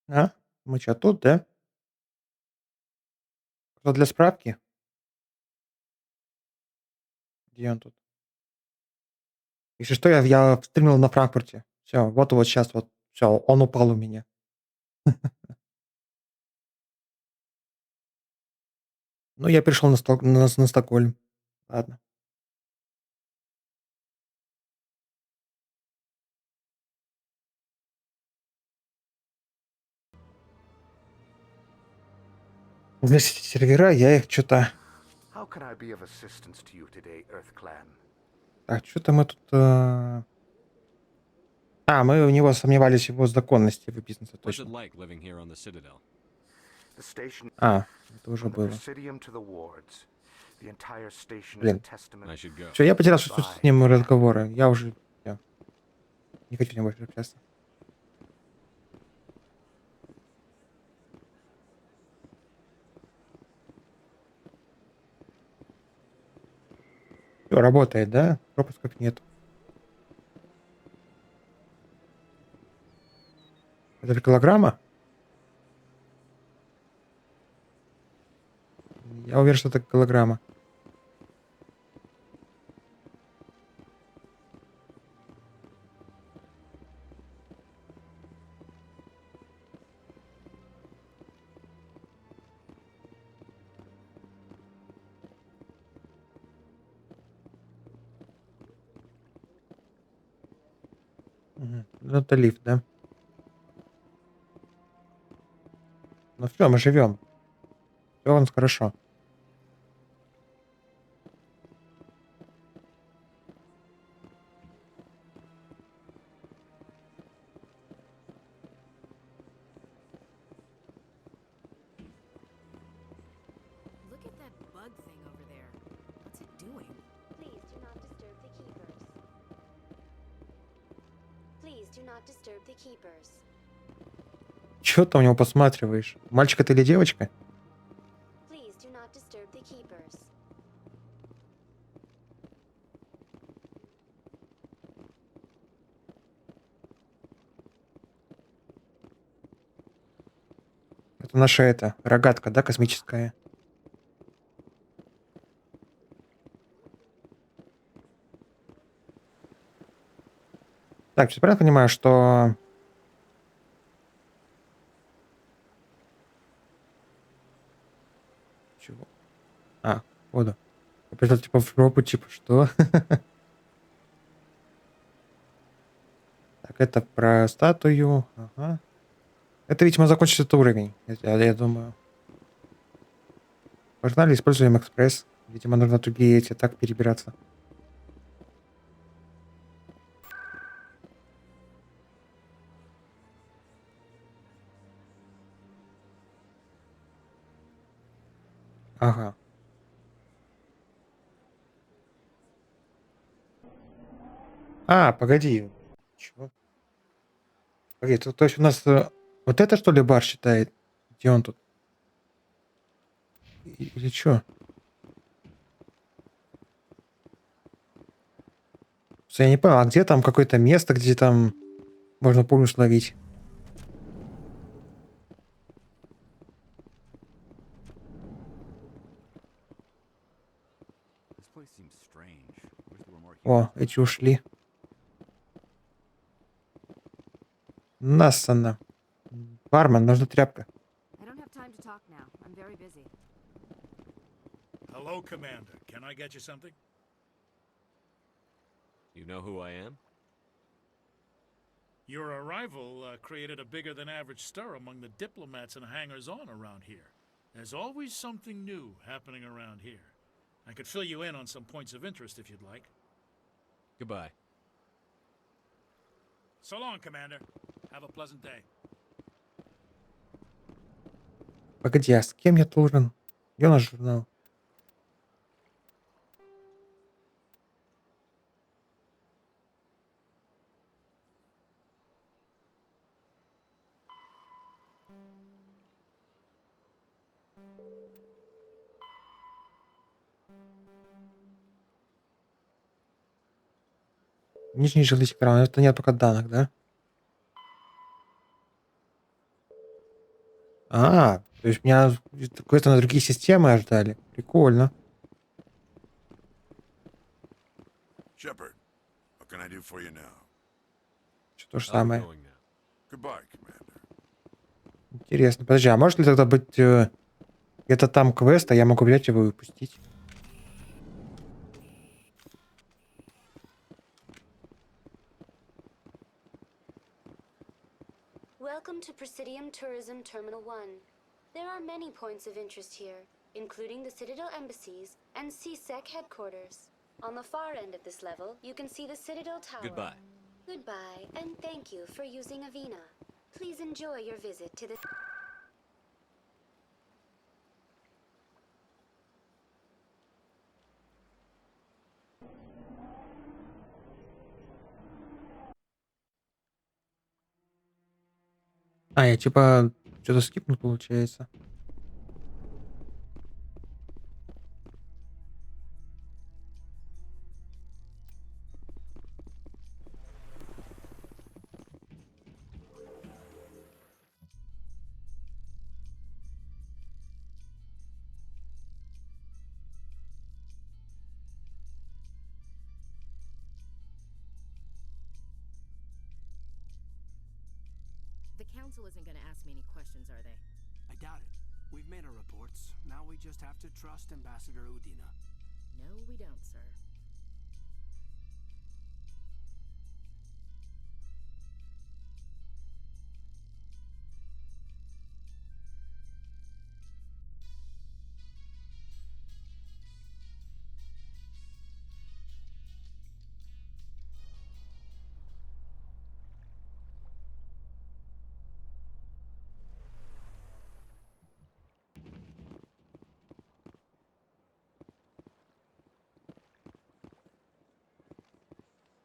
А? Мы чё, тут, да? Кто для справки? Где он тут? Если что, я стримил на Франкфурте. Всё, вот щас вот. Всё, он упал у меня. Ну, я перешел на Стокгольм. Ладно. Здесь сервера, я их чё-то. How can I be of assistance to you today, Earth Clan? Так, чё-то мы тут. Мы у него сомневались в его законности в бизнеса, What's it точно. like living here on the Citadel? The station Это уже from the было. Presidium to the wards. The entire station is a Блин. testament I should go. Всё, я потерял с by ним the разговоры. Я уже всё, не хочу с ним больше общаться. Всё, работает, да? Пропусков нет. Это же голограмма? Я уверен, что это голограмма. Мгм. Ну, это лифт, да? Ну всё, мы живем. Всё у нас хорошо. Look at that bug thing over there. What's it doing? Please do not disturb the keepers. Please do not disturb the keepers. Чё ты у него посматриваешь? Мальчик это или девочка? Please do not disturb the keepers. Это наша рогатка, да, космическая? Так, всё правильно понимаю, что. Чего? Воду. Я хотел типа в жопу, типа что? Так, это про статую. Ага. Это, видимо, закончится этот уровень, я думаю. Погнали, используем экспресс. Видимо, нужно тугие эти так перебираться. Ага. Погоди. Чего? Погоди, то есть у нас вот это что ли бар считает? Где он тут? Или чё? Я не понял, а где там какое-то место, где там можно пулю словить? This place seems strange. Wish there were more О, humans эти around. ушли. Нассана. Бармен, нужна тряпка. I don't have time to talk now. I'm very busy. Hello, Commander. Can I get you something? You know who I am? Your arrival created a bigger than average stir among the diplomats and hangers-on around here. There's always something new happening around here. I could fill you in on some points of interest if you'd like. Goodbye. So long, Commander. Have a pleasant day. Погоди, а с кем я должен? Где у нас журнал? Нижний жилый экран. Это нет пока данных, да? А, то есть меня квесты на другие системы ожидали. Прикольно. Shepard, what can I do for you now? Всё то же How are we самое. going now? Goodbye, Commander. Интересно. Подожди, а может ли тогда быть где-то там квест, а я могу взять его и упустить? Welcome to Presidium Tourism Terminal 1. There are many points of interest here, including the Citadel embassies and CSEC headquarters. On the far end of this level, you can see the Citadel Tower. Goodbye. Goodbye, and thank you for using Avena. Please enjoy your visit to the... А, я типа что-то скипнул, получается. The council isn't gonna ask me any questions, are they? I doubt it. We've made our reports. Now we just have to trust Ambassador Udina. No, we don't, sir.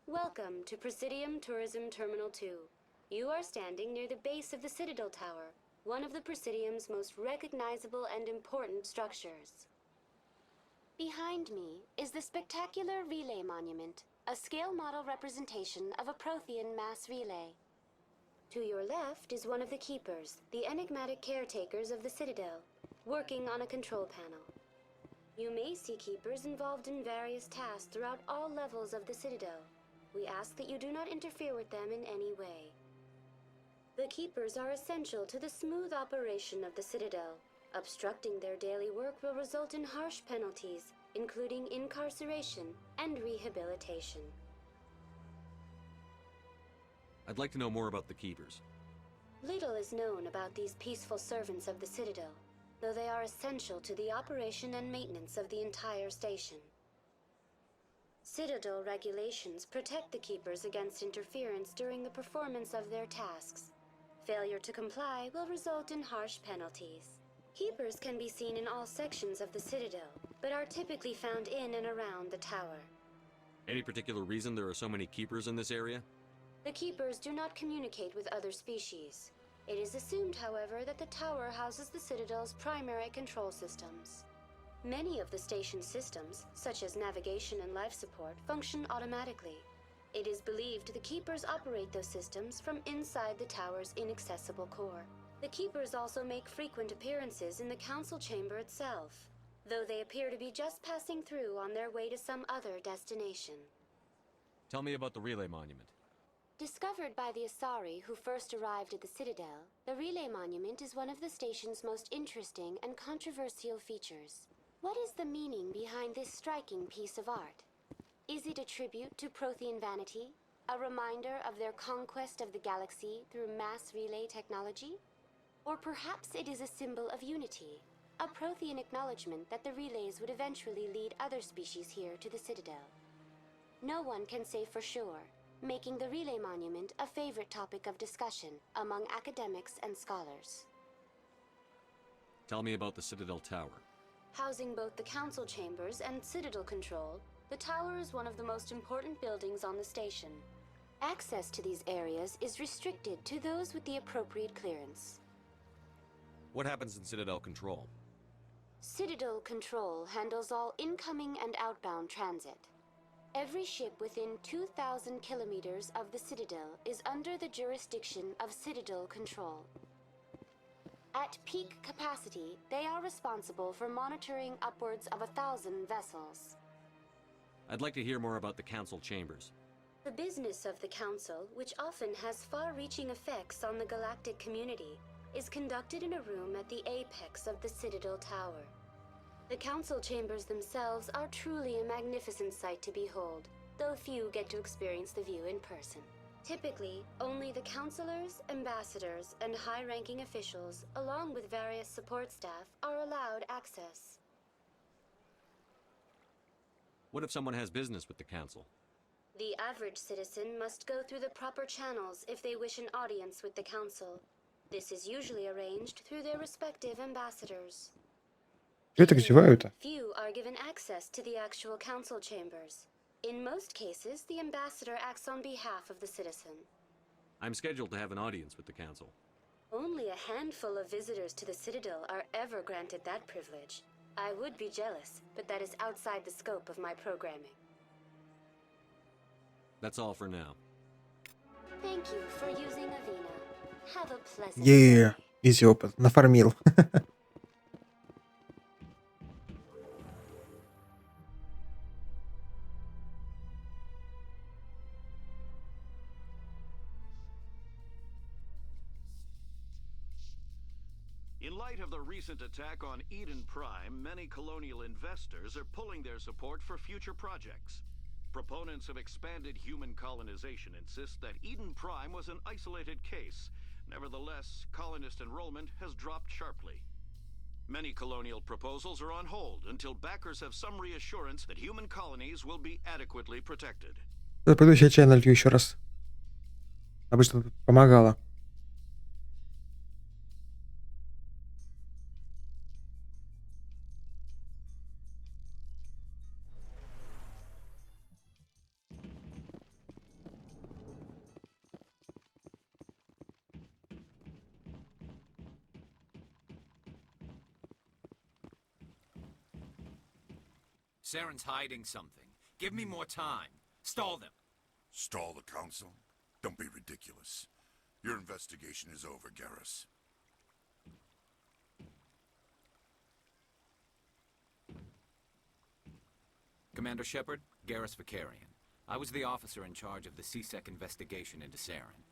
Welcome to Presidium Tourism Terminal 2. You are standing near the base of the Citadel Tower, one of the Presidium's most recognizable and important structures. Behind me is the spectacular Relay Monument, a scale model representation of a Prothean mass relay. To your left is one of the Keepers, the enigmatic caretakers of the Citadel, working on a control panel. You may see Keepers involved in various tasks throughout all levels of the Citadel. We ask that you do not interfere with them in any way. The Keepers are essential to the smooth operation of the Citadel. Obstructing their daily work will result in harsh penalties, including incarceration and rehabilitation. I'd like to know more about the Keepers. Little is known about these peaceful servants of the Citadel, though they are essential to the operation and maintenance of the entire station. Citadel regulations protect the Keepers against interference during the performance of their tasks. Failure to comply will result in harsh penalties. Keepers can be seen in all sections of the Citadel, but are typically found in and around the tower. Any particular reason there are so many Keepers in this area? The Keepers do not communicate with other species. It is assumed, however, that the tower houses the Citadel's primary control systems. Many of the station's systems, such as navigation and life support, function automatically. It is believed the Keepers operate those systems from inside the tower's inaccessible core. The Keepers also make frequent appearances in the council chamber itself, though they appear to be just passing through on their way to some other destination. Tell me about the Relay Monument. Discovered by the Asari who first arrived at the Citadel, the Relay Monument is one of the station's most interesting and controversial features. What is the meaning behind this striking piece of art? Is it a tribute to Prothean vanity? A reminder of their conquest of the galaxy through mass relay technology? Or perhaps it is a symbol of unity, a Prothean acknowledgement that the relays would eventually lead other species here to the Citadel. No one can say for sure, making the Relay Monument a favorite topic of discussion among academics and scholars. Tell me about the Citadel Tower. Housing both the council chambers and Citadel control, the tower is one of the most important buildings on the station. Access to these areas is restricted to those with the appropriate clearance. What happens in Citadel Control? Citadel Control handles all incoming and outbound transit. Every ship within 2,000 kilometers of the Citadel is under the jurisdiction of Citadel Control. At peak capacity, they are responsible for monitoring upwards of 1,000 vessels. I'd like to hear more about the council chambers. The business of the Council, which often has far-reaching effects on the galactic community, is conducted in a room at the apex of the Citadel Tower. The Council chambers themselves are truly a magnificent sight to behold, though few get to experience the view in person. Typically, only the councilors, ambassadors, and high-ranking officials, along with various support staff, are allowed access. What if someone has business with the council? The average citizen must go through the proper channels if they wish an audience with the Council. This is usually arranged through their respective ambassadors. Чё так зевают-то? Few are given access to the actual Council chambers. In most cases, the ambassador acts on behalf of the citizen. I'm scheduled to have an audience with the council. Only a handful of visitors to the Citadel are ever granted that privilege. I would be jealous, but that is outside the scope of my programming. That's all for now. Thank you for using Avina. Have a pleasant Yeah, day. easy опыт. Нафармил. In light of the recent attack on Eden Prime, many colonial investors are pulling their support for future projects. Proponents of expanded human colonization insist that Eden Prime was an isolated case. Nevertheless, colonist enrollment has dropped sharply. Many colonial proposals are on hold until backers have some reassurance that human colonies will be adequately protected. Пойду сейчас чай налью еще раз. Обычно тут помогала. Saren's hiding something. Give me more time. Stall them. Stall the council? Don't be ridiculous. Your investigation is over, Garrus. Commander Shepard, Garrus Vicarian. I was the officer in charge of the CSEC investigation into Saren.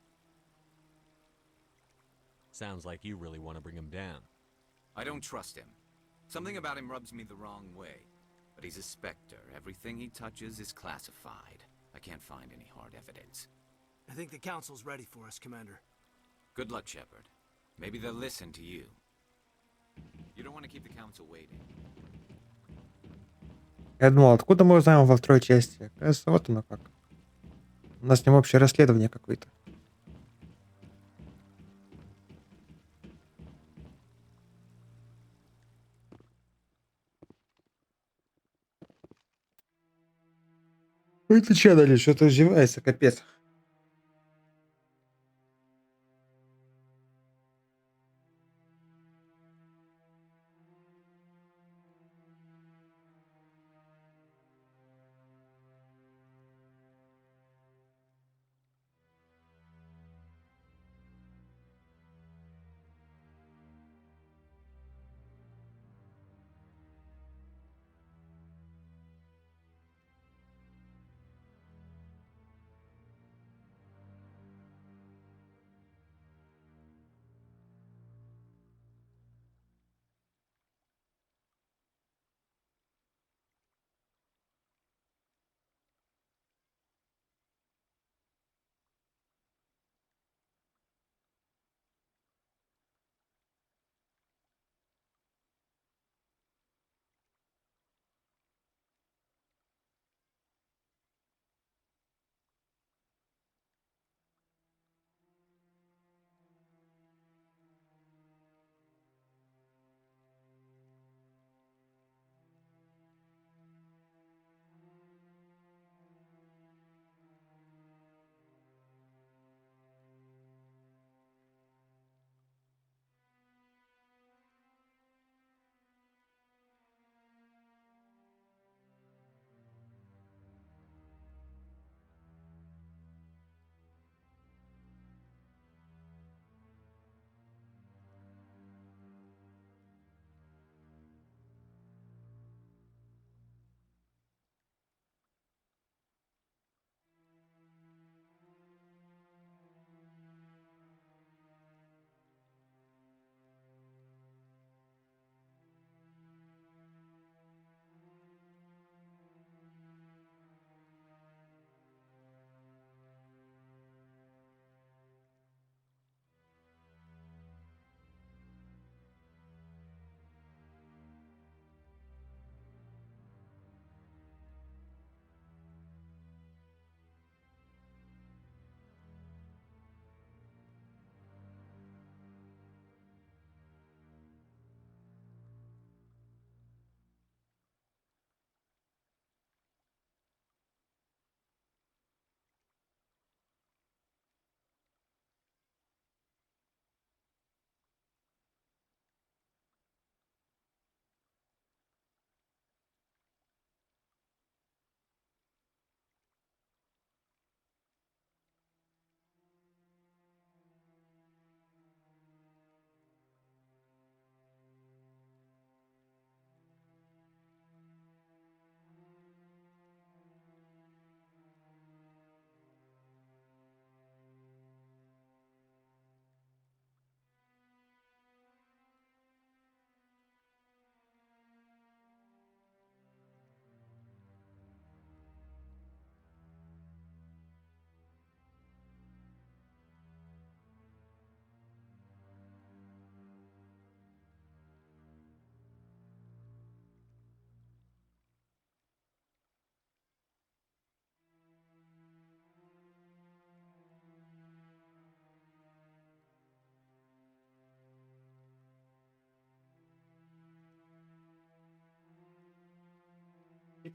Sounds like you really want to bring him down. I don't trust him. Something about him rubs me the wrong way. But he's a Spectre. Everything he touches is classified. I can't find any hard evidence. I think the Council's ready for us, Commander. Good luck, Shepard. Maybe they'll listen to you. You don't want to keep the Council waiting. Я думал, откуда мы узнаем во второй части? Оказывается, вот оно как. У нас с ним общее расследование какое-то. Ой, ты че, Дали, что-то издевается, капец.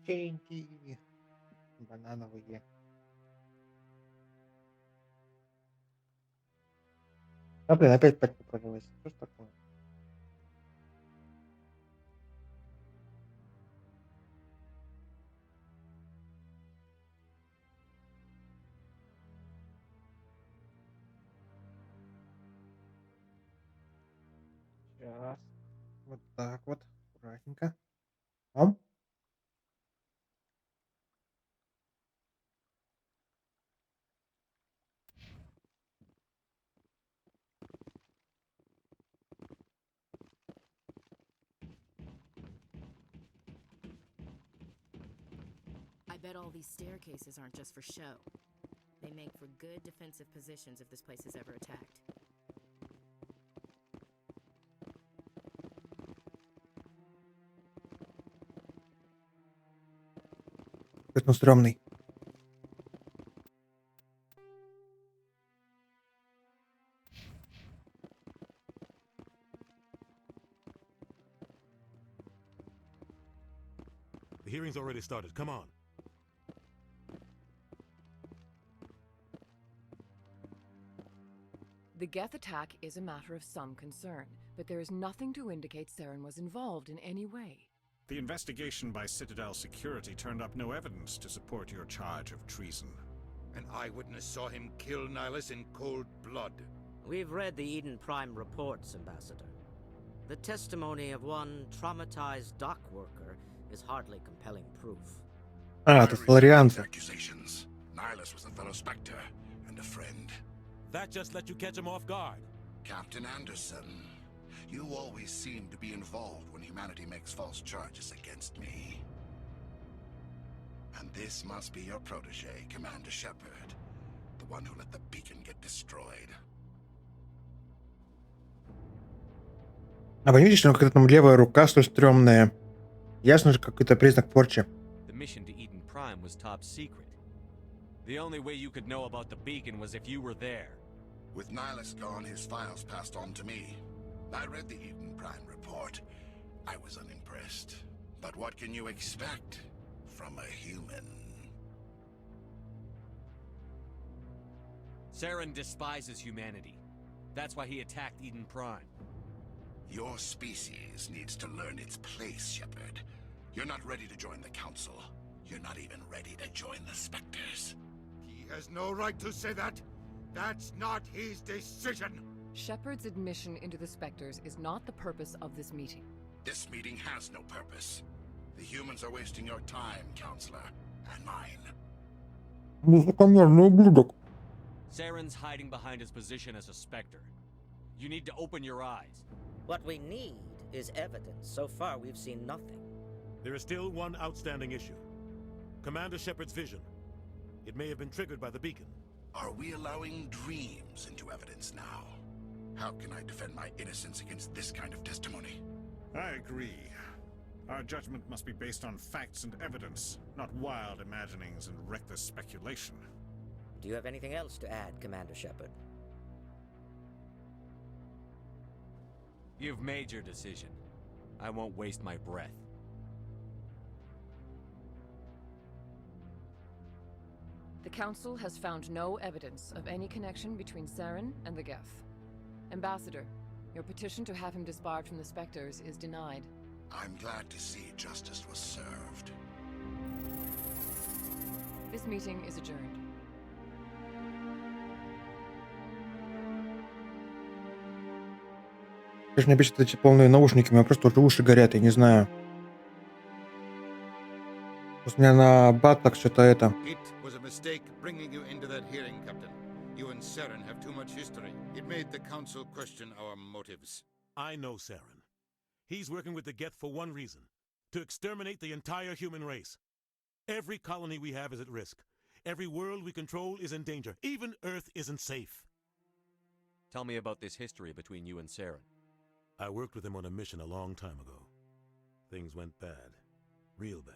Печеньки банановые. А, блин, опять пачка пролилась. Что ж такое? Сейчас. Вот так вот. Аккуратненько. Оп. I bet all these staircases aren't just for show. They make for good defensive positions if this place is ever attacked. Это стрёмный. The hearing's already started. Come on. The Geth attack is a matter of some concern, but there is nothing to indicate Saren was involved in any way. The investigation by Citadel Security turned up no evidence to support your charge of treason. An eyewitness saw him kill Nihilus in cold blood. We've read the Eden Prime reports, Ambassador. The testimony of one traumatized dock worker is hardly compelling proof. Это флорианцы. Accusations. Nihilus was a fellow Spectre and a friend. That just let you catch him off guard. Captain Anderson, you always seem to be involved when humanity makes false charges against me. And this must be your protege, Commander Shepard, the one who let the beacon get destroyed. А вы видите, что какая-то там левая рука столь стрёмная? Ясно же, какой-то признак порчи. The mission to Eden Prime was top secret. The only way you could know about the beacon was if you were there. With Nihilus gone, his files passed on to me. I read the Eden Prime report. I was unimpressed. But what can you expect from a human? Saren despises humanity. That's why he attacked Eden Prime. Your species needs to learn its place, Shepard. You're not ready to join the Council. You're not even ready to join the Spectres. He has no right to say that. That's not his decision. Shepard's admission into the Spectres is not the purpose of this meeting. This meeting has no purpose. The humans are wasting your time, Counselor, and mine. Высокомерный ублюдок. Saren's hiding behind his position as a Spectre. You need to open your eyes. What we need is evidence. So far, we've seen nothing. There is still one outstanding issue. Commander Shepard's vision. It may have been triggered by the beacon. Are we allowing dreams into evidence now? How can I defend my innocence against this kind of testimony? I agree. Our judgment must be based on facts and evidence, not wild imaginings and reckless speculation. Do you have anything else to add, Commander Shepard? You've made your decision. I won't waste my breath. The Council has found no evidence of any connection between Saren and the Geth. Ambassador, your petition to have him disbarred from the Spectres is denied. I'm glad to see justice was served. This meeting is adjourned. Конечно, мне пишут эти полные наушники, у меня просто уже уши горят, я не знаю. У меня на батлах что-то это... It was a mistake bringing you into that hearing, Captain. You and Saren have too much history. It made the Council question our motives. I know Saren. He's working with the Geth for one reason. To exterminate the entire human race. Every colony we have is at risk. Every world we control is in danger. Even Earth isn't safe. Tell me about this history between you and Saren. I worked with him on a mission a long time ago. Things went bad. Real bad.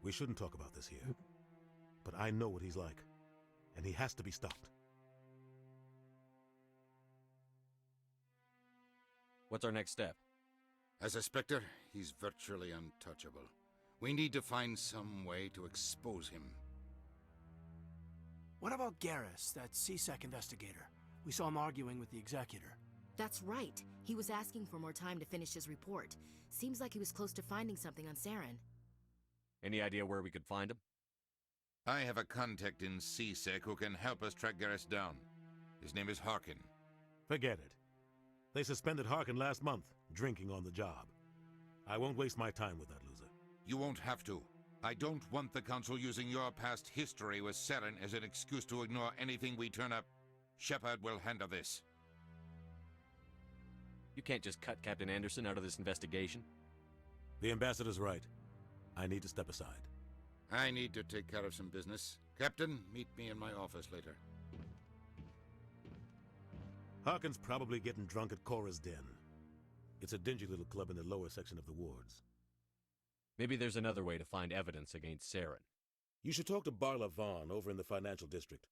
We shouldn't talk about this here. But I know what he's like. And he has to be stopped. What's our next step? As a Spectre, he's virtually untouchable. We need to find some way to expose him. What about Garrus, that CSEC investigator? We saw him arguing with the executor. That's right. He was asking for more time to finish his report. Seems like he was close to finding something on Saren. Any idea where we could find him? I have a contact in CSEC who can help us track Garrus down. His name is Harkin. Forget it. They suspended Harkin last month, drinking on the job. I won't waste my time with that loser. You won't have to. I don't want the Council using your past history with Saren as an excuse to ignore anything we turn up. Shepard will handle this. You can't just cut Captain Anderson out of this investigation. The ambassador's right. I need to step aside. I need to take care of some business. Captain, meet me in my office later. Harkin's probably getting drunk at Cora's Den. It's a dingy little club in the lower section of the wards. Maybe there's another way to find evidence against Saren. You should talk to Barla Vaughn over in the financial district.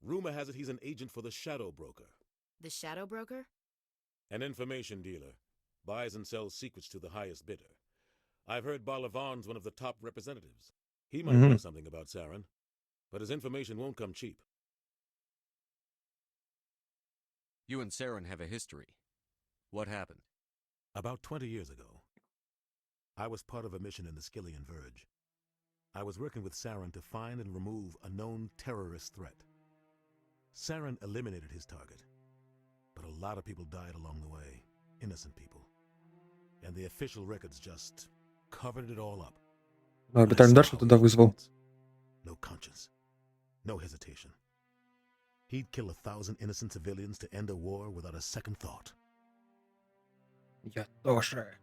Rumor has it he's an agent for the Shadow Broker. The Shadow Broker? An information dealer. Buys and sells secrets to the highest bidder. I've heard Barla Vaughn's one of the top representatives. He might know something about Saren, but his information won't come cheap. You and Saren have a history. What happened? About 20 years ago, I was part of a mission in the Skillian Verge. I was working with Saren to find and remove a known terrorist threat. Saren eliminated his target, but a lot of people died along the way, innocent people. And the official records just covered it all up. Орбитальный удар, что туда вызвал. No conscience, no hesitation. He'd kill 1,000 innocent civilians to end a war without a second thought. Я тоже.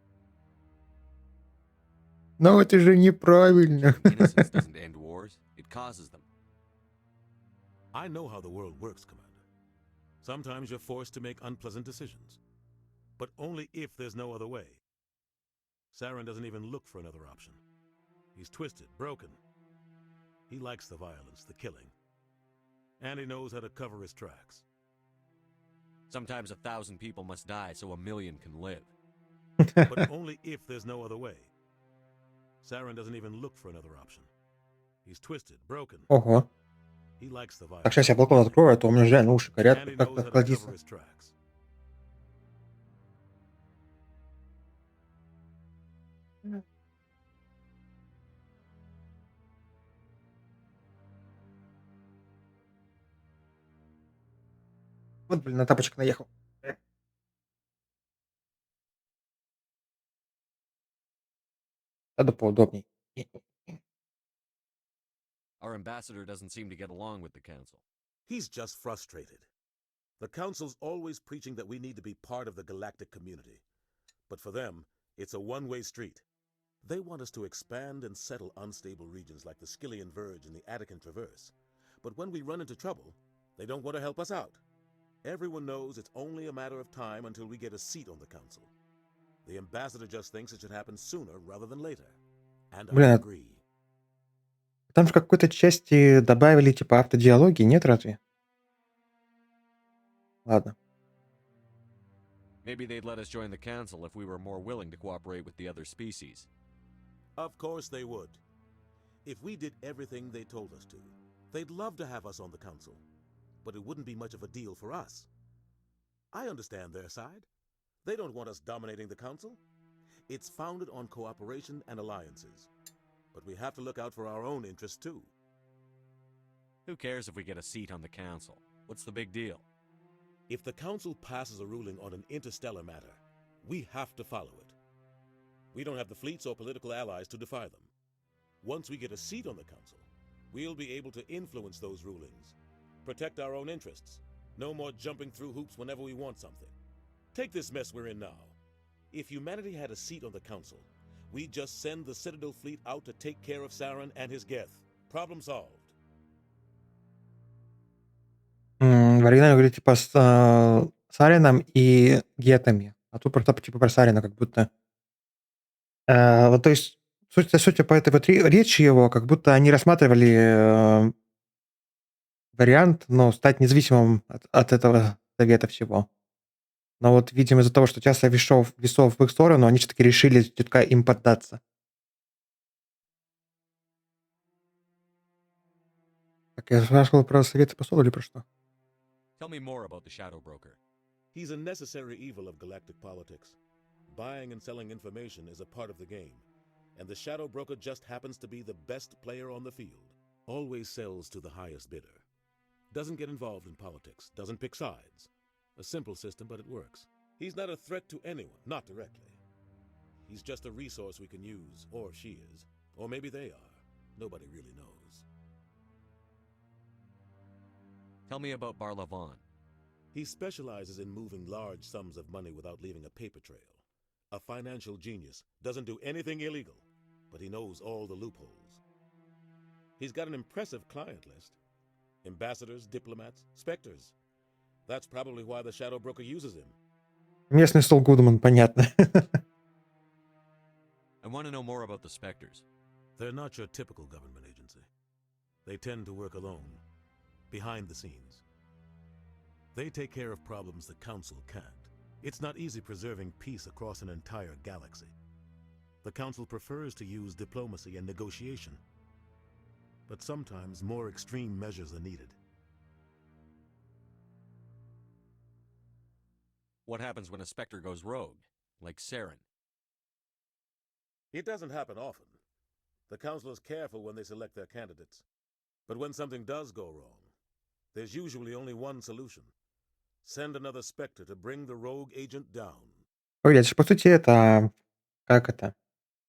Но это же неправильно. Innocence doesn't end wars, it causes them. I know how the world works, Commander. Sometimes you're forced to make unpleasant decisions, but only if there's no other way. Saren doesn't even look for another option. He's twisted, broken. He likes the violence, the killing. And he knows how to cover his tracks. Sometimes 1,000 people must die so 1,000,000 can live. But only if there's no other way. Saren doesn't even look for another option. He's twisted, broken. Ого. He likes the violence. Так, сейчас я балкон открою, а то у меня же реально уши горят, And he как knows how to охладиться. cover his tracks. Вот, блин, на тапочек наехал. Надо поудобней. Our ambassador doesn't seem to get along with the council. He's just frustrated. The Council's always preaching that we need to be part of the galactic community. But for them, it's a one-way street. They want us to expand and settle unstable regions like the Skillian Verge and the Attican Traverse. But when we run into trouble, they don't want to help us out. Everyone knows it's only a matter of time until we get a seat on the Council. The ambassador just thinks it should happen sooner rather than later. And I Блин, agree. там же в какой-то части добавили типа автодиалоги, нет разве? Ладно. Maybe they'd let us join the council if we were more willing to cooperate with the other species. Of course they would. If we did everything they told us to, they'd love to have us on the Council. But it wouldn't be much of a deal for us. I understand their side. They don't want us dominating the Council. It's founded on cooperation and alliances. But we have to look out for our own interests too. Who cares if we get a seat on the council? What's the big deal? If the Council passes a ruling on an interstellar matter, we have to follow it. We don't have the fleets or political allies to defy them. Once we get a seat on the Council, we'll be able to influence those rulings, protect our own interests. No more jumping through hoops whenever we want something. Take this mess we're in now. If humanity had a seat on the Council, we'd just send the Citadel fleet out to take care of Saren and his Geth. Problem solved. В оригинале говорит типа с Сарином и Гетами. А тут просто типа про Сарина как будто. Вот, то есть, судя по этой вот речи его, как будто они рассматривали вариант, но стать независимым от этого совета всего. Но вот, видимо, из-за того, что у тебя весов в их сторону, они все-таки решили чутка им поддаться. Так, я спрашивал про советы посол или про что? Tell me more about the Shadow Broker. He's a necessary evil of galactic politics. Buying and selling information is a part of the game, and the Shadow Broker just happens to be the best player on the field. Always sells to the highest bidder. Doesn't get involved in politics, doesn't pick sides. A simple system, but it works. He's not a threat to anyone, not directly. He's just a resource we can use, or she is. Or maybe they are. Nobody really knows. Tell me about Barlavon. He specializes in moving large sums of money without leaving a paper trail. A financial genius, doesn't do anything illegal, but he knows all the loopholes. He's got an impressive client list. Ambassadors, diplomats, specters. That's probably why the Shadow Broker uses him. Местный Сол Гудман, понятно. I want to know more about the Spectres. They're not your typical government agency. They tend to work alone, behind the scenes. They take care of problems the Council can't. It's not easy preserving peace across an entire galaxy. The Council prefers to use diplomacy and negotiation. But sometimes more extreme measures are needed. What happens when a Spectre goes rogue, like Saren? It doesn't happen often. The Council is careful when they select their candidates. But when something does go wrong, there's usually only one solution. Send another Spectre to bring the rogue agent down. Ой, это же по сути это... Как это?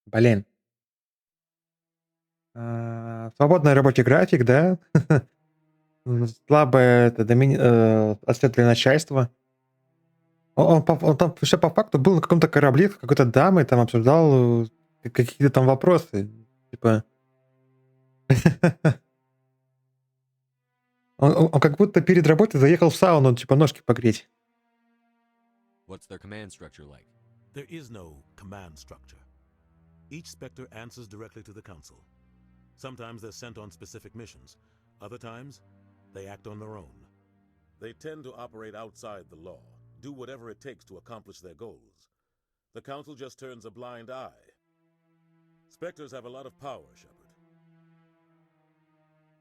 Блин. Свободный рабочий график, да? Слабое это ответ для начальства. Он там все по факту был на каком-то корабле с какой-то дамой, там обсуждал какие-то там вопросы. Типа... Он как будто перед работой заехал в сауну, типа ножки погреть. What's their command structure like? There is no command structure. Each Spectre answers directly to the Council. Sometimes they're sent on specific missions. Other times, they act on their own. They tend to operate outside the law, do whatever it takes to accomplish their goals. The Council just turns a blind eye. Spectres have a lot of power, Shepard.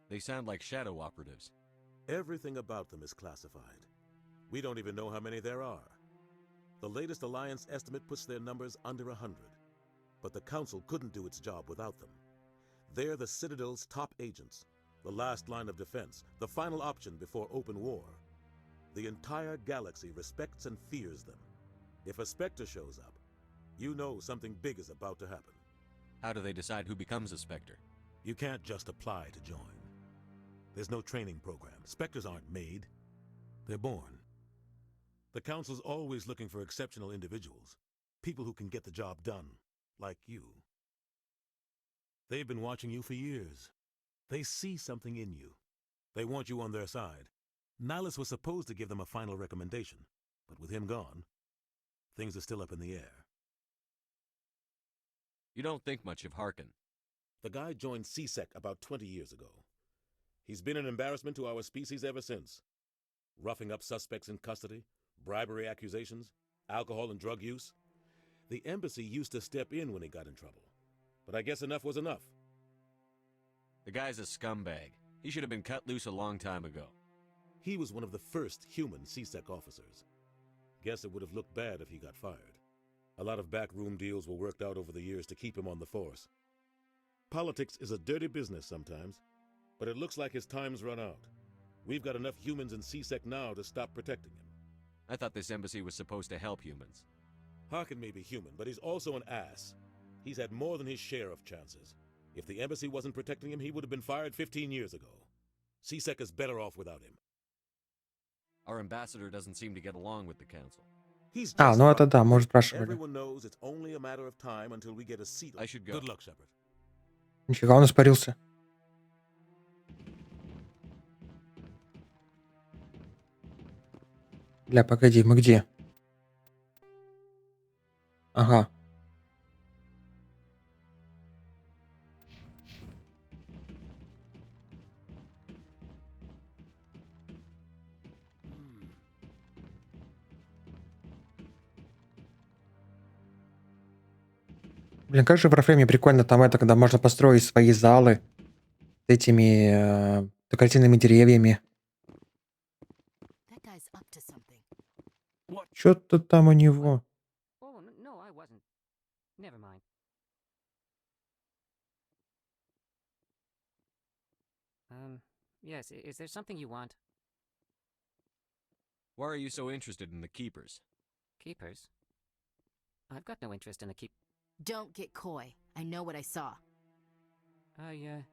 They sound like shadow operatives. Everything about them is classified. We don't even know how many there are. The latest Alliance estimate puts their numbers under 100. But the Council couldn't do its job without them. They're the Citadel's top agents, the last line of defense, the final option before open war. The entire galaxy respects and fears them. If a Spectre shows up, you know something big is about to happen. How do they decide who becomes a Spectre? You can't just apply to join. There's no training program. Spectres aren't made. They're born. The Council's always looking for exceptional individuals, people who can get the job done, like you. They've been watching you for years. They see something in you. They want you on their side. Nihilus was supposed to give them a final recommendation, but with him gone, things are still up in the air. You don't think much of Harkin. The guy joined CSEC about 20 years ago. He's been an embarrassment to our species ever since. Roughing up suspects in custody, bribery accusations, alcohol and drug use. The embassy used to step in when he got in trouble. But I guess enough was enough. The guy's a scumbag. He should have been cut loose a long time ago. He was one of the first human CSEC officers. Guess it would have looked bad if he got fired. A lot of backroom deals were worked out over the years to keep him on the force. Politics is a dirty business sometimes, but it looks like his time's run out. We've got enough humans in CSEC now to stop protecting him. I thought this embassy was supposed to help humans. Harkin may be human, but he's also an ass. He's had more than his share of chances. If the embassy wasn't protecting him, he would have been fired 15 years ago. CSEC is better off without him. Our ambassador doesn't seem to get along with the council. He's А, just ну это fine. да, мы уже спрашивали. Everyone knows it's only a matter of time until we get a seat. I should go. Good luck, Shepard. Нифига, он испарился. Бля, погоди, мы где? Ага. Блин, как же в Warframe прикольно там это, когда можно построить свои залы с этими декоративными деревьями. That guy's up to something. Что-то там у него. Oh, no, I wasn't. Never mind. Yes, is there something you want? Why are you so interested in the Keepers? Keepers? I've got no interest in the Don't get coy. I know what I saw. I'm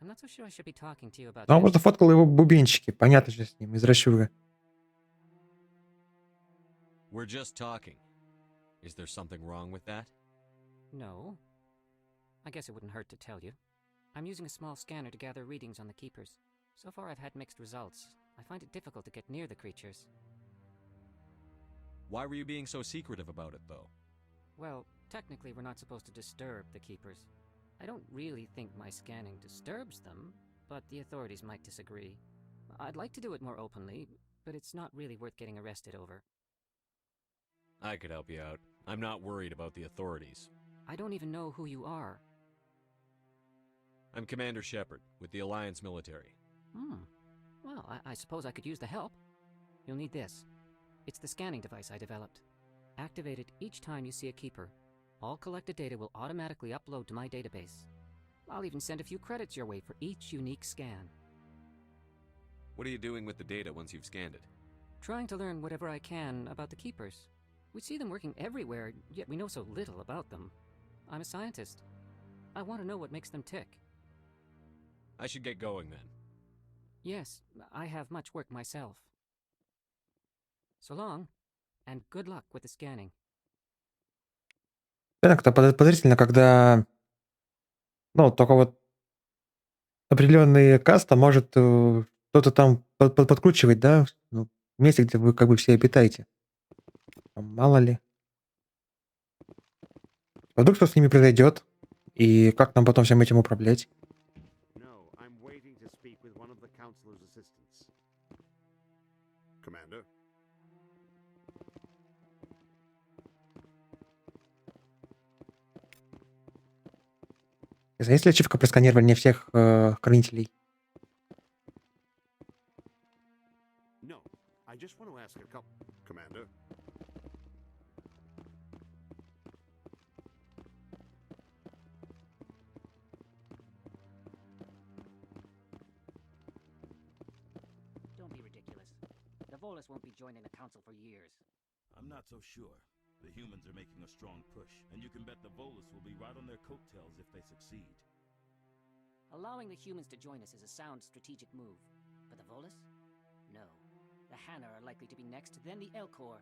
not so sure I should be talking to you about Ну, он this. просто фоткал его бубенчики. Понятно же с ним, из расчуры. We're just talking. Is there something wrong with that? No. I guess it wouldn't hurt to tell you. I'm using a small scanner to gather readings on the Keepers. So far I've had mixed results. I find it difficult to get near the creatures. Why were you being so secretive about it, though? Well, technically we're not supposed to disturb the Keepers. I don't really think my scanning disturbs them, but the authorities might disagree. I'd like to do it more openly, but it's not really worth getting arrested over. I could help you out. I'm not worried about the authorities. I don't even know who you are. I'm Commander Shepard, with the Alliance military. Well, I suppose I could use the help. You'll need this. It's the scanning device I developed. Activate it each time you see a Keeper. All collected data will automatically upload to my database. I'll even send a few credits your way for each unique scan. What are you doing with the data once you've scanned it? Trying to learn whatever I can about the Keepers. We see them working everywhere, yet we know so little about them. I'm a scientist. I want to know what makes them tick. I should get going then. Yes, I have much work myself. So long, and good luck with the scanning. Это подозрительно, когда, ну, только вот определенный каста может что-то там подкручивать, да, ну, в месте, где вы как бы все обитаете. Мало ли. Вдруг что с ними произойдет, и как нам потом всем этим управлять? No, I'm waiting to speak with one of the Councilor's assistants. Commander? Есть ли ачивка просканирования всех хранителей? No, I just want to ask a couple. Commander? Don't be ridiculous. The Volus won't be joining the Council for years. I'm not so sure. The humans are making a strong push, and you can bet the Volus will be right on their coattails if they succeed. Allowing the humans to join us is a sound strategic move. But the Volus? No. The Hanna are likely to be next, then the Elcor.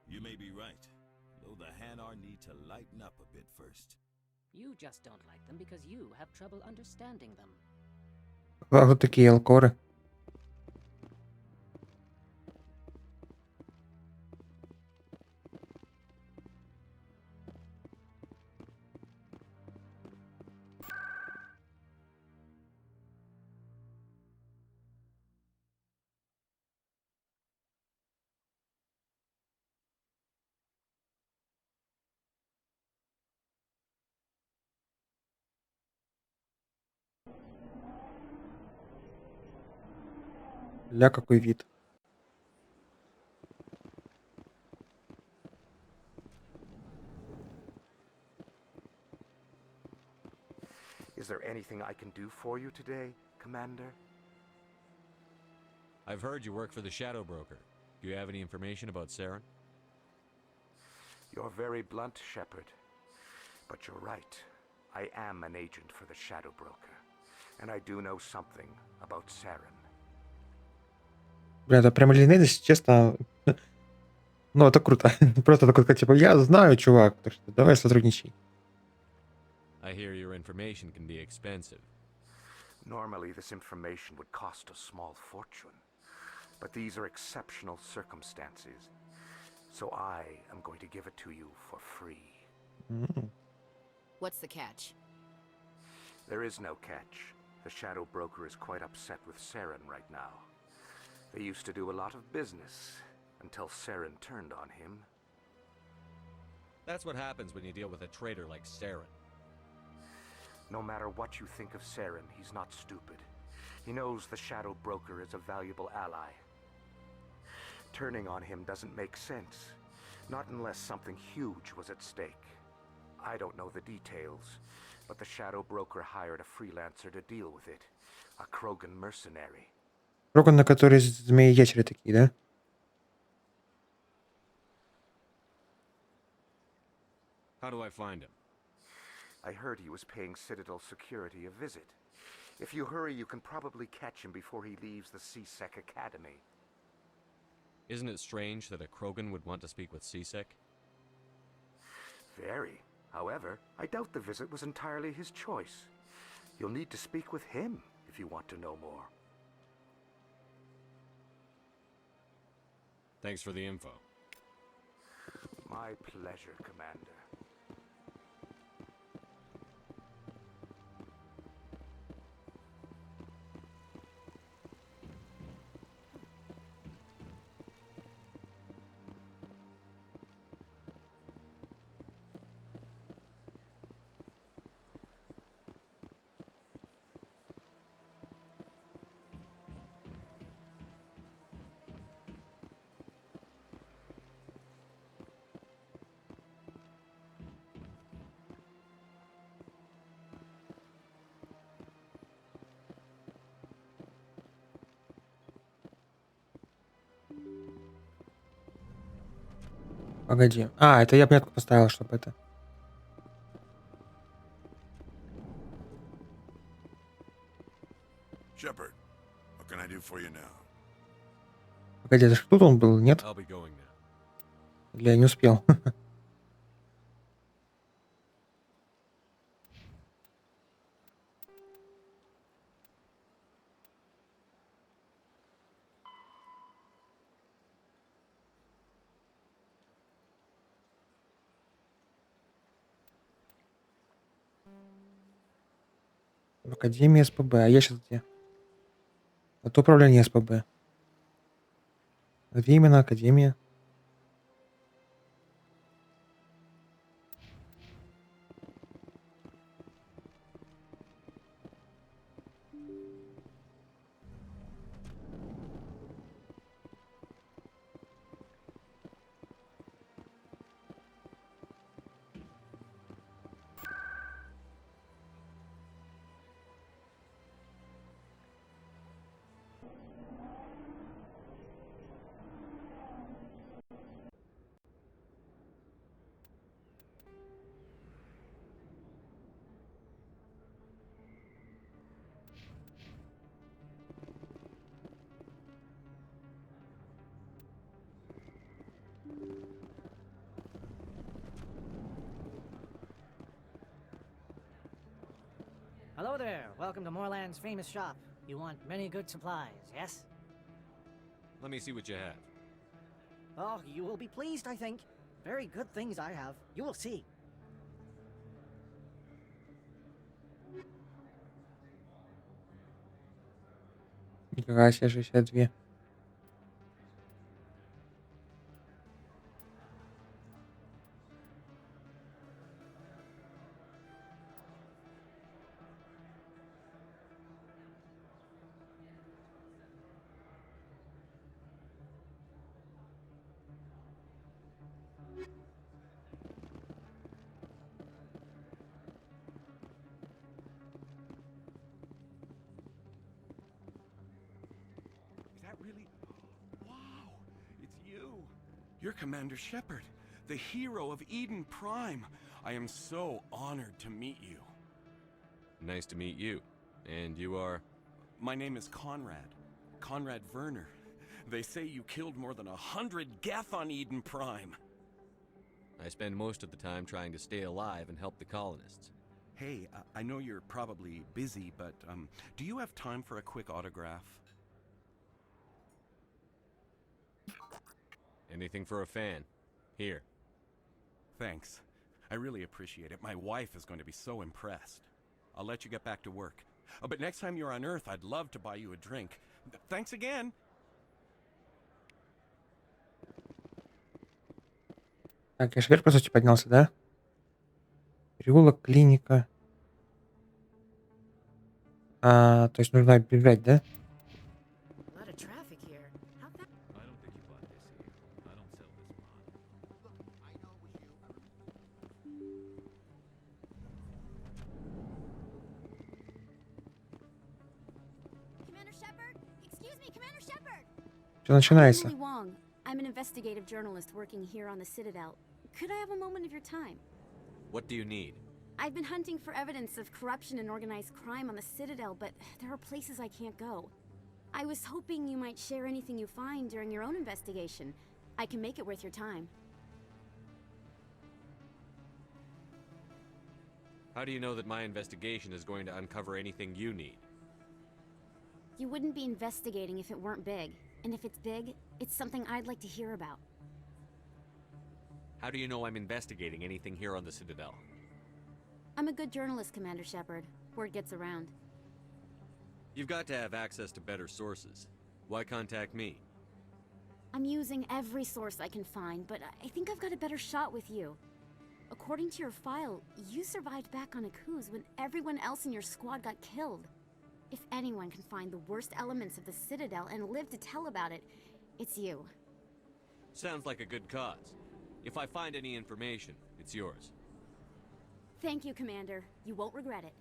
You may be right, though the Hanar need to lighten up a bit first. You just don't like them because you have trouble understanding them. А кто такие алкоры? Ля, какой вид. Is there anything I can do for you today, Commander? I've heard you work for the Shadow Broker. Do you have any information about Saren? You're very blunt, Shepard. But you're right. I am an agent for the Shadow Broker. And I do know something about Saren. Бля, это прям линейность, честно. Ну, это круто. Просто такой, типа, я знаю, чувак, так что давай сотрудничай. I hear your information can be expensive. Normally, this information would cost a small fortune. But these are exceptional circumstances. So I am going to give it to you for free. What's the catch? There is no catch. The Shadow Broker is quite upset with Saren right now. They used to do a lot of business until Saren turned on him. That's what happens when you deal with a traitor like Saren. No matter what you think of Saren, he's not stupid. He knows the Shadow Broker is a valuable ally. Turning on him doesn't make sense, not unless something huge was at stake. I don't know the details, but the Shadow Broker hired a freelancer to deal with it, a Krogan mercenary. Роган, на который змеи-ящеры такие, да? How do I find him? I heard he was paying Citadel security a visit. If you hurry, you can probably catch him before he leaves the C-Sec Academy. Isn't it strange that a Krogan would want to speak with C-Sec? Very. However, I doubt the visit was entirely his choice. You'll need to speak with him if you want to know more. Thanks for the info. My pleasure, Commander. Погоди. А, это я метку поставил, чтобы это... Shepard, what can I do for you now? Погоди, это ж тут он был, нет? I'll be going now. Или я не успел? В Академии СПБ. А я сейчас где? Это управление СПБ. Где именно Академия? Hello there. Welcome to Moorland's famous shop. You want many good supplies, yes? Let me see what you have. Oh, you will be pleased, I think. Very good things I have. You will see. Нифига себе, 62. Is that really? Wow, it's you. You're Commander Shepard, the hero of Eden Prime. I am so honored to meet you. Nice to meet you. And you are? My name is Conrad. Conrad Werner. They say you killed more than 100 Geth on Eden Prime. I spend most of the time trying to stay alive and help the colonists. Hey, I know you're probably busy, but do you have time for a quick autograph? Anything for a fan. Here. Thanks. I really appreciate it. My wife is going to be so impressed. I'll let you get back to work. But next time you're on Earth, I'd love to buy you a drink. Thanks again. Так, я ж вверх, по сути, поднялся, да? Переулок, клиника. То есть нужно оббегать, да? A lot of traffic here. How fast? I don't think you bought this here. I don't sell this mod. Commander Shepard? Excuse me, Commander Shepard! Что I'm начинается? Emily Wong. I'm an investigative journalist working here on the Citadel. Could I have a moment of your time? What do you need? I've been hunting for evidence of corruption and organized crime on the Citadel, but there are places I can't go. I was hoping you might share anything you find during your own investigation. I can make it worth your time. How do you know that my investigation is going to uncover anything you need? You wouldn't be investigating if it weren't big. And if it's big, it's something I'd like to hear about. How do you know I'm investigating anything here on the Citadel? I'm a good journalist, Commander Shepard. Word gets around. You've got to have access to better sources. Why contact me? I'm using every source I can find, but I think I've got a better shot with you. According to your file, you survived back on Akuz when everyone else in your squad got killed. If anyone can find the worst elements of the Citadel and live to tell about it, it's you. Sounds like a good cause. If I find any information, it's yours. Thank you, Commander. You won't regret it.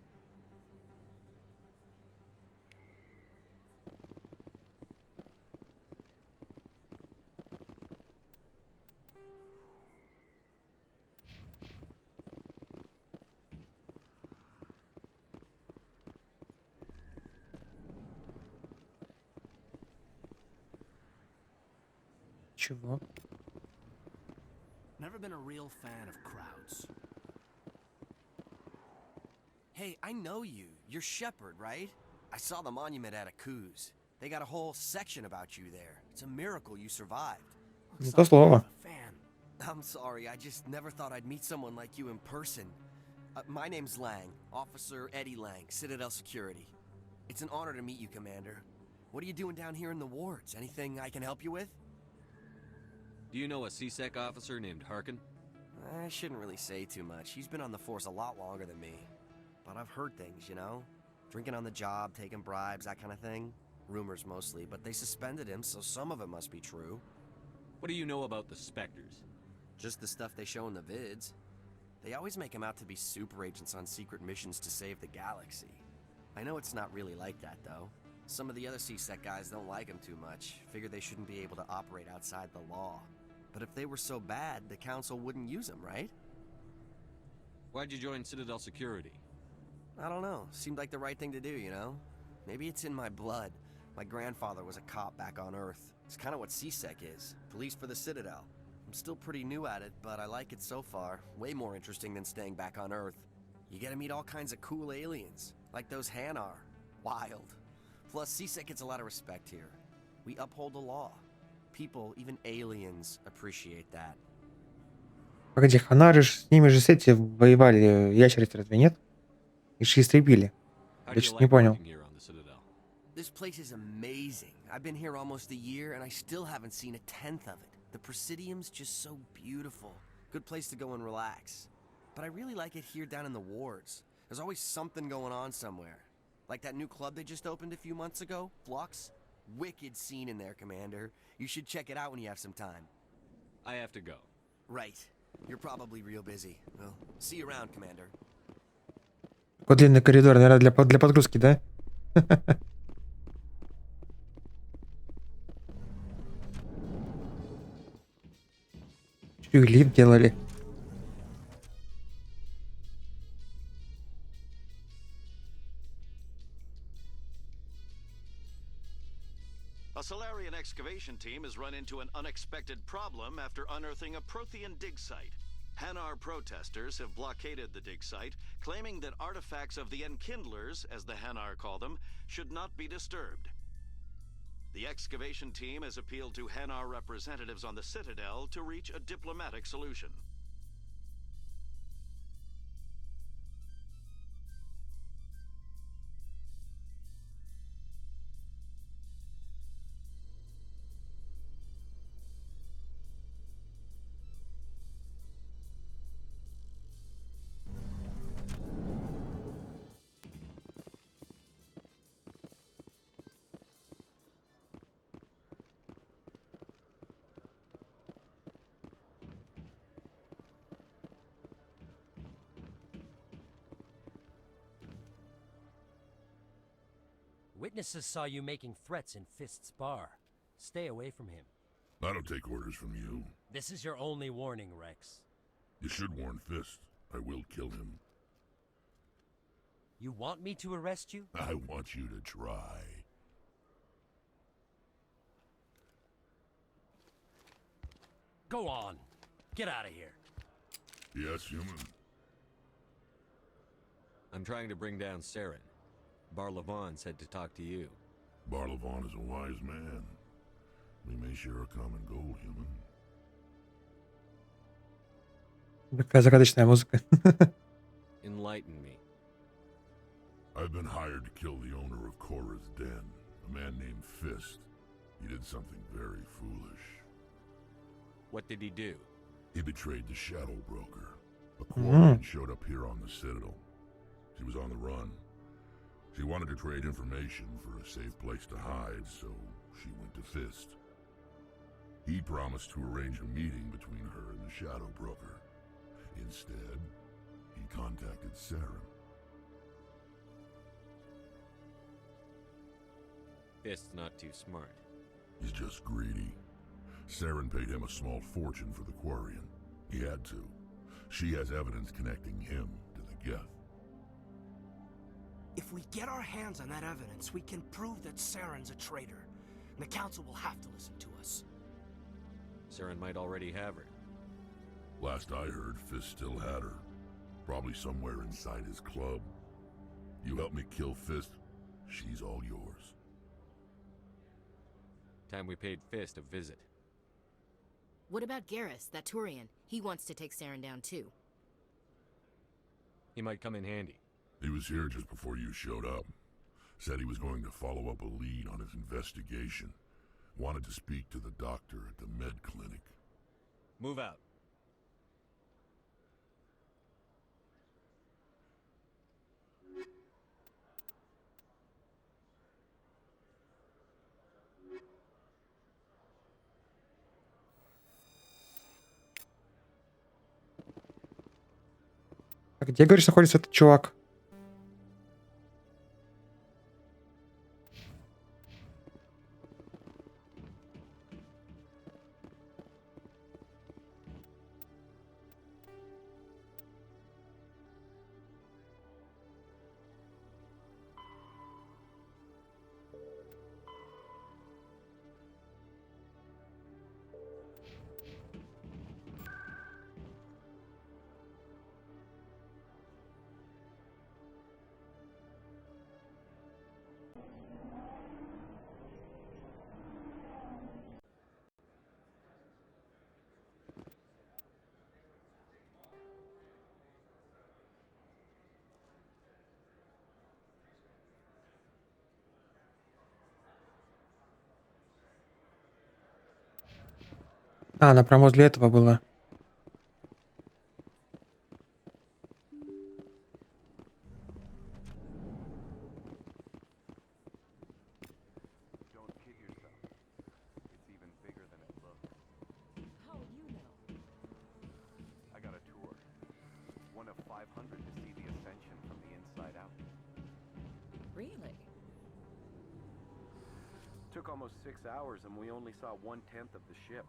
Чего? Never been a real fan of crowds. Hey, I know you. You're Shepard, right? I saw the monument at Akuz. They got a whole section about you there. It's a miracle you survived. Не то слово. I'm sorry, I just never thought I'd meet someone like you in person. My name's Lang, Officer Eddie Lang, Citadel Security. It's an honor to meet you, Commander. What are you doing down here in the wards? Anything I can help you with? Do you know a CSEC officer named Harkin? I shouldn't really say too much. He's been on the force a lot longer than me. But I've heard things, you know? Drinking on the job, taking bribes, that kind of thing. Rumors mostly, but they suspended him, so some of it must be true. What do you know about the Spectres? Just the stuff they show in the vids. They always make him out to be super agents on secret missions to save the galaxy. I know it's not really like that, though. Some of the other CSEC guys don't like him too much, figure they shouldn't be able to operate outside the law. But if they were so bad, the Council wouldn't use them, right? Why'd you join Citadel Security? I don't know. Seemed like the right thing to do, you know? Maybe it's in my blood. My grandfather was a cop back on Earth. It's kind of what CSEC is. Police for the Citadel. I'm still pretty new at it, but I like it so far. Way more interesting than staying back on Earth. You get to meet all kinds of cool aliens, like those Hanar. Wild. Plus, CSEC gets a lot of respect here. We uphold the law. People, even aliens, appreciate that. Погоди, Ханары ж с ними же с эти воевали, ящерицы разве нет? Их же истребили. How Я do you что-то не like понял. working here on the Citadel? This place is amazing. I've been here almost a year, and I still haven't seen a tenth of it. The Presidium's just so beautiful. Good place to go and relax. But I really like it here down in the wards. There's always something going on somewhere. Like that new club they just opened a few months ago, Flux. Wicked scene in there, Commander. You should check it out when you have some time. I have to go. Right. You're probably real busy. Well, see you around, Commander. Такой длинный коридор, наверное, для подгрузки, да? Чё, их лифт делали? A Solarian excavation team has run into an unexpected problem after unearthing a Prothean dig site. Hanar protesters have blockaded the dig site, claiming that artifacts of the Enkindlers, as the Hanar call them, should not be disturbed. The excavation team has appealed to Hanar representatives on the Citadel to reach a diplomatic solution. Witnesses saw you making threats in Fist's bar. Stay away from him. I don't take orders from you. This is your only warning, Rex. You should warn Fist. I will kill him. You want me to arrest you? I want you to try. Go on. Get out of here. Yes, human. I'm trying to bring down Saren. Barlavon said to talk to you. Barlavon is a wise man. We may share a common goal, human. Такая загадочная музыка. Enlighten me. I've been hired to kill the owner of Korra's Den, a man named Fist. He did something very foolish. What did he do? He betrayed the Shadow Broker. A Quarian showed up here on the Citadel. She was on the run. She wanted to trade information for a safe place to hide, so she went to Fist. He promised to arrange a meeting between her and the Shadow Broker. Instead, he contacted Saren. Fist's not too smart. He's just greedy. Saren paid him a small fortune for the Quarian. He had to. She has evidence connecting him to the Geth. If we get our hands on that evidence, we can prove that Saren's a traitor. And the Council will have to listen to us. Saren might already have her. Last I heard, Fist still had her. Probably somewhere inside his club. You help me kill Fist, she's all yours. Time we paid Fist a visit. What about Garrus, that Turian? He wants to take Saren down too. He might come in handy. He was here just before you showed up. Said he was going to follow up a lead on his investigation. Wanted to speak to the doctor at the med clinic. Move out. А где, говоришь, находится этот чувак? А, она прям возле этого была. Don't kid yourself. It's even bigger than it looks. How would you know? I got a tour. One of 500 to see the Ascension from the inside out. Really? Took almost 6 hours and we only saw 1/10 of the ship.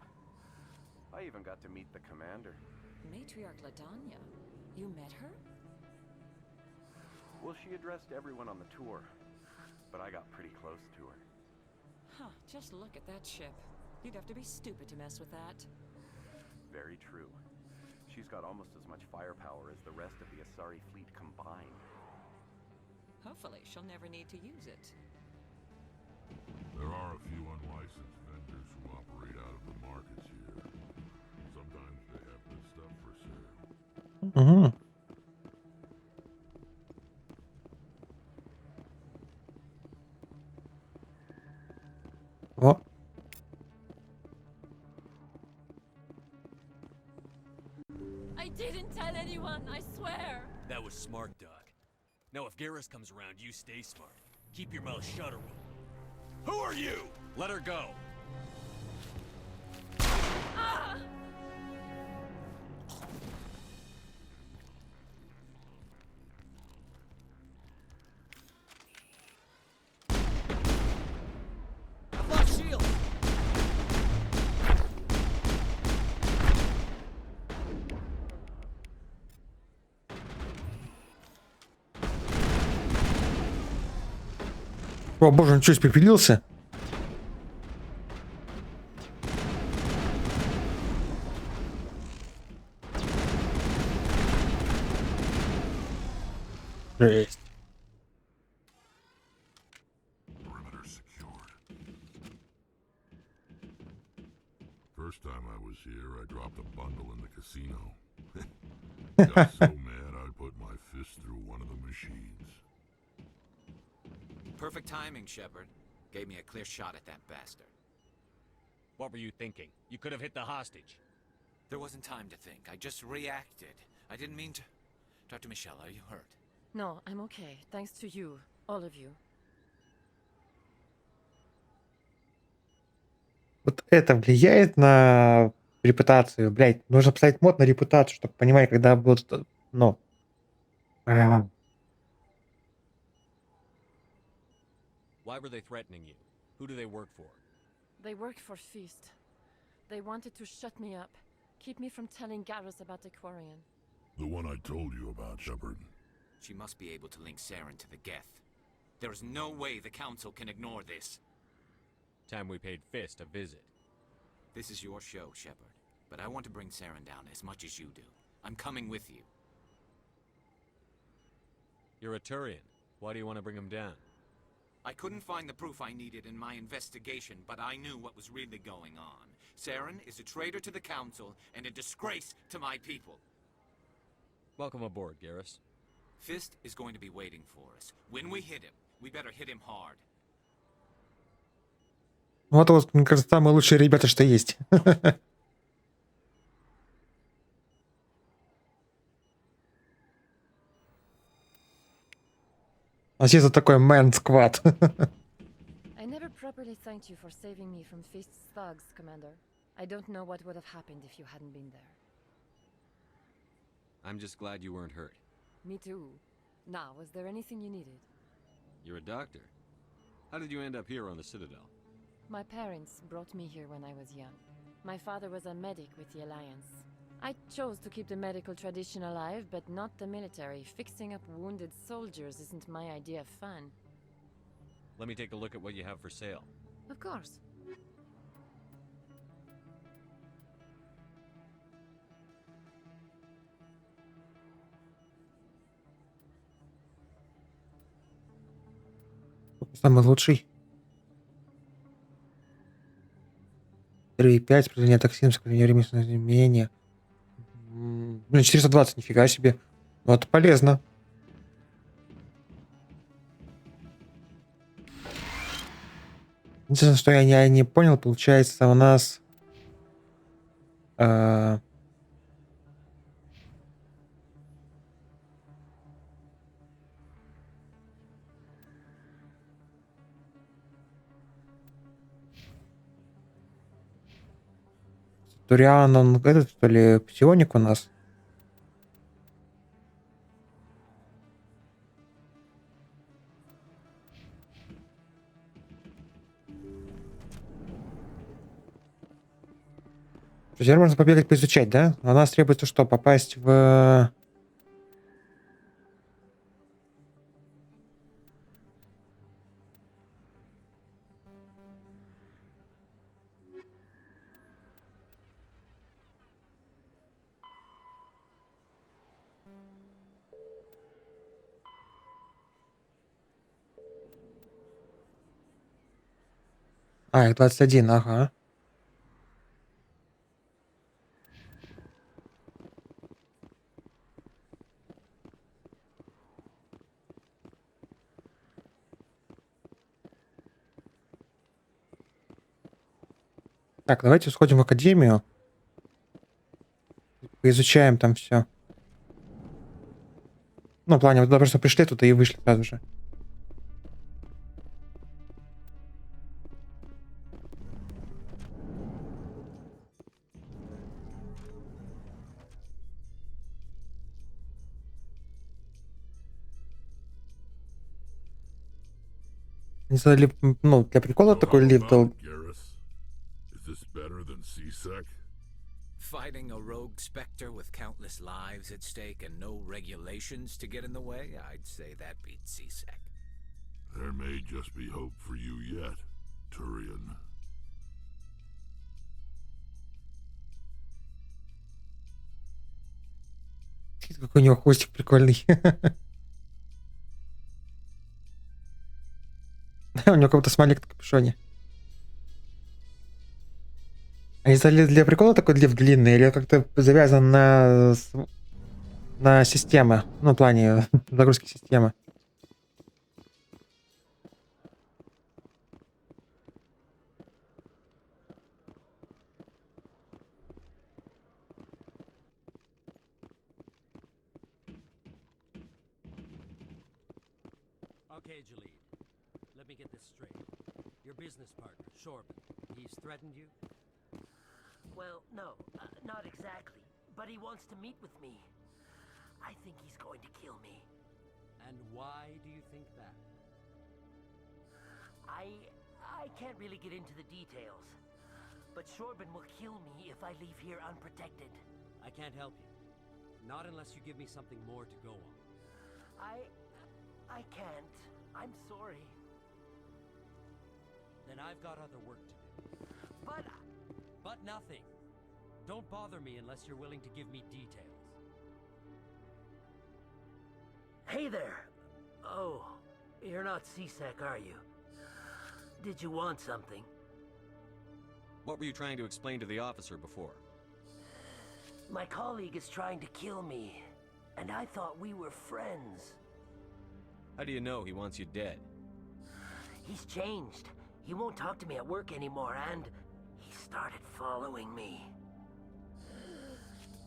I even got to meet the commander. Matriarch Ladanya. You met her? Well, she addressed everyone on the tour, but I got pretty close to her. Huh, just look at that ship. You'd have to be stupid to mess with that. Very true. She's got almost as much firepower as the rest of the Asari fleet combined. Hopefully, she'll never need to use it. There are a few unlicensed vendors who operate out of the markets here. Sometimes they have good stuff for sale. Угу. О. I didn't tell anyone, I swear. That was smart, Doc. Now if Garrus comes around, you stay smart. Keep your mouth shut, Arun. Who are you? Let her go. Ah! О, боже, он что, испепелился? Жесть. First time I was here, I dropped a bundle in the casino. Got so mad I put my fist through one of the machines. Perfect timing, Shepard. Gave me a clear shot at that bastard. What were you thinking? You could have hit the hostage. There wasn't time to think. I just reacted. I didn't mean to... Dr. Michelle, are you hurt? No, I'm okay. Thanks to you. All of you. Вот это влияет на репутацию, блядь. Нужно поставить мод на репутацию, чтобы понимать, когда будут, ну... Why were they threatening you? Who do they work for? They work for Feast. They wanted to shut me up. Keep me from telling Garrus about the Quarian. The one I told you about, Shepard. She must be able to link Saren to the Geth. There is no way the Council can ignore this. Time we paid Fist a visit. This is your show, Shepard. But I want to bring Saren down as much as you do. I'm coming with you. You're a Turian. Why do you want to bring him down? I couldn't find the proof I needed in my investigation, but I knew what was really going on. Saren is a traitor to the Council and a disgrace to my people. Welcome aboard, Garrus. Fist is going to be waiting for us. When we hit him, we better hit him hard. Вот, мне кажется, самые лучшие ребята, что есть. А здесь вот такой мэн-сквад. I never properly thanked you for saving me from Fist's thugs, Commander. I don't know what would have happened if you hadn't been there. I'm just glad you weren't hurt. Me too. Now, was there anything you needed? You're a doctor. How did you end up here on the Citadel? My parents brought me here when I was young. My father was a medic with the Alliance. I chose to keep the medical tradition alive, but not the military. Fixing up wounded soldiers isn't my idea of fun. Let me take a look at what you have for sale. Of course. Самый лучший. 3,5, сопротивление токсинам, сохранение времени изменения. Блин, 420, нифига себе. Ну, это полезно. Единственное, что я не понял, получается, у нас... Туриан, он этот, что ли, псионик у нас? Теперь можно побегать, поизучать, да? У нас требуется что? Попасть в... их 21, ага. Так, давайте сходим в академию. Поизучаем там все. Ну, в плане, вот просто пришли туда и вышли сразу же. Не знаю, ну, для прикола такой лифт дал. Fighting a rogue specter with countless lives at stake and no regulations to get in the way, I'd say that beats CSEC. There may just be hope for you yet, Turian. Какой у него хвостик прикольный. У него какой-то смайлик на капюшоне. А это для прикола такой лев длинный, или как-то завязан на системы? Ну, в плане загрузки системы. Okay, Jalid. Let me get this straight. Your business partner, Shorban, he's threatened you? Well, no, not exactly. But he wants to meet with me. I think he's going to kill me. And why do you think that? I can't really get into the details. But Shorban will kill me if I leave here unprotected. I can't help you. Not unless you give me something more to go on. I can't. I'm sorry. Then I've got other work to do. But... But nothing. Don't bother me unless you're willing to give me details. Hey there! Oh, you're not CSEC, are you? Did you want something? What were you trying to explain to the officer before? My colleague is trying to kill me, and I thought we were friends. How do you know he wants you dead? He's changed. He won't talk to me at work anymore, and he started following me.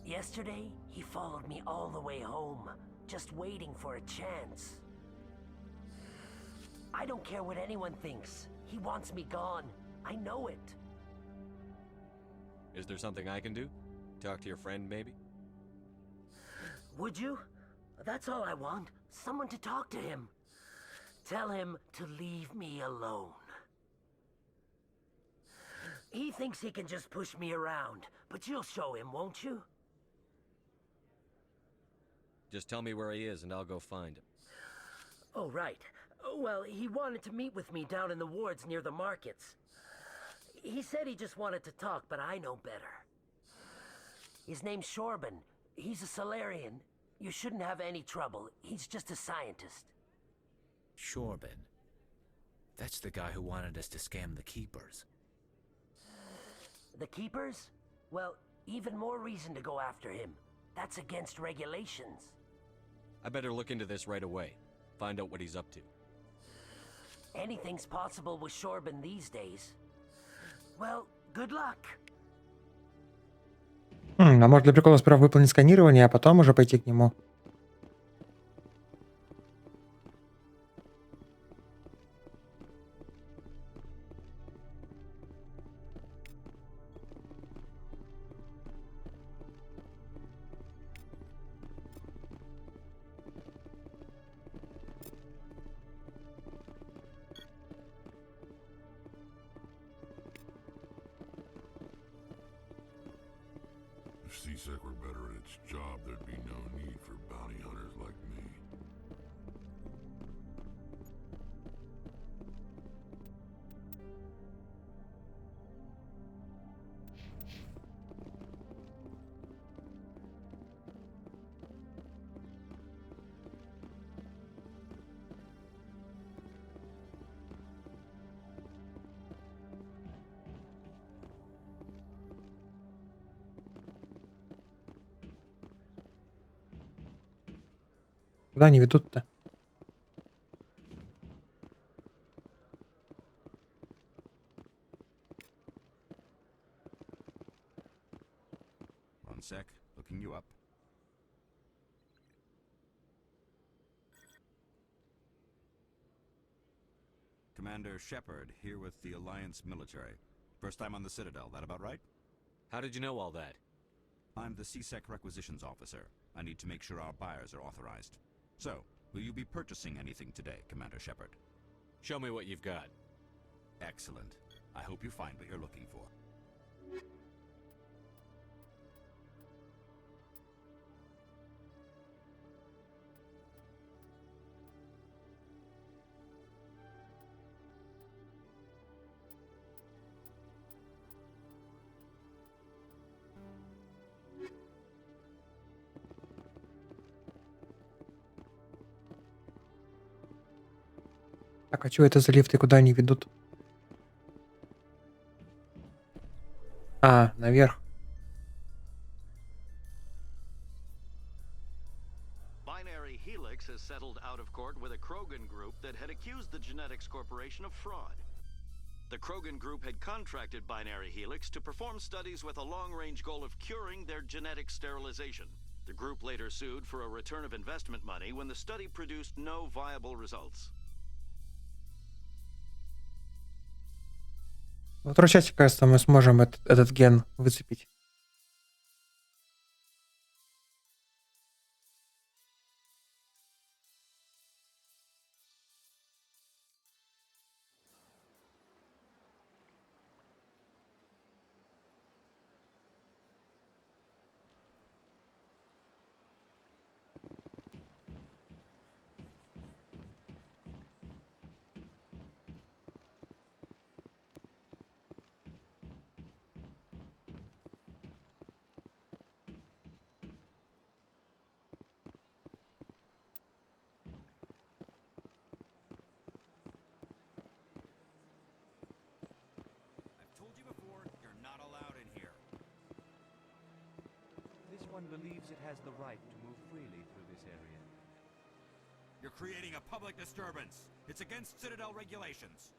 Yesterday, he followed me all the way home, just waiting for a chance. I don't care what anyone thinks. He wants me gone. I know it. Is there something I can do? Talk to your friend, maybe? Would you? That's all I want. Someone to talk to him. Tell him to leave me alone. He thinks he can just push me around, but you'll show him, won't you? Just tell me where he is and I'll go find him. Oh, right. Well, he wanted to meet with me down in the wards near the markets. He said he just wanted to talk, but I know better. His name's Shorban. He's a Solarian. You shouldn't have any trouble. He's just a scientist. Shorban. That's the guy who wanted us to scam the Keepers. The Keepers? Well, even more reason to go after him. That's against regulations. I better look into this right away. Find out what he's up to. Anything's possible with Shorban these days. Well, good luck. А может для прикола сперва выполнить сканирование, а потом уже пойти к нему? If CSEC were better at its job, there'd be no need for bounty hunters like me. Куда они ведут-то? One sec, looking you up. Commander Shepard, here with the Alliance military. First time on the Citadel, that about right? How did you know all that? I'm the CSEC requisitions officer. I need to make sure our buyers are authorized. So, will you be purchasing anything today, Commander Shepard? Show me what you've got. Excellent. I hope you find what you're looking for. Так, а что это за лифты, куда они ведут? А, наверх. Binary Helix has settled out of court with a Krogan group that had accused the Genetics Corporation of fraud. The Krogan group had contracted Binary Helix to perform studies with a long-range goal of curing their genetic sterilization. The group later sued for a return of investment money when the study produced no viable results. Во второй части, кажется, мы сможем этот ген выцепить. This one believes it has the right to move freely through this area. You're creating a public disturbance. It's against Citadel regulations.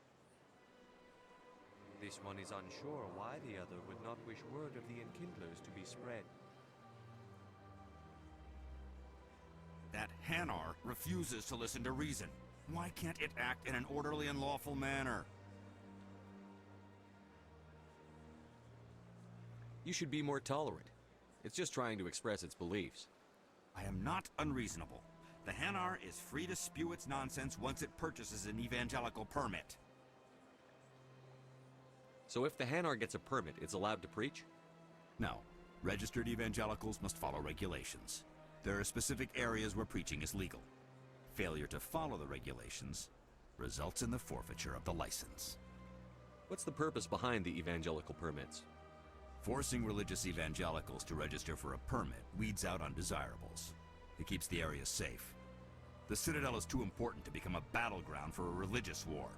This one is unsure why the other would not wish word of the Enkindlers to be spread. That Hanar refuses to listen to reason. Why can't it act in an orderly and lawful manner? You should be more tolerant. It's just trying to express its beliefs. I am not unreasonable. The Hanar is free to spew its nonsense once it purchases an evangelical permit. So if the Hanar gets a permit, it's allowed to preach? No. Registered evangelicals must follow regulations. There are specific areas where preaching is legal. Failure to follow the regulations results in the forfeiture of the license. What's the purpose behind the evangelical permits? Forcing religious evangelicals to register for a permit weeds out undesirables. It keeps the area safe. The Citadel is too important to become a battleground for a religious war.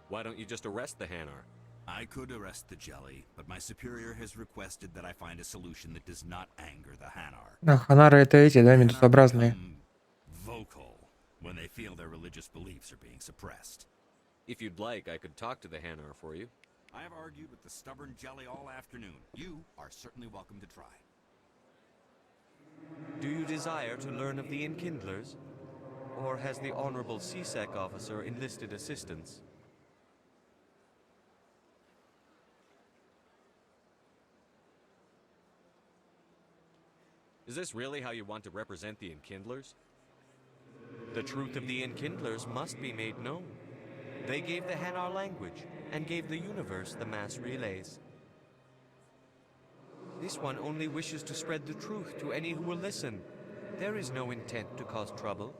Why don't you just arrest the Hanar? I could arrest the Jelly, but my superior has requested that I find a solution that does not anger the Hanar. А, Ханары это эти, да, медузообразные. Vocal when they feel their religious beliefs are being suppressed. If you'd like, I could talk to the Hanar for you. I have argued with the stubborn Jelly all afternoon. You are certainly welcome to try. Do you desire to learn of the Enkindlers? Or has the Honorable CSEC officer enlisted assistance? Is this really how you want to represent the Enkindlers? The truth of the Enkindlers must be made known. They gave the Hanar language, and gave the universe the mass relays. This one only wishes to spread the truth to any who will listen. There is no intent to cause trouble.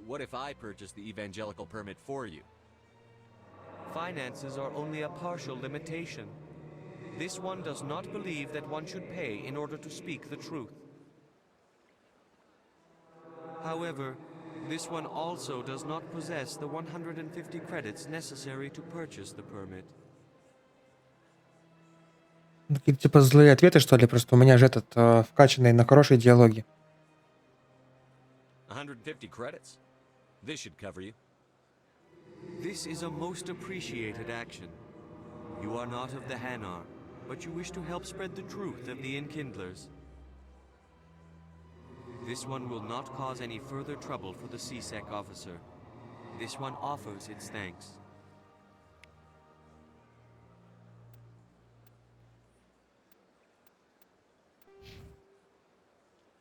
What if I purchase the evangelical permit for you? Finances are only a partial limitation. This one does not believe that one should pay in order to speak the truth. However, this one also does not possess the 150 credits necessary to purchase the permit. Какие-то типа злые ответы, что ли? Просто у меня же этот вкачанный на хорошие диалоги. 150 credits? This should cover you. This is a most appreciated action. You are not of the Hanar, but you wish to help spread the truth of the Enkindlers. This one will not cause any further trouble for the CSEC officer. This one offers its thanks.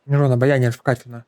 Нейрон обаяние вкачано.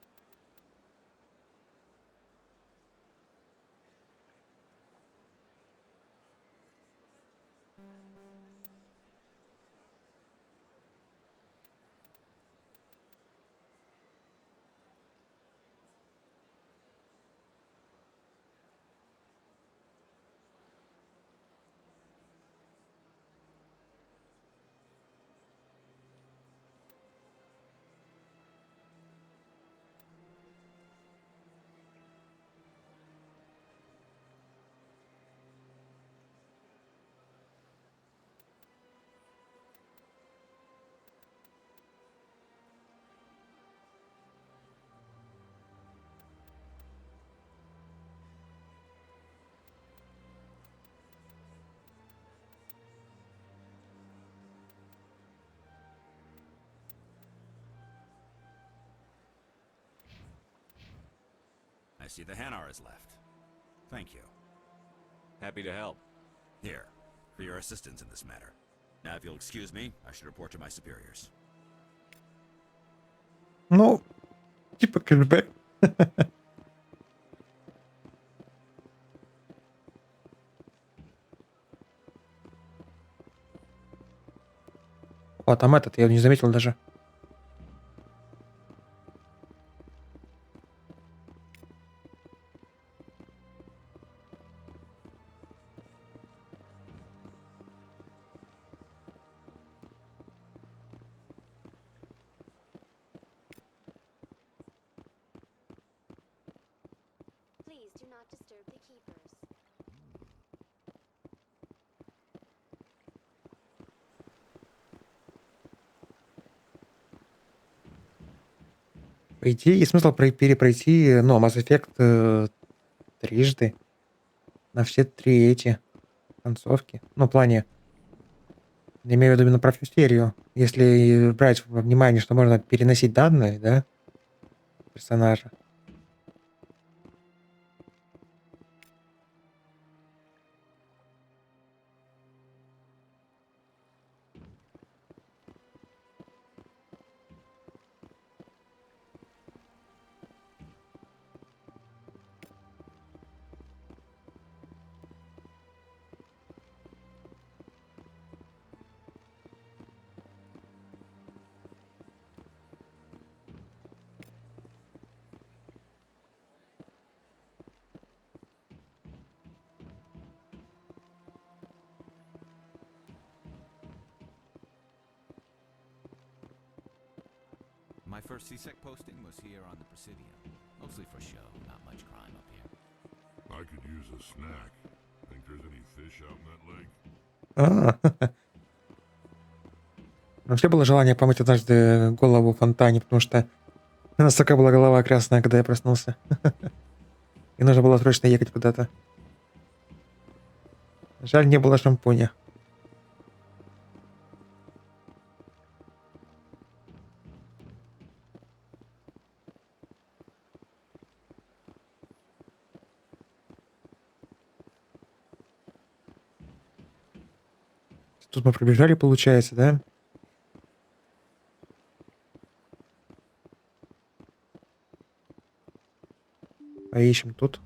see the Hanar is left. Thank you. Happy to help. Here, for your assistance in this matter. Now, if you'll excuse me, I should report to my superiors. Ну, типа кэшбэк. О, там этот, я не заметил даже. Please do not disturb the keepers. По идее, есть смысл перепройти, ну, Mass Effect трижды. На все 3 эти концовки. Ну, в плане, я имею в виду именно про всю серию. Если брать во внимание, что можно переносить данные, да, персонажа. My first CSEC posting was here on the Presidium. Mostly for show, not much crime up here. I could use a snack. Think there's any fish out in that lake? Вообще было желание помыть однажды голову в фонтане, потому что настолько была голова красная, когда я проснулся. И нужно было срочно ехать куда-то. Жаль, не было шампуня. Тут мы пробежали, получается, да? Поищем тут.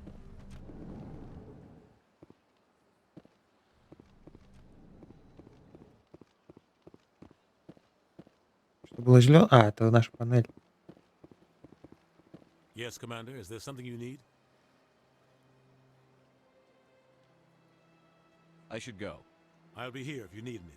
Что было зелёное? А, это наша панель. Yes, Commander. Is there something you need? I should go. I'll be here if you need anything.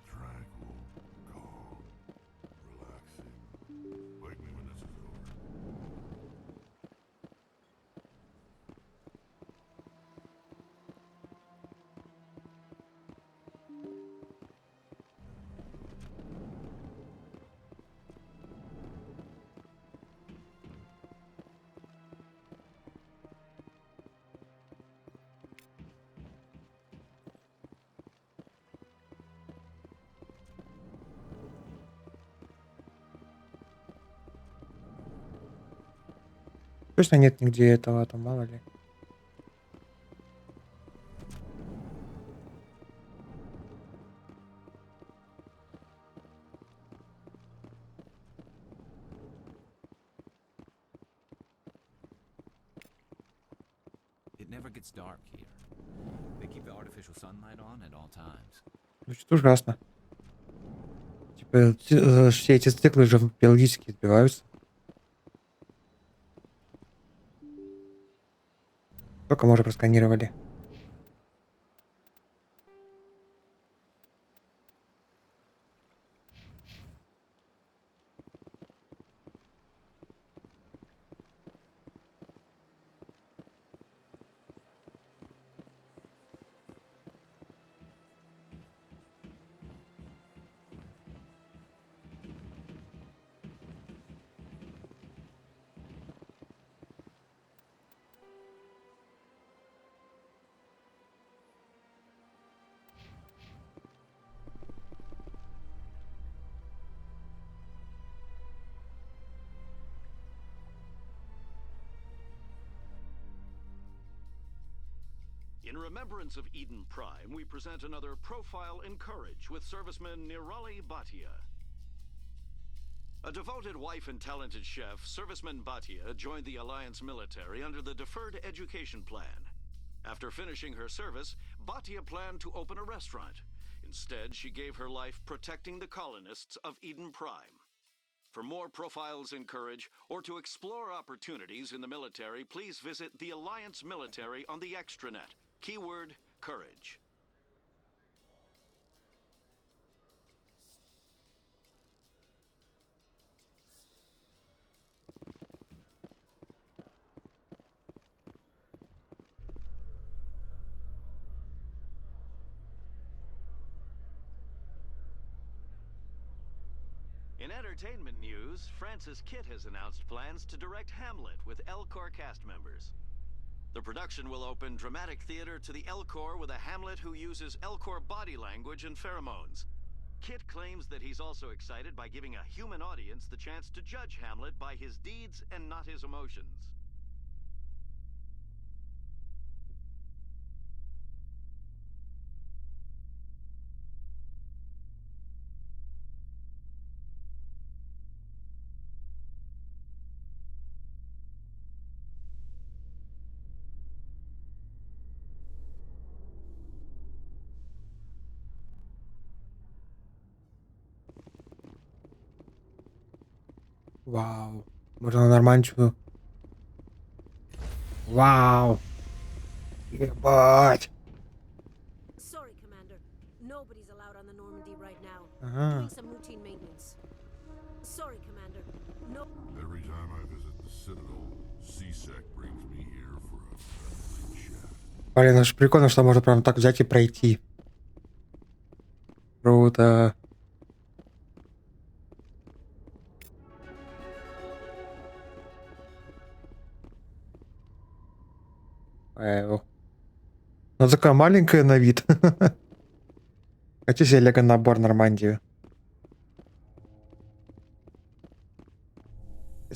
Tranquil, calm, relaxing. Wake me when this is over. Точно нет нигде этого, там мало ли. It never gets dark here. They keep the artificial sunlight on at all times. Звучит ужасно. Типа, все эти циклы же периодически сбиваются. Сколько мы уже просканировали? In remembrance of Eden Prime, we present another profile in courage with serviceman Nirali Bhatia. A devoted wife and talented chef, serviceman Bhatia joined the Alliance military under the Deferred Education Plan. After finishing her service, Bhatia planned to open a restaurant. Instead, she gave her life protecting the colonists of Eden Prime. For more profiles in courage, or to explore opportunities in the military, please visit the Alliance Military on the extranet. Keyword, courage. In entertainment news, Francis Kitt has announced plans to direct Hamlet with Elcor cast members. The production will open dramatic theater to the Elcor with a Hamlet who uses Elcor body language and pheromones. Kitt claims that he's also excited by giving a human audience the chance to judge Hamlet by his deeds and not his emotions. Вау. Можно нормальничаю. Вау. Ебать. Sorry, Commander. Nobody's allowed on the Normandy right now. Ага. Doing some routine maintenance. Sorry, Commander. No. Every time I visit the Citadel, C-Sec brings me here for a friendly chat. Блин, это ж прикольно, что можно прям так взять и пройти. Круто. Ну, такая маленькая на вид. Хочу себе лего-набор Нормандию.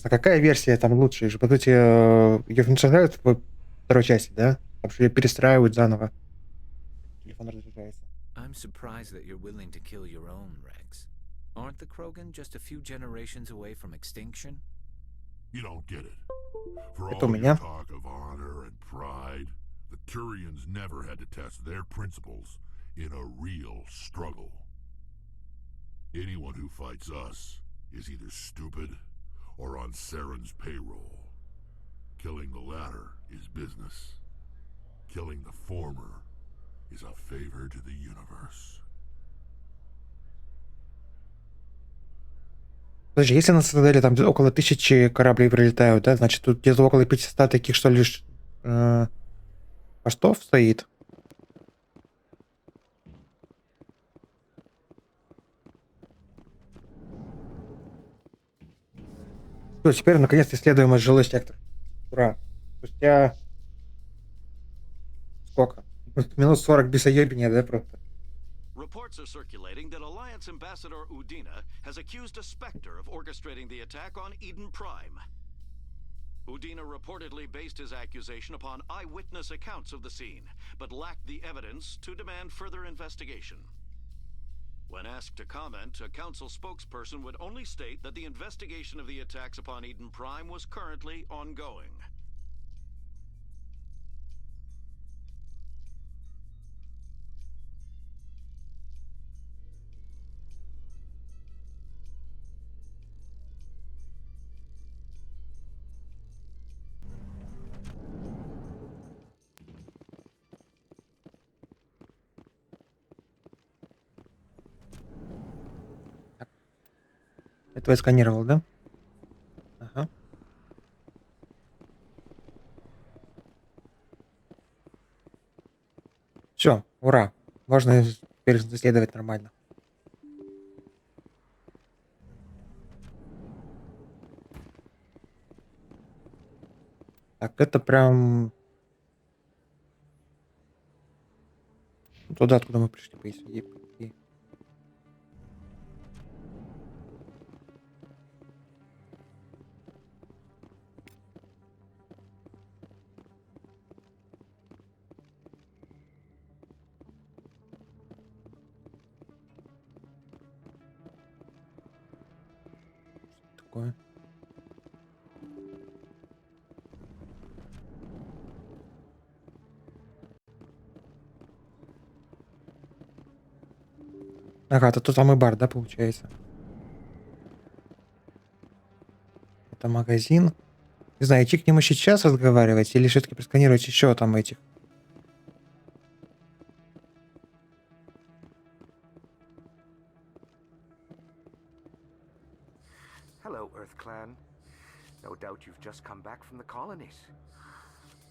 А какая версия там лучше? По сути, ее уничтожают в второй части, да? Потому что ее перестраивают заново. Телефон разряжается. I'm surprised that you're willing to kill your own, Rex. Aren't the Krogan just a few generations away from extinction? You don't get it. For Это у all your меня. talk of honor and pride, the Turians never had to test their principles in a real struggle. Anyone who fights us is either stupid or on Saren's payroll. Killing the latter is business. Killing the former is a favor to the universe. Подожди, если на Цитадели там около 1000 кораблей прилетают, да, значит тут где-то около 500 таких, что лишь постов стоит. Всё, теперь наконец-то исследуем жилой сектор. Ура. Спустя сколько? Минут 40 без оебения, да, просто? Reports are circulating that Alliance Ambassador Udina has accused a Spectre of orchestrating the attack on Eden Prime. Udina reportedly based his accusation upon eyewitness accounts of the scene, but lacked the evidence to demand further investigation. When asked to comment, a council spokesperson would only state that the investigation of the attacks upon Eden Prime was currently ongoing. Это я сканировал, да? Ага. Все, ура. Можно теперь исследовать нормально. Так, это прям туда, откуда мы пришли, по идее. такое. Ага, это тот самый бар, да, получается? Это магазин. Не знаю, идти к нему сейчас разговаривать или все-таки просканировать еще там этих. Hello, Earth Clan. No doubt you've just come back from the colonies.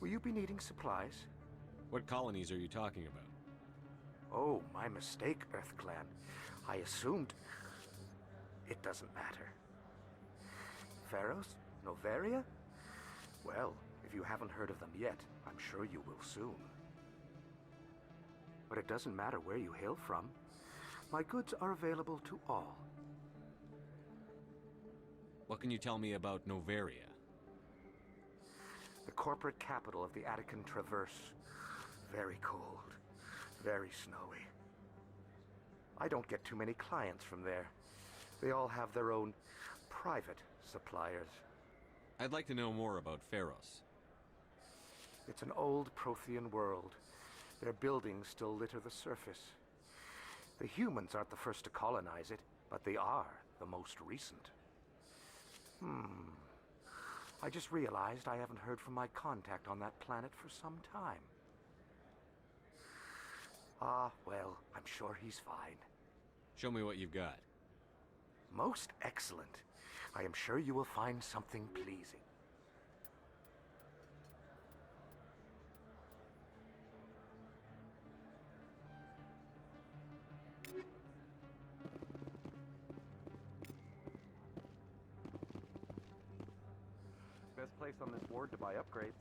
Will you be needing supplies? What colonies are you talking about? Oh, my mistake, Earth Clan. I assumed... It doesn't matter. Pharos? Noveria? Well, if you haven't heard of them yet, I'm sure you will soon. But it doesn't matter where you hail from. My goods are available to all. What can you tell me about Noveria? The corporate capital of the Attican Traverse. Very cold. Very snowy. I don't get too many clients from there. They all have their own private suppliers. I'd like to know more about Pharos. It's an old Prothean world. Their buildings still litter the surface. The humans aren't the first to colonize it, but they are the most recent. I just realized I haven't heard from my contact on that planet for some time. Ah, well, I'm sure he's fine. Show me what you've got. Most excellent. I am sure you will find something pleasing. Best place on this board to buy upgrades.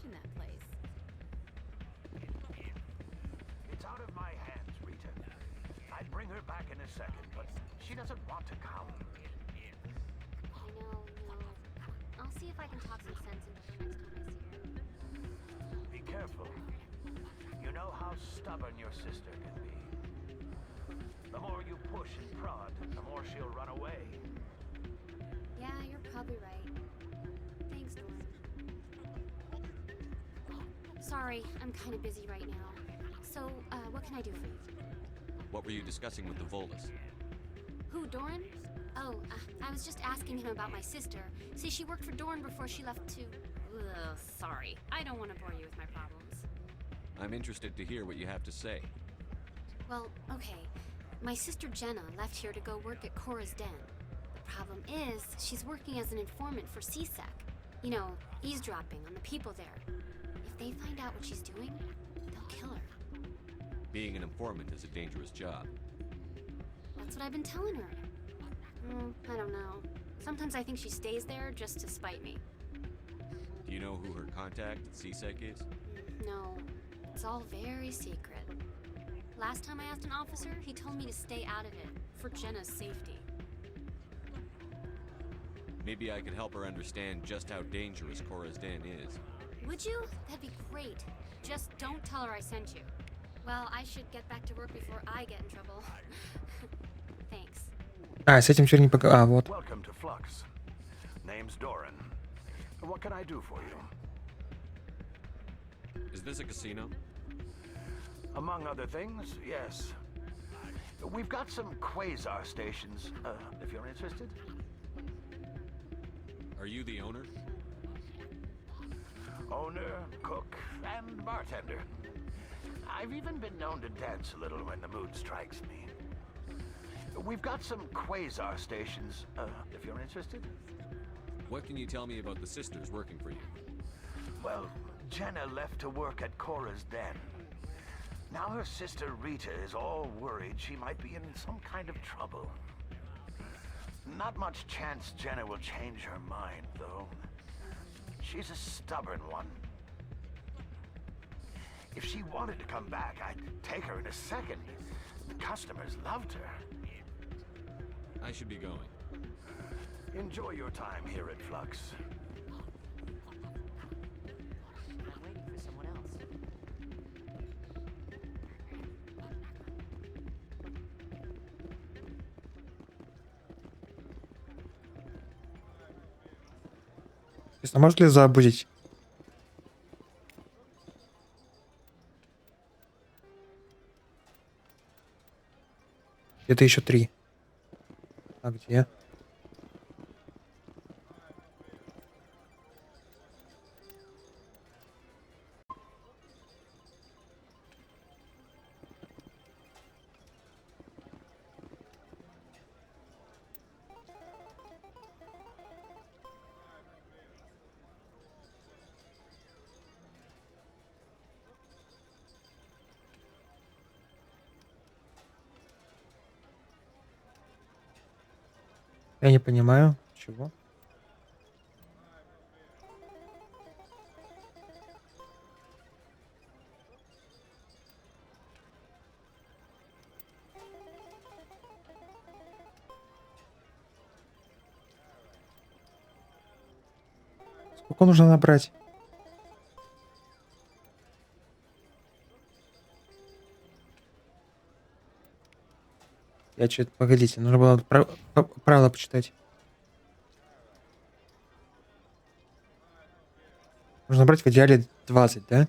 In that place. It's out of my hands, Rita. I'd bring her back in a second, but she doesn't want to come. I know. I'll see if I can talk some sense into her next time I see her. Be careful. You know how stubborn your sister can be. The more you push and prod, the more she'll run away. Yeah, you're probably right. Thanks, Doran. Sorry, I'm kind of busy right now. So, what can I do for you? What were you discussing with the Volus? Who, Doran? Oh, I was just asking him about my sister. See, she worked for Doran before she left to... Ugh, sorry. I don't want to bore you with my problems. I'm interested to hear what you have to say. Well, okay. My sister Jenna left here to go work at Cora's Den. The problem is, she's working as an informant for CSEC. You know, eavesdropping on the people there. If they find out what she's doing, they'll kill her. Being an informant is a dangerous job. That's what I've been telling her. I don't know. Sometimes I think she stays there just to spite me. Do you know who her contact at CSEC is? No, it's all very secret. Last time I asked an officer, he told me to stay out of it, for Jenna's safety. Maybe I could help her understand just how dangerous Cora's Den is. Would you? That'd be great. Just don't tell her I sent you. Well, I should get back to work before I get in trouble. Thanks. С этим что не пока... вот. Welcome to Flux. Name's Doran. What can I do for you? Is this a casino? Among other things, yes. We've got some quasar stations, if you're interested. Are you the owner? Owner, cook, and bartender. I've even been known to dance a little when the mood strikes me. We've got some quasar stations, if you're interested. What can you tell me about the sisters working for you? Well, Jenna left to work at Cora's den. Now her sister Rita is all worried she might be in some kind of trouble. Not much chance Jenna will change her mind, though. She's a stubborn one. If she wanted to come back, I'd take her in a second. The customers loved her. I should be going. Enjoy your time here at Flux. I'm waiting for someone else. Интересно, может ли забудить? Где-то еще 3. А где? Я не понимаю, чего. Сколько нужно набрать? Я что-то... Погодите, нужно было правила почитать. Нужно брать в идеале 20, да?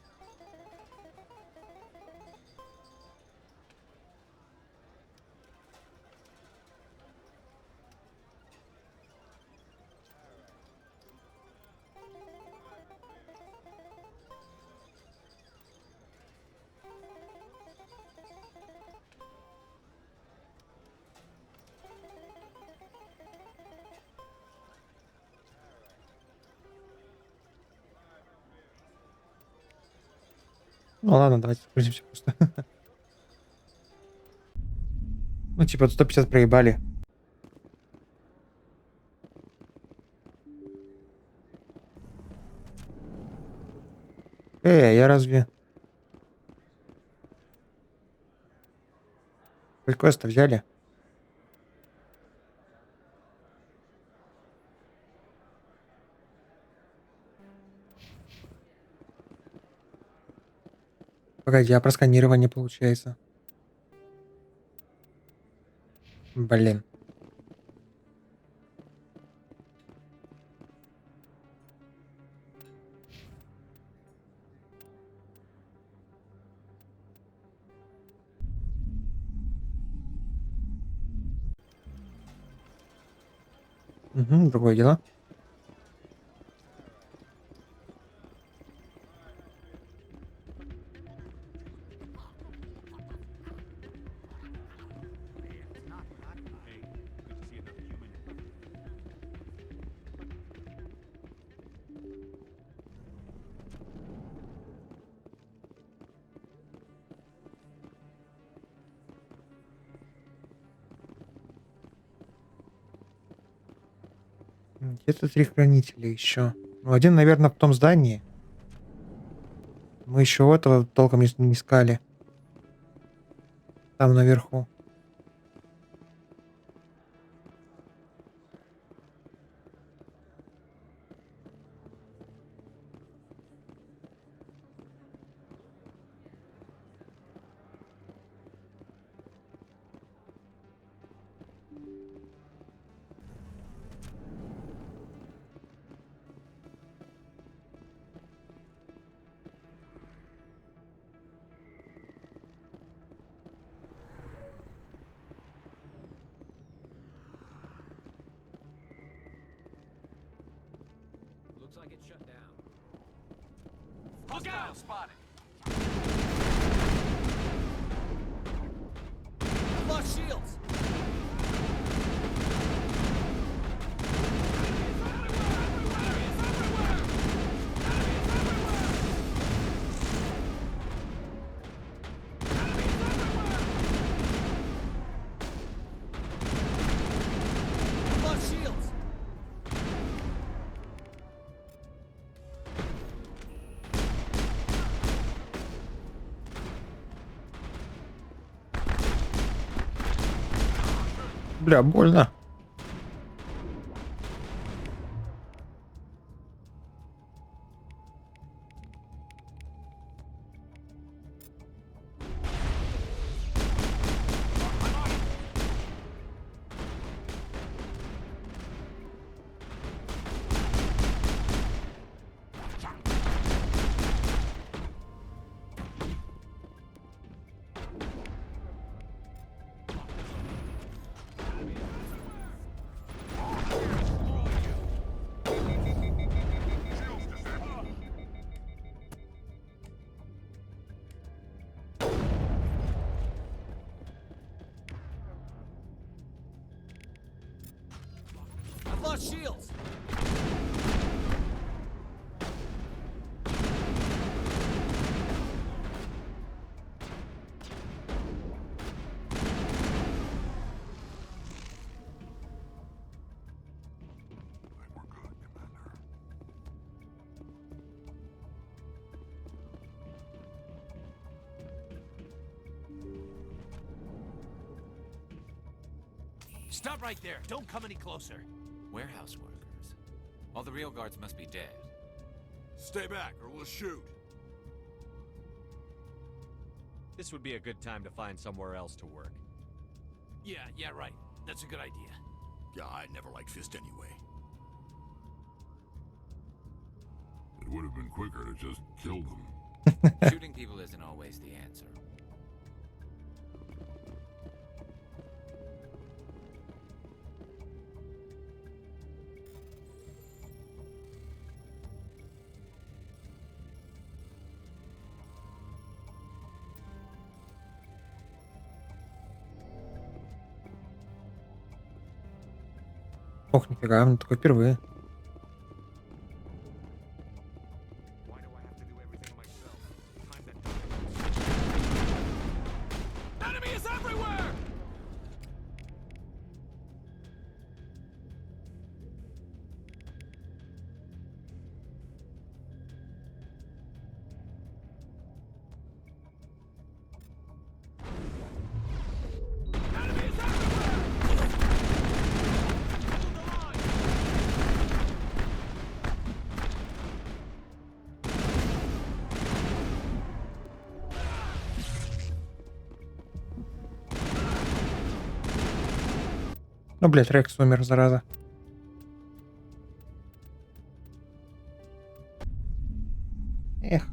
Ну ладно, давайте загрузимся просто. Ну, типа, 150 проебали. Я разве... Квест-то взяли? Погоди, а просканирование получается? Блин. Угу, другое дело. Где-то 3 хранителя еще. Ну, один, наверное, в том здании. Мы еще этого толком не искали. Там наверху. Looks like it's shut down. Hostile spotted. Lost shields! Lost shields! Бля, больно. I've lost shields! Stop right there. Don't come any closer. Warehouse workers. All the real guards must be dead. Stay back, or we'll shoot. This would be a good time to find somewhere else to work. Yeah, right. That's a good idea. Yeah, I never liked Fist anyway. It would have been quicker to just kill them. Shooting people isn't always the answer. Ох, нифига, ну такой впервые. Enemy is everywhere! Ну, блядь, Рекс умер, зараза. Эх.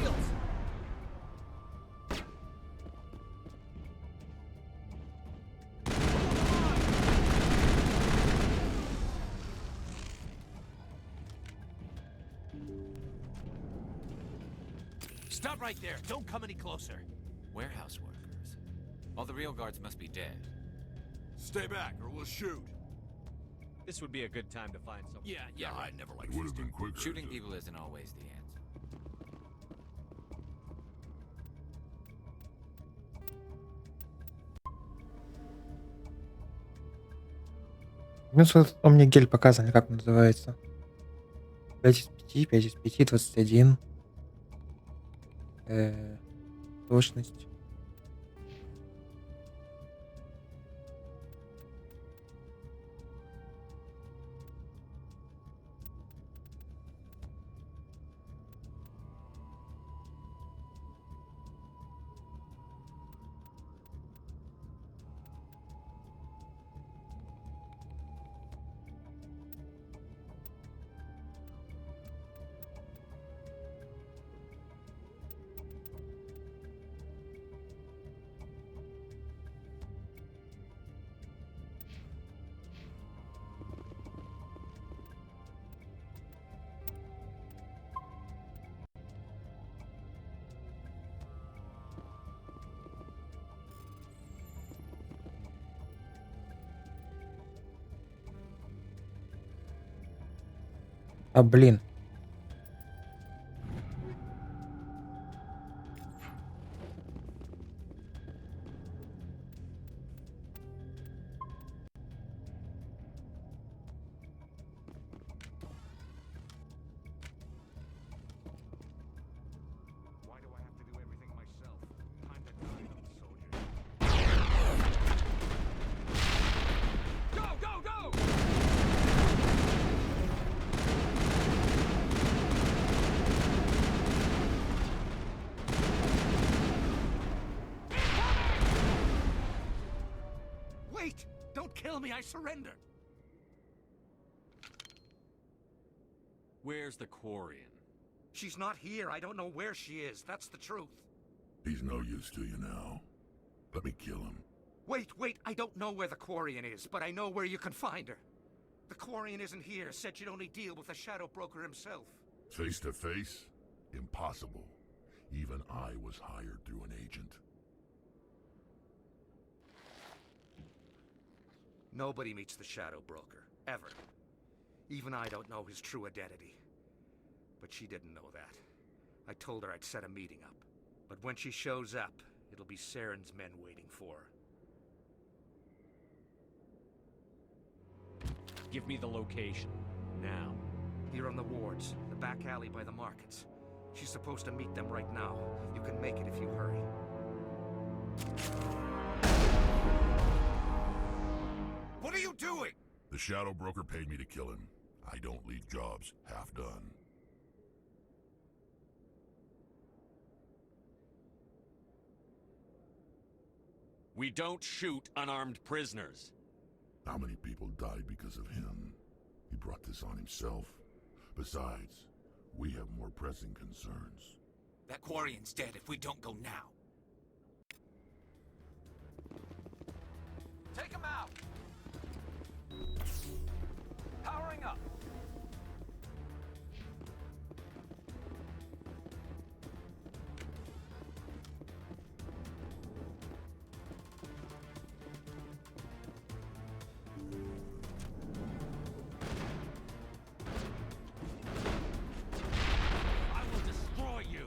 heels! Stop right there. Don't come any closer. Warehouse workers. All the real guards must be dead. Stay back, or we'll shoot. This would be a good time to find someone. Yeah, I never liked It would have been quicker. Shooting people isn't always the answer. Минус вот он мне гель показан, как он называется. 5 из 5, 5 из 5, 21. Точность. А, блин. Why do I have to do everything myself? Time to die, little soldier. Go, go, go! Wait! Don't kill me, I surrender! Where's the Quarian? She's not here. I don't know where she is. That's the truth. He's no use to you now. Let me kill him. Wait, I don't know where the Quarian is, but I know where you can find her. The Quarian isn't here. Said she'd only deal with the Shadow Broker himself. Face to face? Impossible. Even I was hired through an agent. Nobody meets the Shadow Broker, ever. Even I don't know his true identity. But she didn't know that. I told her I'd set a meeting up. But when she shows up, it'll be Saren's men waiting for her. Give me the location. Now. Here on the wards, the back alley by the markets. She's supposed to meet them right now. You can make it if you hurry. What are you doing? The Shadow Broker paid me to kill him. I don't leave jobs half done. We don't shoot unarmed prisoners. How many people died because of him? He brought this on himself. Besides, we have more pressing concerns. That Quarian's dead if we don't go now. Take him out! Powering up! I will destroy you!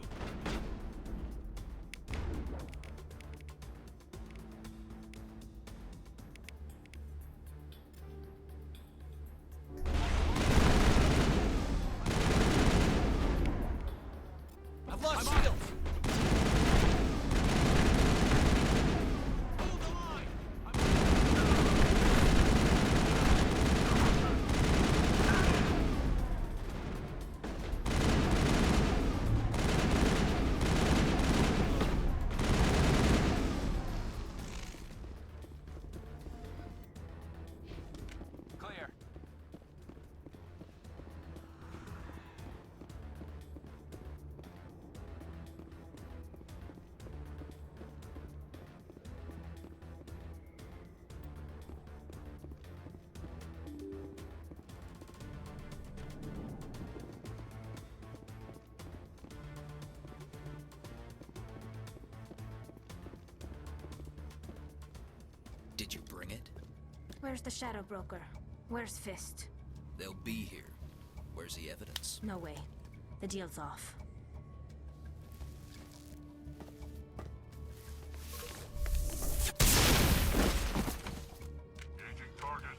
Did you bring it? Where's the Shadow Broker? Where's Fist? They'll be here. Where's the evidence? No way. The deal's off. Engaging target.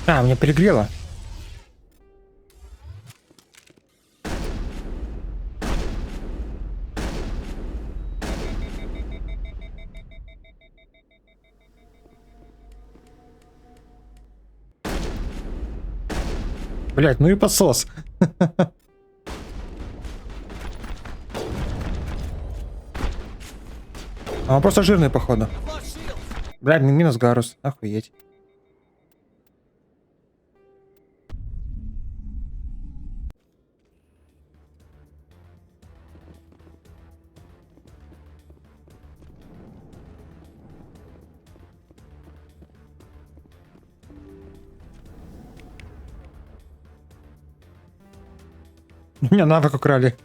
А, меня перегрело. Блять, ну и посос. А он просто жирный, походу. Блядь, минус Гарус. Охуеть. Меня навык украли.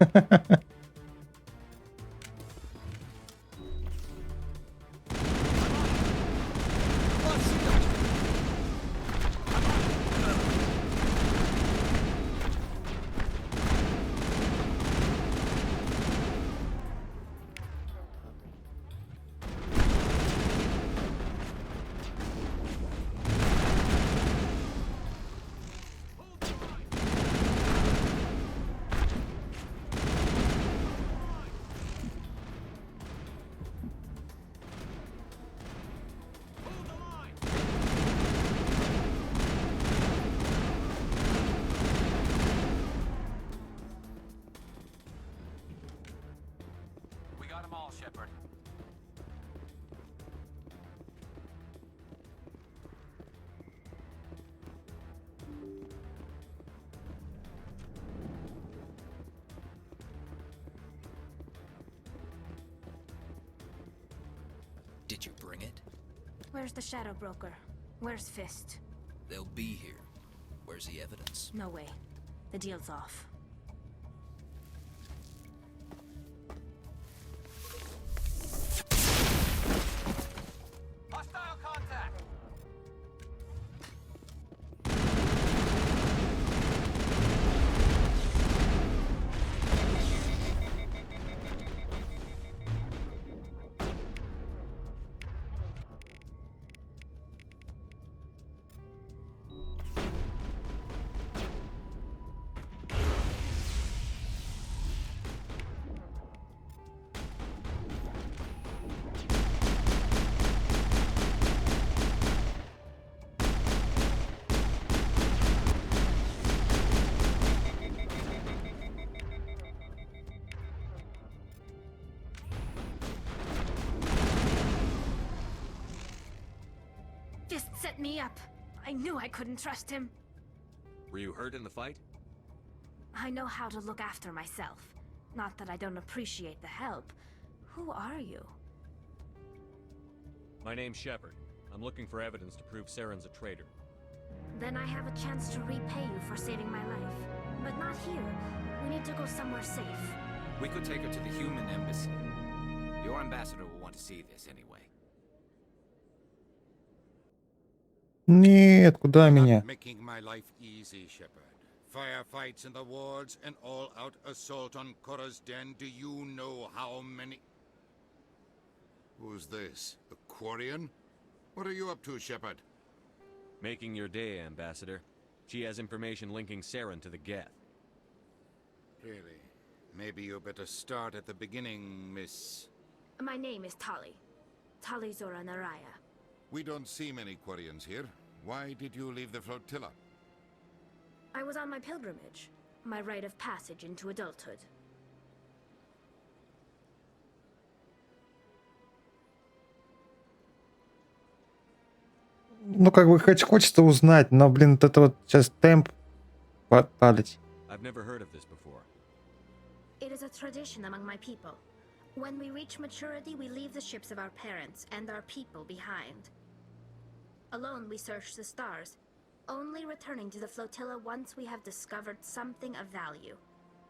Did you bring it? Where's the Shadow Broker? Where's Fist? They'll be here. Where's the evidence? No way. The deal's off. Hostile contact! Fist set me up. I knew I couldn't trust him. Were you hurt in the fight? I know how to look after myself. Not that I don't appreciate the help. Who are you? My name's Shepard. I'm looking for evidence to prove Saren's a traitor. Then I have a chance to repay you for saving my life. But not here. We need to go somewhere safe. We could take her to the human embassy. Your ambassador will want to see this anyway. Нет, куда меня? Making my life easy, Shepard. Firefights in the wards, an all-out assault on Korra's den. Do you know how many... Who's this? The Quarian? What are you up to, Shepard? Making your day, Ambassador. She has information linking Saren to the Geth. Really? Maybe you better start at the beginning, Miss... My name is Tali. Tali Zora Naraya. We don't see many Quarians here. Why did you leave the flotilla? I was on my pilgrimage. My rite of passage into adulthood. Ну, как бы хочется узнать, но, блин, вот это вот сейчас темп падать. I've never heard of this before. It is a tradition among my people. When we reach maturity, we leave the ships of our parents and our people behind. Alone, we search the stars, only returning to the flotilla once we have discovered something of value.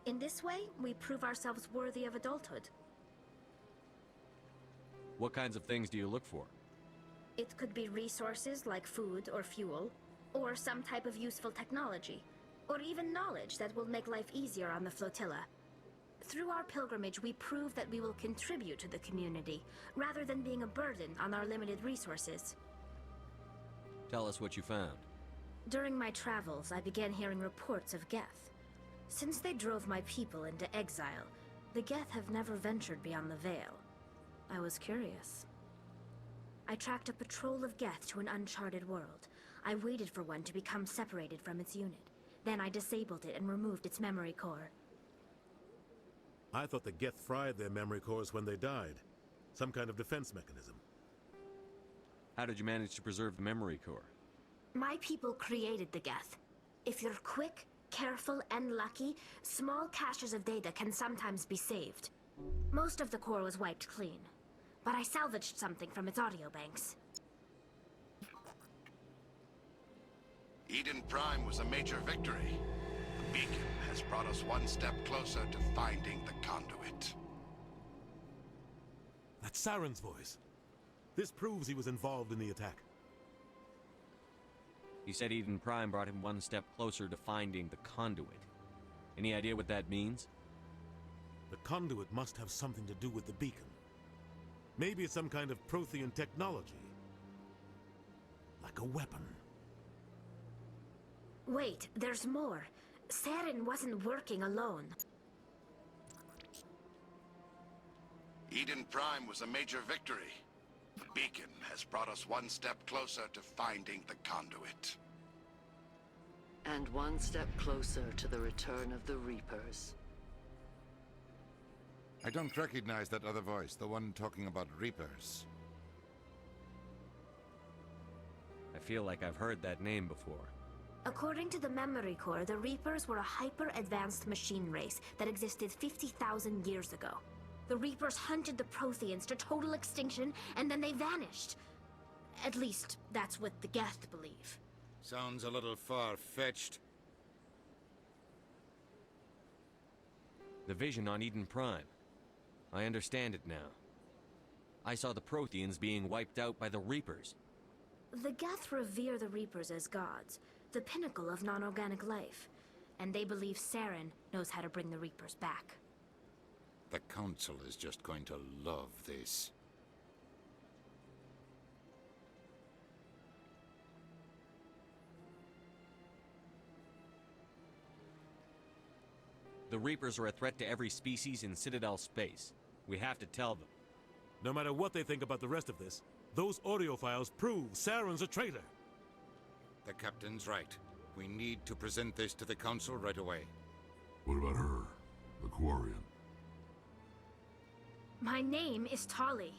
In this way, we prove ourselves worthy of adulthood. What kinds of things do you look for? It could be resources like food or fuel, or some type of useful technology, or even knowledge that will make life easier on the flotilla. Through our pilgrimage, we prove that we will contribute to the community, rather than being a burden on our limited resources. Tell us what you found. During my travels, I began hearing reports of Geth. Since they drove my people into exile, the Geth have never ventured beyond the Veil. I was curious. I tracked a patrol of Geth to an uncharted world. I waited for one to become separated from its unit. Then I disabled it and removed its memory core. I thought the Geth fried their memory cores when they died. Some kind of defense mechanism. How did you manage to preserve the memory core? My people created the Geth. If you're quick, careful, and lucky, small caches of data can sometimes be saved. Most of the core was wiped clean, but I salvaged something from its audio banks. Eden Prime was a major victory. The beacon has brought us one step closer to finding the conduit. That's Saren's voice. This proves he was involved in the attack. He said Eden Prime brought him one step closer to finding the conduit. Any idea what that means? The conduit must have something to do with the beacon. Maybe it's some kind of Prothean technology. Like a weapon. Wait, there's more. Saren wasn't working alone. Eden Prime was a major victory. The beacon has brought us one step closer to finding the conduit. And one step closer to the return of the Reapers. I don't recognize that other voice, the one talking about Reapers. I feel like I've heard that name before. According to the memory core, the Reapers were a hyper-advanced machine race that existed 50,000 years ago. The Reapers hunted the Protheans to total extinction, and then they vanished. At least, that's what the Geth believe. Sounds a little far-fetched. The vision on Eden Prime. I understand it now. I saw the Protheans being wiped out by the Reapers. The Geth revere the Reapers as gods, the pinnacle of non-organic life, and they believe Saren knows how to bring the Reapers back. The Council is just going to love this. The Reapers are a threat to every species in Citadel space. We have to tell them. No matter what they think about the rest of this, those audio files prove Saren's a traitor. The Captain's right. We need to present this to the Council right away. What about her? The Quarian? My name is Tali.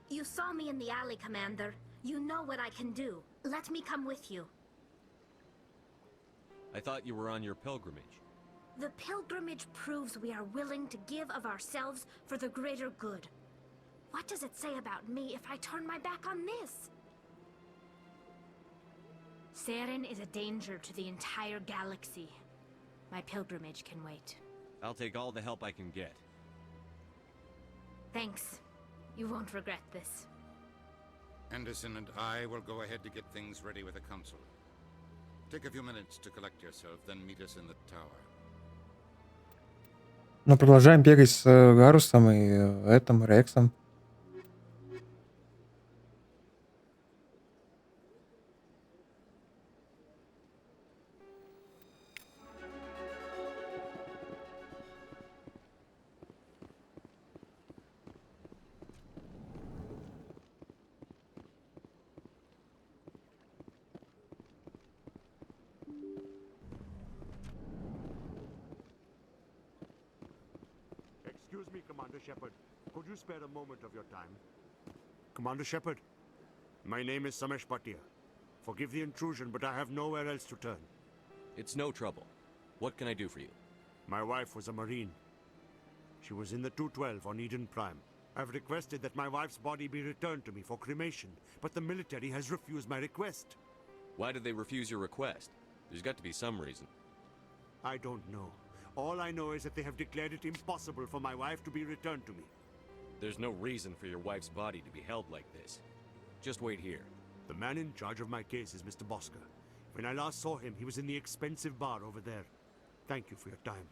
You saw me in the alley, Commander. You know what I can do. Let me come with you. I thought you were on your pilgrimage. The pilgrimage proves we are willing to give of ourselves for the greater good. What does it say about me if I turn my back on this? Saren is a danger to the entire galaxy. My pilgrimage can wait. I'll take all the help I can get. Thanks. You won't regret this. Anderson and I will go ahead to get things ready with the Council. Take a few minutes to collect yourself, then meet us in the tower. Но продолжаем бегать с Гарусом и этим Рексом. Excuse me, Commander Shepard. Could you spare a moment of your time? Commander Shepard, my name is Samesh Bhatia. Forgive the intrusion, but I have nowhere else to turn. It's no trouble. What can I do for you? My wife was a Marine. She was in the 212 on Eden Prime. I've requested that my wife's body be returned to me for cremation, but the military has refused my request. Why did they refuse your request? There's got to be some reason. I don't know. All I know is that they have declared it impossible for my wife to be returned to me. There's no reason for your wife's body to be held like this. Just wait here. The man in charge of my case is Mr. Bosker. When I last saw him, he was in the expensive bar over there. Thank you for your time.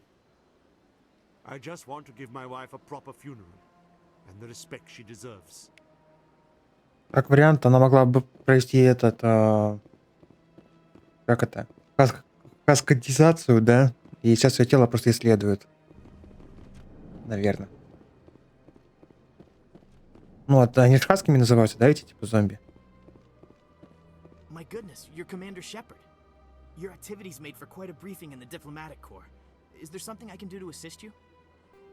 I just want to give my wife a proper funeral and the respect she deserves. Как вариант, она могла бы провести этот, как это, каскадизацию, да? И сейчас ее тело просто исследуют. Наверное. Ну, это они же хасками называются, да, эти типа зомби? My goodness, you're Commander Shepard. Your activities made for quite a briefing in the diplomatic corps. Is there something I can do to assist you?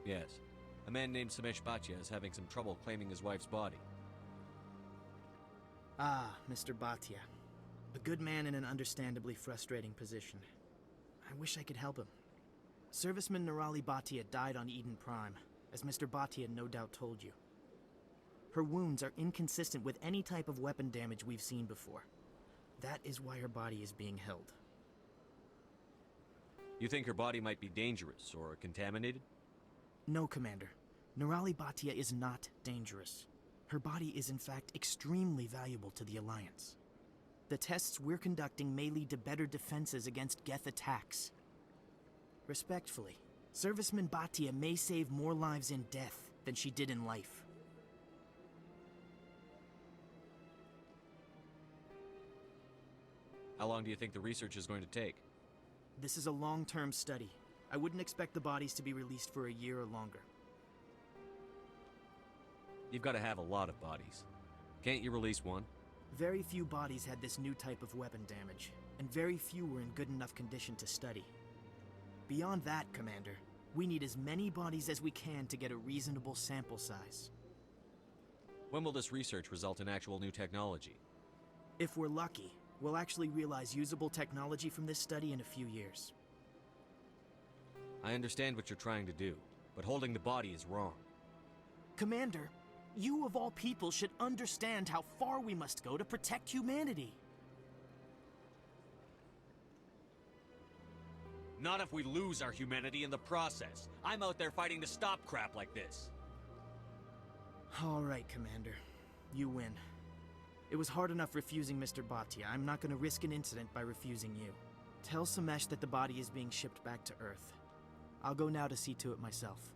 Yes. A man named Samesh Bhatia is having some trouble claiming his wife's body. Ah, Mr. Bhatia. A good man in an understandably frustrating position. I wish I could help him. Serviceman Nirali Bhatia died on Eden Prime, as Mr. Bhatia no doubt told you. Her wounds are inconsistent with any type of weapon damage we've seen before. That is why her body is being held. You think her body might be dangerous or contaminated? No, Commander. Nirali Bhatia is not dangerous. Her body is in fact extremely valuable to the Alliance. The tests we're conducting may lead to better defenses against Geth attacks. Respectfully, Serviceman Bhatia may save more lives in death than she did in life. How long do you think the research is going to take? This is a long-term study. I wouldn't expect the bodies to be released for a year or longer. You've got to have a lot of bodies. Can't you release one? Very few bodies had this new type of weapon damage, and very few were in good enough condition to study. Beyond that, Commander, we need as many bodies as we can to get a reasonable sample size. When will this research result in actual new technology? If we're lucky, we'll actually realize usable technology from this study in a few years. I understand what you're trying to do, but holding the body is wrong. Commander, you of all people should understand how far we must go to protect humanity. Not if we lose our humanity in the process. I'm out there fighting to stop crap like this. All right, Commander. You win. It was hard enough refusing Mr. Bhatia. I'm not going to risk an incident by refusing you. Tell Samesh that the body is being shipped back to Earth. I'll go now to see to it myself.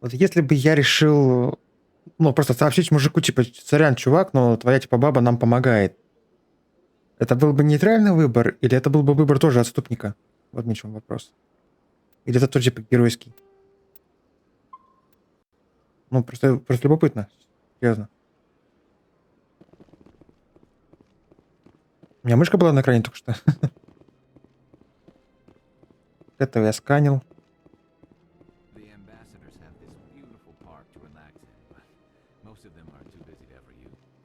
Вот если бы я решил, ну, просто сообщить мужику, типа, сорян, чувак, но твоя, типа, баба нам помогает. Это был бы нейтральный выбор, или это был бы выбор тоже отступника? Вот в чем вопрос. Или это тоже, типа, геройский? Ну, просто любопытно. Серьезно. У меня мышка была на экране только что. Этого я сканил.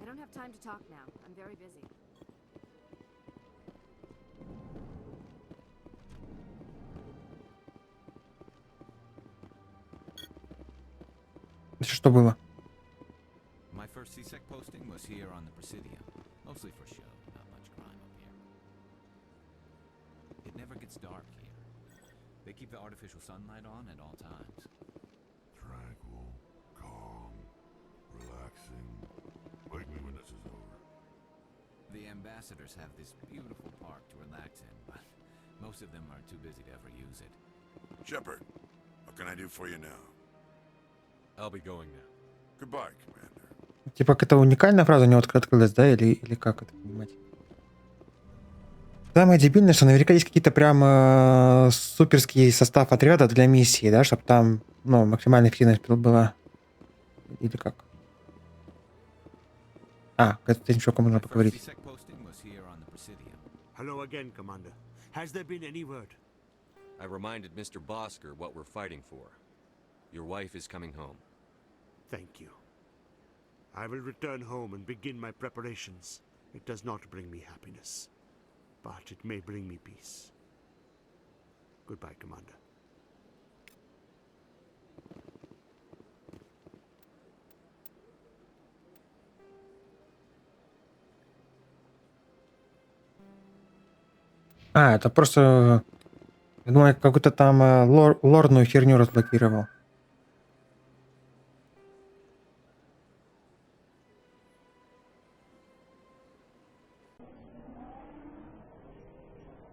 I don't have time to talk now. I'm very busy. Что было? My first CSEC posting was here on the Presidium. Mostly for show, not much crime up here. It never gets dark here. They keep the artificial sunlight on at all times. Tranquil, calm, relaxing. Wake me when this is over. The ambassadors have this beautiful park to relax in, but most of them are too busy to ever use it. Shepard, what can I do for you now? I'll be going now. Goodbye, Commander. Типа, какая-то уникальная фраза у него открылась, да? Или как это понимать? Самое дебильное, что наверняка есть какие-то прям суперский состав отряда для миссии, да? Чтобы там, ну, максимальная эффективность была. Или как? А, с этим чуваком можно поговорить. Hello again, Commander. Has there been any word? I reminded Mr. Bosker what we're fighting for. Your wife is coming home. Thank you. I will return home and begin my preparations. It does not bring me happiness, but it may bring me peace. Goodbye, Commander. А, это просто... Я думаю, какую-то там лорную херню разблокировал.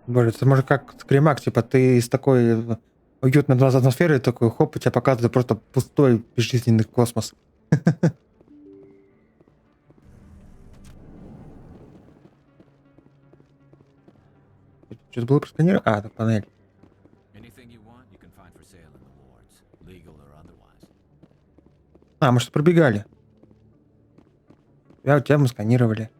Боже, это может как скримак, типа ты из такой уютной атмосферы такой, хоп, и тебя показывают просто пустой безжизненный космос. Что-то было просканировано? А, это панель. А, мы что пробегали. Тебя мы сканировали.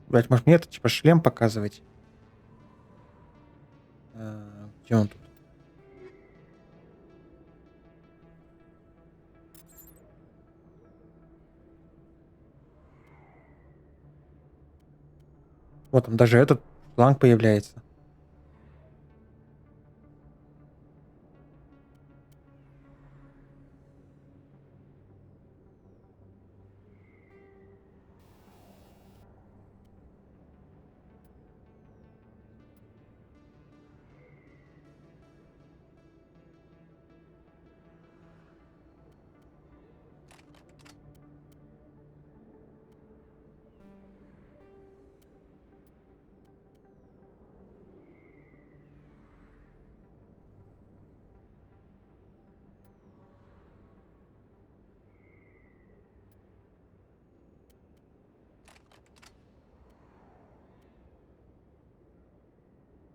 Блять, может мне это типа шлем показывать? Где он тут? Вот там даже этот фланг появляется.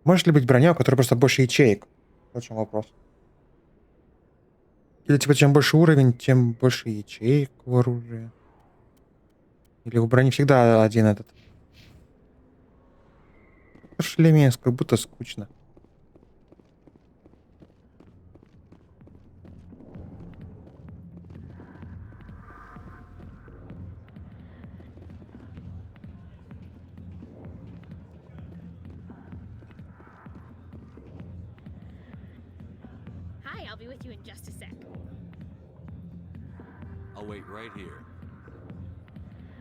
Может ли быть броня, у которой просто больше ячеек? Вот в чем вопрос. Или типа чем больше уровень, тем больше ячеек в оружии? Или у брони всегда один этот? В шлеме как будто скучно. Hi, I'll be with you in just a sec. I'll wait right here.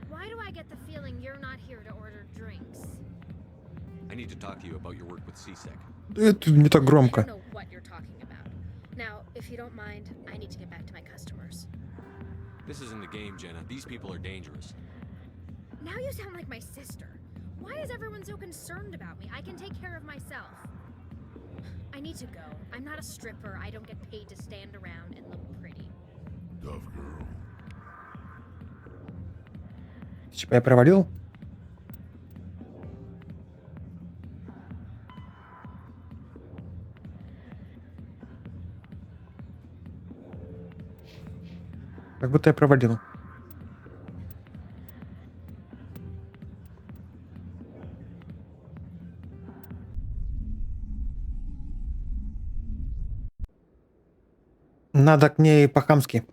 Why do I get the feeling you're not here to order drinks? I need to talk to you about your work with CSEC. Это не так I громко. don't know what you're talking about. Now, if you don't mind, I need to get back to my customers. This isn't a game, Jenna. These people are dangerous. Now you sound like my sister. Why is everyone so concerned about me? I can take care of myself. I need to go. I'm not a stripper. I don't get paid to stand around and look pretty. Tough girl. Типа я провалил? Как будто я провалил. Надо к ней по-хамски.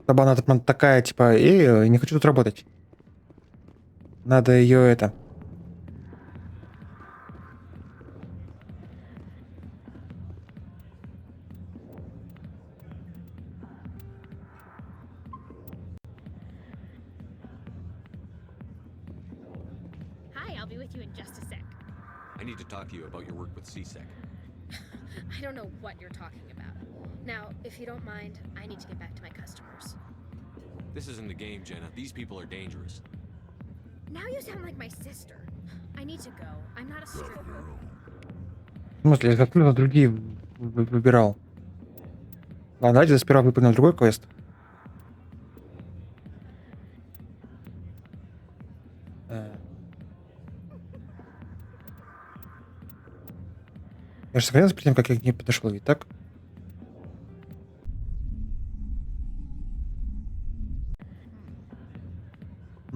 Чтобы она такая, типа, не хочу тут работать. Надо ее это... Hi, I'll be with you in just a sec. I need to talk to you about your work with CSEC. I don't know what you're talking about. Now, if you don't mind, I need to get back to my customers. This isn't a game, Jenna. These people are dangerous. Now you sound like my sister. I need to go. I'm not a stripper. В смысле, я открыл, а другие выбирал. Ладно, давайте сперва выполним другой квест. Я же сохранился перед тем, как я к ней подошел, ведь так?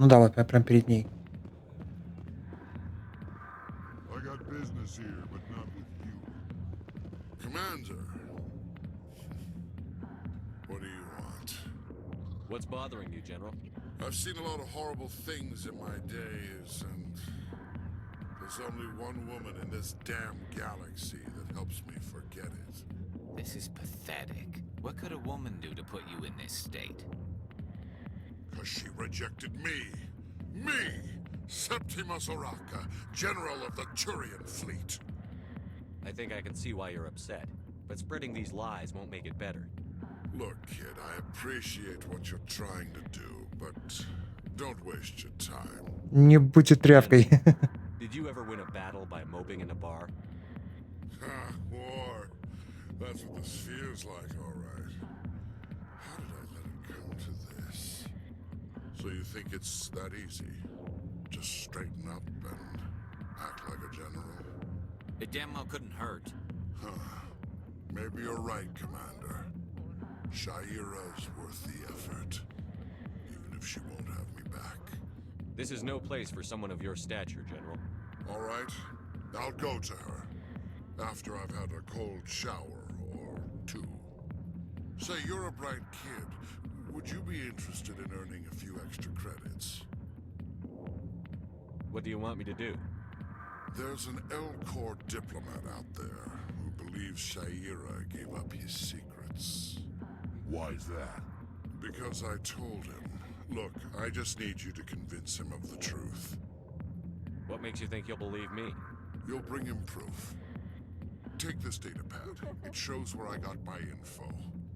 Ну да, вот прям перед ней. I got business here, but not with you. Commander. What do you want? What's bothering you, General? I've seen a lot of horrible things in my days, and there's only one woman in this damn galaxy that helps me forget it. This is pathetic. What could a woman do to put you in this state? 'Cause she rejected me. Me! Septimus Oraka, General of the Turian Fleet. I think I can see why you're upset, but spreading these lies won't make it better. Look, kid, I appreciate what you're trying to do, but don't waste your time. Не будьте тряпкой. Did you ever win a battle by moping in a bar? Ha, war. That's what this feels like, all right. How did I let it come to this? So you think it's that easy? Just straighten up and act like a general? It damn well couldn't hurt. Huh. Maybe you're right, Commander. Shaira's worth the effort, even if she won't have me back. This is no place for someone of your stature, General. All right, I'll go to her after I've had a cold shower or two. Say, you're a bright kid. Would you be interested in earning a few extra credits? What do you want me to do? There's an Elcor diplomat out there who believes Shaira gave up his secrets. Why's that? Because I told him. Look, I just need you to convince him of the truth. What makes you think he'll believe me? You'll bring him proof. Take this datapad. It shows where I got my info.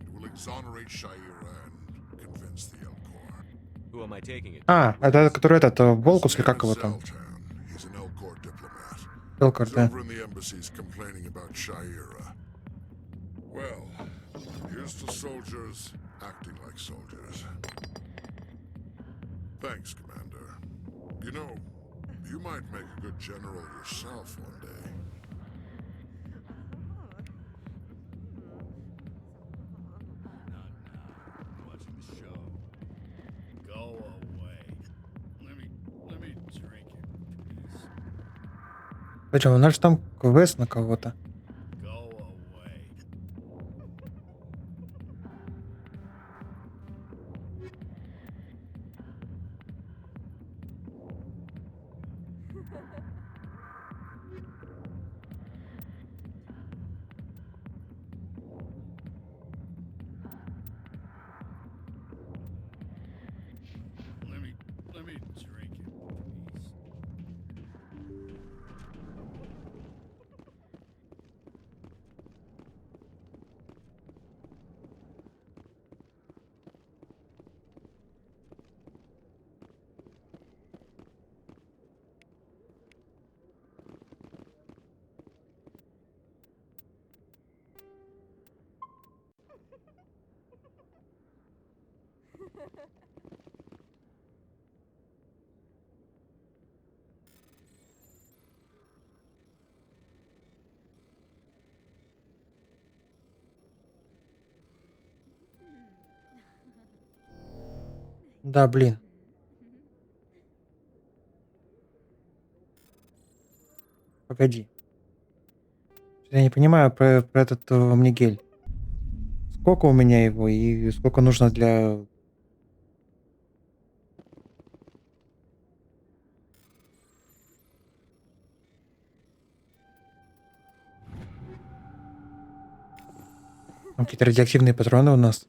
It will exonerate Shaira and convince the Elcor. Who am I taking it? А, это который этот Волкус или как его там? He's an Elcor diplomat. Elcor, He's да. over in the embassies complaining about Shaira. Well, here's to soldiers acting like soldiers. Thanks, Commander. You know, you might make a good general yourself one day. Watching the show. Go away. Let me drink it. Причем у нас же там квест на кого-то. Go away. Let me drink it, please. Да, блин. Погоди. Я не понимаю про этот мне гель. Сколько у меня его и сколько нужно для... Там какие-то радиоактивные патроны у нас.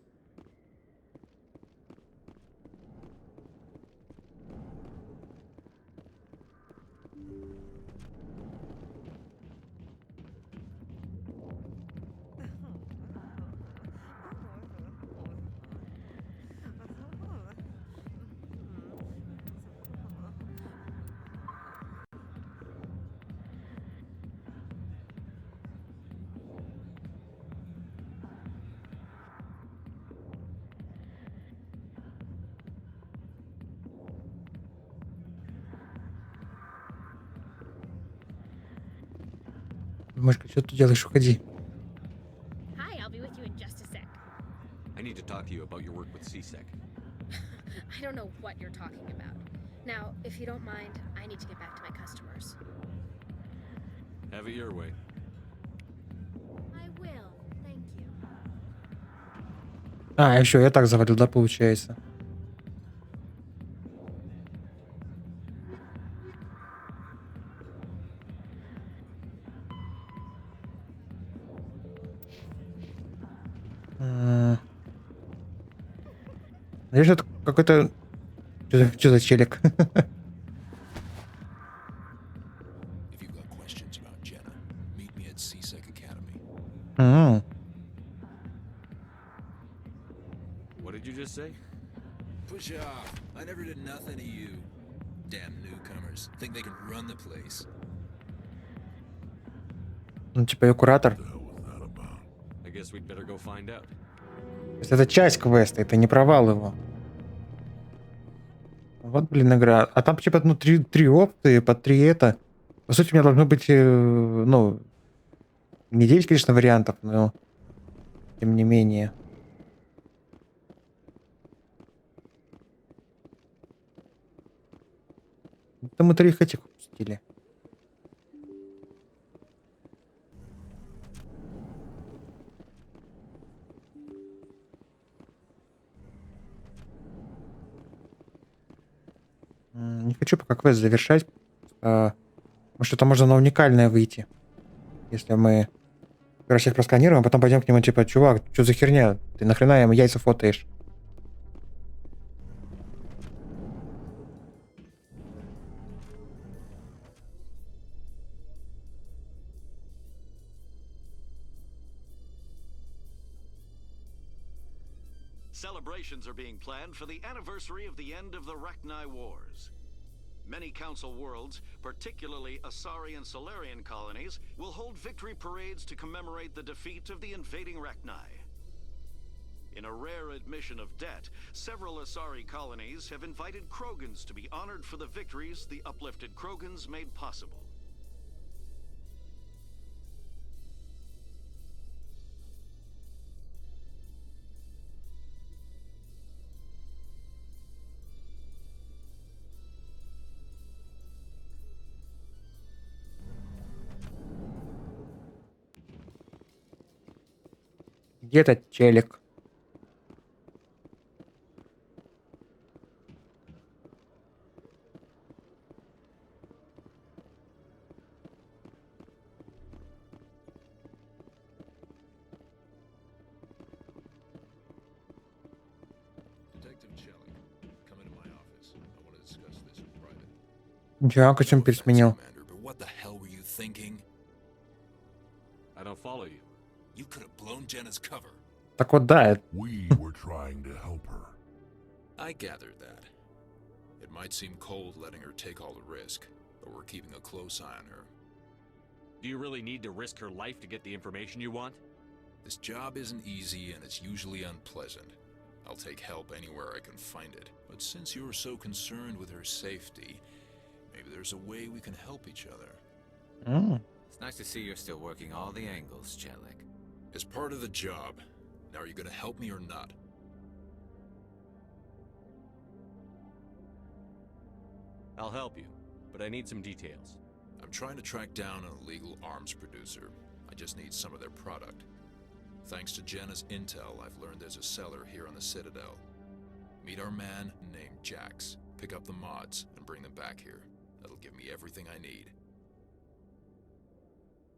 Машка, что ты делаешь? Уходи. Hi, I'll be with you in just a sec. I need to talk to you about your work with CSEC. I don't know what you're talking about. Now, if you don't mind, I need to get back to my customers. Have it your way. I will. Thank you. А, еще я так завалил, да, получается. Надеюсь, это какой-то... Что за челик? If you've got questions about Jenna, meet me at CSEC Academy. What did you just say? Push off. I never did nothing to you. Damn newcomers. Think they can run the place. Ну, типа, я куратор. I guess we'd better go find out. То есть это часть квеста, это не провал его. Вот, блин, игра. А там, типа, ну, три опции, по 3 это. По сути, у меня должно быть, ну, не 9, конечно, вариантов, но тем не менее. Это мы 3 этих упустили. Не хочу пока квест завершать. Может, что-то можно на уникальное выйти. Если мы, короче, их просканируем, а потом пойдем к нему, типа, чувак, что за херня? Ты нахрена ему яйца фотоешь? Celebrations are being planned for the anniversary of the end of the Rachni Wars. Many Council worlds, particularly Asari and Solarian colonies, will hold victory parades to commemorate the defeat of the invading Rachni. In a rare admission of debt, several Asari colonies have invited Krogans to be honored for the victories the uplifted Krogans made possible. Где этот челик? Detective Chellick, come into my office. I want to discuss this in private. Ничего, почему пересменил? But what the hell were you thinking? I don't follow you. You could have blown Jenna's cover. Так вот, да. We were trying to help her. I gathered that. It might seem cold letting her take all the risk, but we're keeping a close eye on her. Do you really need to risk her life to get the information you want? This job isn't easy and it's usually unpleasant. I'll take help anywhere I can find it. But since you're so concerned with her safety, maybe there's a way we can help each other. It's nice to see you're still working all the angles, Chellick. As part of the job. Now, are you gonna help me or not? I'll help you, but I need some details. I'm trying to track down an illegal arms producer. I just need some of their product. Thanks to Jenna's intel, I've learned there's a seller here on the Citadel. Meet our man named Jax. Pick up the mods and bring them back here. That'll give me everything I need.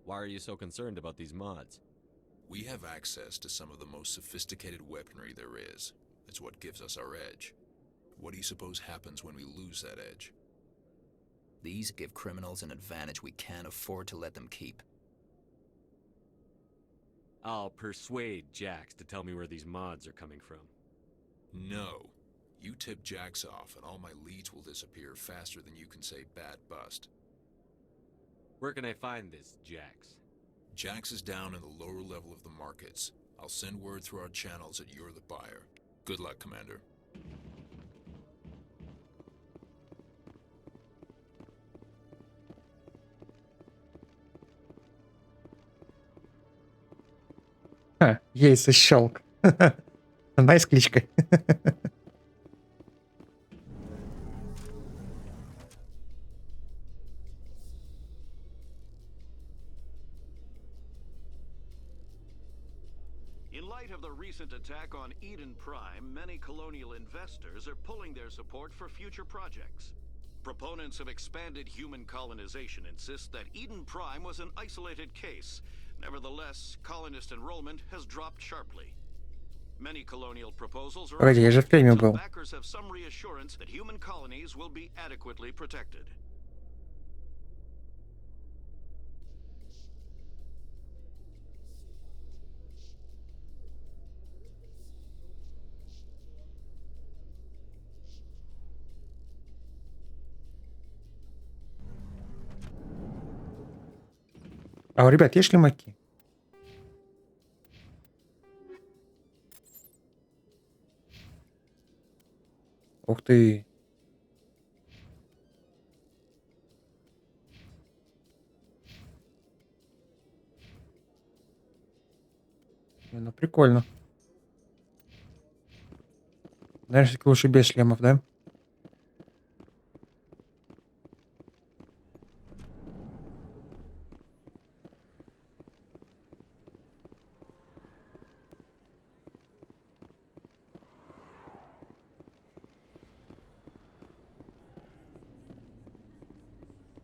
Why are you so concerned about these mods? We have access to some of the most sophisticated weaponry there is. It's what gives us our edge. What do you suppose happens when we lose that edge? These give criminals an advantage we can't afford to let them keep. I'll persuade Jax to tell me where these mods are coming from. No. You tip Jax off and all my leads will disappear faster than you can say bad bust. Where can I find this Jax? Jax is down in the lower level of the markets. I'll send word through our channels that you're the buyer. Good luck, Commander. Яйца щелк. Найс кличка. In light of the recent attack on Eden Prime, many colonial investors are pulling their support for future projects. Proponents of expanded human colonization insist that Eden Prime was an isolated case. Nevertheless, colonist enrollment has dropped sharply. Many colonial proposals are Погоди, я же в фильме until был. backers have some reassurance that human colonies will be adequately protected. А у ребят есть шлемаки? Ух ты. Не, ну прикольно. Наверное, всё-таки лучше без шлемов, да?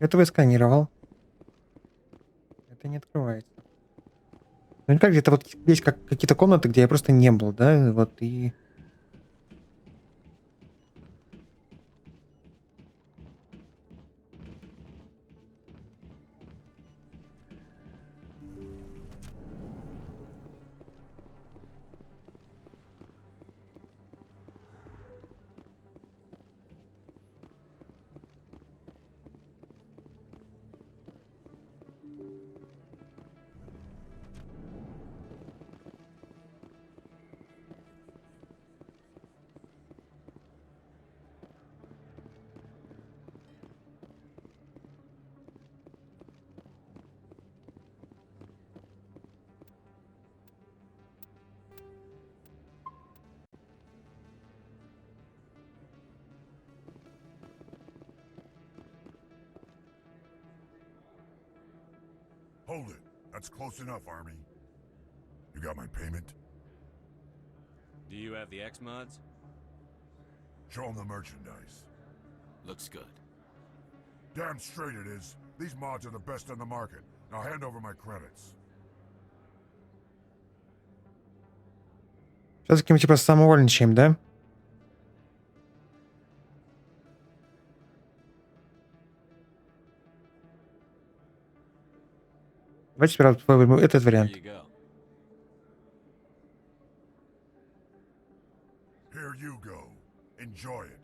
Этого я сканировал. Это не открывается. Наверняка где-то вот есть какие-то комнаты, где я просто не был, да? Вот и... Hold it. That's close enough, Army. You got my payment? Do you have the X-Mods? Show them the merchandise. Looks good. Damn straight it is. These mods are the best on the market. Now hand over my credits. Сейчас таким типа самовольничаем, да? Давайте сперва выберем этот вариант. Here you go. Enjoy it.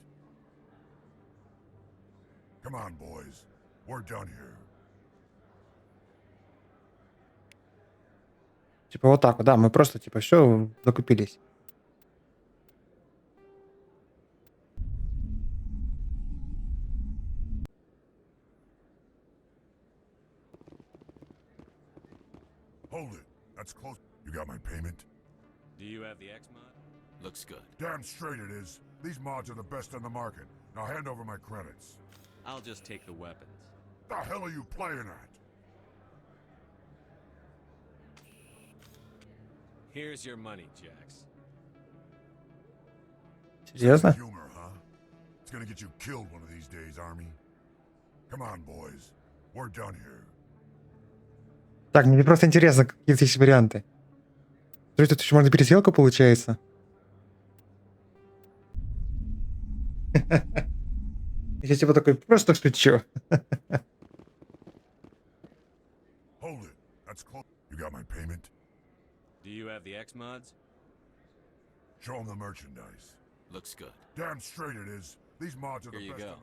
Come on, boys. We're done here. Типа вот так вот, да, мы просто типа все закупились. Hold it. That's close. You got my payment? Do you have the X-Mod? Looks good. Damn straight it is. These mods are the best on the market. Now hand over my credits. I'll just take the weapons. The hell are you playing at? Here's your money, Jax. Серьезно? Humor, huh? It's gonna get you killed one of these days, Army. Come on, boys. We're done here. Так, мне просто интересно, какие здесь варианты. Смотри, тут еще можно пересылку, получается. Я типа такой, просто включу. Hold it. That's close. You got my payment? Do you have the X-Mods? Show them the merchandise. Looks good. Damn straight it is. These mods are the Here you best go. on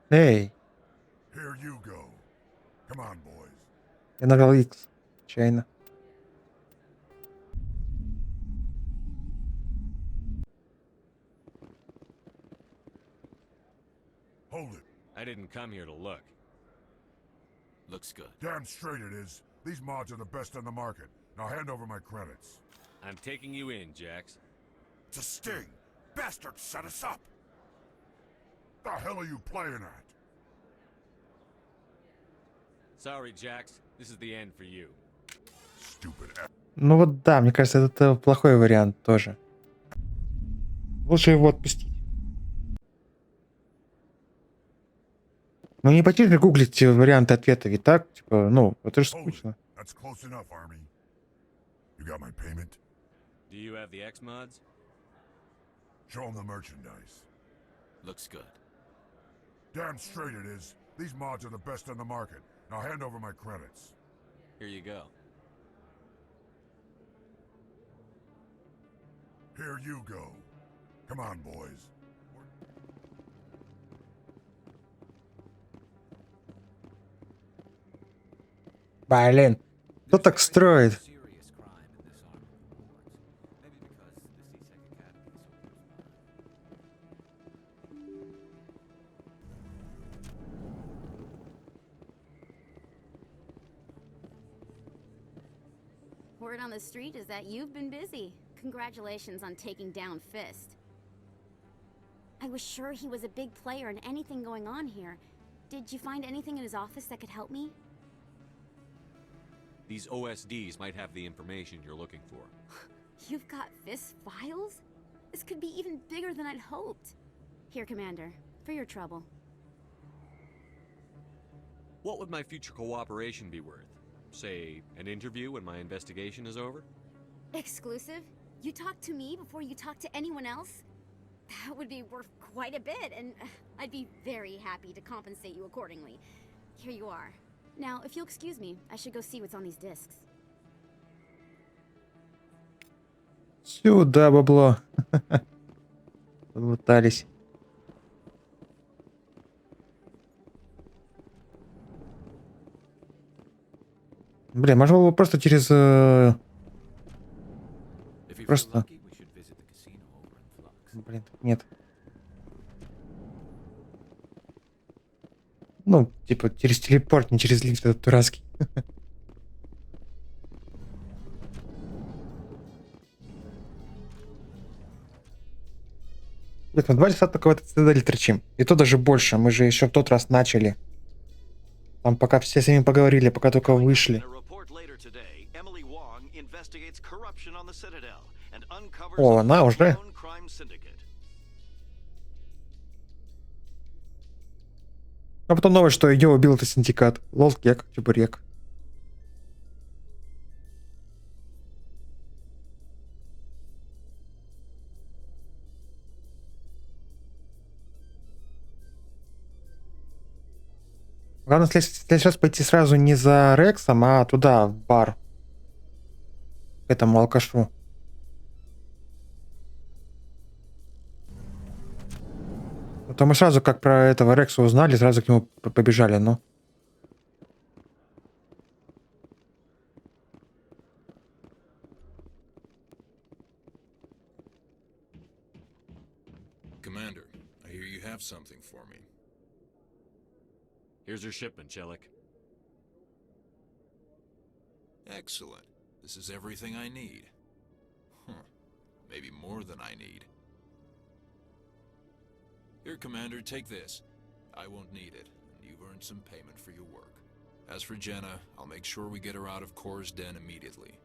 the market. Эй, Here you go. Come on, boys. я нажал X. Чайно. Hold it. I didn't come here to look. Looks good. Damn straight it is. These mods are the best on the market. Now hand over my credits. I'm taking you in, Jax. It's a sting. Bastards set us up. The hell are you playing at? Sorry, Jax. This is the end for you. Stupid ass. Ну вот да, мне кажется, это плохой вариант тоже. Лучше его отпустить. Ну не пойти же гуглить варианты ответа, ведь так? Типа, ну, это же скучно. That's close enough, Army. You got my payment? Do you have the X mods? Show them the merchandise. Looks good. Damn straight it is. These mods are the best on the market. Now hand over my credits. Here you go. Here you go. Come on, boys. Блин, кто так строит? Word on the street is that you've been busy. Congratulations on taking down Fist. I was sure he was a big player in anything going on here. Did you find anything in his office that could help me? These OSDs might have the information you're looking for. You've got Fist's files? This could be even bigger than I'd hoped. Here, Commander, for your trouble. What would my future cooperation be worth? Say, an interview when my investigation is over? Exclusive? You talk to me before you talk to anyone else? That would be worth quite a bit, and I'd be very happy to compensate you accordingly. Here you are. Now, if you'll excuse me, I should go see what's on these discs. Сюда бабло. Лутались. Блин, можно было просто через... Просто... Блин, нет. Ну, типа, через телепорт, не через лифт этот дурацкий. Блин, мы 2 часа только в этой цитадели торчим. И то даже больше. Мы же еще в тот раз начали. Там пока все с ними поговорили, пока только вышли. О, она уже. А потом новость, что ее убил этот синдикат. Лол, кек, чебурек. Главное, если сейчас пойти сразу не за Рексом, а туда, в бар. К этому алкашу. А то мы сразу, как про этого Рекса узнали, сразу к нему побежали, ну. Commander, I hear you have something for me. Here's your shipment, Chelik. Excellent. This is everything I need. Huh. Maybe more than I need. Here, Commander, take this. I won't need it, and you've earned some payment for your work. As for Jenna, I'll make sure we get her out of Kor's den immediately.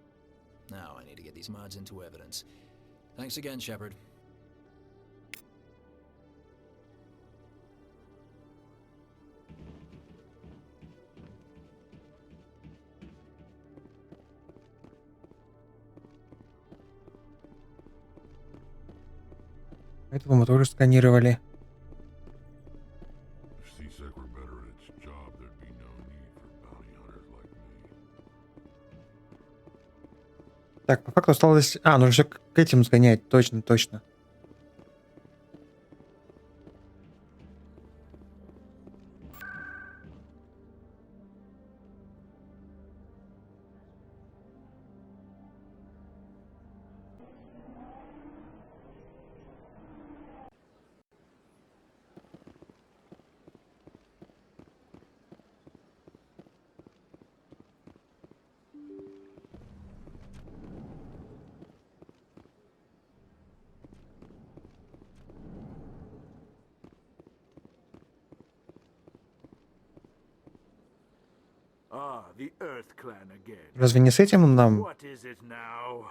Now I need to get these mods into evidence. Thanks again, Shepard. Этого мы тоже сканировали. Так, по факту осталось... А, нужно все к этим сгонять. Точно, точно. the Earth Clan again. Разве не с этим нам... What is it now?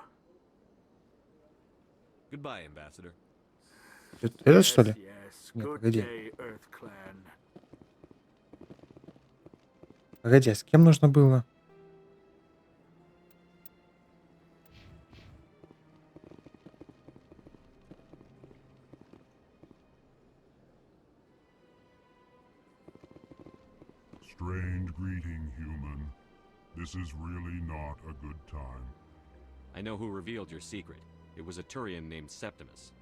Goodbye, Ambassador. Этот, что ли? Yes, Нет, good погоди. day, Earth Clan. Погоди, а с кем нужно было? Strange greeting, human. This is really not a good time. I know who revealed your secret. It was a Turian named Septimus.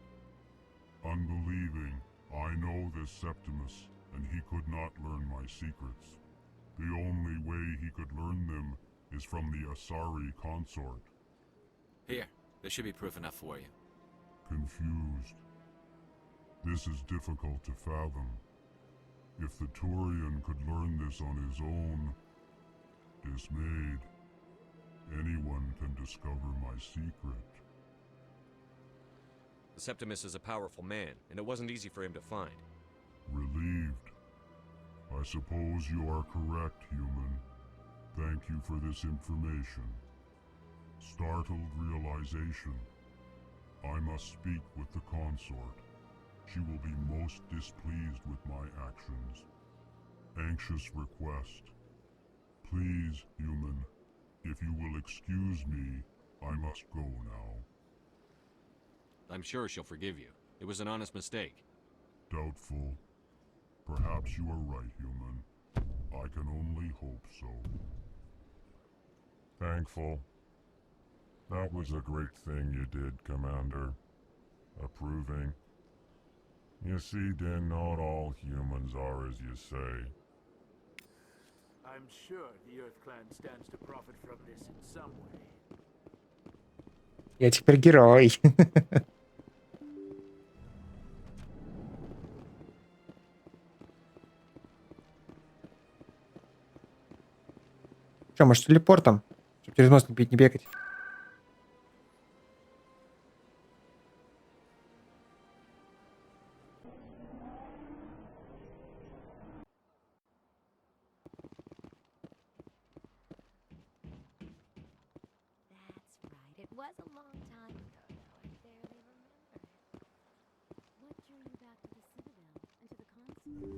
Unbelieving, I know this Septimus, and he could not learn my secrets. The only way he could learn them is from the Asari consort. Here, this should be proof enough for you. Confused. This is difficult to fathom. If the Turian could learn this on his own, dismayed, anyone can discover my secret. Septimus is a powerful man, and it wasn't easy for him to find. Relieved. I suppose you are correct, human. Thank you for this information. Startled realization. I must speak with the consort. She will be most displeased with my actions. Anxious request. Please, human, if you will excuse me, I must go now. I'm sure she'll forgive you. It was an honest mistake. Doubtful. Perhaps you are right, human. I can only hope so. Thankful. That was a great thing you did, Commander. Approving. You see, Din, not all humans are as you say. I'm sure the Earth Clan stands to profit from this in some way. Я теперь герой. Че, может, телепортом? Чтобы через мост не бегать. It was a long time ago, though. I barely remember it. What drew you back to the Citadel and to the console?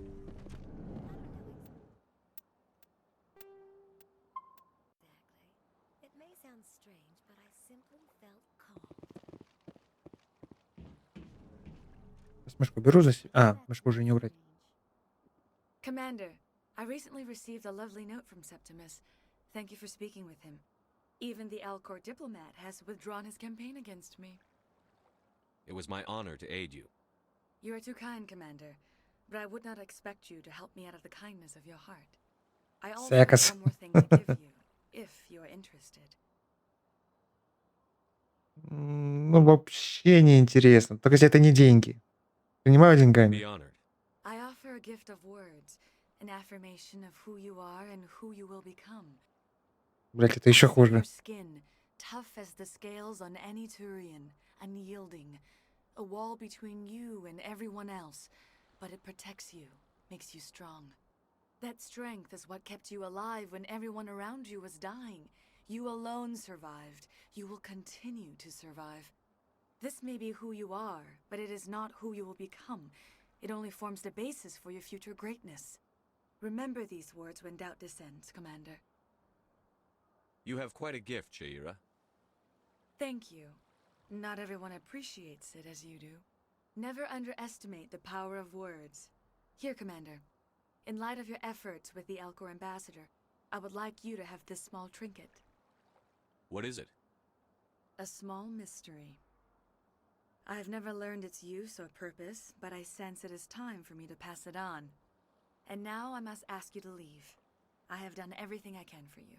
It may sound strange, but I simply felt called. Сейчас мышку беру за... мышку уже не убрать. Commander, I recently received a lovely note from Septimus. Thank you for speaking with him. Even the Alcor diplomat has withdrawn his campaign against me. It was my honor to aid you. You are too kind, Commander, but I would not expect you to help me out of the kindness of your heart. I also have Секас. one more thing to give you, if you are interested. Ну, вообще не интересно. Только если это не деньги. Принимаю Be деньгами. honored. I offer a gift of words, an affirmation of who you are and who you will become. Блять, это еще Your хуже. skin, tough as the scales on any Turian, unyielding, a wall between you and everyone else, but it protects you, makes you strong. That strength is what kept you alive when everyone around you was dying. You alone survived. You will continue to survive. This may be who you are, but it is not who you will become. It only forms the basis for your future greatness. Remember these words when doubt descends, Commander. You have quite a gift, Shaira. Thank you. Not everyone appreciates it as you do. Never underestimate the power of words. Here, Commander. In light of your efforts with the Alcor ambassador, I would like you to have this small trinket. What is it? A small mystery. I have never learned its use or purpose, but I sense it is time for me to pass it on. And now I must ask you to leave. I have done everything I can for you.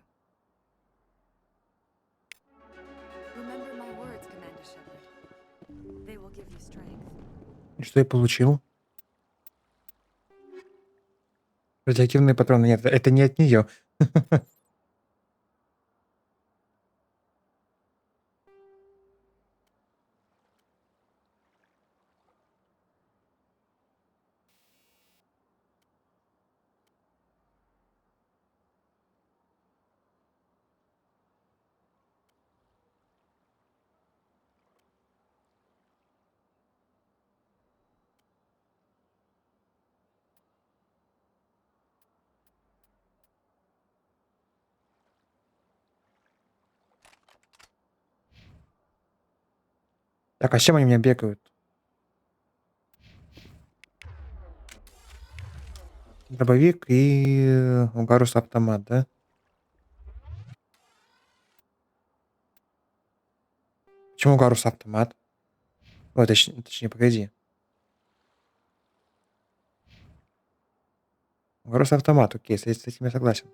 Remember my words, Commander Shepard. They will give you strength. И что я получил? Радиоактивные патроны. Нет, это не от нее. Так, а с чем они у меня бегают? Дробовик и Угарус автомат, да? Почему Угарус автомат? Ой, точнее, погоди. Угарус автомат, окей, с этим я согласен.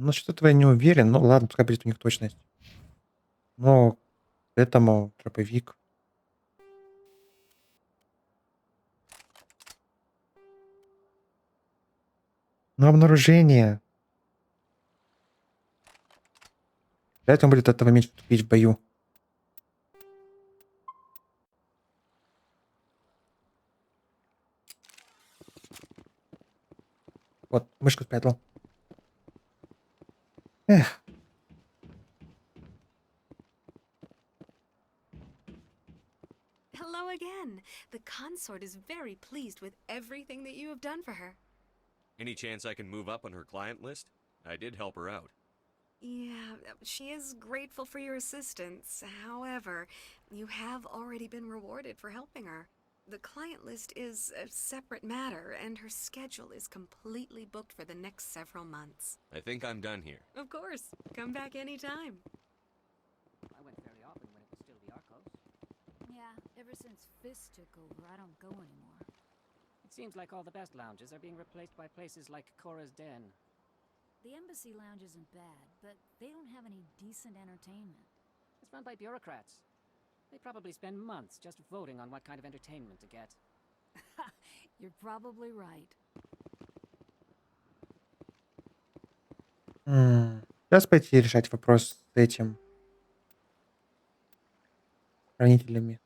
Ну, что-то я не уверен. Ну, ладно, пускай будет у них точность. Но к этому дробовик. Ну, обнаружение. Вряд ли он будет от этого меньше тупить в бою. Вот, мышку спрятал. Эх. Hello again. The consort is very pleased with everything that you have done for her. Any chance I can move up on her client list? I did help her out. Yeah, she is grateful for your assistance. However, you have already been rewarded for helping her. The client list is a separate matter, and her schedule is completely booked for the next several months. I think I'm done here. Of course. Come back anytime. I went fairly often when it was still the Arcos. Yeah, ever since Fist took over, I don't go anymore. It seems like all the best lounges are being replaced by places like Cora's Den. The Embassy Lounge isn't bad, but they don't have any decent entertainment. It's run by bureaucrats. They probably spend months just voting on what kind of entertainment to get. You're probably right. Сейчас пойти решать вопрос с этим хранителями.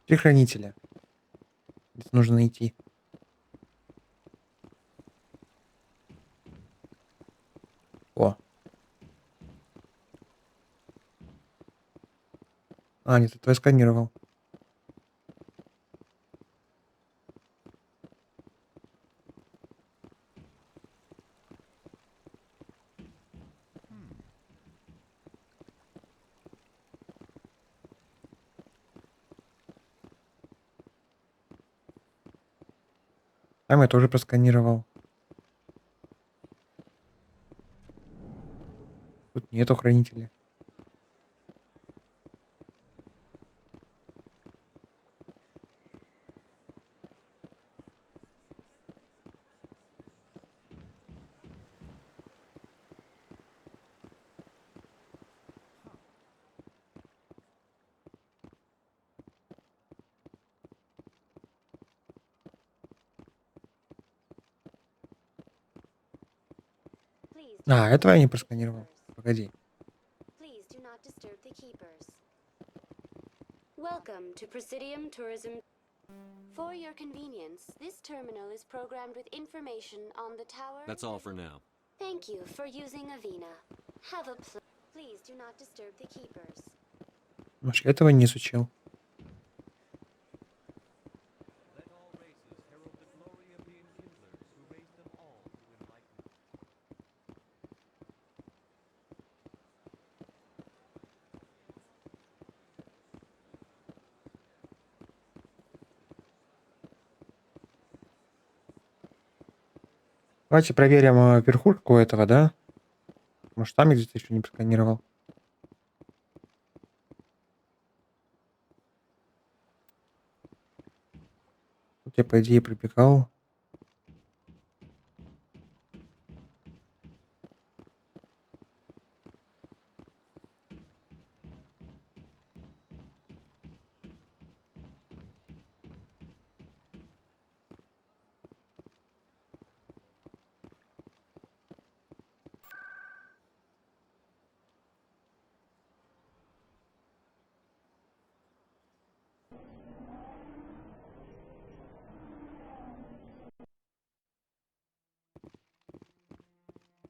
Три хранителя. Это нужно найти. О. А, нет, это я сканировал. Там я тоже просканировал. Тут нету хранителя. А, этого я не просканировал. Погоди. Please do not disturb the keepers. Welcome to Presidium Tourism. For your convenience, this terminal is programmed with information on the tower. That's all for now. Thank you for using Avina. Have a please do not disturb the keepers. Может, я этого не изучил. Давайте проверим верхушку этого, да? Может, там я где-то еще не просканировал. Тут я, по идее, пробегал.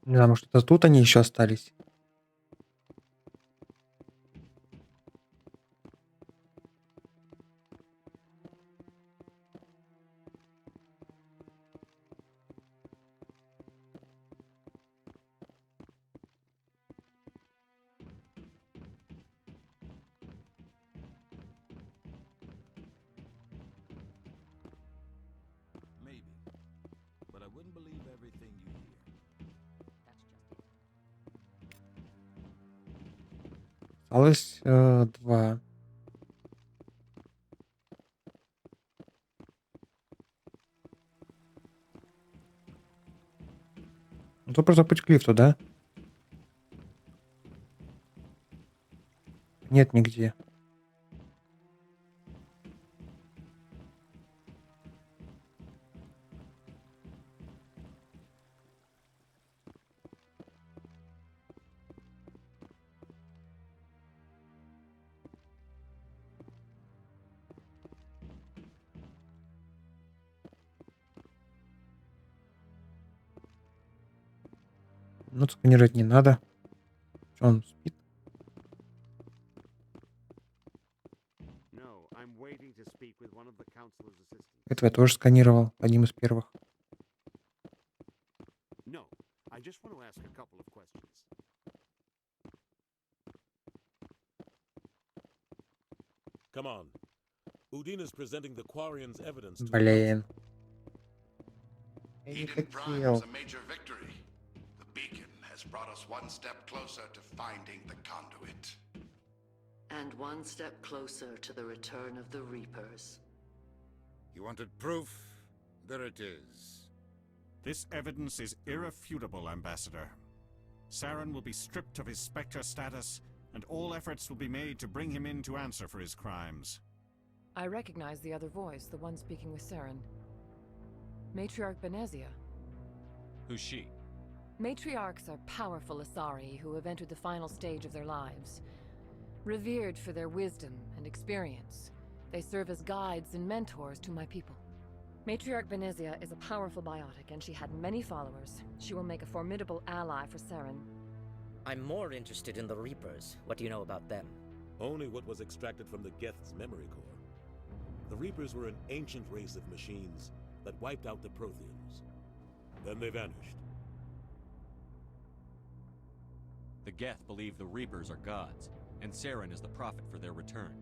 Не знаю, может, это тут они еще остались? Maybe. But I wouldn't believe everything you hear. Осталось 2. Ну, то просто путь к лифту, да? Нет нигде. Ну, сканировать не надо. Чё, он спит? No, I'm waiting to speak with one of the councilor's assistants. Этого я тоже сканировал. Одним из первых. No, I just want to ask a couple of questions. Come on. Udine is presenting the Quarian's evidence to the Блин. Я не Eden Prime хотел. is a major victory. The beacon has brought us one step closer to finding the conduit. And one step closer to the return of the Reapers. You wanted proof? There it is. This evidence is irrefutable, Ambassador. Saren will be stripped of his Spectre status, and all efforts will be made to bring him in to answer for his crimes. I recognize the other voice, the one speaking with Saren. Matriarch Benezia. Who's she? Matriarchs are powerful Asari who have entered the final stage of their lives. Revered for their wisdom and experience, they serve as guides and mentors to my people. Matriarch Benezia is a powerful biotic, and she had many followers. She will make a formidable ally for Saren. I'm more interested in the Reapers. What do you know about them? Only what was extracted from the Geth's memory core. The Reapers were an ancient race of machines that wiped out the Protheans. Then they vanished. The Geth believe the Reapers are gods, and Saren is the prophet for their return.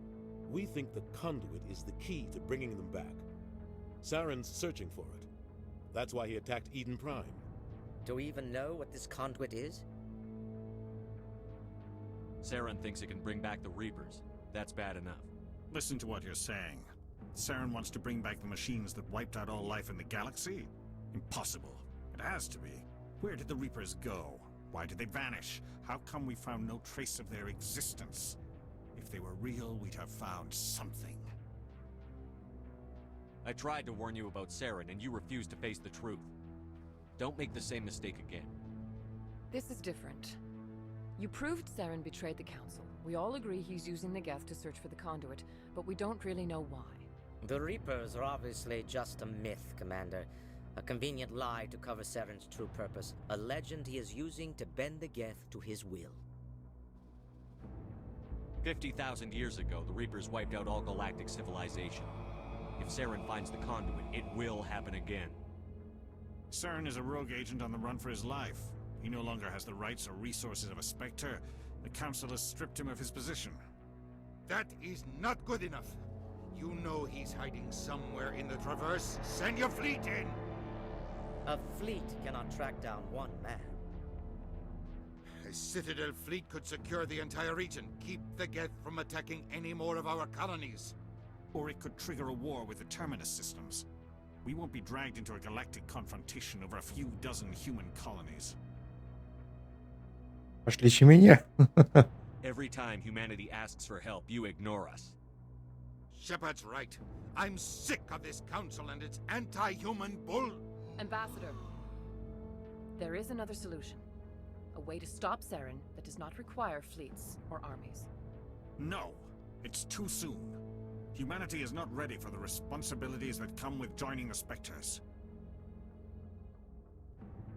We think the conduit is the key to bringing them back. Saren's searching for it. That's why he attacked Eden Prime. Do we even know what this conduit is? Saren thinks it can bring back the Reapers. That's bad enough. Listen to what you're saying. Saren wants to bring back the machines that wiped out all life in the galaxy? Impossible. It has to be. Where did the Reapers go? Why did they vanish? How come we found no trace of their existence? If they were real, we'd have found something. I tried to warn you about Saren, and you refused to face the truth. Don't make the same mistake again. This is different. You proved Saren betrayed the Council. We all agree he's using the Geth to search for the conduit, but we don't really know why. The Reapers are obviously just a myth, Commander. A convenient lie to cover Saren's true purpose. A legend he is using to bend the Geth to his will. 50,000 years ago, the Reapers wiped out all galactic civilization. If Saren finds the conduit, it will happen again. Saren is a rogue agent on the run for his life. He no longer has the rights or resources of a Spectre. The Council has stripped him of his position. That is not good enough. You know he's hiding somewhere in the Traverse. Send your fleet in! A fleet cannot track down one man. A Citadel fleet could secure the entire region, keep the Geth from attacking any more of our colonies. Or it could trigger a war with the Terminus systems. We won't be dragged into a galactic confrontation over a few dozen human colonies. Пошлите меня. Every time humanity asks for help, you ignore us. Shepard's right. I'm sick of this council and its anti-human bull... Ambassador, there is another solution. A way to stop Saren that does not require fleets or armies. No, it's too soon. Humanity is not ready for the responsibilities that come with joining the Spectres.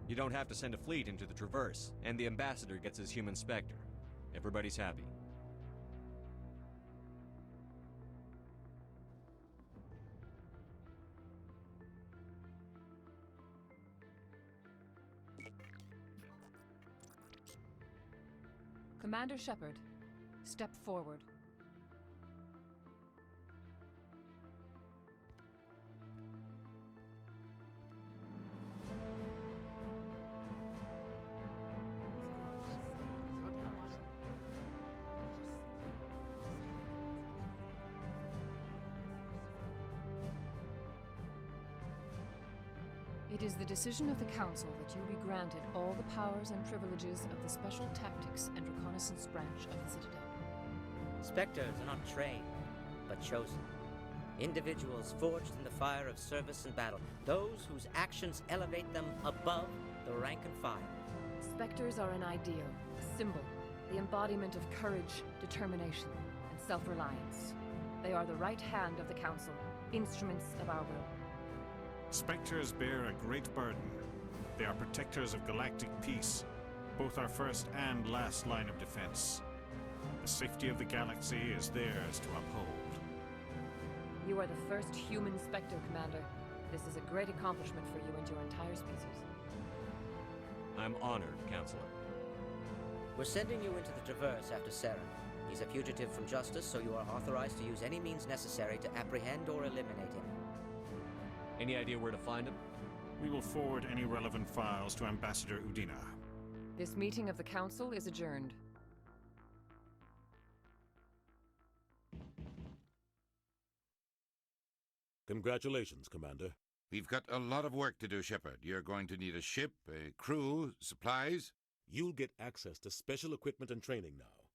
You don't have to send a fleet into the Traverse, and the ambassador gets his human Spectre. Everybody's happy. Commander Shepard, step forward. It is the decision of the Council that you be granted all the powers and privileges of the Special Tactics and Reconnaissance Branch of the Citadel. Spectres are not trained, but chosen. Individuals forged in the fire of service and battle. Those whose actions elevate them above the rank and file. Spectres are an ideal, a symbol, the embodiment of courage, determination, and self-reliance. They are the right hand of the Council, instruments of our will. Spectres bear a great burden. They are protectors of galactic peace, both our first and last line of defense. The safety of the galaxy is theirs to uphold. You are the first human Spectre, Commander. This is a great accomplishment for you and your entire species. I'm honored, Counselor. We're sending you into the Traverse after Saren. He's a fugitive from justice, so you are authorized to use any means necessary to apprehend or eliminate him. Any idea where to find him? We will forward any relevant files to Ambassador Udina. This meeting of the Council is adjourned. Congratulations, Commander. We've got a lot of work to do, Shepard. You're going to need a ship, a crew, supplies. You'll get access to special equipment and training now.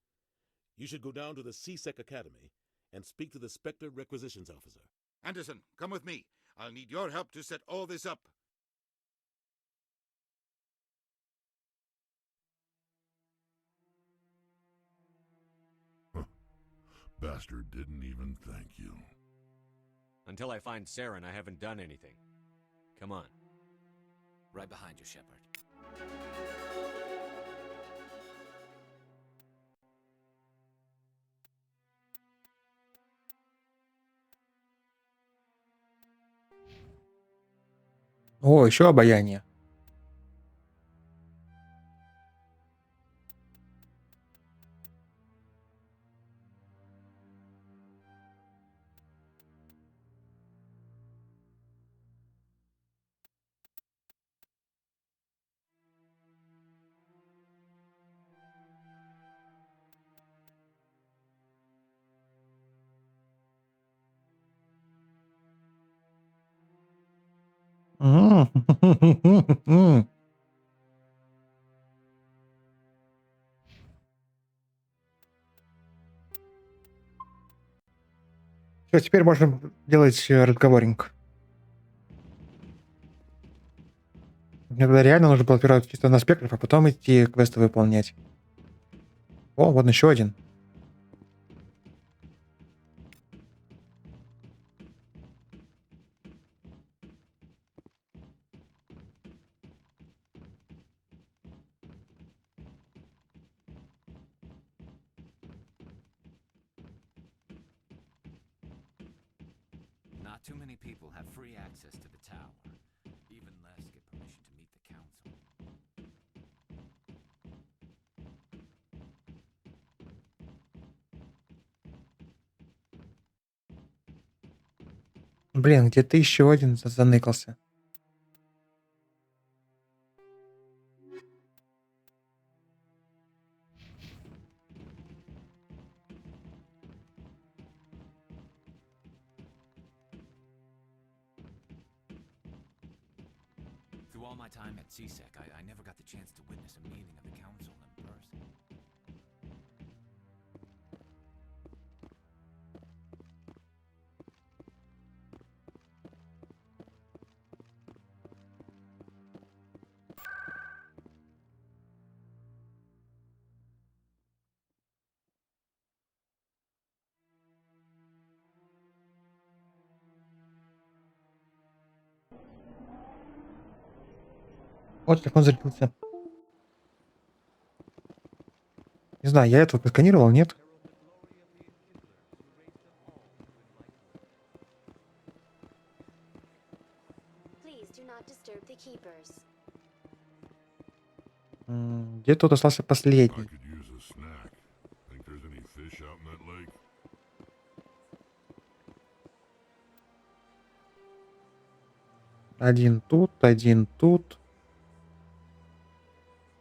You should go down to the CSEC Academy and speak to the Spectre Requisitions Officer. Anderson, come with me. I'll need your help to set all this up. Bastard didn't even thank you. Until I find Saren, I haven't done anything. Come on. Right behind you, Shepard. О, еще обаяние. Все, теперь можно делать разговоринг. Мне тогда реально нужно было сперва чисто на спектров, а потом идти квесты выполнять. О, вот еще один. Not too many people have free access to the tower. Even less get permission to meet the council. Блин, где-то еще один заныкался. Through all my time at CSEC, I never got the chance to witness a meeting of the council in person. Вот телефон зарядился. Не знаю, я этого просканировал, нет? Please do not disturb the keepers. Где тут остался последний? Could use a snack. Think there's any fish out in that lake? Один тут, один тут.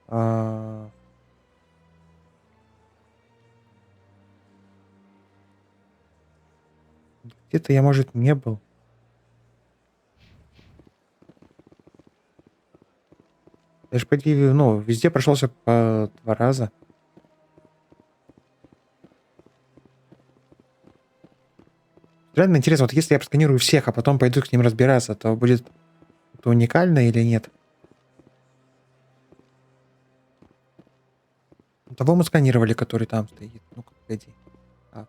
А, Где-то я, может, не был. Я же, по идее, ну, везде прошелся по 2 раза. Реально интересно, вот если я просканирую всех, а потом пойду с ним разбираться, то будет это уникально или нет? Того мы сканировали, который там стоит. Ну-ка, погоди.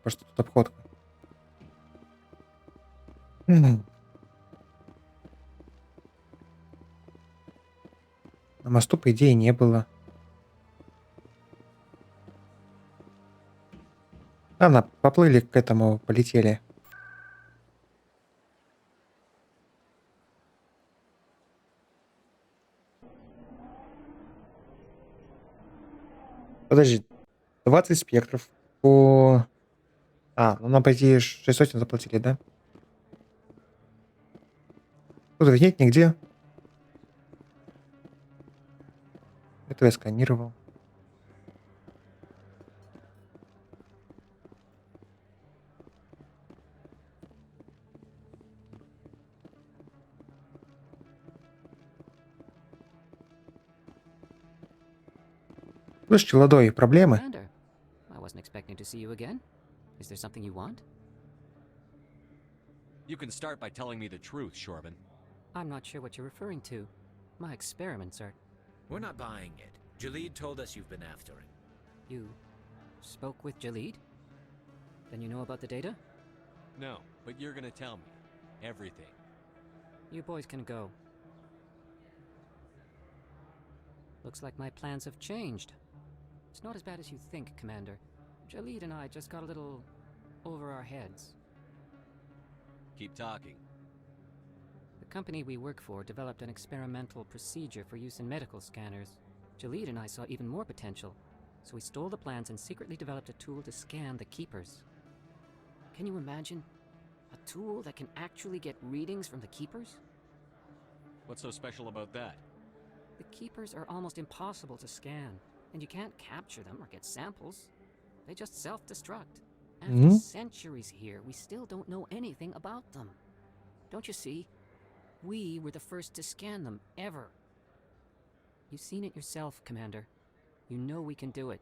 Просто тут обходка. На мосту, по идее, не было. Ладно, поплыли к этому, полетели. Подожди, 20 спектров по... Ну нам, по идее, 6 сотен заплатили, да? Тут ведь нет нигде. Это я сканировал. Слышь, челодой, проблемы? Commander, I wasn't expecting to see you again. Is there something you want? You can start by telling me the truth, Shorban. I'm not sure what you're referring to. My experiments are... We're not buying it. Jalid told us you've been after him. You spoke with Jalid? Then you know about the data? No, but you're gonna tell me. Everything. You boys can go. Looks like my plans have changed. It's not as bad as you think, Commander. Jalid and I just got a little over our heads. Keep talking. The company we work for developed an experimental procedure for use in medical scanners. Jalid and I saw even more potential, so we stole the plans and secretly developed a tool to scan the Keepers. Can you imagine? A tool that can actually get readings from the Keepers? What's so special about that? The Keepers are almost impossible to scan, and you can't capture them or get samples. They just self-destruct. After centuries here, we still don't know anything about them. Don't you see? We were the first to scan them, ever. You've seen it yourself, Commander. You know we can do it.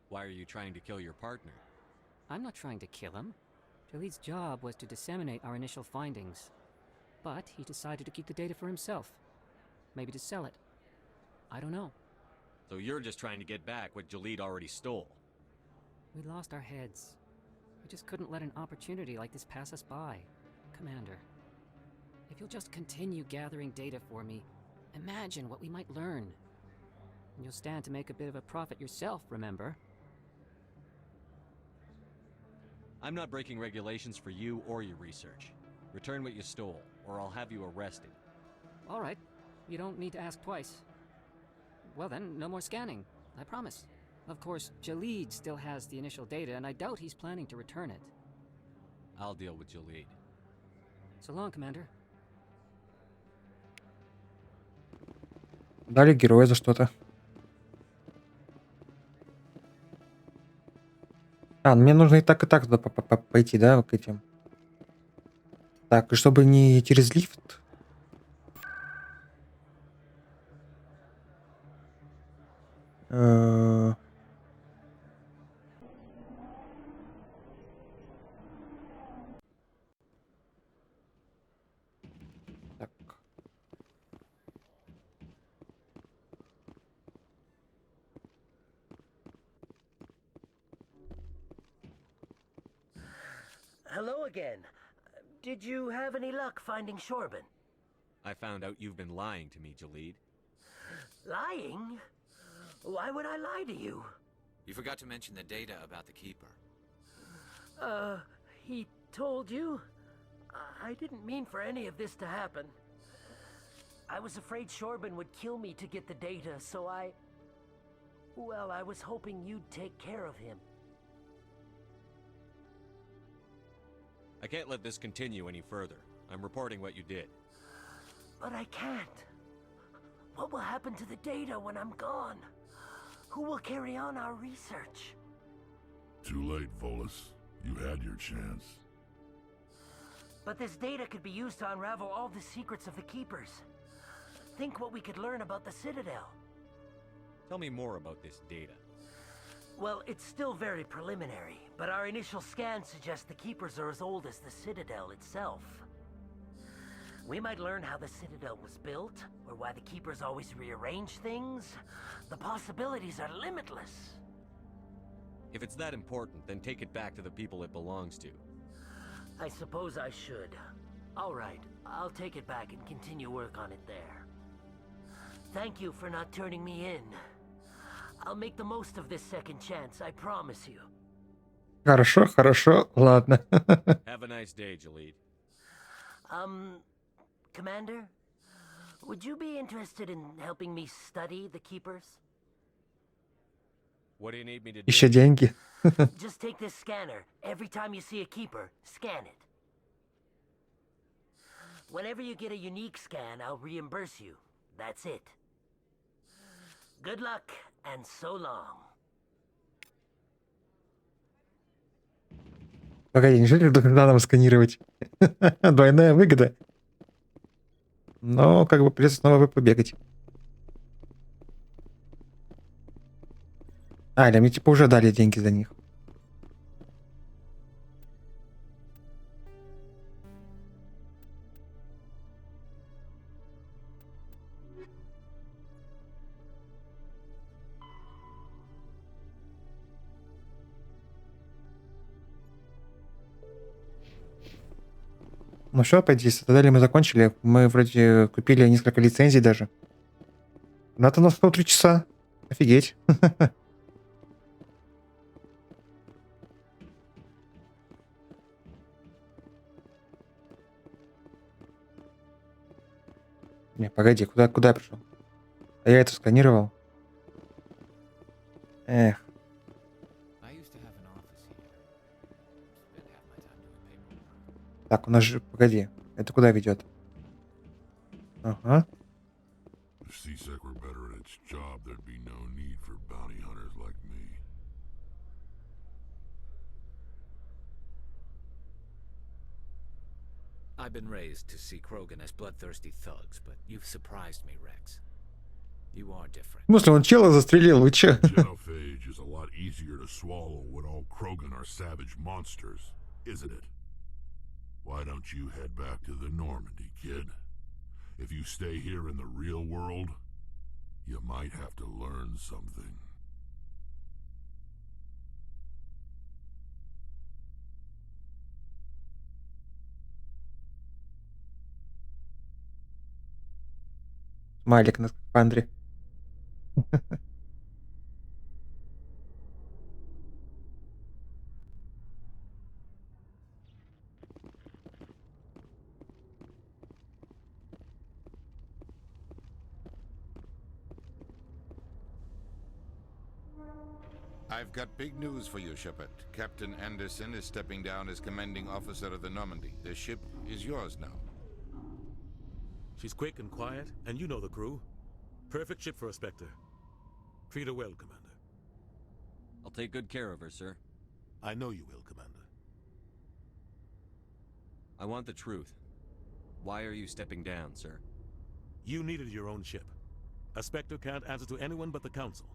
Why are you trying to kill your partner? I'm not trying to kill him. Jalid's job was to disseminate our initial findings. But he decided to keep the data for himself. Maybe to sell it. I don't know. So you're just trying to get back what Jalid already stole. We lost our heads. We just couldn't let an opportunity like this pass us by. Commander, if you'll just continue gathering data for me, imagine what we might learn. And you'll stand to make a bit of a profit yourself, remember? I'm not breaking regulations for you or your research. Return what you stole, or I'll have you arrested. All right. You don't need to ask twice. Well then, no more scanning. I promise. Of course, Jalid still has the initial data, and I doubt he's planning to return it. I'll deal with Jalid. So long, Commander. Дали героя за что-то. Мне нужно и так туда пойти, да, к этим. Так, и чтобы не через лифт. Так. Hello again. Did you have any luck finding Shorban? I found out you've been lying to me, Jalid. Lying? Why would I lie to you? You forgot to mention the data about the Keeper. He told you? I didn't mean for any of this to happen. I was afraid Shorban would kill me to get the data, so well, I was hoping you'd take care of him. I can't let this continue any further. I'm reporting what you did. But I can't. What will happen to the data when I'm gone? Who will carry on our research? Too late, Volus. You had your chance. But this data could be used to unravel all the secrets of the Keepers. Think what we could learn about the Citadel. Tell me more about this data. Well, it's still very preliminary, but our initial scans suggest the Keepers are as old as the Citadel itself. We might learn how the Citadel was built, or why the Keepers always rearrange things. The possibilities are limitless. If it's that important, then take it back to the people it belongs to. I suppose I should. All right, I'll take it back and continue work on it there. Thank you for not turning me in. I'll make the most of this second chance, I promise you. Хорошо, хорошо, ладно. Have a nice day, Jalid. Commander? Would you be interested in helping me study the Keepers? What do you need me to do? Еще деньги. Just take this scanner. Every time you see a Keeper, scan it. Whenever you get a unique scan, I'll reimburse you. That's it. Good luck, and so long. Погоди, неужели надо нам сканировать? Двойная выгода. Но как бы придется снова побегать. Или мне типа уже дали деньги за них. Ну все, по идее, тогда мы закончили. Мы вроде купили несколько лицензий даже. Надо у нас 3 часа. Офигеть. Не, погоди, куда я пришел? А я это сканировал. Эх. Так, у нас же... Погоди. Это куда ведет? Ага. If C-Sec were better at its job, there'd be no need for bounty hunters like me. I've been raised to see Krogan as bloodthirsty thugs, but you've surprised me, Rex. You are different. В смысле, он чела застрелил, вы чё? Genophage is a lot easier to swallow when all Krogan are savage monsters, isn't it? Why don't you head back to the Normandy, kid? If you stay here in the real world, you might have to learn something. Смайлик на скафандре. I've got big news for you, Shepard. Captain Anderson is stepping down as commanding officer of the Normandy. The ship is yours now. She's quick and quiet, and you know the crew. Perfect ship for a Spectre. Treat her well, Commander. I'll take good care of her, sir. I know you will, Commander. I want the truth. Why are you stepping down, sir? You needed your own ship. A Spectre can't answer to anyone but the Council.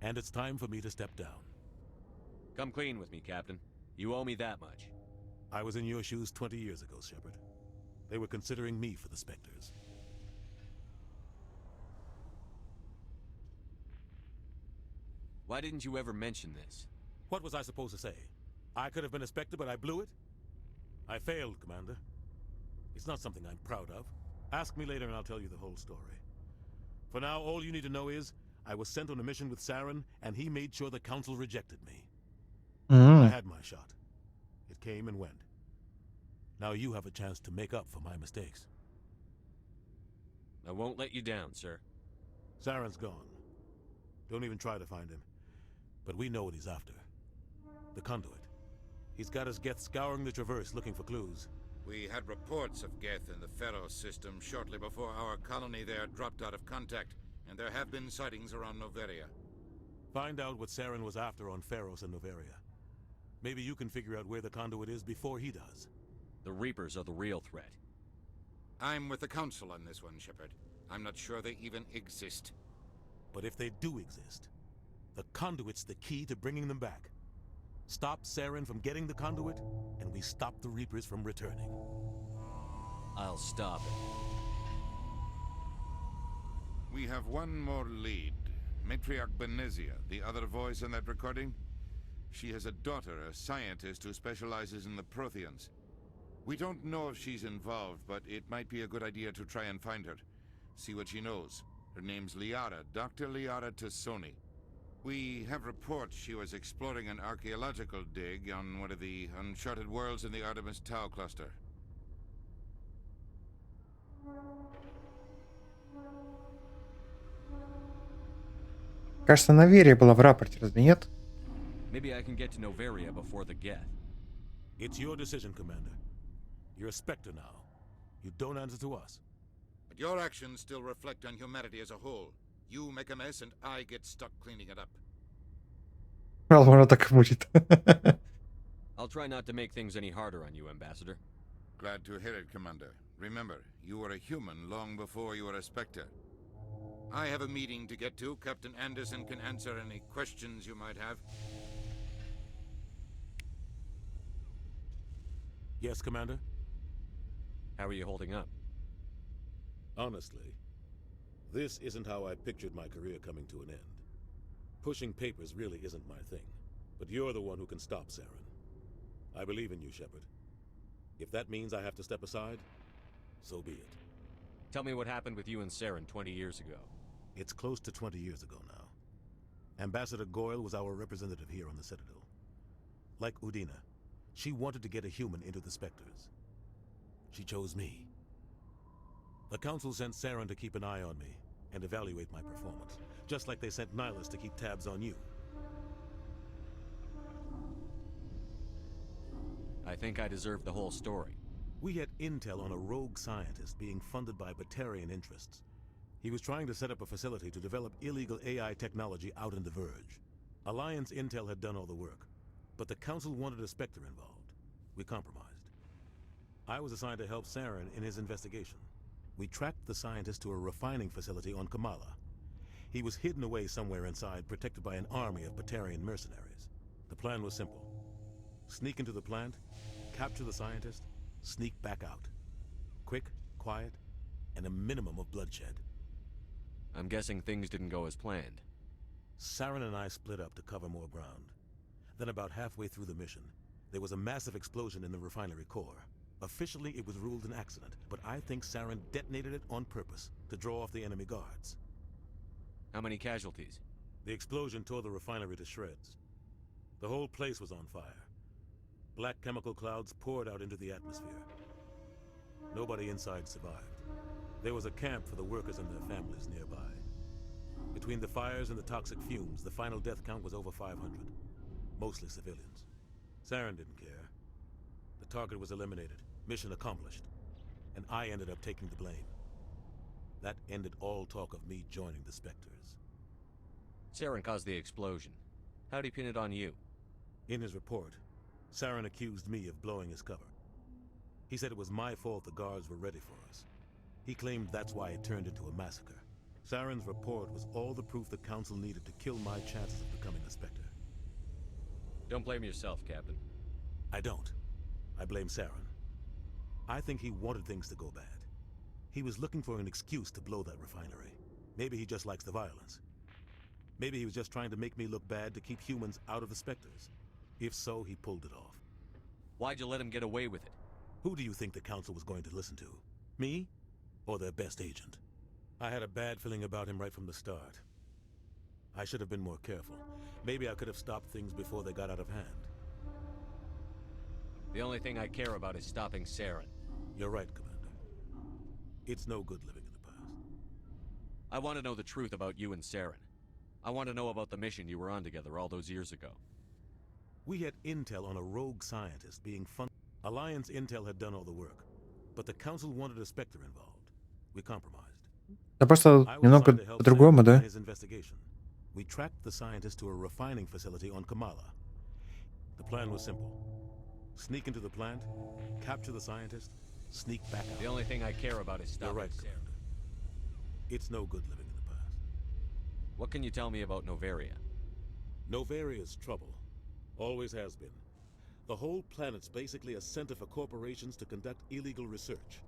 And it's time for me to step down. Come clean with me, Captain. You owe me that much. I was in your shoes 20 years ago, Shepard. They were considering me for the Spectres. Why didn't you ever mention this? What was I supposed to say? I could have been a Spectre, but I blew it? I failed, Commander. It's not something I'm proud of. Ask me later and I'll tell you the whole story. For now, all you need to know is, I was sent on a mission with Saren, and he made sure the Council rejected me. I had my shot. It came and went. Now you have a chance to make up for my mistakes. I won't let you down, sir. Saren's gone. Don't even try to find him. But we know what he's after. The conduit. He's got his Geth scouring the Traverse looking for clues. We had reports of Geth in the Pharaoh system shortly before our colony there dropped out of contact, and there have been sightings around Noveria. Find out what Saren was after on Pharos and Noveria. Maybe you can figure out where the conduit is before he does. The Reapers are the real threat. I'm with the Council on this one, Shepard. I'm not sure they even exist. But if they do exist, the conduit's the key to bringing them back. Stop Saren from getting the conduit, and we stop the Reapers from returning. I'll stop it. We have one more lead. Matriarch Benezia, the other voice in that recording. She has a daughter, a scientist who specializes in the Protheans. We don't know if she's involved, but it might be a good idea to try and find her. See what she knows. Her name's Liara, Dr. Liara Tassoni. We have reports she was exploring an archaeological dig on one of the uncharted worlds in the Artemis Tau cluster. Кажется, Наверия была в рапорте, разве нет? Maybe I can get to Noveria before the Geth. It's your decision, Commander. You're a Spectre now. You don't answer to us. But your actions still reflect on humanity as a whole. You make a mess and I get stuck cleaning it up. Возможно, так и будет. I'll try not to make things any harder on you, Ambassador. Glad to hear it, Commander. Remember, you were a human long before you were a Spectre. I have a meeting to get to. Captain Anderson can answer any questions you might have. Yes, Commander? How are you holding up? Honestly, this isn't how I pictured my career coming to an end. Pushing papers really isn't my thing, but you're the one who can stop Saren. I believe in you, Shepard. If that means I have to step aside, so be it. Tell me what happened with you and Saren 20 years ago. It's close to 20 years ago now. Ambassador Goyle was our representative here on the Citadel. Like Udina, she wanted to get a human into the Spectres. She chose me. The Council sent Saren to keep an eye on me and evaluate my performance, just like they sent Nihilus to keep tabs on you. I think I deserve the whole story. We had intel on a rogue scientist being funded by Batarian interests. He was trying to set up a facility to develop illegal AI technology out in the Verge. Alliance intel had done all the work, but the Council wanted a Spectre involved. We compromised. I was assigned to help Saren in his investigation. We tracked the scientist to a refining facility on Kamala. He was hidden away somewhere inside, protected by an army of Batarian mercenaries. The plan was simple. Sneak into the plant, capture the scientist, sneak back out. Quick, quiet, and a minimum of bloodshed. I'm guessing things didn't go as planned. Saren and I split up to cover more ground. Then about halfway through the mission, there was a massive explosion in the refinery core. Officially, it was ruled an accident, but I think Saren detonated it on purpose to draw off the enemy guards. How many casualties? The explosion tore the refinery to shreds. The whole place was on fire. Black chemical clouds poured out into the atmosphere. Nobody inside survived. There was a camp for the workers and their families nearby. Between the fires and the toxic fumes, the final death count was over 500. Mostly civilians. Saren didn't care. The target was eliminated. Mission accomplished. And I ended up taking the blame. That ended all talk of me joining the Spectres. Saren caused the explosion. How'd he pin it on you? In his report, Saren accused me of blowing his cover. He said it was my fault the guards were ready for us. He claimed that's why it turned into a massacre. Saren's report was all the proof the Council needed to kill my chances of becoming a Spectre. Don't blame yourself, Captain. I don't. I blame Saren. I think he wanted things to go bad. He was looking for an excuse to blow that refinery. Maybe he just likes the violence. Maybe he was just trying to make me look bad to keep humans out of the Spectres. If so, he pulled it off. Why'd you let him get away with it? Who do you think the council was going to listen to? Me? Or their best agent? I had a bad feeling about him right from the start. I should have been more careful. Maybe I could have stopped things before they got out of hand. The only thing I care about is stopping Saren. You're right, Commander. It's no good living in the past. I want to know the truth about you and Saren. I want to know about the mission you were on together all those years ago. We had intel on a rogue scientist being funded. Alliance intel had done all the work, but the council wanted a Spectre involved. We compromised. Да просто I was немного assigned to help по-другому, Saren in да? his investigation. We tracked the scientist to a refining facility on Kamala. The plan was simple. Sneak into the plant, capture the scientist, sneak back out. The only thing I care about is You're stopping right, Saren. Commander. It's no good living in the past. What can you tell me about Novaria? Novaria's trouble. Always has been. The whole planet's basically a center for corporations to conduct illegal research.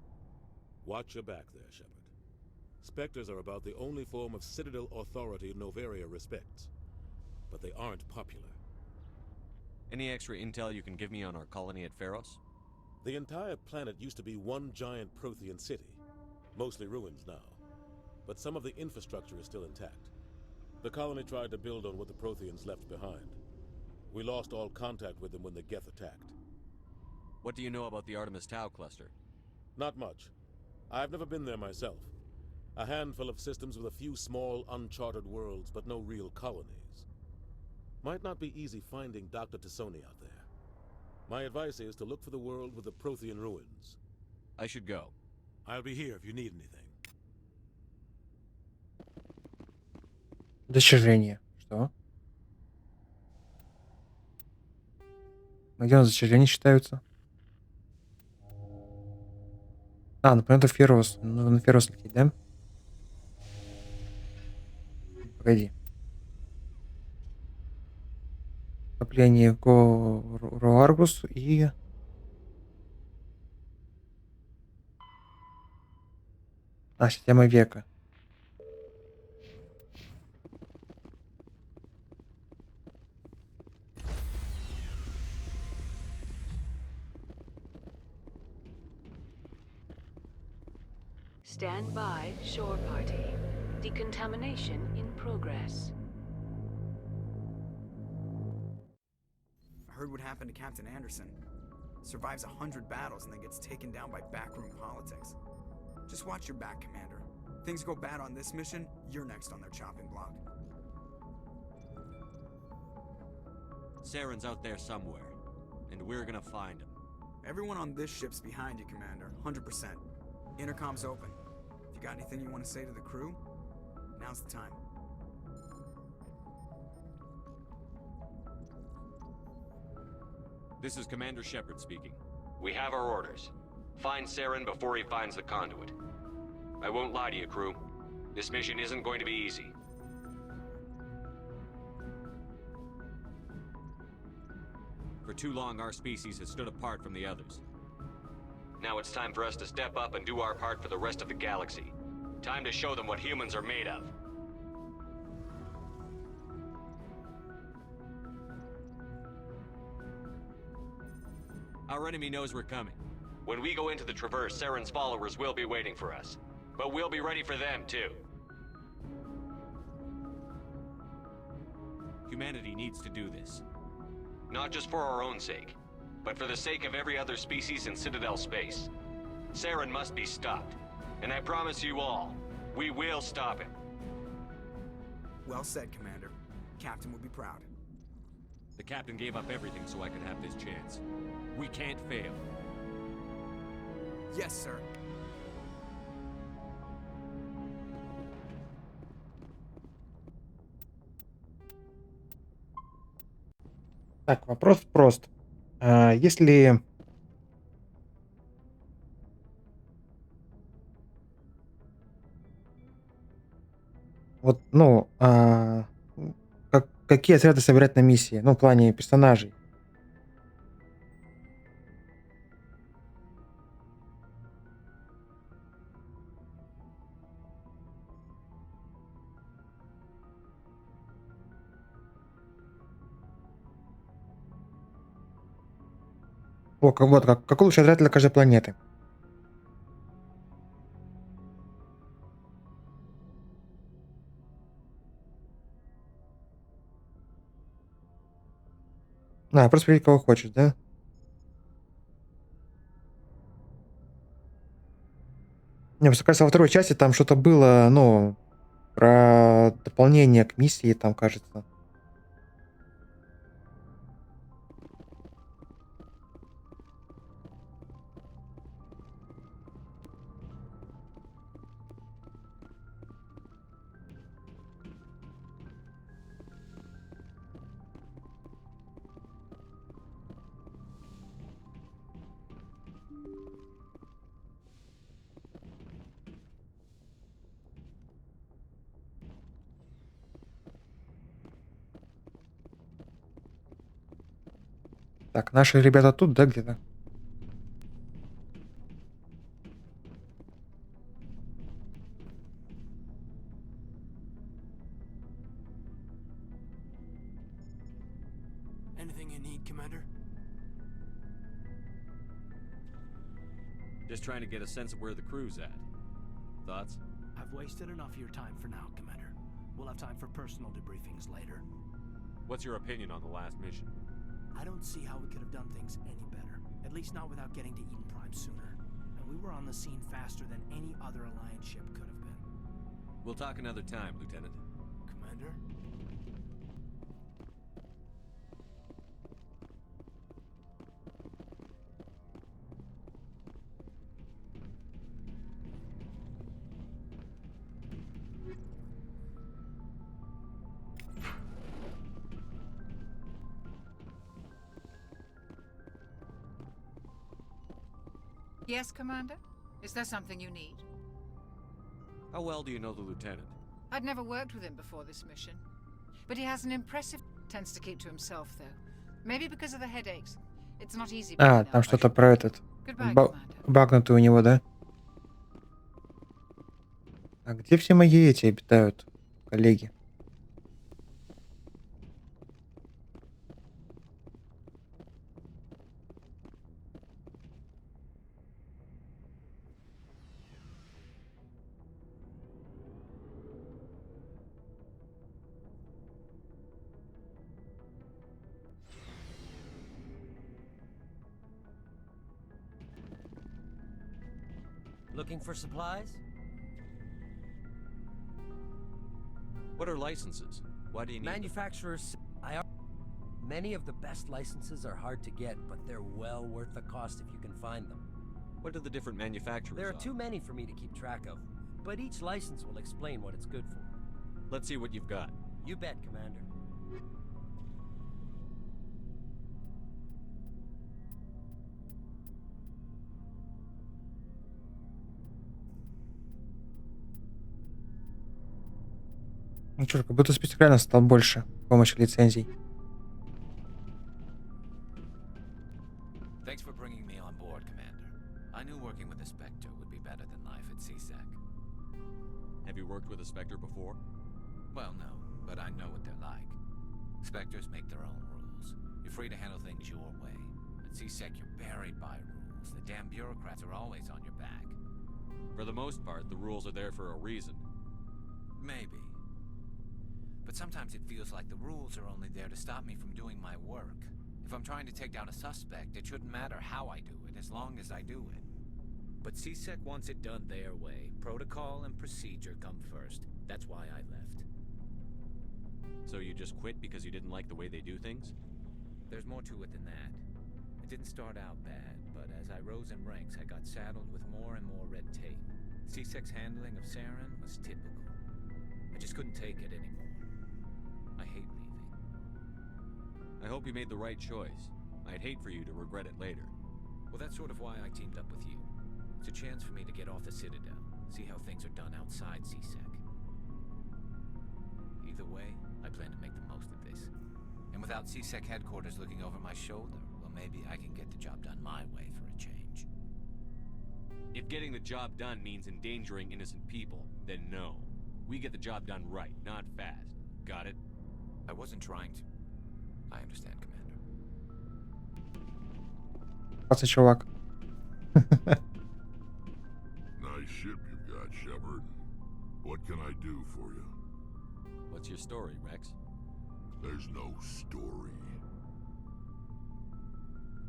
Watch your back there, Shepard. Spectres are about the only form of Citadel authority Novaria respects. But they aren't popular. Any extra intel you can give me on our colony at Pharos? The entire planet used to be one giant Prothean city. Mostly ruins now. But some of the infrastructure is still intact. The colony tried to build on what the Protheans left behind. We lost all contact with them when the Geth attacked. What do you know about the Artemis Tau cluster? Not much. I've never been there myself. A handful of systems with a few small, uncharted worlds, but no real colonies. Might not be easy finding Dr. Tassoni out there. My advice is to look for the world with the Prothean ruins. I should go. I'll be here if you need anything. Достижения. Что? Где у нас достижения считаются? А, ну понятно, Ферос. Нужно на Ферос лететь, да? Погоди. Вступление в Роаргус и... А, система века. Stand by, shore party. Decontamination in progress. I heard what happened to Captain Anderson. Survives 100 battles and then gets taken down by backroom politics. Just watch your back, Commander. Things go bad on this mission, you're next on their chopping block. Saren's out there somewhere, and we're gonna find him. Everyone on this ship's behind you, Commander. 100%. Intercom's open. If you got anything you want to say to the crew, now's the time. This is Commander Shepard speaking. We have our orders. Find Saren before he finds the conduit. I won't lie to you, crew. This mission isn't going to be easy. For too long, our species has stood apart from the others. Now it's time for us to step up and do our part for the rest of the galaxy. Time to show them what humans are made of. Our enemy knows we're coming. When we go into the Traverse, Saren's followers will be waiting for us. But we'll be ready for them, too. Humanity needs to do this. Not just for our own sake, but for the sake of every other species in Citadel space. Saren must be stopped. And I promise you all, we will stop him. Well said, Commander. Captain will be proud. The captain gave up everything so I could have this chance. We can't fail. Yes, sir. Так, вопрос прост. Если... Вот, ну, какие отряды собирать на миссии? Ну, в плане персонажей. О, вот как. Какой лучший отряд для каждой планеты? Просто проверить, кого хочешь, да? Не, просто кажется, во второй части там что-то было, ну, про дополнение к миссии, там, кажется. Так, наши ребята тут, да, где-то? Anything you need, Commander? Just trying to get a sense of where the crew's at. Thoughts? I've wasted enough of your time for now, Commander. We'll have time for personal debriefings later. What's your opinion on the last mission? I don't see how we could have done things any better. At least not without getting to Eden Prime sooner. And we were on the scene faster than any other Alliance ship could have been. We'll talk another time, Lieutenant. Commander? Yes, Commander? Is there something you need? How well do you know the Lieutenant? I'd never worked with him before this mission. But he has an impressive... Tends to keep to himself, though. Maybe because of the headaches. It's not easy being Там что-то про этот. Goodbye, Багнутый у него, да? А где все мои эти обитают, коллеги? Looking for supplies? What are licenses? Why do you need Manufacturers... Many of the best licenses are hard to get, but they're well worth the cost if you can find them. What do the different manufacturers There are offer? too many for me to keep track of, but each license will explain what it's good for. Let's see what you've got. You bet, Commander. Ну что, как будто список реально стал больше с помощью лицензий. Thanks for bringing me on board, Commander. I knew working with a Spectre would be better than life at CSEC. Have you worked with a Spectre before? Well, no, but I know what they're like. Spectres make their own rules. You're free to handle things your way. At CSEC, you're buried by rules. The damn bureaucrats are always on your back. For the most part, the rules are there for a reason. Maybe. But sometimes it feels like the rules are only there to stop me from doing my work. If I'm trying to take down a suspect, it shouldn't matter how I do it, as long as I do it. But CSEC wants it done their way. Protocol and procedure come first. That's why I left. So you just quit because you didn't like the way they do things? There's more to it than that. It didn't start out bad, but as I rose in ranks, I got saddled with more and more red tape. CSEC's handling of Saren was typical. I just couldn't take it anymore. I hate leaving. I hope you made the right choice. I'd hate for you to regret it later. Well, that's sort of why I teamed up with you. It's a chance for me to get off the Citadel, see how things are done outside CSEC. Either way, I plan to make the most of this. And without CSEC headquarters looking over my shoulder, well, maybe I can get the job done my way for a change. If getting the job done means endangering innocent people, then no. We get the job done right, not fast. Got it? I wasn't trying to. I understand, Commander. Классный чувак. Nice ship you've got, Shepard. What can I do for you? What's your story, Rex? There's no story.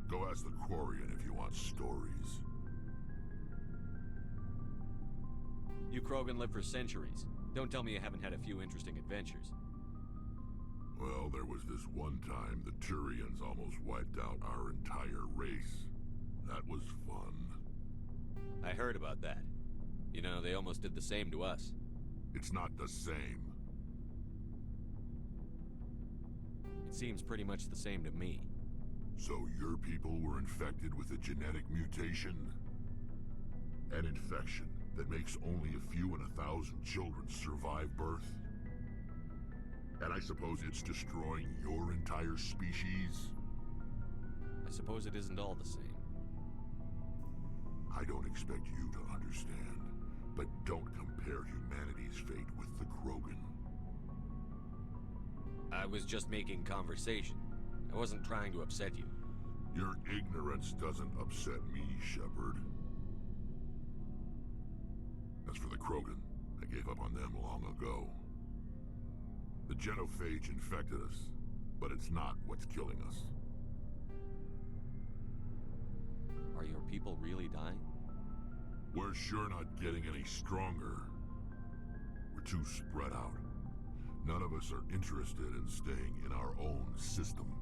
Go ask the Quarian if you want stories. You Krogan live for centuries. Don't tell me you haven't had a few interesting adventures. Well, there was this one time the Turians almost wiped out our entire race. That was fun. I heard about that. You know, they almost did the same to us. It's not the same. It seems pretty much the same to me. So your people were infected with a genetic mutation? An infection that makes only a few in 1,000 children survive birth? And I suppose it's destroying your entire species? I suppose it isn't all the same. I don't expect you to understand, but don't compare humanity's fate with the Krogan. I was just making conversation. I wasn't trying to upset you. Your ignorance doesn't upset me, Shepard. As for the Krogan, I gave up on them long ago. The genophage infected us, but it's not what's killing us. Are your people really dying? We're sure not getting any stronger. We're too spread out. None of us are interested in staying in our own system.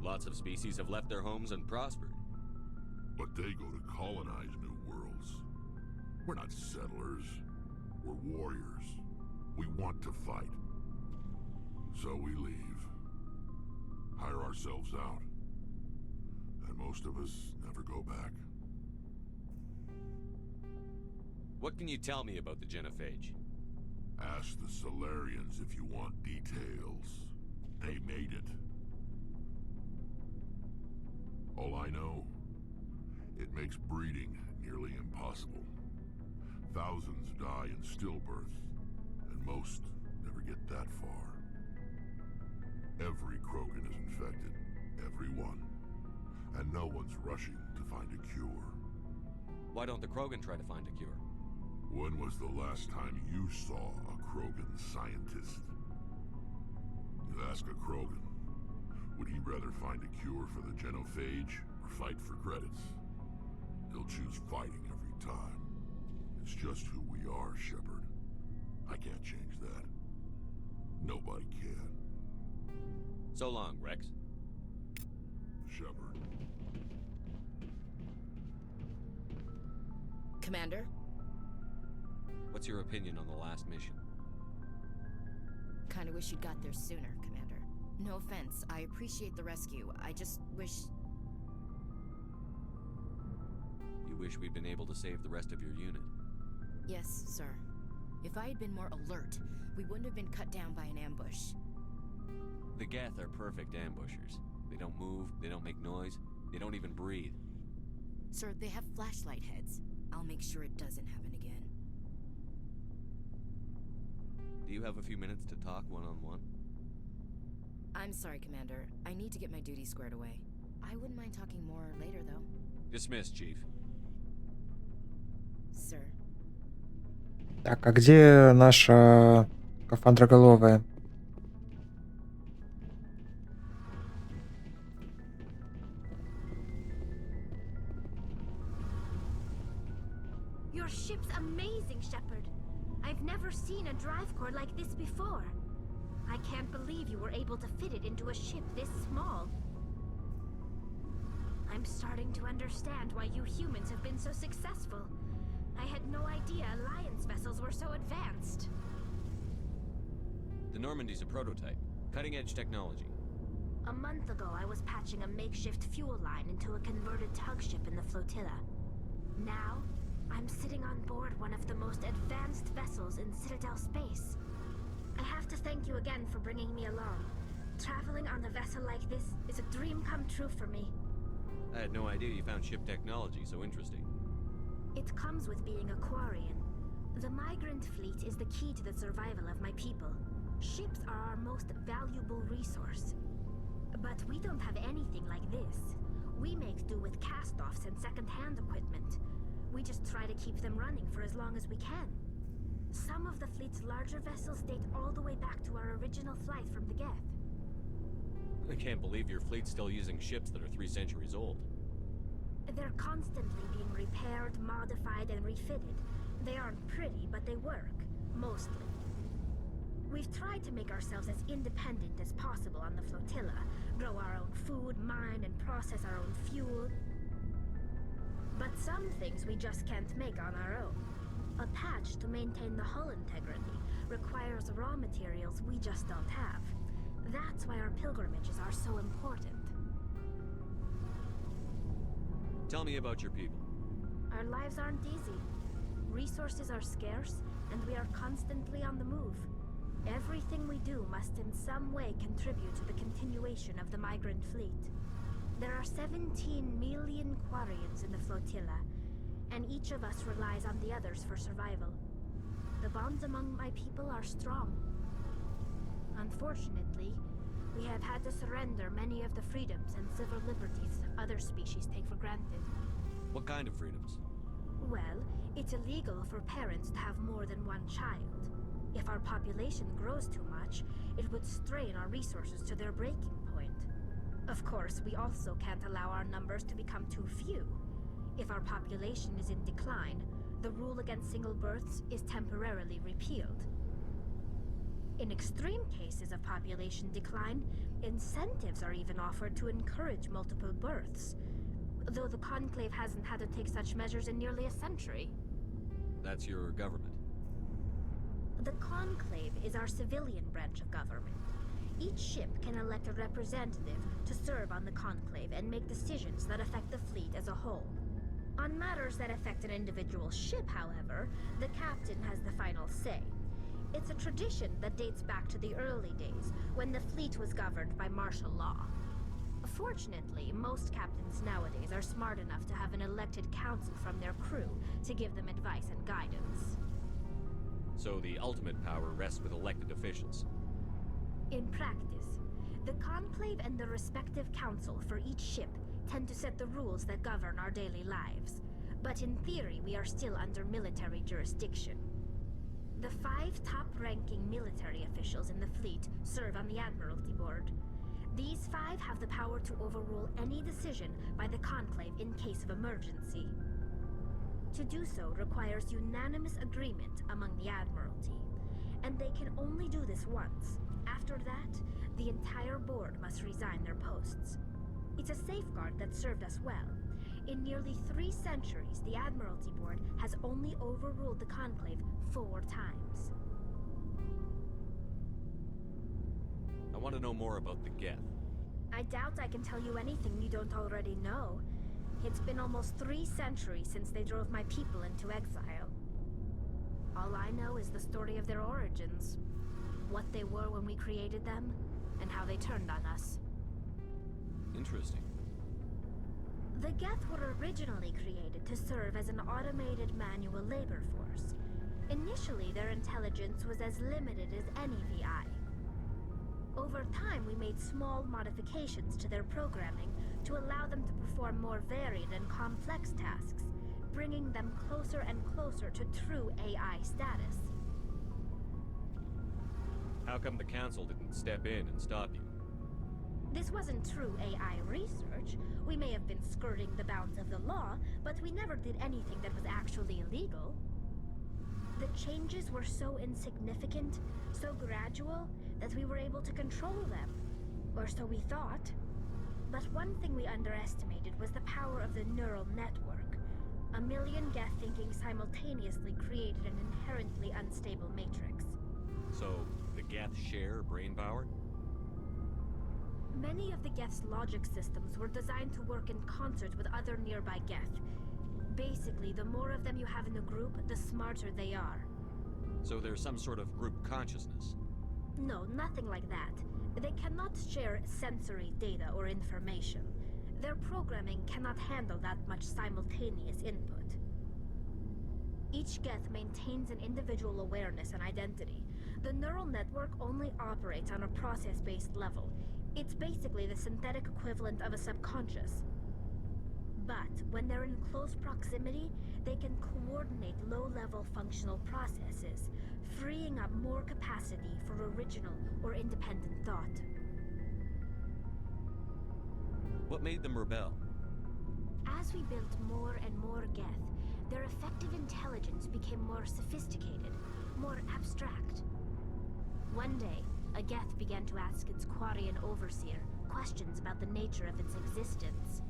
Lots of species have left their homes and prospered. But they go to colonize new worlds. We're not settlers. We're warriors. We want to fight. So we leave. Hire ourselves out. And most of us never go back. What can you tell me about the genophage? Ask the Solarians if you want details. They made it. All I know, it makes breeding nearly impossible. Thousands die in stillbirth, and most never get that far. Every Krogan is infected, every one. And no one's rushing to find a cure. Why don't the Krogan try to find a cure? When was the last time you saw a Krogan scientist? You ask a Krogan, would he rather find a cure for the genophage or fight for credits? He'll choose fighting every time. It's just who we are, Shepard. I can't change that. Nobody can. So long, Rex. Shepard. Commander? What's your opinion on the last mission? Kinda wish you'd got there sooner, Commander. No offense, I appreciate the rescue. I just wish... You wish we'd been able to save the rest of your unit? Yes, sir. If I had been more alert, we wouldn't have been cut down by an ambush. The Geth are perfect ambushers. They don't move, they don't make noise, they don't even breathe. Sir, they have flashlight heads. I'll make sure it doesn't happen again. Do you have a few minutes to talk one-on-one? I'm sorry, Commander. I need to get my duties squared away. I wouldn't mind talking more later, though. Dismissed, Chief. Sir. Так, а где наша скафандроголовая? Your ship's amazing, Shepard. I've never seen a drive core like this before. I can't believe you were able to fit it into a ship this small. I'm starting to understand why you humans have been so successful. I had no idea Alliance vessels were so advanced. The Normandy's a prototype. Cutting-edge technology. A month ago, I was patching a makeshift fuel line into a converted tug ship in the flotilla. Now, I'm sitting on board one of the most advanced vessels in Citadel space. I have to thank you again for bringing me along. Traveling on a vessel like this is a dream come true for me. I had no idea you found ship technology so interesting. It comes with being a Quarian. The migrant fleet is the key to the survival of my people. Ships are our most valuable resource. But we don't have anything like this. We make do with cast-offs and second-hand equipment. We just try to keep them running for as long as we can. Some of the fleet's larger vessels date all the way back to our original flight from the Geth. I can't believe your fleet's still using ships that are 3 centuries old. They're constantly being repaired, modified, and refitted. They aren't pretty, but they work. Mostly. We've tried to make ourselves as independent as possible on the flotilla. Grow our own food, mine, and process our own fuel. But some things we just can't make on our own. A patch to maintain the hull integrity requires raw materials we just don't have. That's why our pilgrimages are so important. Tell me about your people. Our lives aren't easy. Resources are scarce, and we are constantly on the move. Everything we do must in some way contribute to the continuation of the migrant fleet. There are 17 million Quarians in the flotilla, and each of us relies on the others for survival. The bonds among my people are strong. Unfortunately, we have had to surrender many of the freedoms and civil liberties other species take for granted. What kind of freedoms? Well, it's illegal for parents to have more than one child. If our population grows too much, it would strain our resources to their breaking point. Of course, we also can't allow our numbers to become too few. If our population is in decline, the rule against single births is temporarily repealed. In extreme cases of population decline, incentives are even offered to encourage multiple births, though the Conclave hasn't had to take such measures in nearly a century. That's your government. The Conclave is our civilian branch of government. Each ship can elect a representative to serve on the Conclave and make decisions that affect the fleet as a whole. On matters that affect an individual ship, however, the captain has the final say. It's a tradition that dates back to the early days, when the fleet was governed by martial law. Fortunately, most captains nowadays are smart enough to have an elected council from their crew to give them advice and guidance. So the ultimate power rests with elected officials. In practice, the Conclave and the respective council for each ship tend to set the rules that govern our daily lives. But in theory, we are still under military jurisdiction. The 5 top-ranking military officials in the fleet serve on the Admiralty Board. These 5 have the power to overrule any decision by the Conclave in case of emergency. To do so requires unanimous agreement among the Admiralty, and they can only do this once. After that, the entire board must resign their posts. It's a safeguard that served us well. In nearly 3 centuries, the Admiralty Board has only overruled the Conclave 4 times. I want to know more about the Geth. I doubt I can tell you anything you don't already know. It's been almost 3 centuries since they drove my people into exile. All I know is the story of their origins, what they were when we created them, and how they turned on us. Interesting. The Geth were originally created to serve as an automated manual labor force. Initially, their intelligence was as limited as any VI. Over time, we made small modifications to their programming to allow them to perform more varied and complex tasks, bringing them closer and closer to true AI status. How come the Council didn't step in and stop you? This wasn't true AI research. We may have been skirting the bounds of the law, but we never did anything that was actually illegal. The changes were so insignificant, so gradual, that we were able to control them. Or so we thought. But one thing we underestimated was the power of the neural network. A million Geth thinking simultaneously created an inherently unstable matrix. So, the Geth share brain power? Many of the Geth's logic systems were designed to work in concert with other nearby Geth. Basically, the more of them you have in a group, the smarter they are. So there's some sort of group consciousness? No, nothing like that. They cannot share sensory data or information. Their programming cannot handle that much simultaneous input. Each Geth maintains an individual awareness and identity. The neural network only operates on a process-based level. It's basically the synthetic equivalent of a subconscious. But when they're in close proximity, they can coordinate low-level functional processes, freeing up more capacity for original or independent thought. What made them rebel? As we built more and more Geth, their effective intelligence became more sophisticated, more abstract. One day, a Geth began to ask its Quarian overseer questions about the nature of its existence.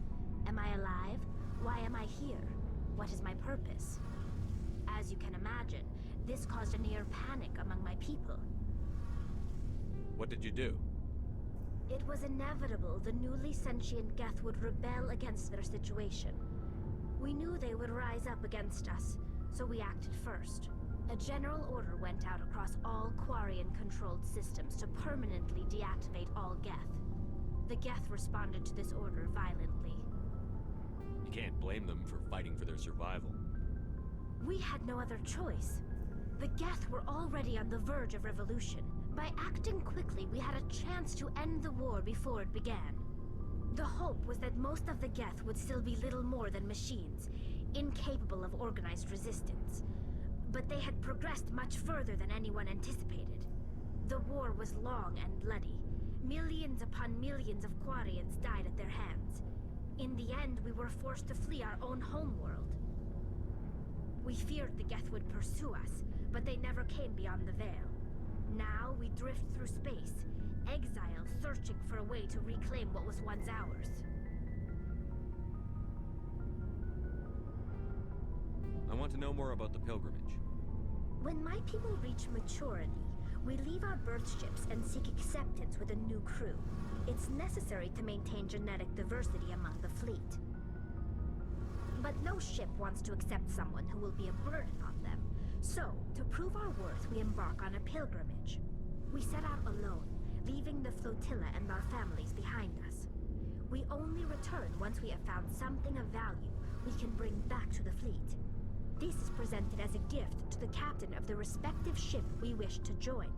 Am I alive? Why am I here? What is my purpose? As you can imagine, this caused a near panic among my people. What did you do? It was inevitable the newly sentient Geth would rebel against their situation. We knew they would rise up against us, so we acted first. A general order went out across all Quarian-controlled systems to permanently deactivate all Geth. The Geth responded to this order violently. You can't blame them for fighting for their survival. We had no other choice. The Geth were already on the verge of revolution. By acting quickly, we had a chance to end the war before it began. The hope was that most of the Geth would still be little more than machines, incapable of organized resistance. But they had progressed much further than anyone anticipated. The war was long and bloody. Millions upon millions of Quarians died at their hands. In the end, we were forced to flee our own homeworld. We feared the Geth would pursue us, but they never came beyond the Veil. Now we drift through space, exile searching for a way to reclaim what was once ours. I want to know more about the pilgrimage. When my people reach maturity, we leave our birth ships and seek acceptance with a new crew. It's necessary to maintain genetic diversity among the fleet. But no ship wants to accept someone who will be a burden on them. So, to prove our worth, we embark on a pilgrimage. We set out alone, leaving the flotilla and our families behind us. We only return once we have found something of value we can bring back to the fleet. This is presented as a gift to the captain of the respective ship we wish to join.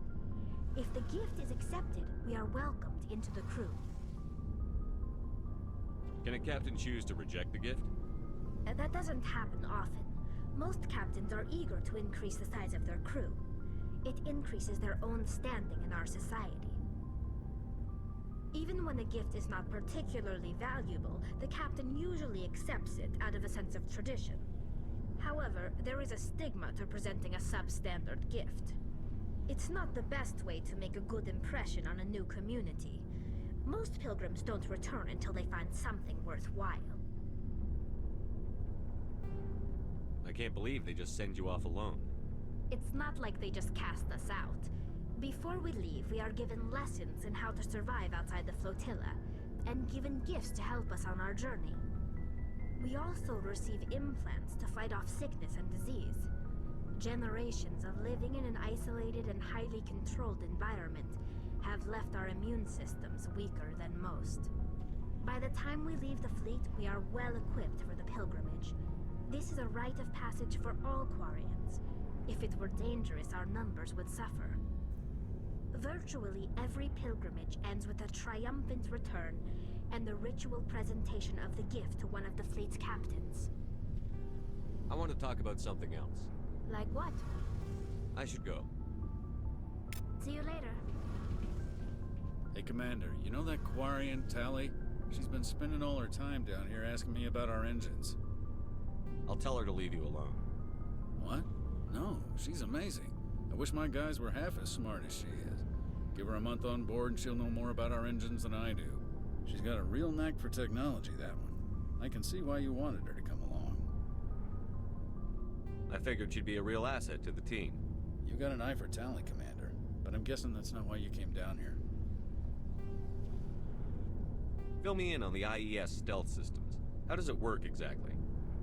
If the gift is accepted, we are welcomed into the crew. Can a captain choose to reject the gift? That doesn't happen often. Most captains are eager to increase the size of their crew. It increases their own standing in our society. Even when a gift is not particularly valuable, the captain usually accepts it out of a sense of tradition. However, there is a stigma to presenting a substandard gift. It's not the best way to make a good impression on a new community. Most pilgrims don't return until they find something worthwhile. I can't believe they just send you off alone. It's not like they just cast us out. Before we leave, we are given lessons in how to survive outside the flotilla, and given gifts to help us on our journey. We also receive implants to fight off sickness and disease. Generations of living in an isolated and highly controlled environment have left our immune systems weaker than most. By the time we leave the fleet, we are well equipped for the pilgrimage. This is a rite of passage for all Quarians. If it were dangerous, our numbers would suffer. Virtually every pilgrimage ends with a triumphant return and the ritual presentation of the gift to one of the fleet's captains. I want to talk about something else. Like what? I should go. See you later. Hey, Commander, you know that Quarian, Tally? She's been spending all her time down here asking me about our engines. I'll tell her to leave you alone. What? No, she's amazing. I wish my guys were half as smart as she is. Give her a month on board and she'll know more about our engines than I do. She's got a real knack for technology, that one. I can see why you wanted her to come along. I figured she'd be a real asset to the team. You got an eye for talent, Commander, but I'm guessing that's not why you came down here. Fill me in on the IES stealth systems. How does it work exactly?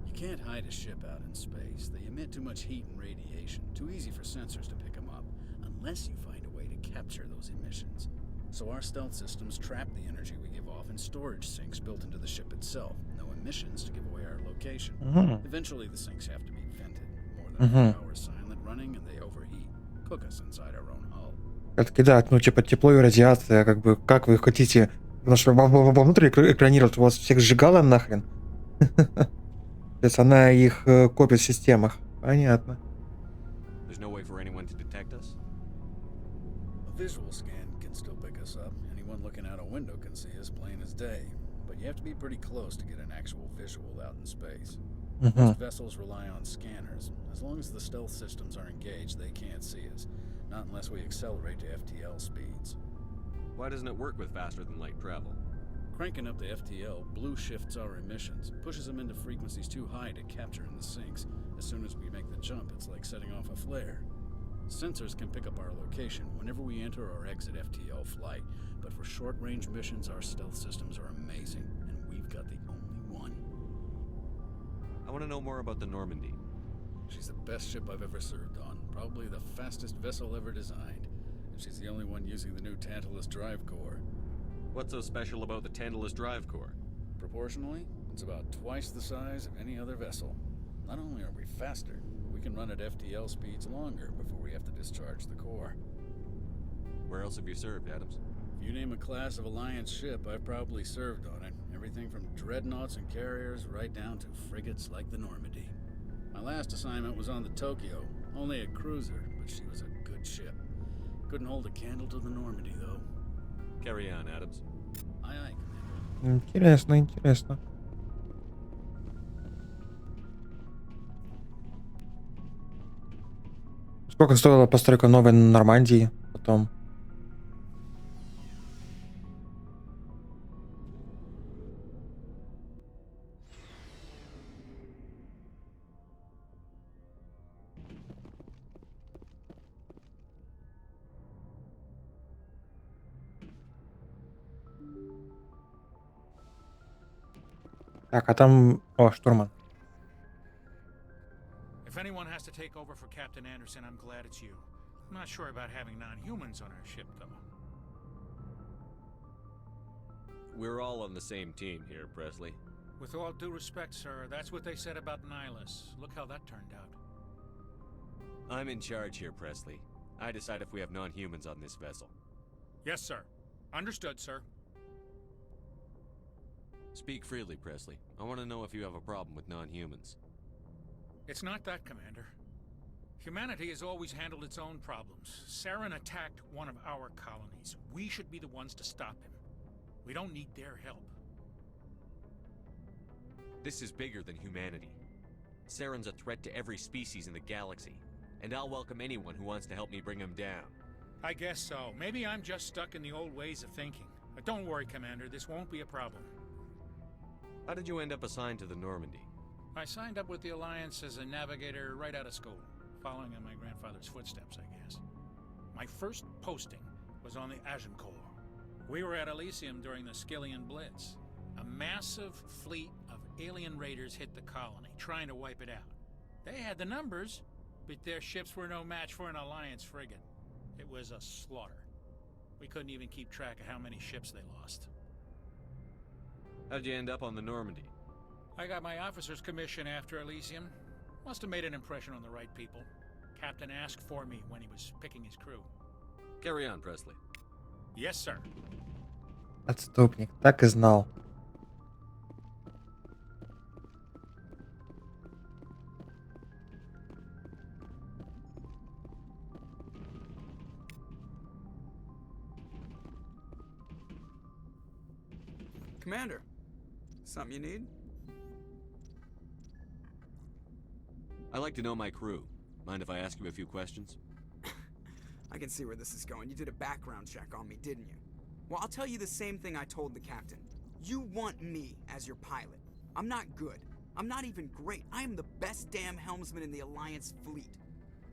You can't hide a ship out in space. They emit too much heat and radiation. Too easy for sensors to pick them up, unless you find a way to capture those emissions. So our stealth systems trap the energy we give off in storage sinks built into the ship itself. No emissions to give away our location. Eventually the sinks have to be vented. More than a few hours silent running and they overheat. Cook us inside our own hull. Это да, ну типа тепло и радиация, как бы, как вы хотите, потому что вовнутрь экранировать, у вас всех сжигало нахрен. То есть она их копит в системах. Понятно. There's no way for anyone to detect us? A visual scan can still pick us up. Anyone looking out a window can see us plain as day. But you have to be pretty close to get an actual visual out in space. Most vessels rely on scanners. As long as the stealth systems are engaged, they can't see us. Not unless we accelerate to FTL speeds. Why doesn't it work with faster than light travel? Cranking up the FTL blue shifts our emissions, pushes them into frequencies too high to capture in the sinks. As soon as we make the jump, it's like setting off a flare. Sensors can pick up our location whenever we enter or exit FTL flight, but for short-range missions, our stealth systems are amazing, and we've got the only one. I want to know more about the Normandy. She's the best ship I've ever served on, probably the fastest vessel ever designed, and she's the only one using the new Tantalus drive core. What's so special about the Tantalus drive core? Proportionally, it's about twice the size of any other vessel. Not only are we faster, we can run at FTL speeds longer before we have to discharge the core. Where else have you served, Adams? If you name a class of Alliance ship, I've probably served on it. Everything from dreadnoughts and carriers right down to frigates like the Normandy. My last assignment was on the Tokyo, only a cruiser, but she was a good ship. Couldn't hold a candle to the Normandy, though. Carry on, Adams. Aye, aye, Commander. Интересно, интересно. Сколько стоила постройка новой Нормандии потом? Так, а там... О, штурман. If anyone has to take over for Captain Anderson, I'm glad it's you. I'm not sure about having non-humans on our ship, though. We're all on the same team here, Presley. With all due respect, sir, that's what they said about Nihilus. Look how that turned out. I'm in charge here, Presley. I decide if we have non-humans on this vessel. Yes, sir. Understood, sir. Speak freely, Presley. I want to know if you have a problem with non-humans. It's not that, Commander. Humanity has always handled its own problems. Saren attacked one of our colonies. We should be the ones to stop him. We don't need their help. This is bigger than humanity. Saren's a threat to every species in the galaxy, and I'll welcome anyone who wants to help me bring him down. I guess so. Maybe I'm just stuck in the old ways of thinking. But don't worry, Commander. This won't be a problem. How did you end up assigned to the Normandy? I signed up with the Alliance as a navigator right out of school, following in my grandfather's footsteps, I guess. My first posting was on the Agincourt. We were at Elysium during the Skillian Blitz. A massive fleet of alien raiders hit the colony, trying to wipe it out. They had the numbers, but their ships were no match for an Alliance frigate. It was a slaughter. We couldn't even keep track of how many ships they lost. How'd you end up on the Normandy? I got my officer's commission after Elysium. Must have made an impression on the right people. Captain asked for me when he was picking his crew. Carry on, Presley. Yes, sir. Отступник. Так и знал. Commander, something you need? I like to know my crew. Mind if I ask you a few questions? I can see where this is going. You did a background check on me, didn't you? Well, I'll tell you the same thing I told the captain. You want me as your pilot. I'm not good. I'm not even great. I am the best damn helmsman in the Alliance fleet.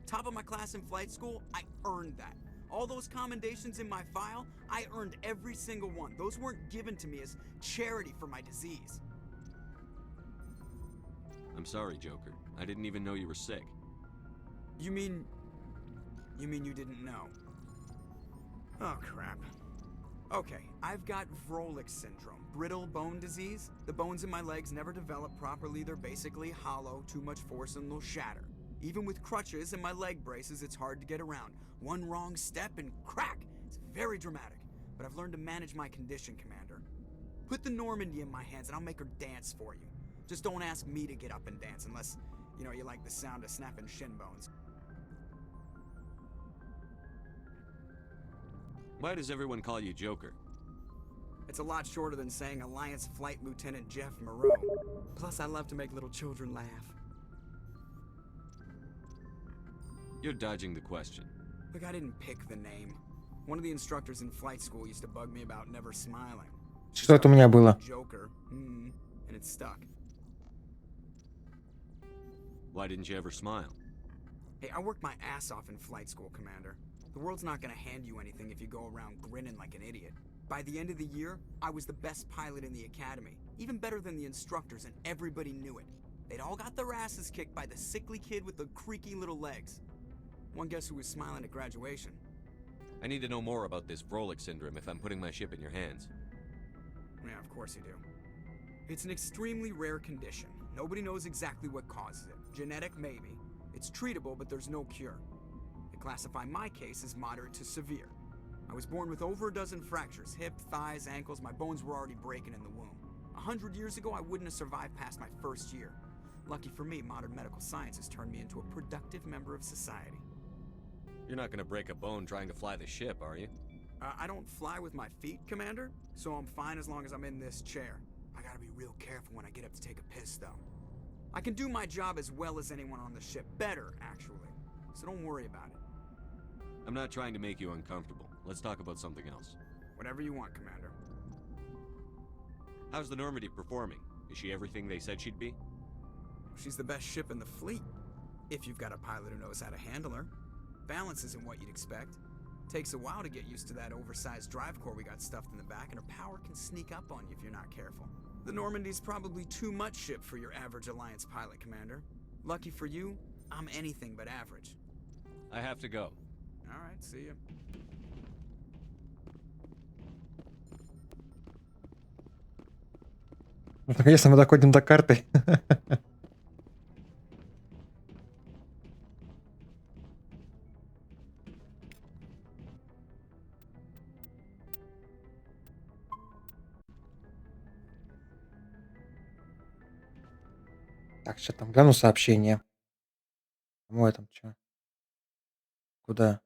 Top of my class in flight school, I earned that. All those commendations in my file, I earned every single one. Those weren't given to me as charity for my disease. I'm sorry, Joker. I didn't even know you were sick. You mean you didn't know? Oh, crap. Okay, I've got Vrolik syndrome, brittle bone disease. The bones in my legs never develop properly. They're basically hollow, too much force and they'll shatter. Even with crutches and my leg braces, it's hard to get around. One wrong step and crack! It's very dramatic, but I've learned to manage my condition, Commander. Put the Normandy in my hands and I'll make her dance for you. Just don't ask me to get up and dance unless, you like the sound of snapping shin bones. Why does everyone call you Joker? It's a lot shorter than saying Alliance Flight Lieutenant Jeff Moreau. Plus, I love to make little children laugh. You're dodging the question. Look, I didn't pick the name. One of the instructors in flight school used to bug me about never smiling. Что это у меня было? Joker. And it stuck. Why didn't you ever smile? Hey, I worked my ass off in flight school, Commander. The world's not gonna hand you anything if you go around grinning like an idiot. By the end of the year, I was the best pilot in the academy. Even better than the instructors, and everybody knew it. They'd all got their asses kicked by the sickly kid with the creaky little legs. One guess who was smiling at graduation? I need to know more about this Vrolik syndrome if I'm putting my ship in your hands. Yeah, of course you do. It's an extremely rare condition. Nobody knows exactly what causes it. Genetic, maybe. It's treatable, but there's no cure. They classify my case as moderate to severe. I was born with over a dozen fractures, hip, thighs, ankles. My bones were already breaking in the womb. 100 years ago, I wouldn't have survived past my first year. Lucky for me, modern medical science has turned me into a productive member of society. You're not gonna break a bone trying to fly the ship, are you? I don't fly with my feet, Commander, so I'm fine as long as I'm in this chair. I gotta be real careful when I get up to take a piss, though. I can do my job as well as anyone on the ship. Better, actually. So don't worry about it. I'm not trying to make you uncomfortable. Let's talk about something else. Whatever you want, Commander. How's the Normandy performing? Is she everything they said she'd be? She's the best ship in the fleet. If you've got a pilot who knows how to handle her. Balance isn't what you'd expect. Takes a while to get used to that oversized drive core we got stuffed in the back, and her power can sneak up on you if you're not careful. The Normandy's probably too much ship for your average Alliance pilot, Commander. Lucky for you, I'm anything but average. I have to go. Alright, see ya. Наконец-то мы доходим до карты. Так, что там? Гляну сообщение. Ой, там что? Куда?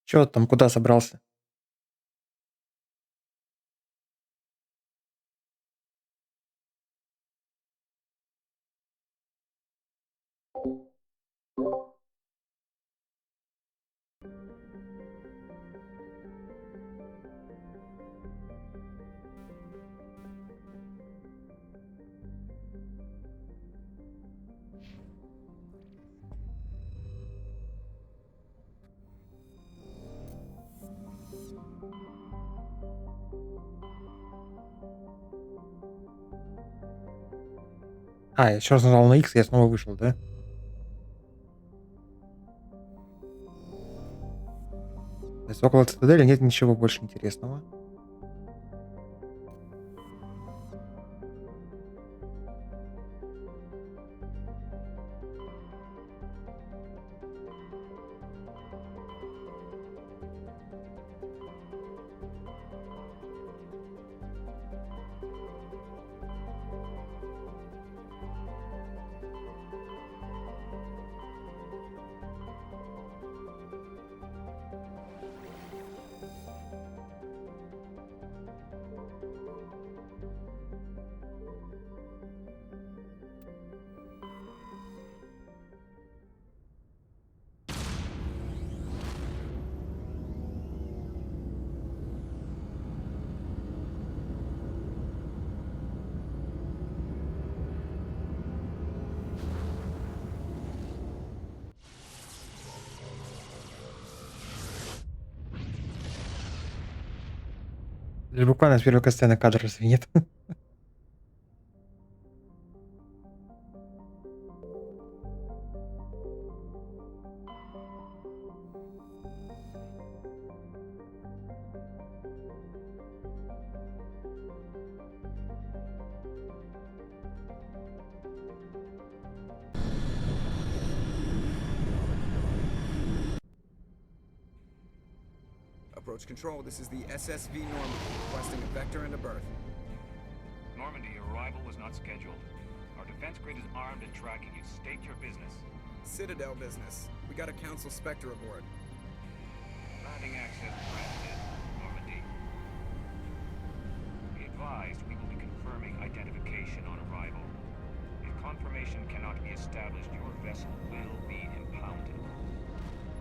Чё там, куда собрался? А, я еще раз нажал на X, я снова вышел, да? То есть около цитадели нет ничего больше интересного. Или буквально с первой сцены кадр звенит. Approach control, this is the SSV Normandy, requesting a vector and a berth. Normandy, your arrival was not scheduled. Our defense grid is armed and tracking you. State your business. Citadel business. We got a Council Spectre aboard. Landing access granted, Normandy. Be advised, we will be confirming identification on arrival. If confirmation cannot be established, your vessel will be impounded.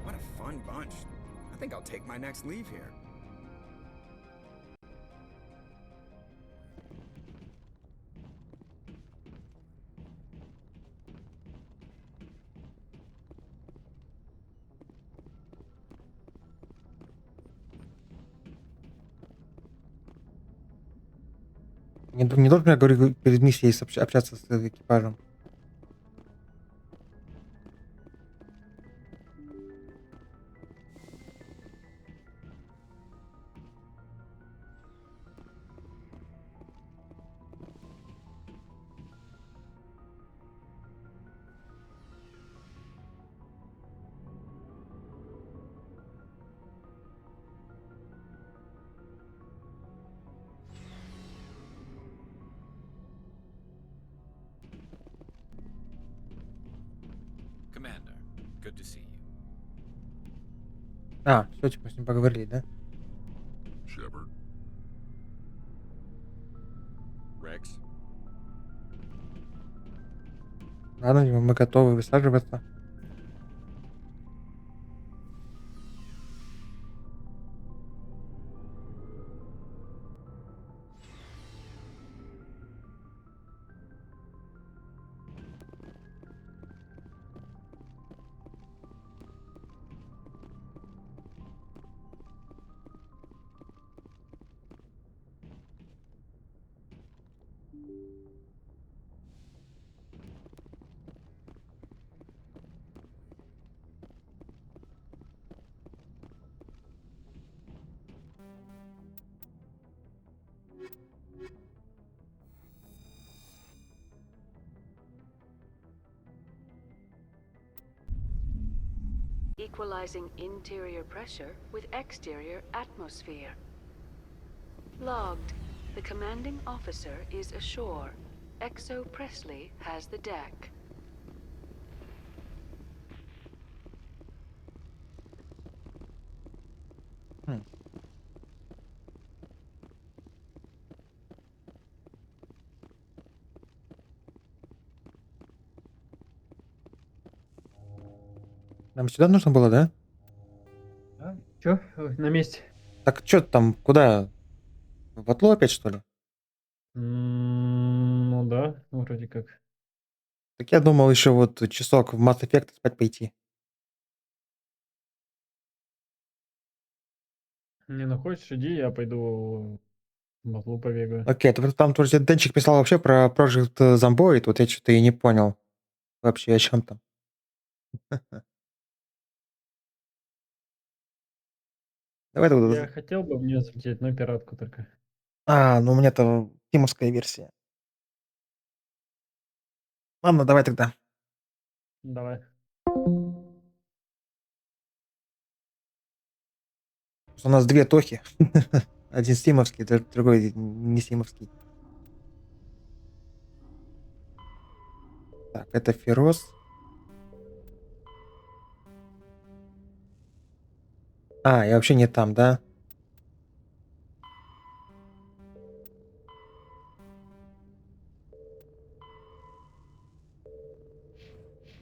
What a fun bunch. I think I'll take my next leave here. Не должен я, говорю, перед миссией общаться с экипажем. Commander, good to see you. А, все, типа, с ним поговорили, да? Shepard. Rex? Ладно, типа, мы готовы высаживаться. Equalizing interior pressure with exterior atmosphere. Logged. The commanding officer is ashore. Exo Presley has the deck. Нам сюда нужно было, да? А? Чё? На месте. Так что там, куда? В Атлу опять, что ли? Ну да, вроде как. Так я думал еще вот часок в Mass Effect спать пойти. Не, ну хочешь, иди, я пойду в Атлу побегаю. Окей, там тоже Денчик писал вообще про Project Zomboid, вот я что-то и не понял вообще о чем там. Давай Я тогда... хотел бы в нее залететь, но пиратку только. Ну у меня-то тимовская версия. Ладно, давай тогда. Давай. У нас две Тохи. Один стимовский, другой не стимовский. Так, это Фероз. Я вообще не там, да?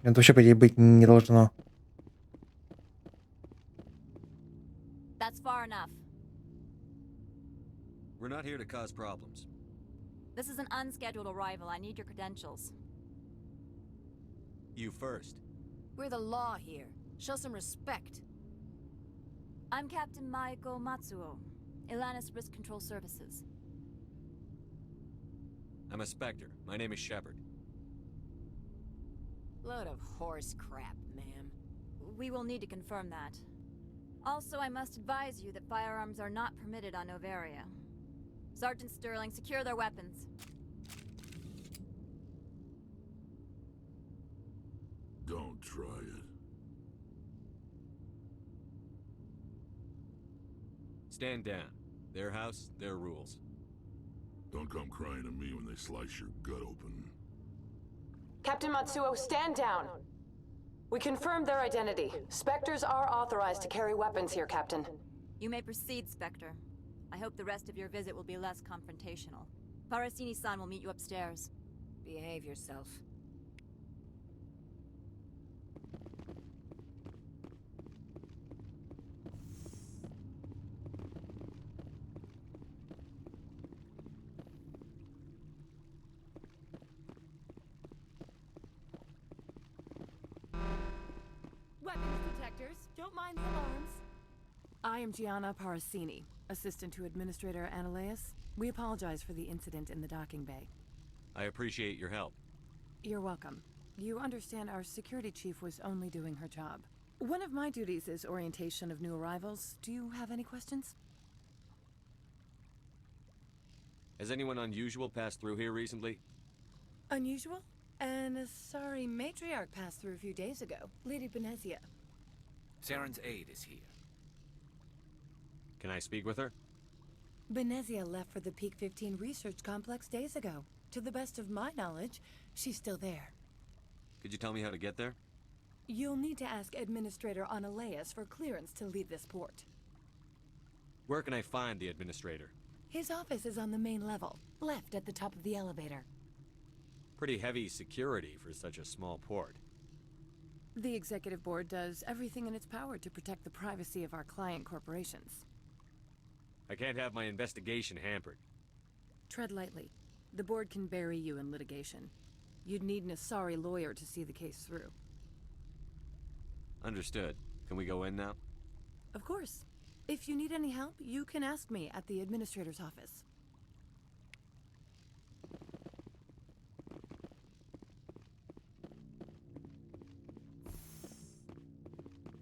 Это вообще, по идее, быть не должно. That's far enough. We're not here to cause problems. This is an unscheduled arrival. I need your credentials. You first. We're the law here. Show some respect. I'm Captain Maiko Matsuo, Ilanis Risk Control Services. I'm a Spectre. My name is Shepard. Load of horse crap, ma'am. We will need to confirm that. Also, I must advise you that firearms are not permitted on Novaria. Sergeant Sterling, secure their weapons. Don't try it. Stand down. Their house, their rules. Don't come crying to me when they slice your gut open. Captain Matsuo, stand down. We confirmed their identity. Spectres are authorized to carry weapons here, Captain. You may proceed, Spectre. I hope the rest of your visit will be less confrontational. Parasini-san will meet you upstairs. Behave yourself. Weapons detectors. Don't mind the alarms. I am Gianna Parasini, assistant to Administrator Analeas. We apologize for the incident in the docking bay. I appreciate your help. You're welcome. You understand our security chief was only doing her job. One of my duties is orientation of new arrivals. Do you have any questions? Has anyone unusual passed through here recently? Unusual? And a sorry matriarch passed through a few days ago. Lady Benezia. Saren's aide is here. Can I speak with her? Benezia left for the Peak 15 research complex days ago. To the best of my knowledge, she's still there. Could you tell me how to get there? You'll need to ask Administrator Analeas for clearance to leave this port. Where can I find the administrator? His office is on the main level, left at the top of the elevator. Pretty heavy security for such a small port. The Executive Board does everything in its power to protect the privacy of our client corporations. I can't have my investigation hampered. Tread lightly. The Board can bury you in litigation. You'd need an Asari lawyer to see the case through. Understood. Can we go in now? Of course. If you need any help, you can ask me at the Administrator's office.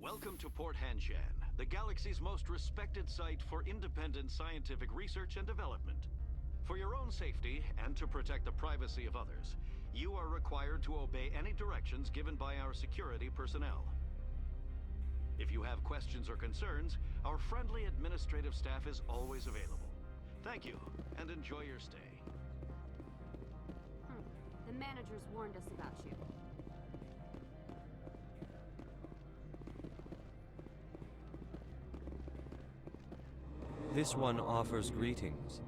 Welcome to Port Hanshan, the galaxy's most respected site for independent scientific research and development. For your own safety and to protect the privacy of others, you are required to obey any directions given by our security personnel. If you have questions or concerns, our friendly administrative staff is always available. Thank you, and enjoy your stay. The managers warned us about you. This one offers greetings.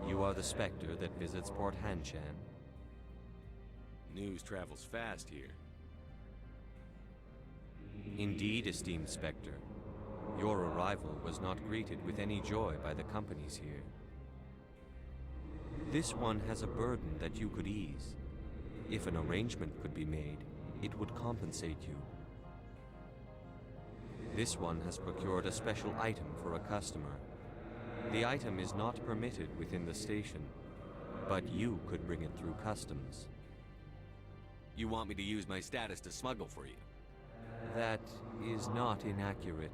You are the Spectre that visits Port Hanshan. News travels fast here. Indeed, esteemed Spectre. Your arrival was not greeted with any joy by the companies here. This one has a burden that you could ease. If an arrangement could be made, it would compensate you. This one has procured a special item for a customer. The item is not permitted within the station, but you could bring it through customs. You want me to use my status to smuggle for you? That is not inaccurate.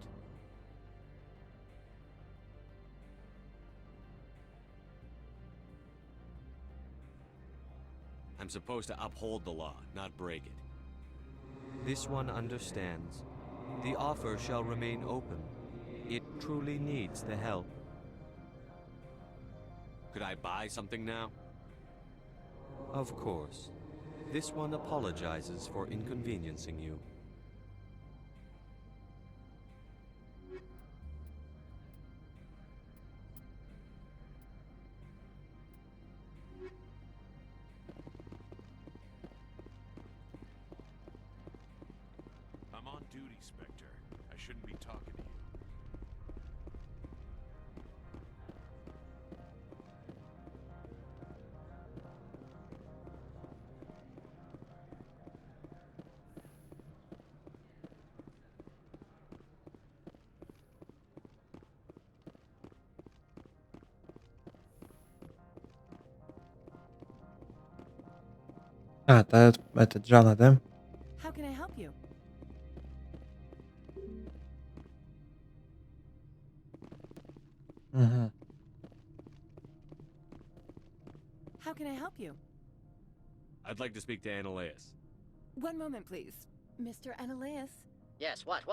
I'm supposed to uphold the law, not break it. This one understands. The offer shall remain open. It truly needs the help. Could I buy something now? Of course. This one apologizes for inconveniencing you. I'm on duty, Spectre. I shouldn't be talking to you. А, это Джана, да? How can I help you? Мгм. How can I help you? I'd like to speak to Annaleus. One moment, please. Mr. Annaleus? Yes, what?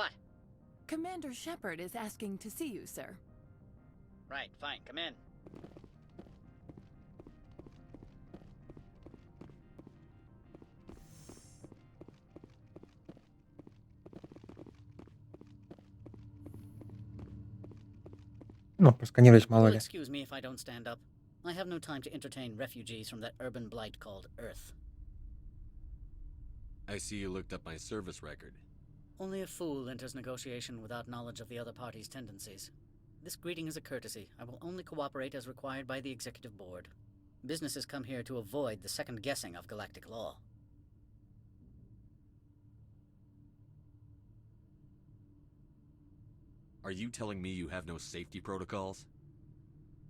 Commander Shepard is asking to see you, sir. Right, fine, come in. Ну, просканировать, мало You'll ли. excuse me if I don't stand up. I have no time to entertain refugees from that urban blight called Earth. I see you looked up my service record. Only a fool enters negotiation without knowledge of the other party's tendencies. This greeting is a courtesy. I will only cooperate as required by the Executive Board. Businesses come here to avoid the second guessing of galactic law. Are you telling me you have no safety protocols?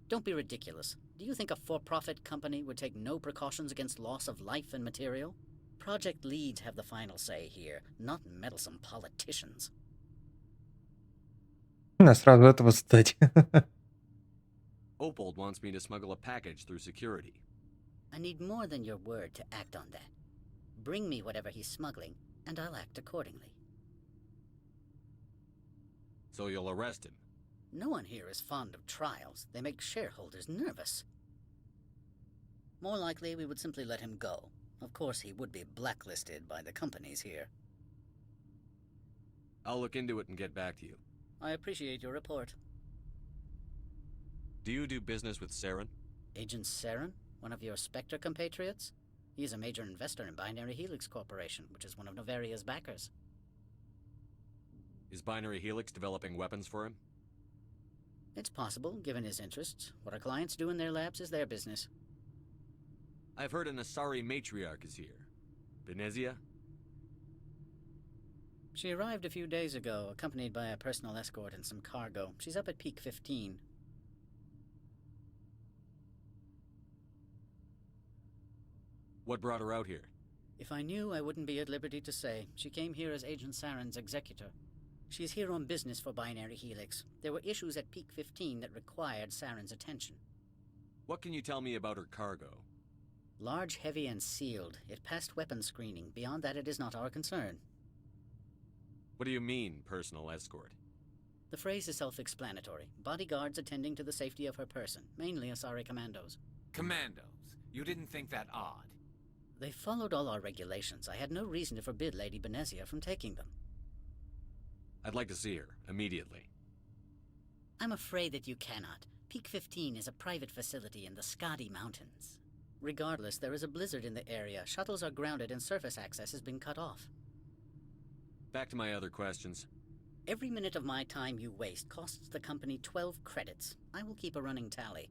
Don't be ridiculous. Do you think a for-profit company would take no precautions against loss of life and material? Project leads have the final say here, not meddlesome politicians. Надо сразу этого сдать. Opold wants me to smuggle a package through security. I need more than your word to act on that. Bring me whatever he's smuggling, and I'll act accordingly. So you'll arrest him? No one here is fond of trials. They make shareholders nervous. More likely, we would simply let him go. Of course, he would be blacklisted by the companies here. I'll look into it and get back to you. I appreciate your report. Do you do business with Saren? Agent Saren? One of your Spectre compatriots? He's a major investor in Binary Helix Corporation, which is one of Novaria's backers. Is Binary Helix developing weapons for him? It's possible, given his interests. What our clients do in their labs is their business. I've heard an Asari matriarch is here. Benezia? She arrived a few days ago, accompanied by a personal escort and some cargo. She's up at Peak 15. What brought her out here? If I knew, I wouldn't be at liberty to say. She came here as Agent Saren's executor. She's here on business for Binary Helix. There were issues at Peak 15 that required Saren's attention. What can you tell me about her cargo? Large, heavy, and sealed. It passed weapons screening. Beyond that, it is not our concern. What do you mean, personal escort? The phrase is self-explanatory. Bodyguards attending to the safety of her person, mainly Asari commandos. Commandos? You didn't think that odd? They followed all our regulations. I had no reason to forbid Lady Benezia from taking them. I'd like to see her, immediately. I'm afraid that you cannot. Peak 15 is a private facility in the Skadi Mountains. Regardless, there is a blizzard in the area. Shuttles are grounded and surface access has been cut off. Back to my other questions. Every minute of my time you waste costs the company 12 credits. I will keep a running tally.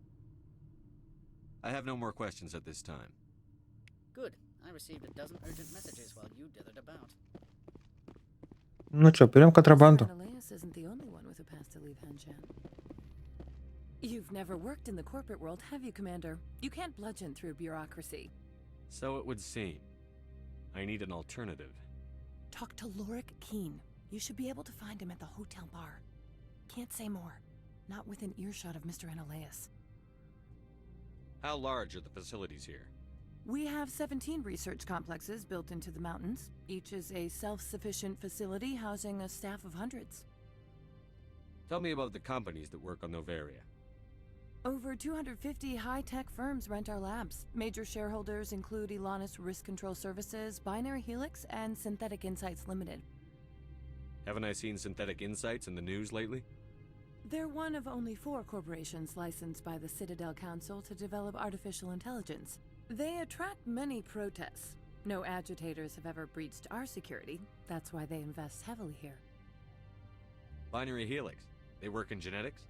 I have no more questions at this time. Good. I received a dozen urgent messages while you dithered about. Ну что, берем контрабанду. Annaleus isn't the only one with a pass to leave Hanshan. You've never worked in the corporate world, have you, Commander? You can't bludgeon through bureaucracy. So it would seem. I need an alternative. Talk to Lorik Keen. You should be able to find him at the hotel bar. Can't say more. Not within earshot of Mr. Annaleus. How large are the facilities here? We have 17 research complexes built into the mountains. Each is a self-sufficient facility housing a staff of hundreds. Tell me about the companies that work on Novaria. Over 250 high-tech firms rent our labs. Major shareholders include Elanus Risk Control Services, Binary Helix, and Synthetic Insights Limited. Haven't I seen Synthetic Insights in the news lately? They're one of only 4 corporations licensed by the Citadel Council to develop artificial intelligence. They attract many protests. No agitators have ever breached our security. That's why they invest heavily here. Binary Helix. They work in genetics?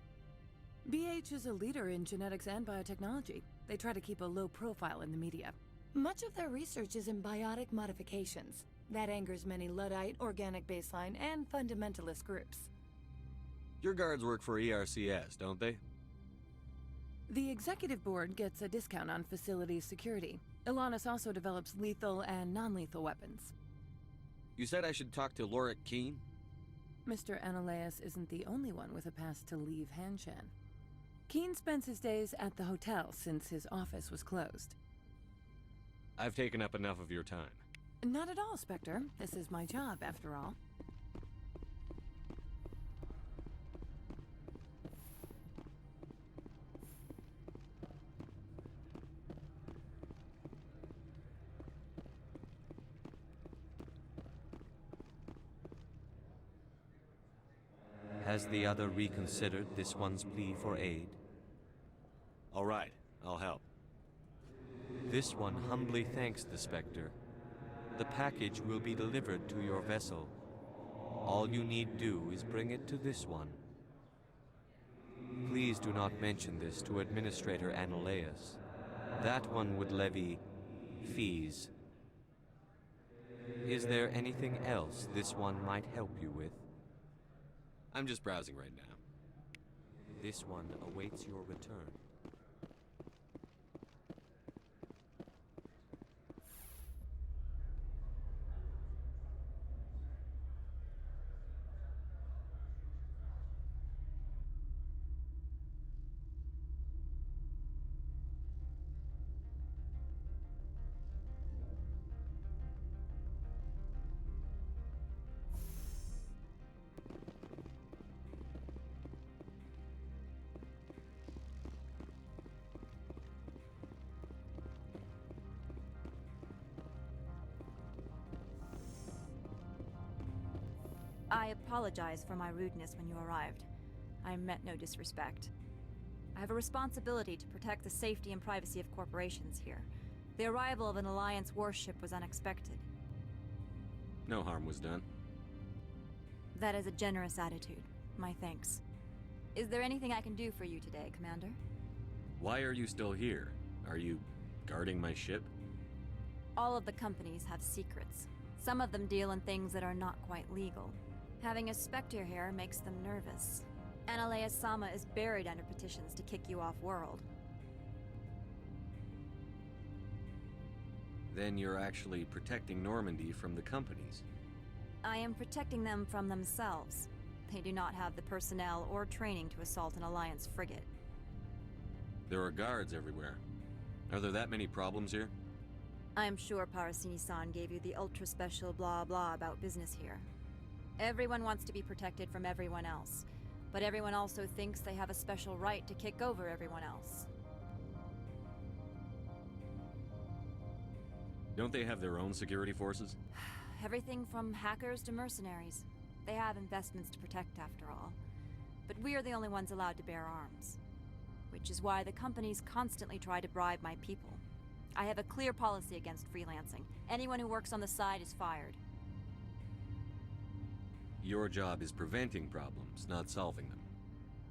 BH is a leader in genetics and biotechnology. They try to keep a low profile in the media. Much of their research is in biotic modifications. That angers many Luddite, organic baseline, and fundamentalist groups. Your guards work for ERCS, don't they? The executive board gets a discount on facility security. Ilanis also develops lethal and non-lethal weapons. You said I should talk to Lorik Keen? Mr. Analaeus isn't the only one with a pass to leave Hanshan. Keen spends his days at the hotel since his office was closed. I've taken up enough of your time. Not at all, Spectre. This is my job, after all. Has the other reconsidered this one's plea for aid? All right, I'll help. This one humbly thanks the Spectre. The package will be delivered to your vessel. All you need do is bring it to this one. Please do not mention this to Administrator Analaeus. That one would levy fees. Is there anything else this one might help you with? I'm just browsing right now. This one awaits your return. I apologize for my rudeness when you arrived. I meant no disrespect. I have a responsibility to protect the safety and privacy of corporations here. The arrival of an Alliance warship was unexpected. No harm was done. That is a generous attitude. My thanks. Is there anything I can do for you today, Commander? Why are you still here? Are you guarding my ship? All of the companies have secrets. Some of them deal in things that are not quite legal. Having a Spectre here makes them nervous. Analaeus Sama is buried under petitions to kick you off-world. Then you're actually protecting Normandy from the companies. I am protecting them from themselves. They do not have the personnel or training to assault an Alliance frigate. There are guards everywhere. Are there that many problems here? I am sure Parasini-san gave you the ultra-special blah blah about business here. Everyone wants to be protected from everyone else, but everyone also thinks they have a special right to kick over everyone else. Don't they have their own security forces? Everything from hackers to mercenaries. They have investments to protect after all. But we are the only ones allowed to bear arms. Which is why the companies constantly try to bribe my people. I have a clear policy against freelancing. Anyone who works on the side is fired. Your job is preventing problems, not solving them.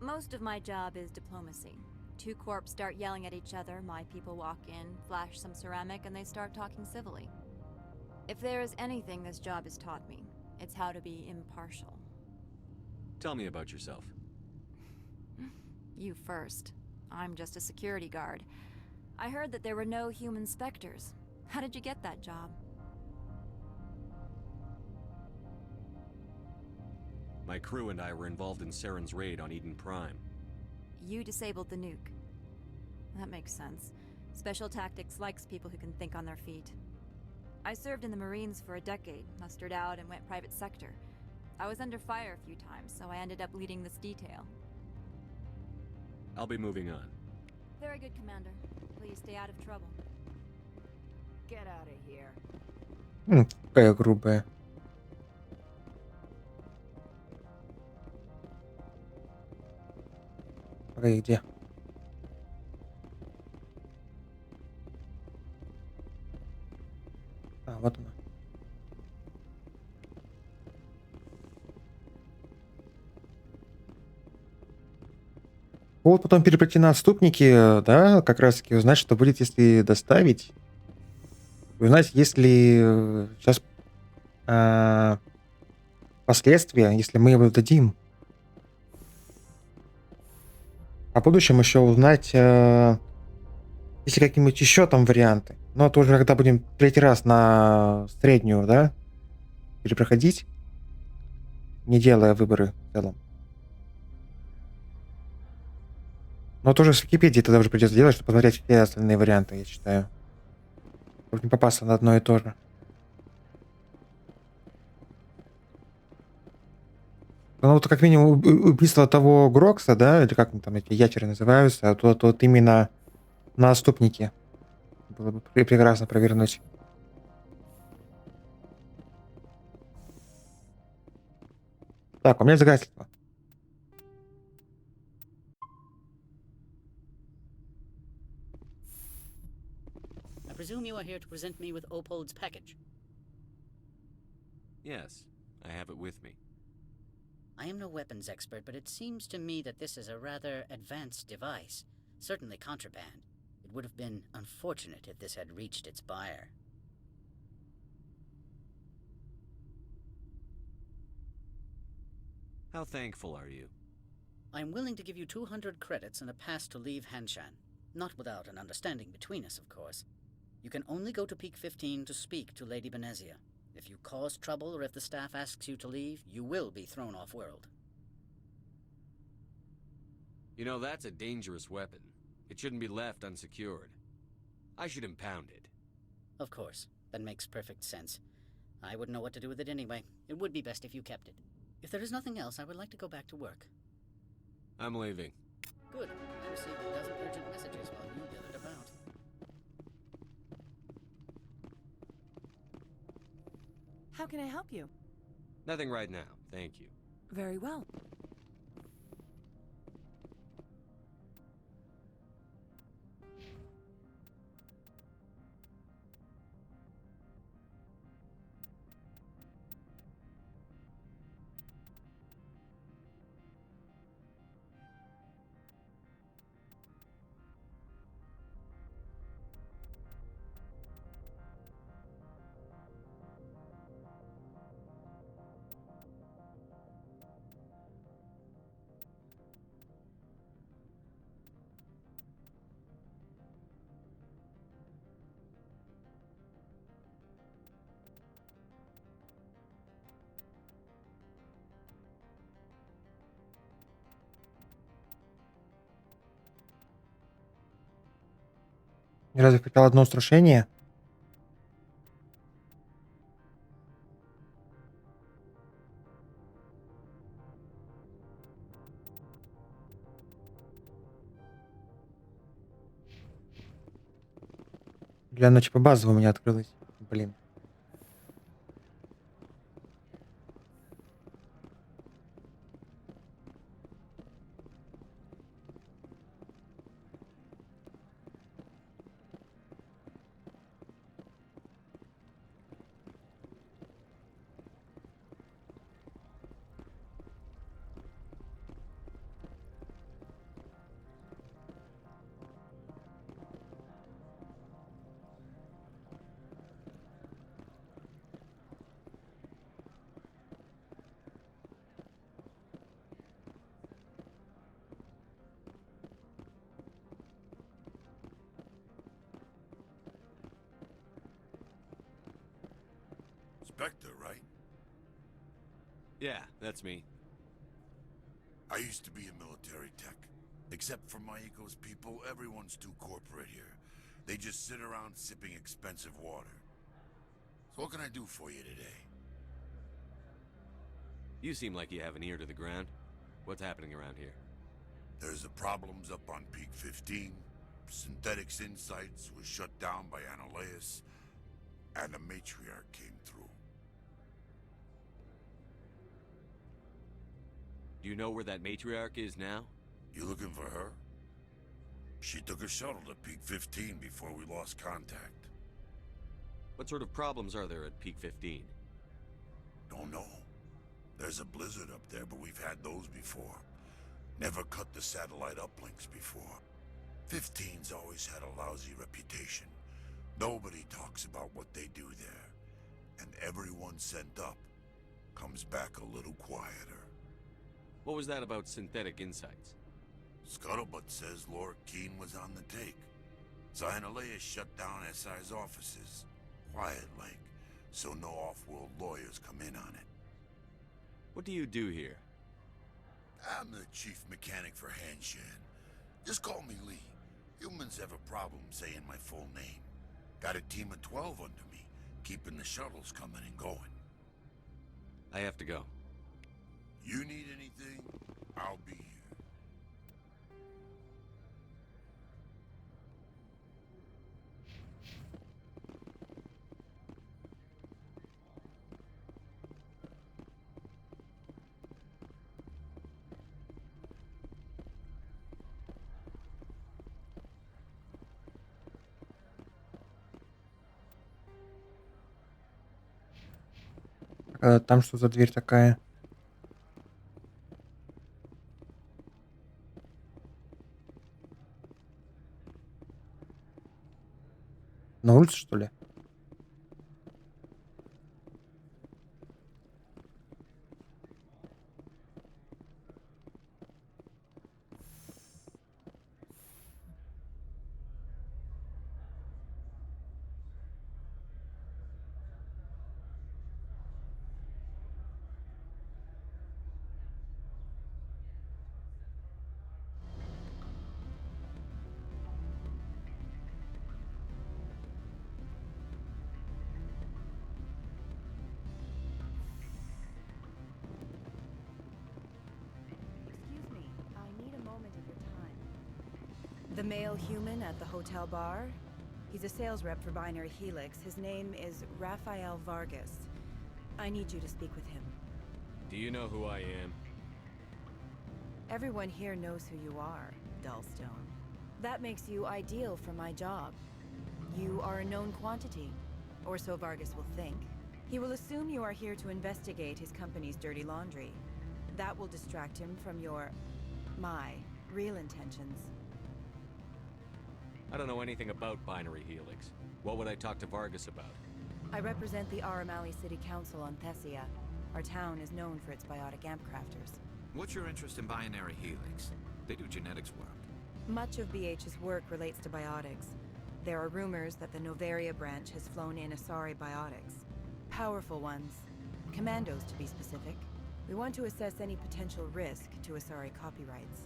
Most of my job is diplomacy. Two corps start yelling at each other, my people walk in, flash some ceramic, and they start talking civilly. If there is anything this job has taught me, it's how to be impartial. Tell me about yourself. You first. I'm just a security guard. I heard that there were no human specters. How did you get that job? My crew and I were involved in Saren's raid on Eden Prime. You disabled the nuke. That makes sense. Special Tactics likes people who can think on their feet. I served in the Marines for a decade, mustered out and went private sector. I was under fire a few times, so I ended up leading this detail. I'll be moving on. Very good, Commander. Please stay out of trouble. Get out of here. Какая грубая. Погоди, где? А, вот она. Вот потом перепройти на отступники, да, как раз таки узнать, что будет, если доставить. Узнать, есть ли сейчас последствия, если мы его дадим. А в будущем еще узнать, есть ли какие-нибудь еще там варианты. Но это уже когда будем третий раз на среднюю, да, перепроходить, не делая выборы в целом. Но это уже с Википедии тогда уже придется делать, чтобы посмотреть все остальные варианты, я считаю. Чтобы не попасться на одно и то же. Ну, вот как минимум убийство того Грокса, да, или как там эти ящеры называются, а то вот именно на отступнике было бы прекрасно провернуть. Так, у меня загательство. I presume you are here to present me with Opold's package. Yes, I have it with me. I am no weapons expert, but it seems to me that this is a rather advanced device. Certainly contraband. It would have been unfortunate if this had reached its buyer. How thankful are you? I am willing to give you 200 credits and a pass to leave Hanshan. Not without an understanding between us, of course. You can only go to Peak 15 to speak to Lady Benezia. If you cause trouble or if the staff asks you to leave, you will be thrown off-world. You know, that's a dangerous weapon. It shouldn't be left unsecured. I should impound it. Of course. That makes perfect sense. I wouldn't know what to do with it anyway. It would be best if you kept it. If there is nothing else, I would like to go back to work. I'm leaving. Good. I received a dozen urgent messages while you dithered about. How can I help you? Nothing right now, thank you. Very well. Я разве хотел одно устрашение? Для ночи по базовому у меня открылось. Блин. Spectre, right? Yeah, that's me. I used to be in military tech. Except for Maiko's people, everyone's too corporate here. They just sit around sipping expensive water. So what can I do for you today? You seem like you have an ear to the ground. What's happening around here? There's the problems up on Peak 15. Synthetics Insights was shut down by Ananias. And the Matriarch came through. Do you know where that matriarch is now? You looking for her? She took a shuttle to Peak 15 before we lost contact. What sort of problems are there at Peak 15? Don't know. There's a blizzard up there, but we've had those before. Never cut the satellite uplinks before. 15's always had a lousy reputation. Nobody talks about what they do there. And everyone sent up comes back a little quieter. What was that about Synthetic Insights? Scuttlebutt says Lord Keene was on the take. So Himalaya shut down SI's offices. Quiet like, so no off-world lawyers come in on it. What do you do here? I'm the chief mechanic for Hanshan. Just call me Lee. Humans have a problem saying my full name. Got a team of 12 under me, keeping the shuttles coming and going. I have to go. You need anything, I'll be here. Там что за дверь такая? На улице, что ли? Excuse me, I need a moment of your time. The male human at the hotel bar? He's a sales rep for Binary Helix. His name is Rafael Vargas. I need you to speak with him. Do you know who I am? Everyone here knows who you are, Dullstone. That makes you ideal for my job. You are a known quantity, or so Vargas will think. He will assume you are here to investigate his company's dirty laundry. That will distract him from my real intentions. I don't know anything about Binary Helix. What would I talk to Vargas about? I represent the Aramali City Council on Thessia. Our town is known for its biotic amp crafters. What's your interest in Binary Helix? They do genetics work. Much of BH's work relates to biotics. There are rumors that the Novaria branch has flown in Asari biotics. Powerful ones. Commandos, to be specific. We want to assess any potential risk to Asari copyrights.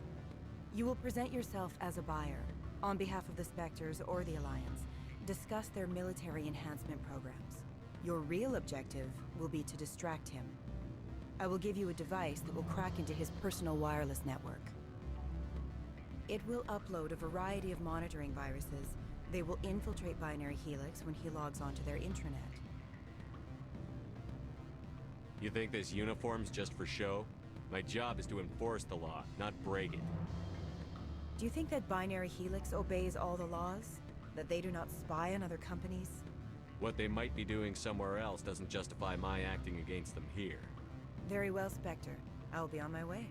You will present yourself as a buyer, on behalf of the Spectres or the Alliance. Discuss their military enhancement programs. Your real objective will be to distract him. I will give you a device that will crack into his personal wireless network. It will upload a variety of monitoring viruses. They will infiltrate Binary Helix when he logs onto their intranet. You think this uniform's just for show? My job is to enforce the law, not break it. Do you think that Binary Helix obeys all the laws? That they do not spy on other companies? What they might be doing somewhere else doesn't justify my acting against them here. Very well, Spectre. I will be on my way.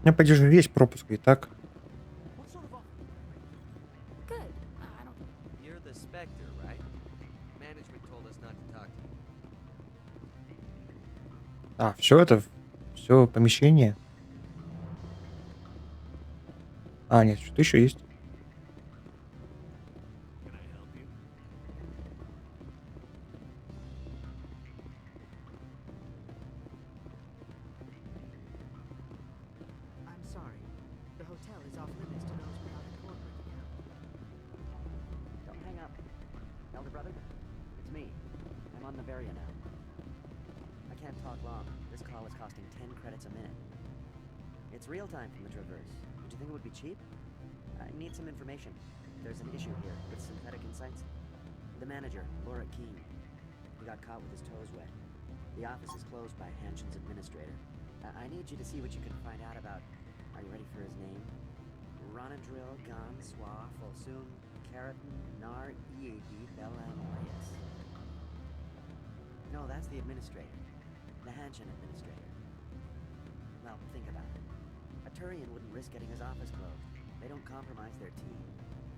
У меня почти же весь пропуск и так. Good. You're the Spectre, right? Management told us not to talk to you. А, все помещение. А, нет, что-то еще есть. I'm sorry. The hotel is off limits to those without a corporate account. Don't hang up. Elder brother, it's me. I'm on Novaria now. I can't talk long. This call is costing 10 credits a minute. It's real time from the Traverse. Did you think it would be cheap? I need some information. There's an issue here with synthetic insights. The manager, Laura Keene. He got caught with his toes wet. The office is closed by Hanshan's administrator. I need you to see what you can find out about... Are you ready for his name? Ronadril Gan Swa Folsum Keratin Nar Eadi Belamoyas. No, that's the administrator. The Hanshan administrator. Well, think about it. A Turian wouldn't risk getting his office closed. They don't compromise their team.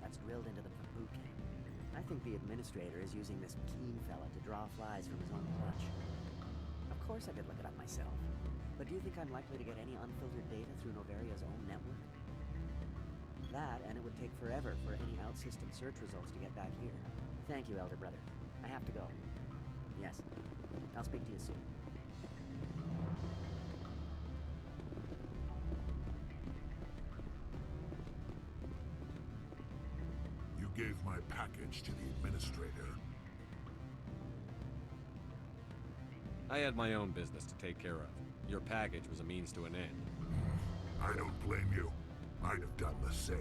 That's drilled into them from boot camp. I think the administrator is using this Keene fella to draw flies from his own clutch. Of course I could look it up myself. But But do you think I'm likely to get any unfiltered data through Novaria's own network? That, and it would take forever for any out-system search results to get back here. Thank you, Elder Brother. I have to go. Yes. I'll speak to you soon. You gave my package to the administrator. I had my own business to take care of. Your package was a means to an end. I don't blame you. I'd have done the same.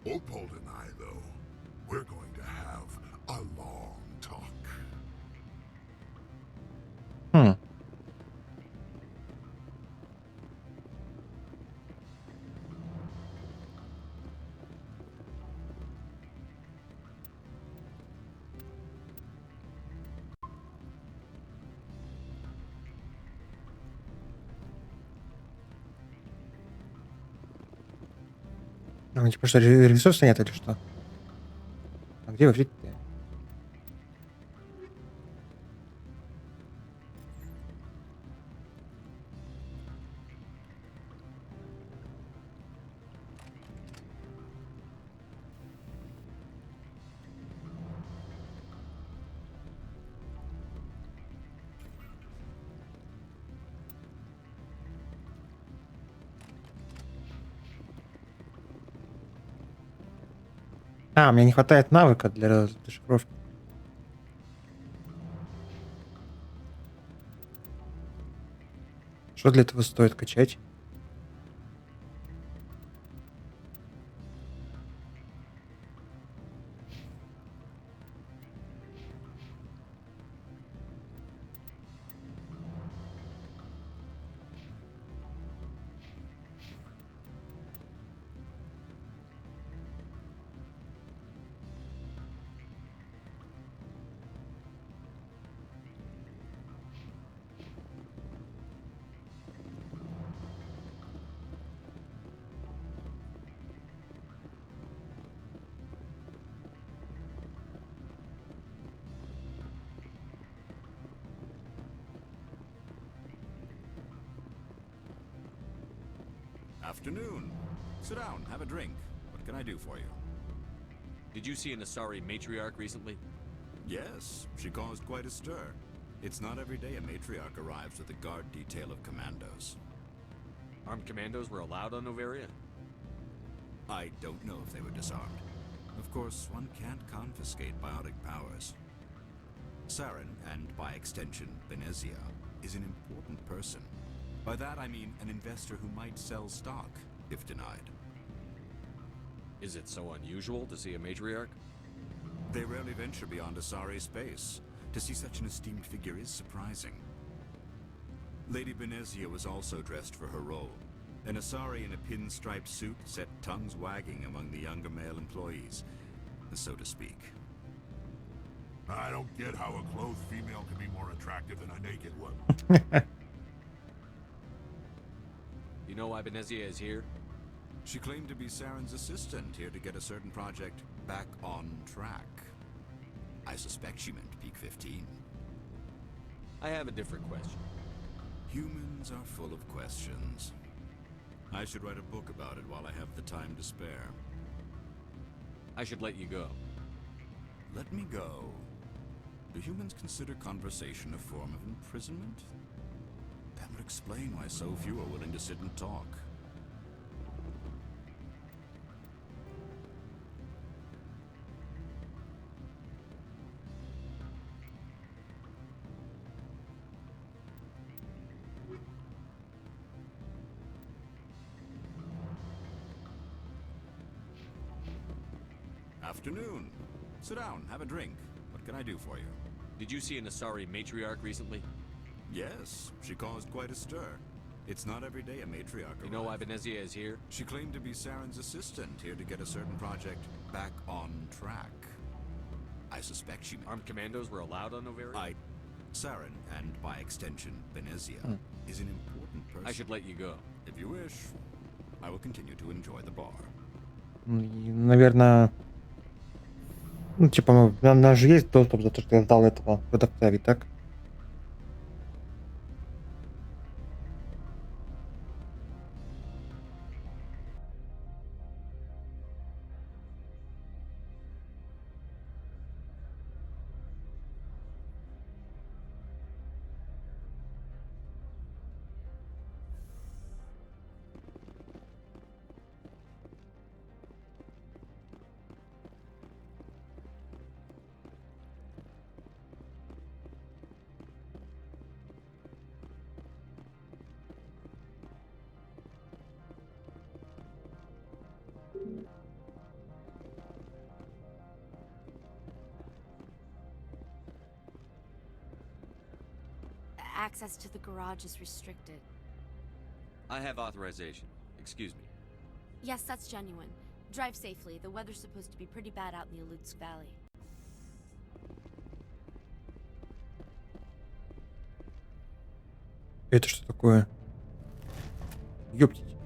Opold and I, though, we're going to have a long talk. Ну, типа что, ресурса нет или что? А где вы жить-то? А, мне не хватает навыка для расшифровки. Что для этого стоит качать? Afternoon. Sit down, have a drink. What can I do for you? Did you see an Asari matriarch recently? Yes, she caused quite a stir. It's not every day a matriarch arrives with a guard detail of commandos. Armed commandos were allowed on Novaria? I don't know if they were disarmed. Of course, one can't confiscate biotic powers. Saren, and by extension, Benezia, is an important person. By that I mean an investor who might sell stock, if denied. Is it so unusual to see a matriarch? They rarely venture beyond Asari space. To see such an esteemed figure is surprising. Lady Benezia was also dressed for her role. An Asari in a pinstriped suit set tongues wagging among the younger male employees, so to speak. I don't get how a clothed female can be more attractive than a naked one. You know why Benezia is here? She claimed to be Saren's assistant, here to get a certain project back on track. I suspect she meant Peak 15. I have a different question. Humans are full of questions. I should write a book about it while I have the time to spare. I should let you go. Let me go? Do humans consider conversation a form of imprisonment? That would explain why so few are willing to sit and talk. Afternoon. Sit down, have a drink. What can I do for you? Did you see an Asari matriarch recently? Yes, she caused quite a stir. It's not every day a matriarch You know why Benezia is here? She claimed to be Saren's assistant, here to get a certain project back on track. I suspect she meant... Armed commandos were allowed on Novaria? Saren, and by extension, Benezia, is an important person. I should let you go. If you wish, I will continue to enjoy the bar. Наверное... Ну, типа, у нас же есть доступ за то, что я сдал этого продавца, ведь так? Access to the garage is restricted. I have authorization. Excuse me. Yes, that's genuine. Drive safely. The weather's supposed to be pretty bad out in the Alutsk Valley. Это что такое? Ёптить.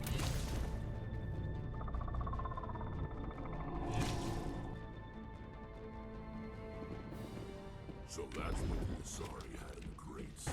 So that's what the Asari had in the crates.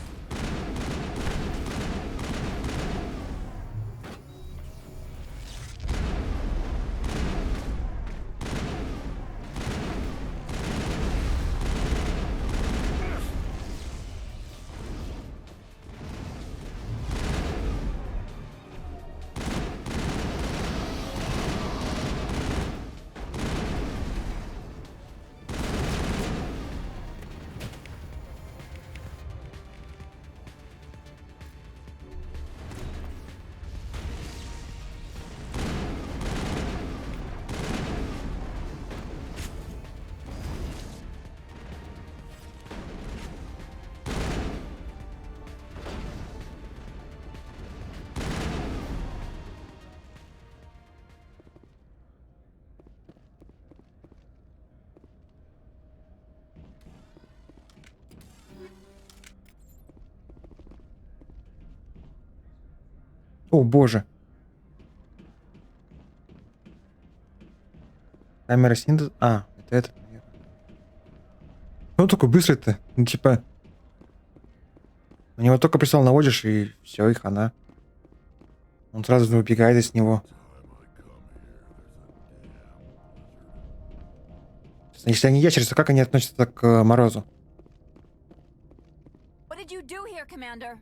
О, боже. Камера синтеза. А, это этот, наверное. Ну, такой быстрый-то. Ну, типа... На него только прицел наводишь, и все, и хана. Он сразу убегает из него. Если они ящерицы, как они относятся к морозу? What did you do here, Commander?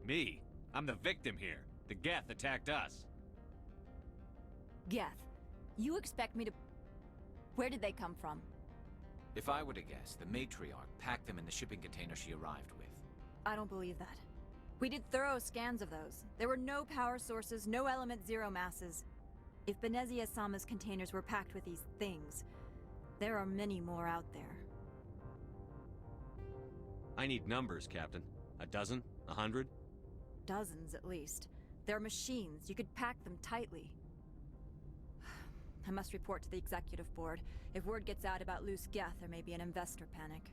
Me? I'm the victim here. The Geth attacked us. Geth, you expect me to... Where did they come from? If I were to guess, the matriarch packed them in the shipping container she arrived with. I don't believe that. We did thorough scans of those. There were no power sources, no element zero masses. If Benezia-sama's containers were packed with these things, there are many more out there. I need numbers, Captain. A dozen? 100? Dozens, at least. They're machines. You could pack them tightly. I must report to the executive board. If word gets out about loose Geth, there may be an investor panic.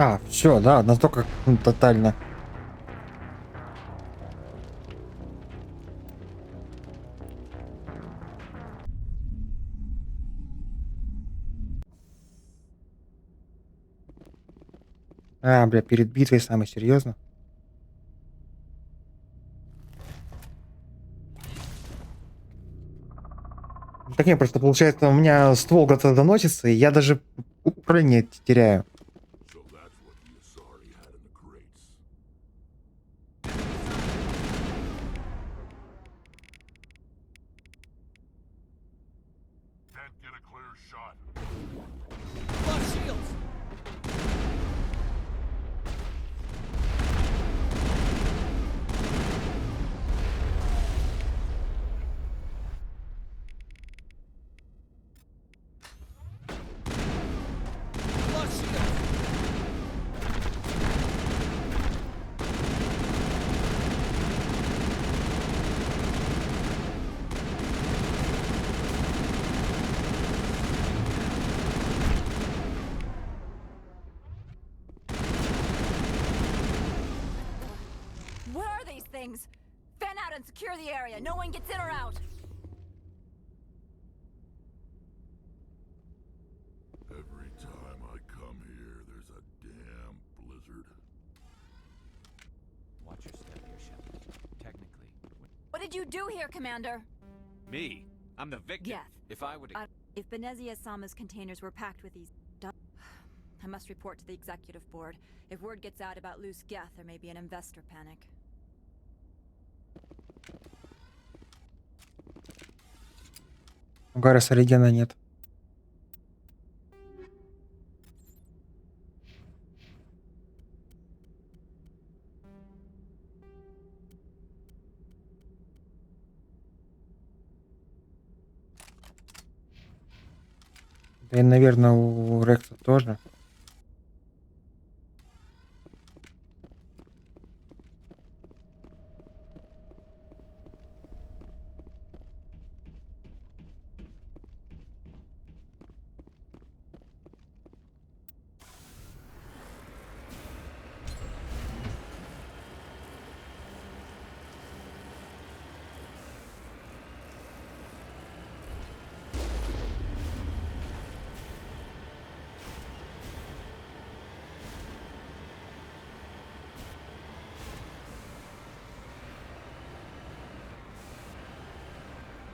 А, все, да, настолько тотально. А, бля, перед битвой самое серьезно. Так не, просто получается, у меня ствол куда-то доносится, и я даже управление теряю. So that's what the Asari had in the crates. Can't get a clear shot. Lost shields! Lost shields! What are these things? Fan out and secure the area. No one gets in or out. Every time I come here, there's a damn blizzard. Watch your step here, Shepard. Technically. What did you do here, Commander? Me? I'm the victim. Yes. If I would... If Benezia-sama's containers were packed with these... I must report to the executive board. If word gets out about loose Geth, there may be an investor panic. У Гарриса регена нет. Да и, наверное, у Рекса тоже.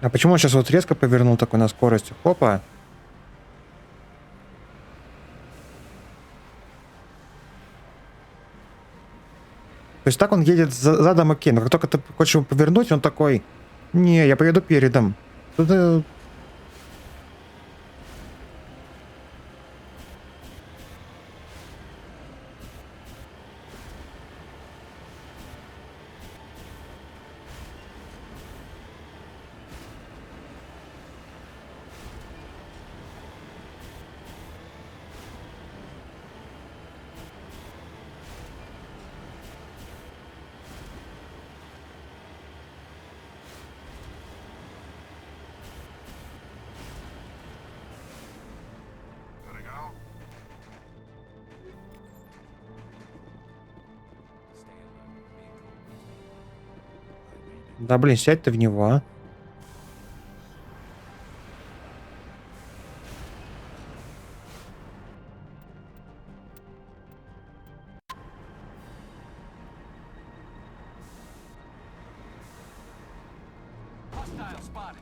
А почему он сейчас вот резко повернул такой на скорости? Хопа. То есть так он едет задом окей, но как только ты хочешь его повернуть, он такой: не, я поеду передом. Тут, Heading out? Да блин, сядь ты в него, а. Hostile spotted.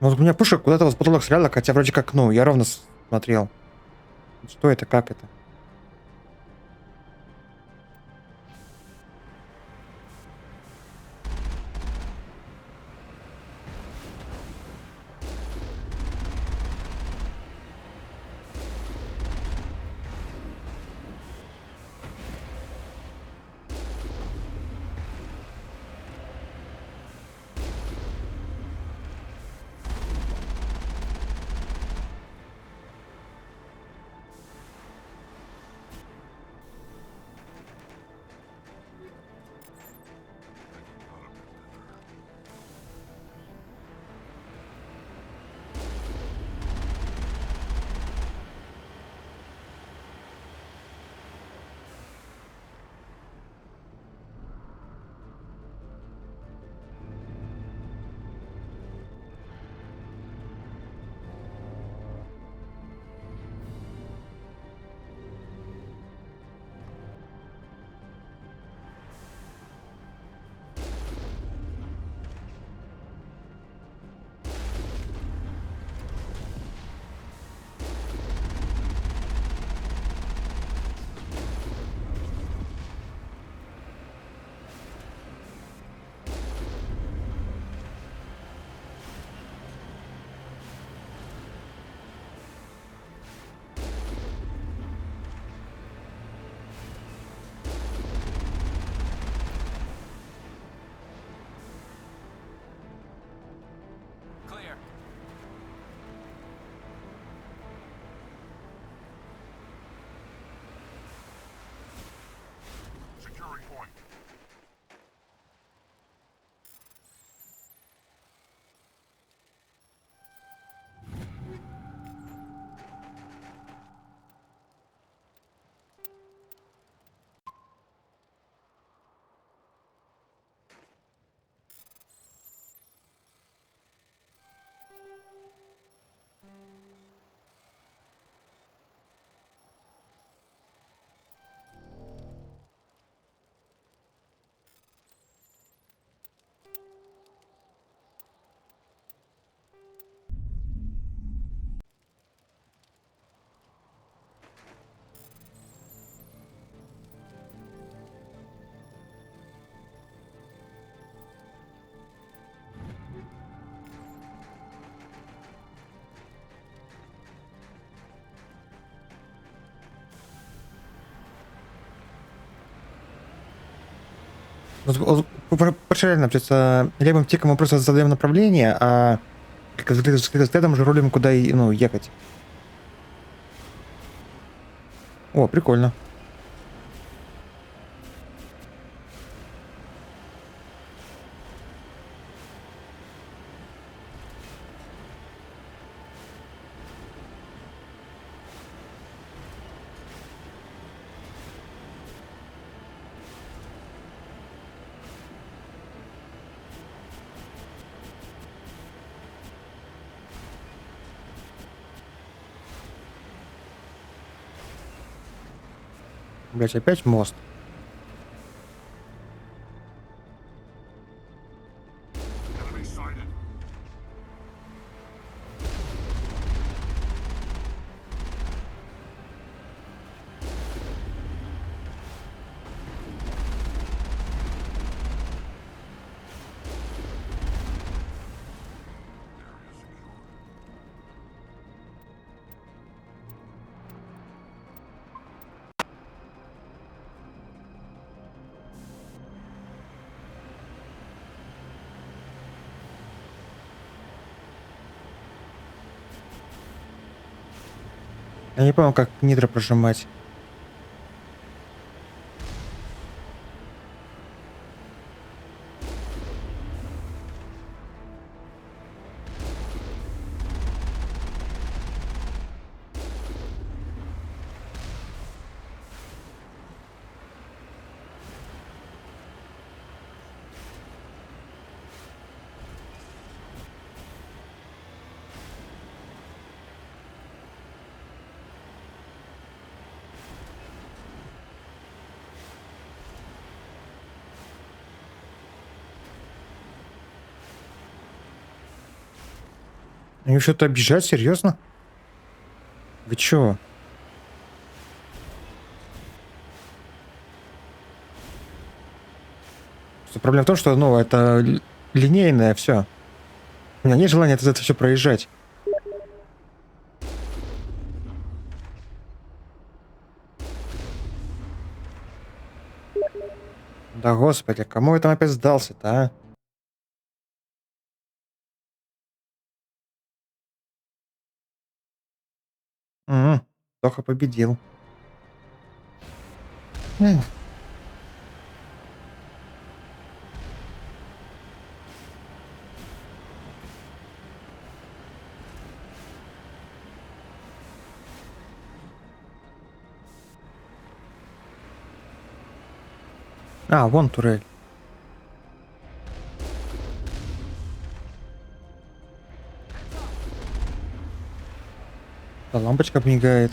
Вот у меня пушка куда-то в потолок стреляла, хотя вроде как, ну, я ровно смотрел. Что это, как это? Clear. Securing point. Реально, то левым тиком мы просто задаем направление, а как взглядом уже рулим, куда ну, ехать. О, прикольно. Блять, опять мост. Enemy sighted. Я не понял, как нитро прожимать. Они что-то обижают, серьезно? Вы чё? Проблема в том, что, ну, это линейное все. У меня нет желания это все проезжать. Да господи, кому я там опять сдался-то, а? Тоха победил. Эх. А, вон турель. Да, лампочка мигает.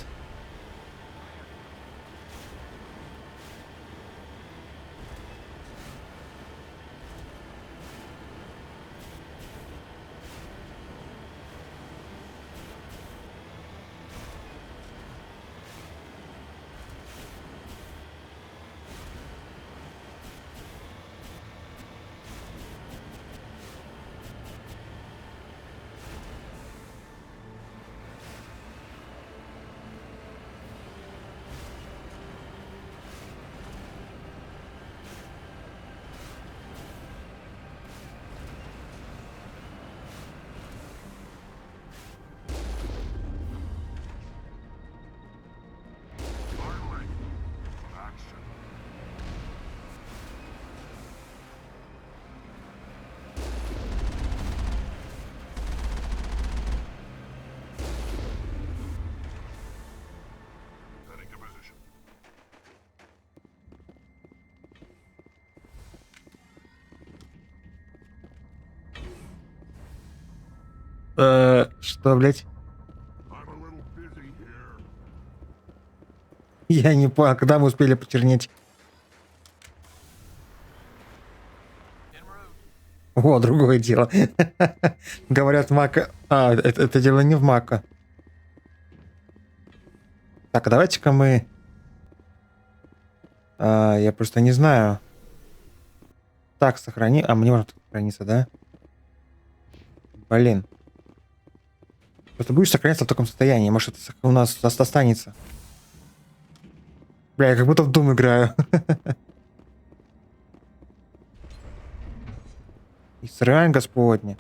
Что, блядь? Я не понял, когда мы успели почернеть. О, другое дело. Говорят, мака... А, это дело не в мака. Так, а давайте-ка мы... я просто не знаю. Так, сохрани... А, мне можно сохраниться, да? Блин. Просто будешь сохраняться в таком состоянии. Может, это у нас останется. Бля, я как будто в Doom играю. И срань господня.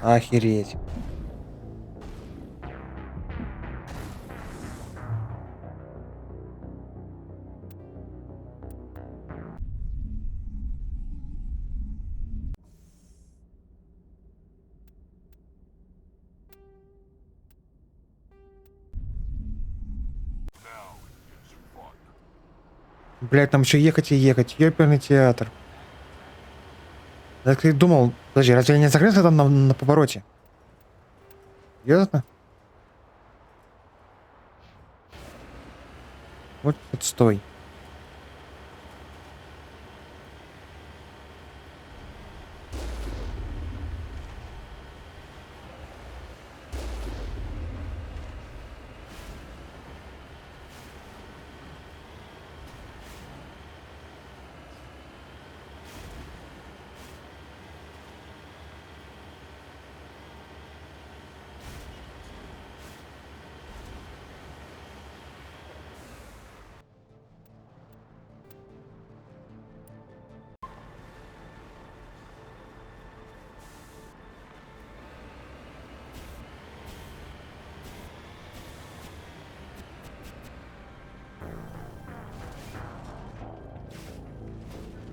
Охереть. Блять, там еще ехать и ехать. Ёперный театр. Я как думал... Подожди, разве я не закрылся там на повороте? Ясно? Вот стой.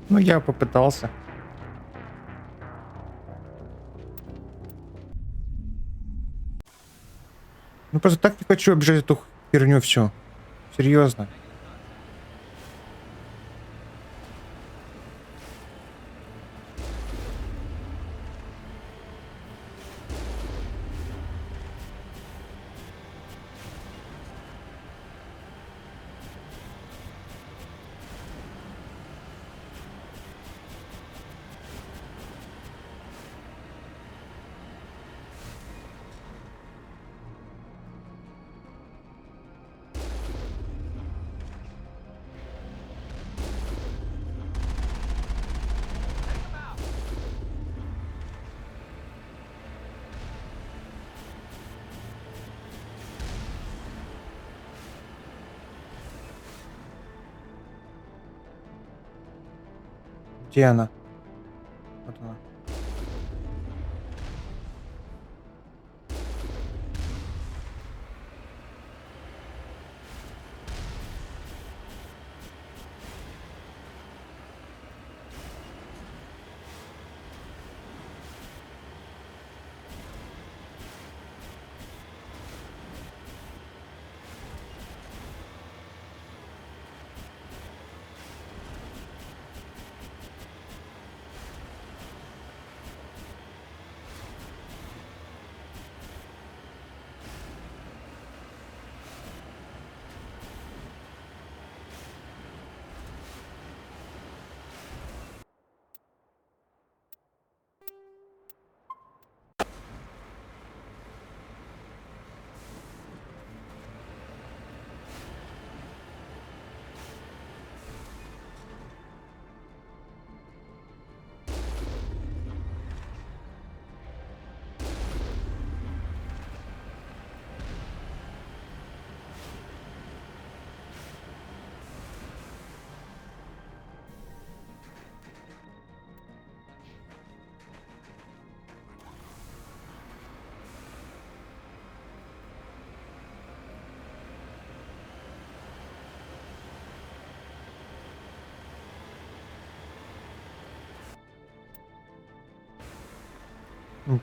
Ну, я попытался. Ну, просто так не хочу обижать эту херню все. Серьезно. Где она? Вот она.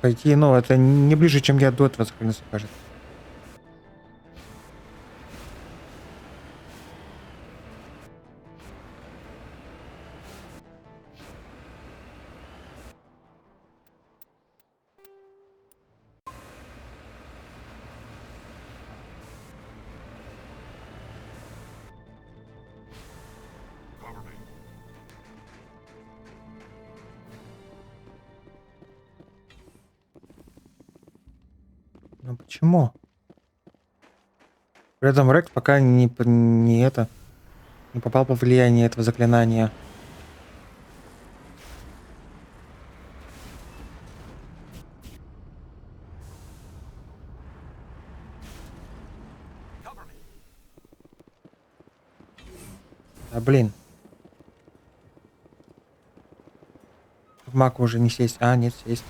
Пойти, ну, это не ближе, чем я до этого закрылся, кажется. Ну почему? При этом Рекс пока не попал под влияние этого заклинания. А блин. В маку уже не сесть. А, нет, сесть.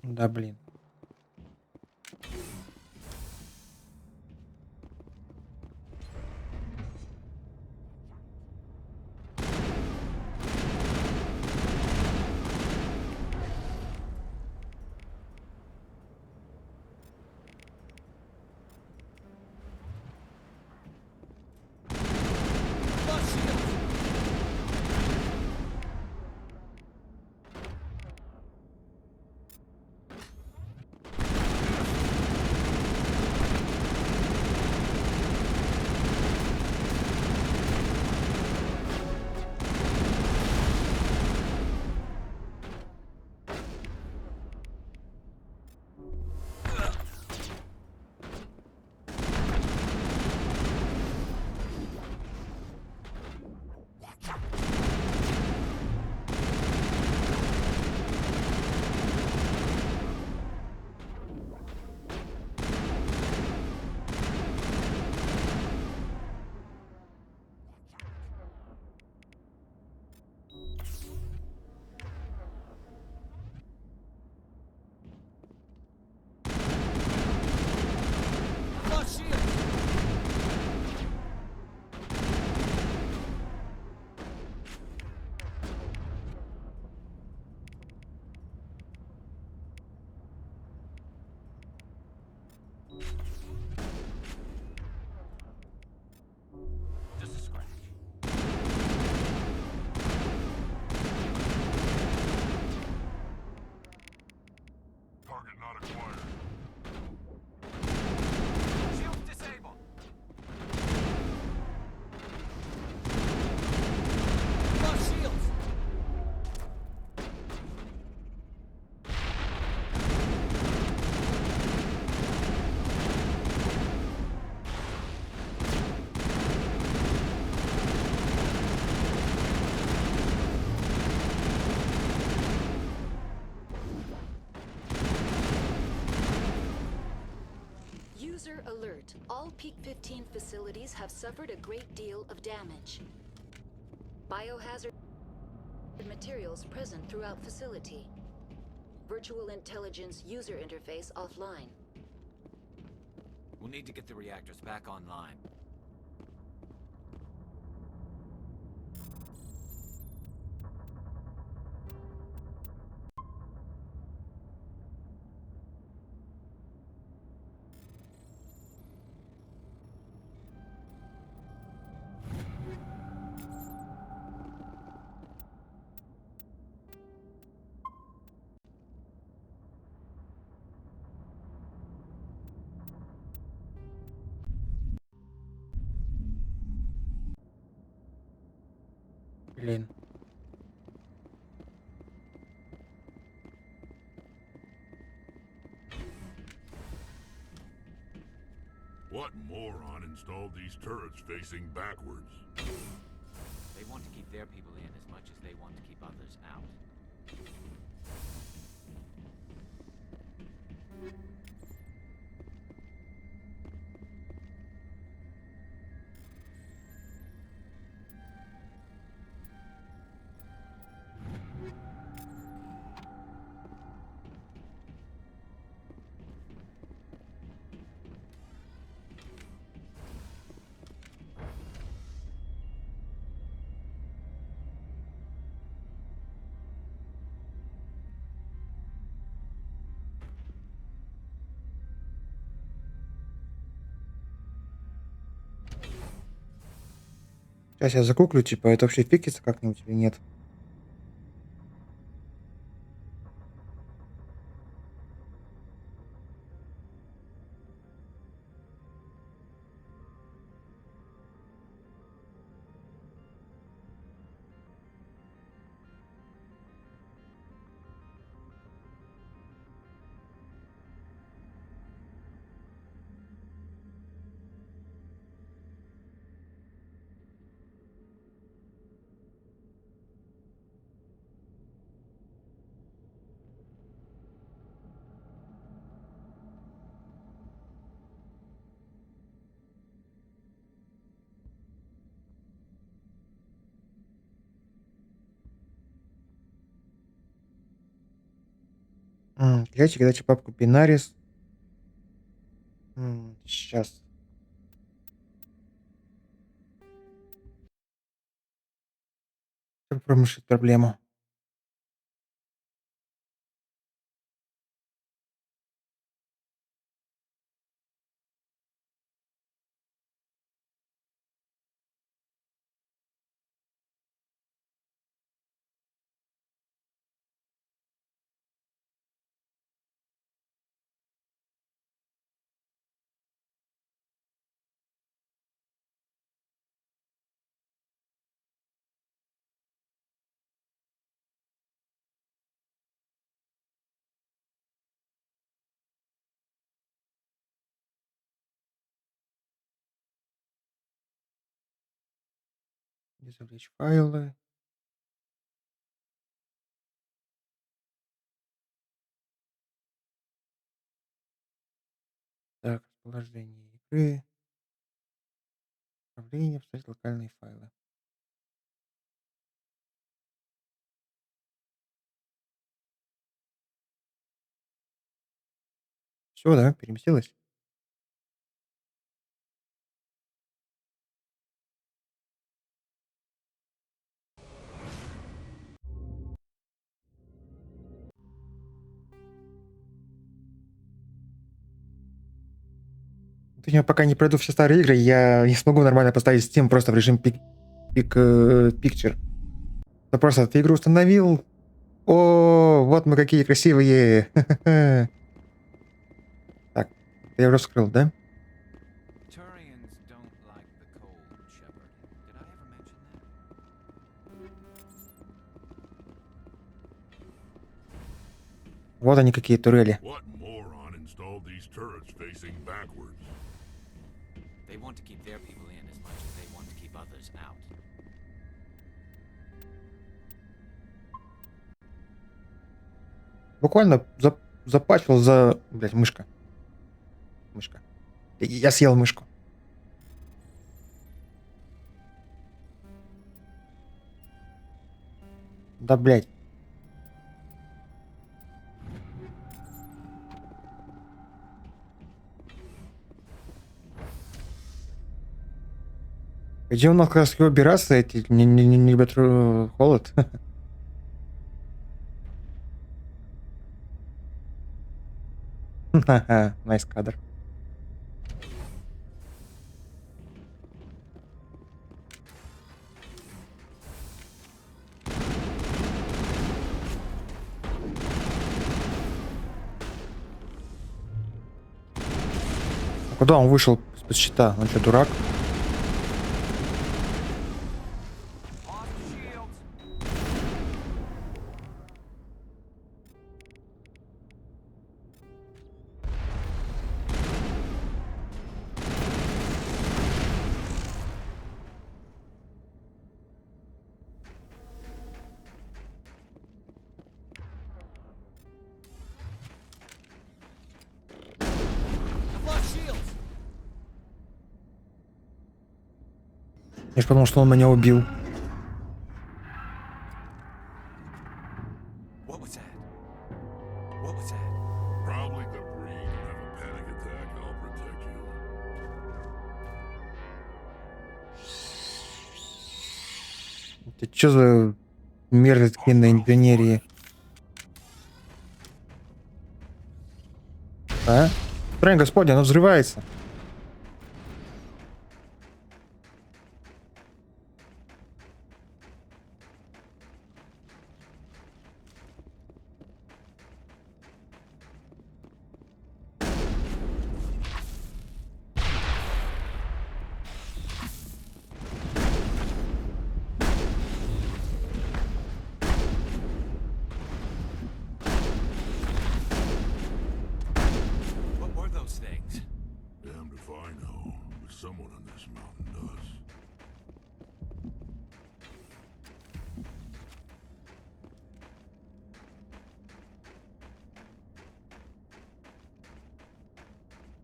Да блин. alert. All Peak 15 facilities have suffered a great deal of damage. Biohazard materials present throughout facility. Virtual intelligence user interface offline. We'll need to get the reactors back online. Блин. What moron installed these turrets facing backwards? They want to keep their people in as much as they want to keep others out. Сейчас я загуглю, типа, это вообще фиксится как-нибудь или нет. Кидайте, кидайте папку Бинарис. Сейчас. Попробуем решить проблему. Извлечь файлы. Так, расположение игры. Управление, вставить локальные файлы. Все, да, переместилось. Вот я пока не пройду все старые игры, я не смогу нормально поставить Steam просто в режим Picture. Я просто эту игру установил. О, вот мы какие красивые. Так, я уже вскрыл, да? Turians don't like the cold, Shepard. Did I ever mention that? Вот они какие турели. What moron installed these turrets facing backwards? They want to keep their people in as much as they want to keep others out. Буквально запачкал за... Блять, мышка. Мышка. Я съел мышку. Да, блядь. Где у нас как раз убираться, эти не любят холод. Ха-ха, найс кадр. А куда он вышел из-под щита? Он что, дурак? Я ж подумал, что он меня убил. Это что за мерзость на инженерии? А? Правильно, господи, оно взрывается.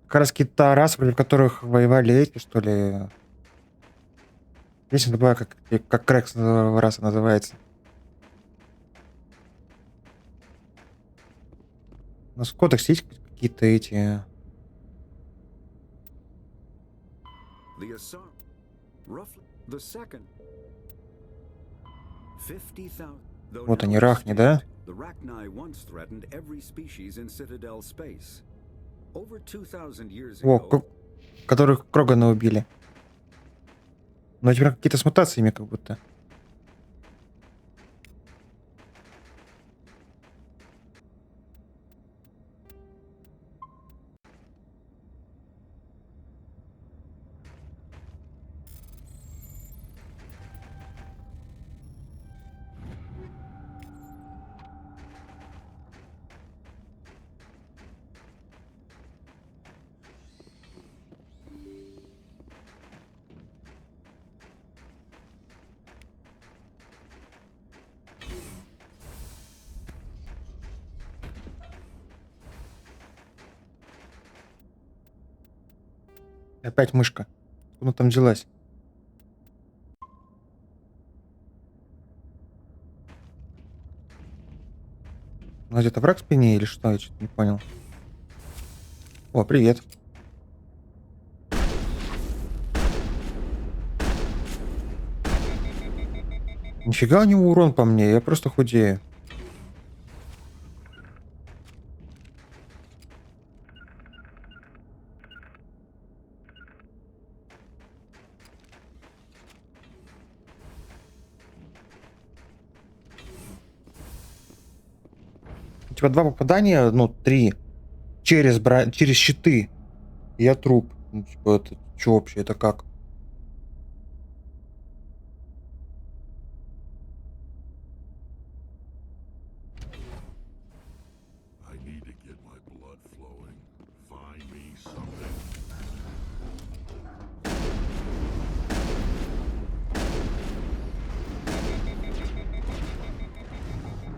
Как раз какие-то расы, против которых воевали эти, что ли. Если забываю, как Крекс раса называется. На скотах есть какие-то эти... Вот они, рахни, да? О, которых Крогана убили. Но теперь какие-то с мутациями как будто. Опять мышка. Куда там делась? У нас где-то враг в спине или что? Я что-то не понял. О, привет. Нифига у него урон по мне, я просто худею. Типа 2 попадания, ну 3 через щиты. И я труп. Ну, типа это что вообще, это как?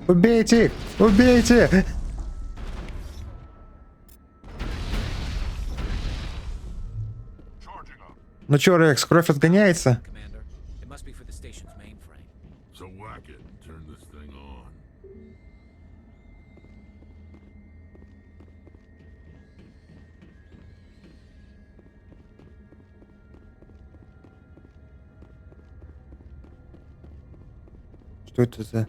Убейте их! Убейте! Ну чё, Рекс, кровь отгоняется? Commander. It must be for the station's mainframe. So whack it and turn this thing on. Что это за...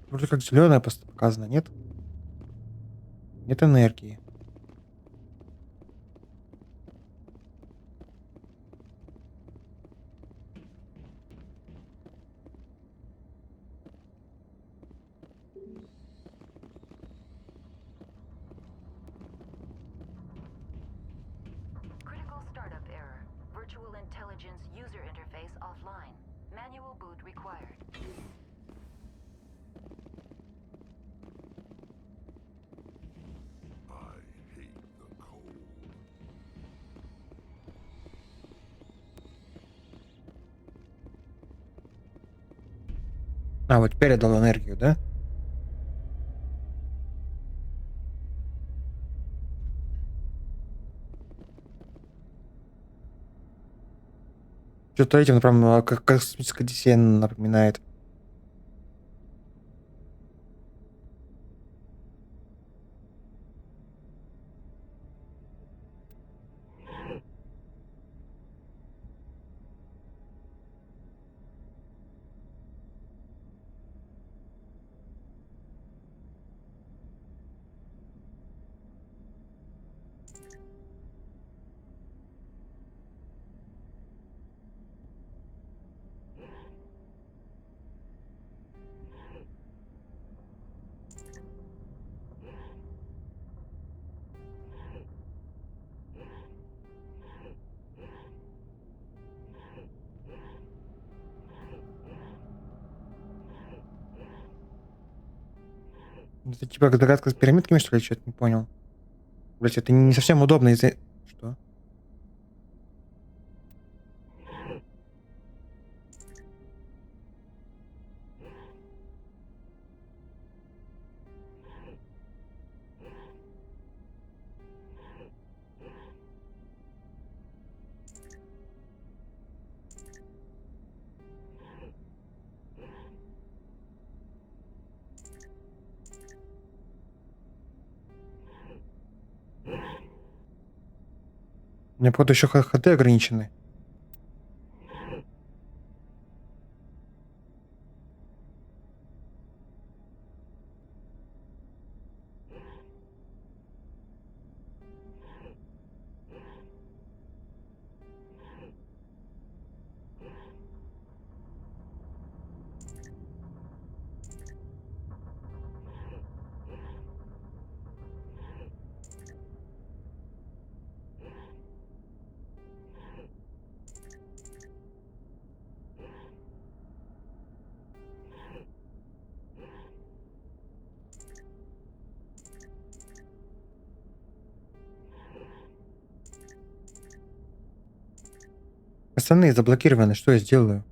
Вроде как зеленая просто показано, нет? Нет энергии. Critical startup error. Virtual intelligence user interface offline. Manual boot required. I hate the cold. А, вот передал энергию, да? Что-то этим прям как космическая Одиссея напоминает. Это типа догадка с пирамидками, что ли? Что-то не понял. Блять, это не совсем удобно из-за... Что? У меня, походу, еще ХД ограничены. Остальные заблокированы. Что я сделаю?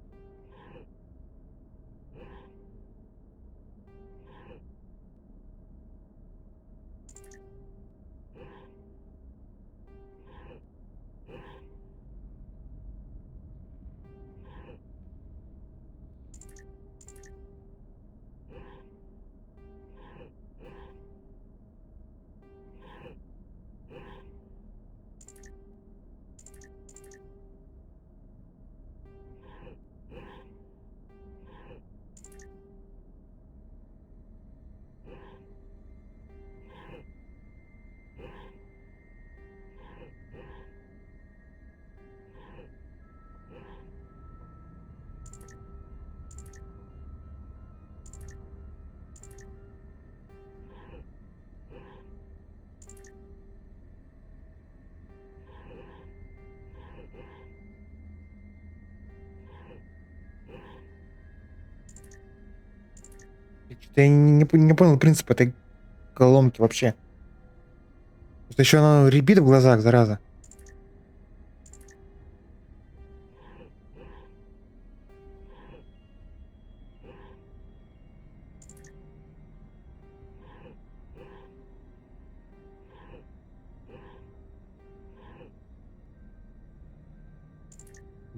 Что-то я не понял принцип этой головоломки вообще. Просто еще она рябит в глазах, зараза.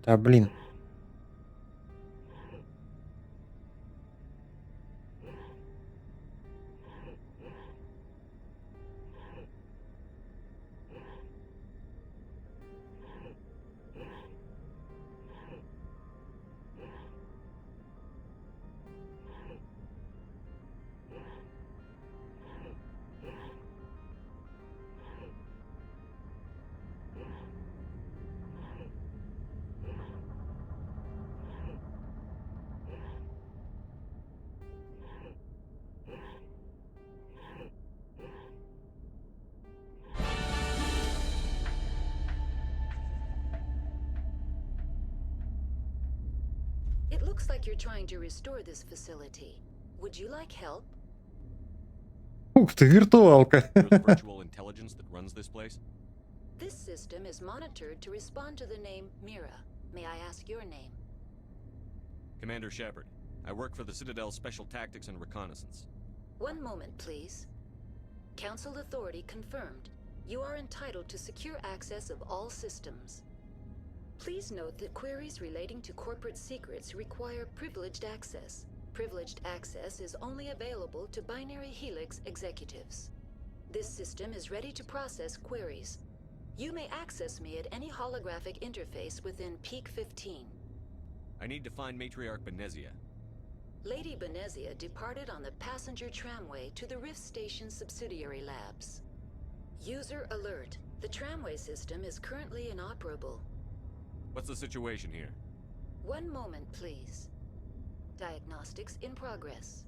Да, блин. It looks like you're trying to restore this facility. Would you like help? Ух ты, виртуалка. You're the virtual intelligence that runs this place? This system is monitored to respond to the name Mira. May I ask your name? Commander Shepard. I work for the Citadel Special Tactics and Reconnaissance. One moment, please. Council authority confirmed. You are entitled to secure access of all systems. Please note that queries relating to corporate secrets require privileged access. Privileged access is only available to Binary Helix executives. This system is ready to process queries. You may access me at any holographic interface within Peak 15. I need to find Matriarch Benezia. Lady Benezia departed on the passenger tramway to the Rift Station subsidiary labs. User alert. The tramway system is currently inoperable. What's the situation here? One moment, please. Diagnostics in progress.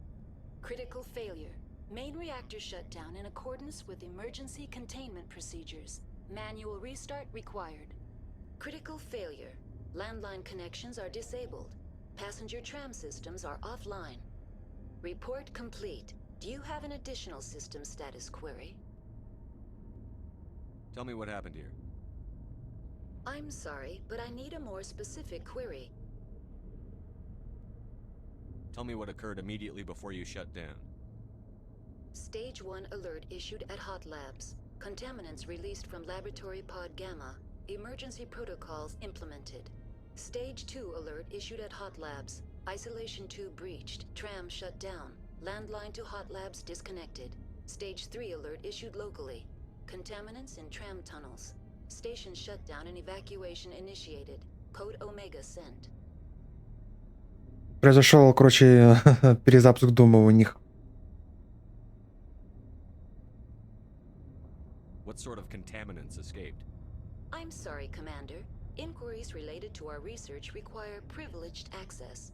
Critical failure. Main reactor shut down in accordance with emergency containment procedures. Manual restart required. Critical failure. Landline connections are disabled. Passenger tram systems are offline. Report complete. Do you have an additional system status query? Tell me what happened here. I'm sorry, but I need a more specific query. Tell me what occurred immediately before you shut down. Stage 1 alert issued at Hot Labs. Contaminants released from Laboratory Pod Gamma. Emergency protocols implemented. Stage 2 alert issued at Hot Labs. Isolation 2 breached. Tram shut down. Landline to Hot Labs disconnected. Stage 3 alert issued locally. Contaminants in tram tunnels. Station shutdown and evacuation initiated. Code Omega sent. Произошел, короче, перезапуск дома у них. What sort of contaminants escaped? I'm sorry, Commander. Inquiries related to our research require privileged access.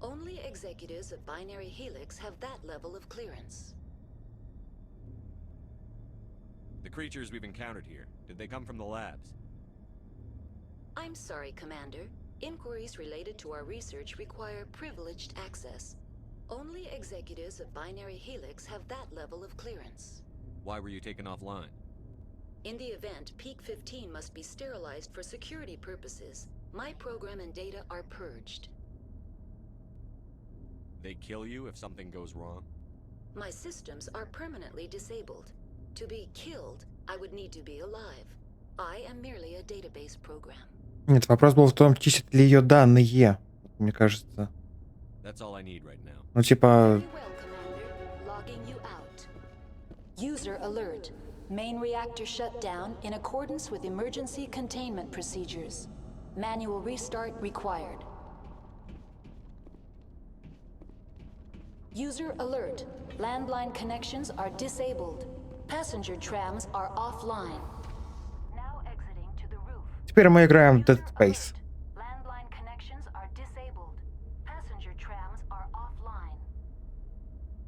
Only executives of Binary Helix have that level of clearance. The creatures we've encountered here, did they come from the labs? I'm sorry, Commander. Inquiries related to our research require privileged access. Only executives of Binary Helix have that level of clearance. Why were you taken offline? In the event, Peak 15 must be sterilized for security purposes. My program and data are purged. They kill you if something goes wrong? My systems are permanently disabled. To be killed, I would need to be alive. I am merely a database program. Нет, вопрос был в том, чистят ли ее данные, мне кажется. That's all I need right now. Ну, типа... Logging you out. User alert. Main reactor shut down in accordance with emergency containment procedures. Manual restart required. User alert. Landline connections are disabled. Passenger trams are offline. Now exiting to the roof. Теперь мы играем в Dead Space. Landline connections are disabled. Passenger trams are offline.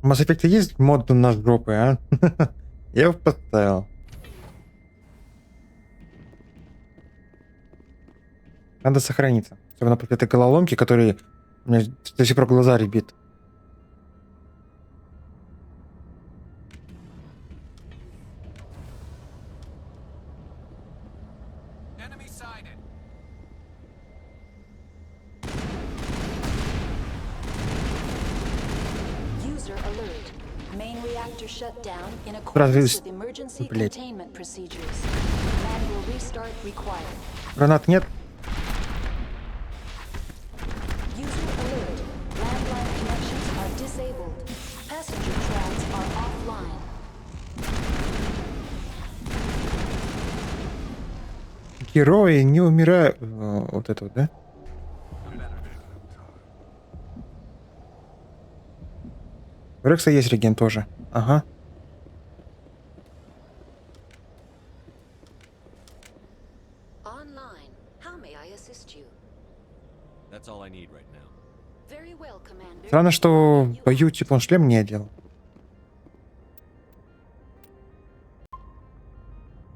В Mass Effect есть мод на жопы, а? Я его поставил. Надо сохраниться. Особенно после этой головоломки, которые у меня до сих пор глаза ребит. Enemy sighted. User alert. Main reactor shut down in Разве... accordance with emergency Блять. containment procedures. Manual restart required. Гранат нет? User alert. Landline connections are disabled. Passenger tracks are offline. Герои не умирают. Вот это вот, да? У Рекса есть реген тоже. Ага. Online. How may I assist you? That's all I need right now. Very well, Commander. Странно, что в бою типа он шлем не одел.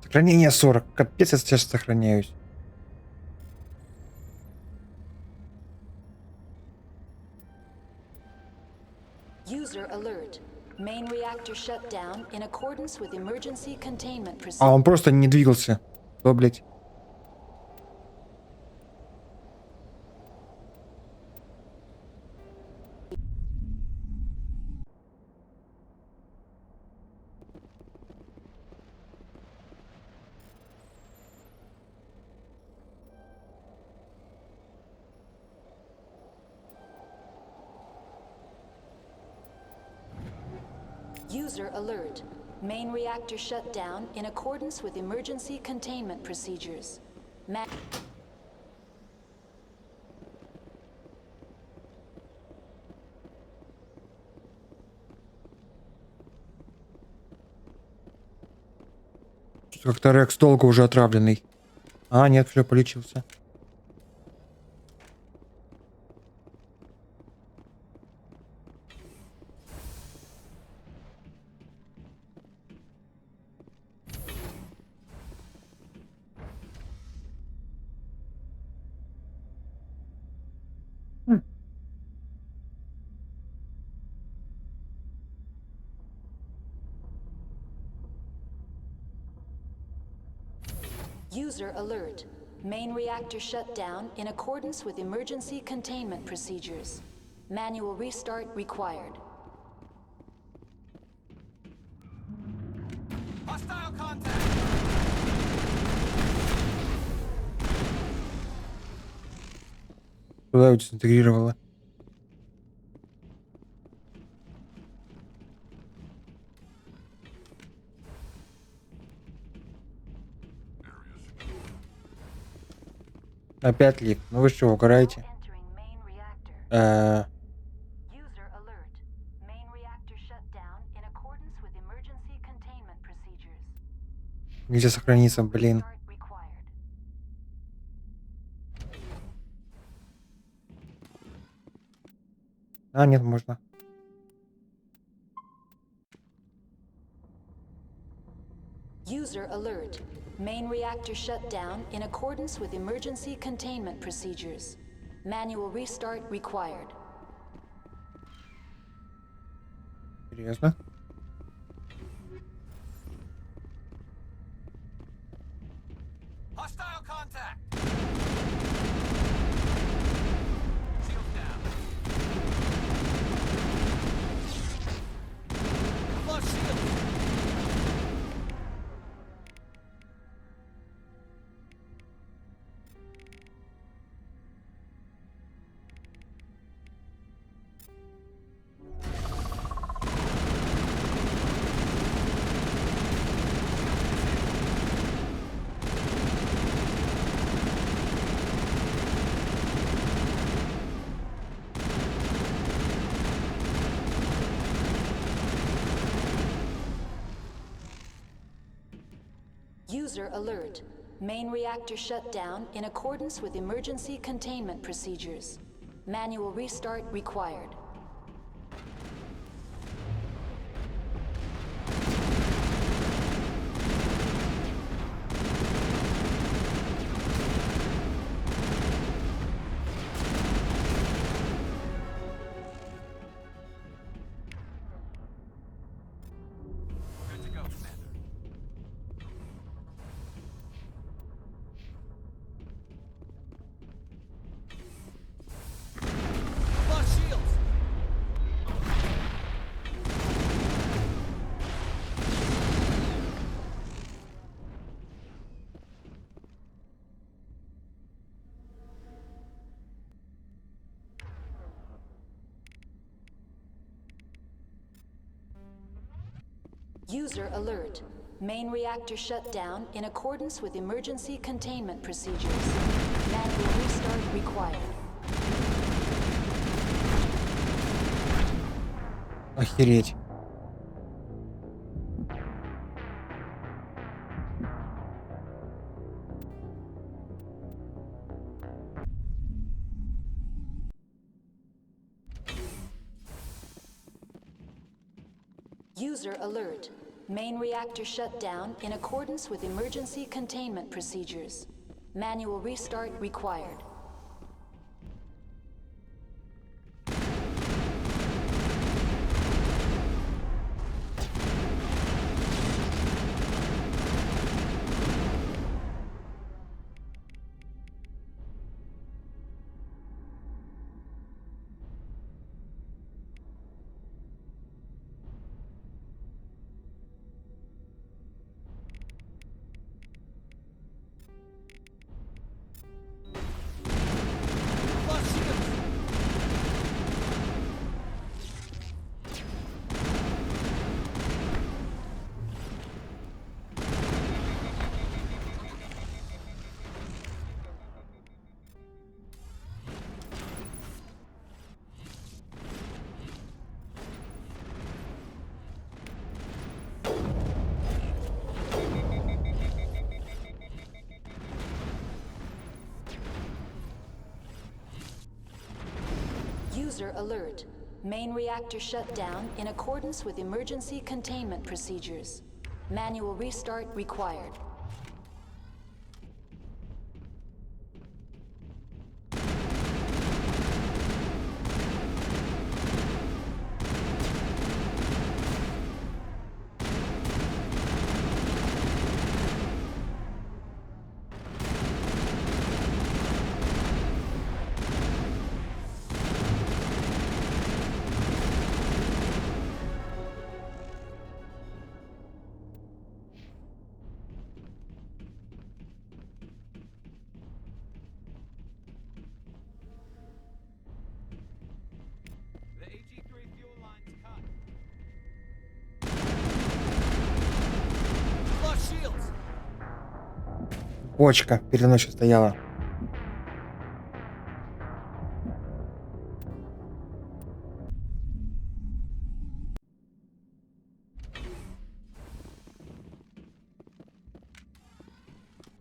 Сохранение 40. Капец, я сейчас сохраняюсь. User alert. Main reactor shut down in accordance with emergency containment А procedures. он просто не двигался. Что, блять? User alert. Main reactor shut down in accordance with emergency containment procedures. Как-то Рекс долго уже отравленный. А, нет, все, полечился. User alert. Main reactor shut down in accordance with emergency containment procedures. Manual restart required. Hostile contact. Куда его дезинтегрировало? Опять лифт. Ну вы что, угораете? Нельзя сохраниться, блин. А, нет, можно. User alert. Main reactor shut down in accordance with emergency containment procedures. Manual restart required. Серьезно? Hostile contact. Shield down. Lost shield. User alert. Main reactor shut down in accordance with emergency containment procedures. Manual restart required. Good to go, Commander. User alert. Main reactor shut down in accordance with emergency containment procedures. Manual restart required. Охереть. User alert. Main reactor shut down in accordance with emergency containment procedures. Manual restart required. User alert. Main reactor shut down in accordance with emergency containment procedures. Manual restart required. Бочка передо мной еще стояла.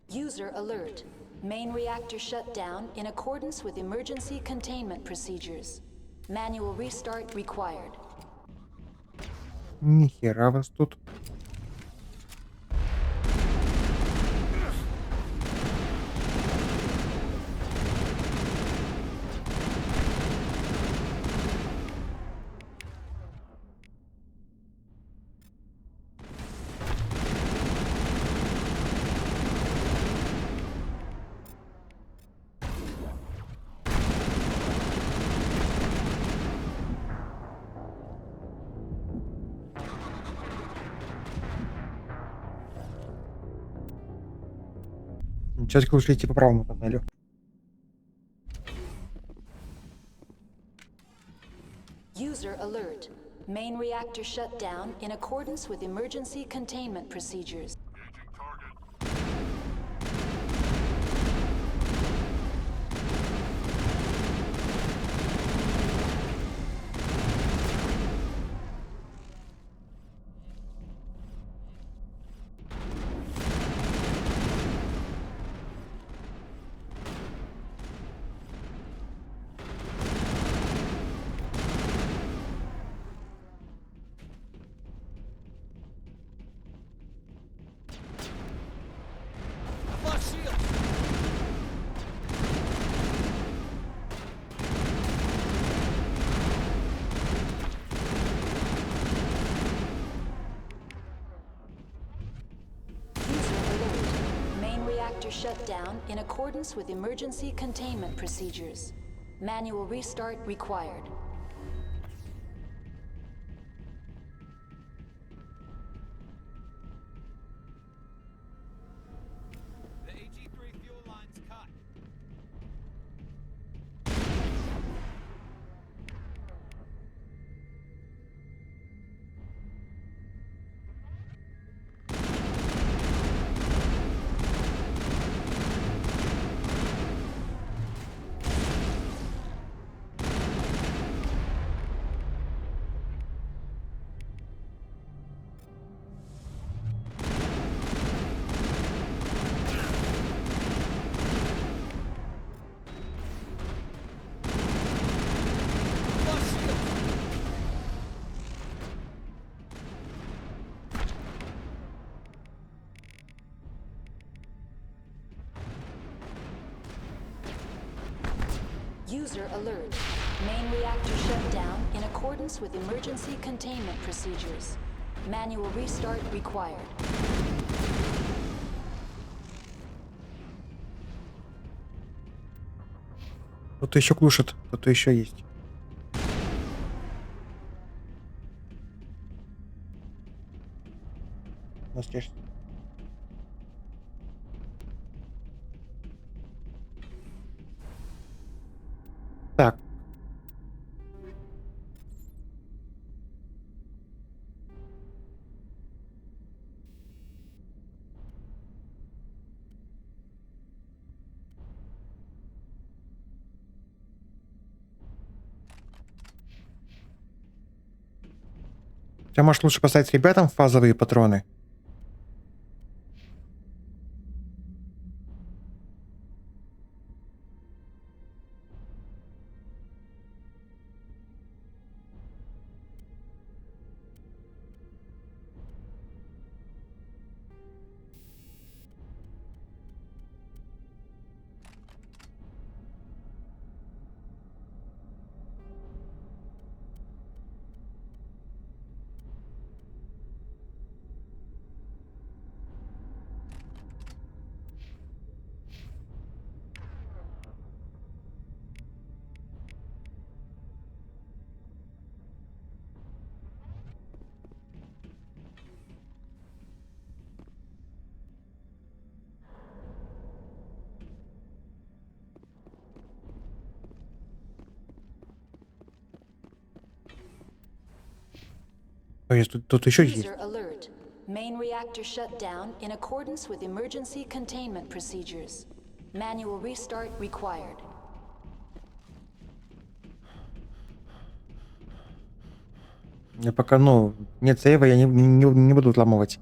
User alert. Main reactor shut down in accordance with emergency containment procedures. Manual restart required. Нихера вас тут. Сейчас лучше идти по правому тоннелю. User alert. Main reactor shut down in accordance with emergency containment procedures. Shut down in accordance with emergency containment procedures. Manual restart required. The AG3 fuel line's cut. User alert. Main reactor shut down in accordance with emergency containment procedures. Manual restart required. Кто-то еще глушит, кто-то еще есть. Настежь. Так. Хотя, может, лучше поставить ребятам фазовые патроны? Ой, тут еще есть. User alert. Main reactor shut down in accordance with emergency containment procedures. Manual restart required. Я пока, ну, нет сейва, я не буду взламывать.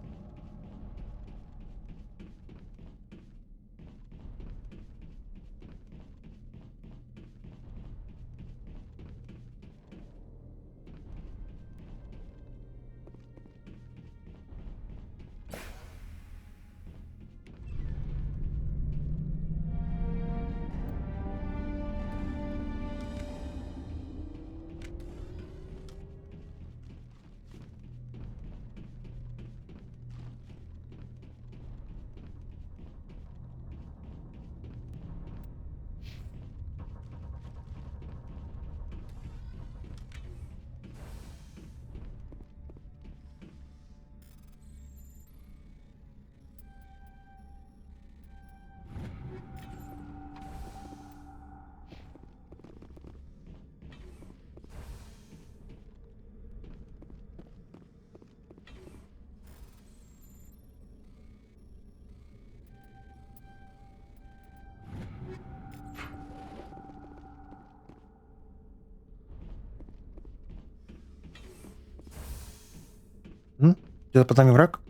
Где-то под нами враг?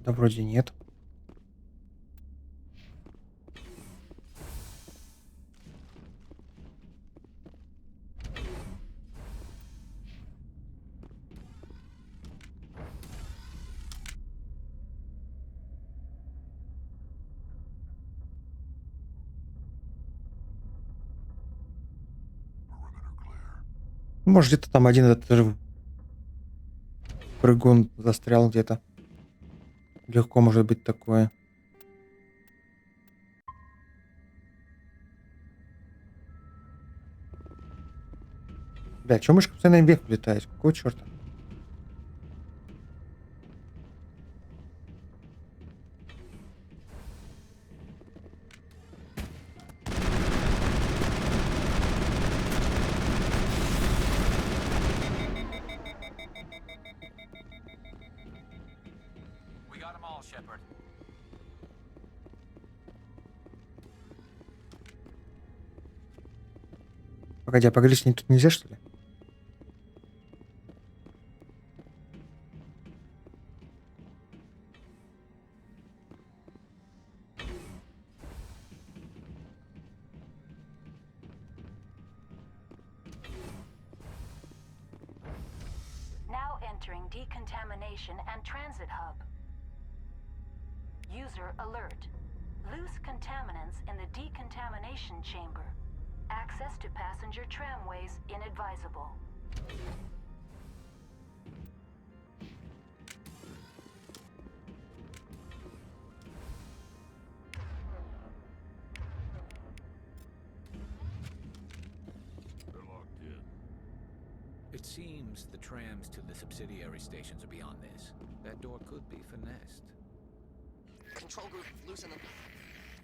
Да вроде нет. Может, где-то там один этот же прыгун застрял где-то. Легко может быть такое. Бля, чё мышка постоянно вверх влетает? Какого черта? We got 'em all, Shepard. Погоди, а поглядеть тут нельзя, что ли? decontamination and transit hub. User alert. Loose contaminants in the decontamination chamber. Access to passenger tramways inadvisable. They're locked in. It seems the trams to the subsidiary stations are beyond this. That door could be finessed. Control group losing them.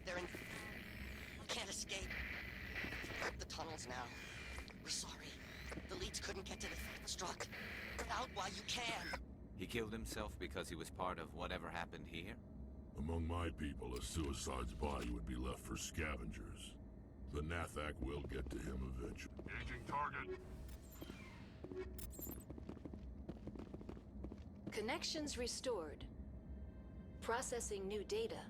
They're in. Can't escape. The tunnels now. We're sorry. The leads couldn't get to the struck. Get out while you can. He killed himself because he was part of whatever happened here? Among my people, a suicide's body would be left for scavengers. The Nathak will get to him eventually. Engaging target. Connections restored. Processing new data.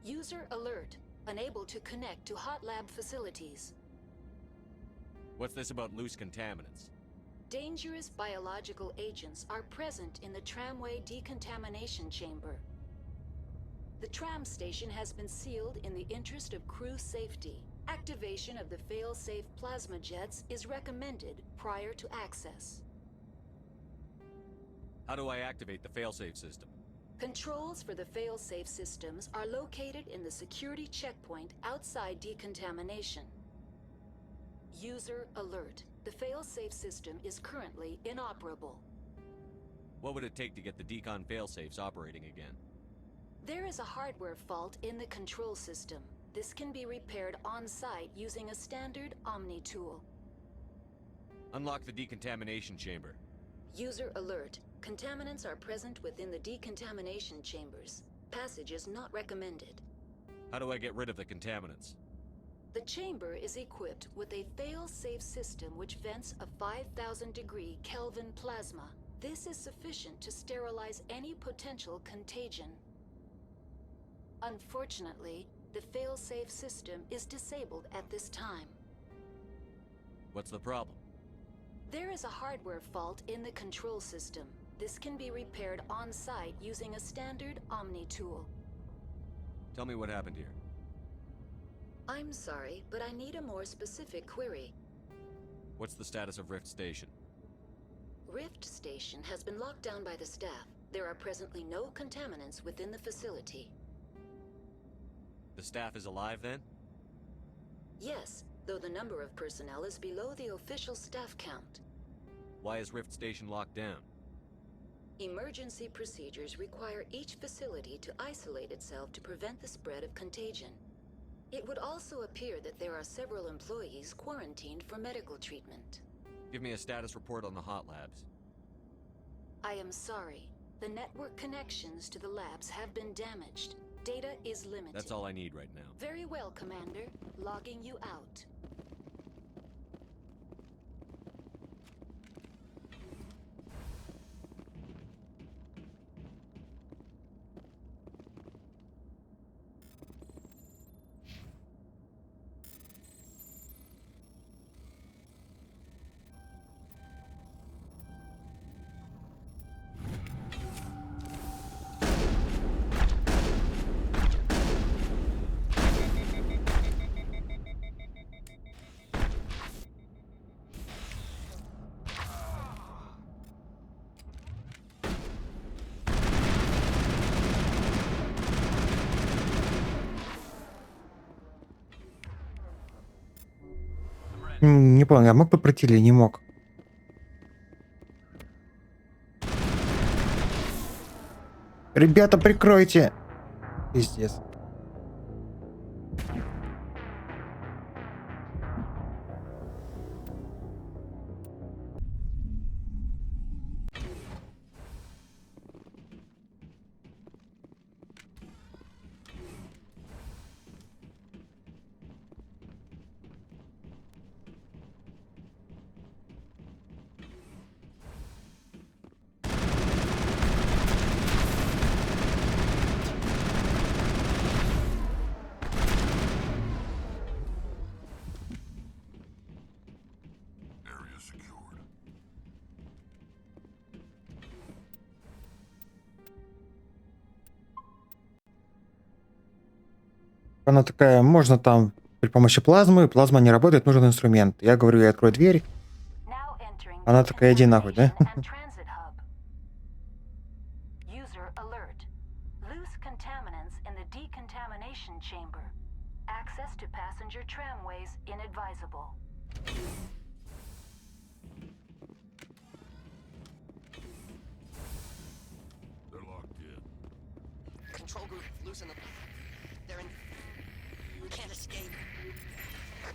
User alert. Unable to connect to hot lab facilities. What's this about loose contaminants? Dangerous biological agents are present in the tramway decontamination chamber. The tram station has been sealed in the interest of crew safety. Activation of the fail-safe plasma jets is recommended prior to access. How do I activate the failsafe system? Controls for the fail-safe systems are located in the security checkpoint outside decontamination. User alert. The fail-safe system is currently inoperable. What would it take to get the decon failsafes operating again? There is a hardware fault in the control system. This can be repaired on-site using a standard Omni tool. Unlock the decontamination chamber. User alert. Contaminants are present within the decontamination chambers. Passage is not recommended. How do I get rid of the contaminants? The chamber is equipped with a fail-safe system which vents a 5,000-degree Kelvin plasma. This is sufficient to sterilize any potential contagion. Unfortunately, the fail-safe system is disabled at this time. What's the problem? There is a hardware fault in the control system. This can be repaired on-site using a standard Omni tool. Tell me what happened here. I'm sorry, but I need a more specific query. What's the status of Rift Station? Rift Station has been locked down by the staff. There are presently no contaminants within the facility. The staff is alive then? Yes, though the number of personnel is below the official staff count. Why is Rift Station locked down? Emergency procedures require each facility to isolate itself to prevent the spread of contagion. It would also appear that there are several employees quarantined for medical treatment. Give me a status report on the hot labs. I am sorry. The network connections to the labs have been damaged. Data is limited. That's all I need right now. Very well, Commander. Logging you out. Не понял, я мог бы пройти или не мог? Ребята, прикройте! Пиздец. Она такая: "Можно там при помощи плазмы". Плазма не работает, нужен инструмент. Я говорю ей: "Открой дверь". Она такая: "Иди нахуй", да? Transit hub. User alert. Loose contaminants in the decontamination chamber. Access to passenger tramways inadvisable. They're locked in. Control group, loosen them. They're in... We can't escape.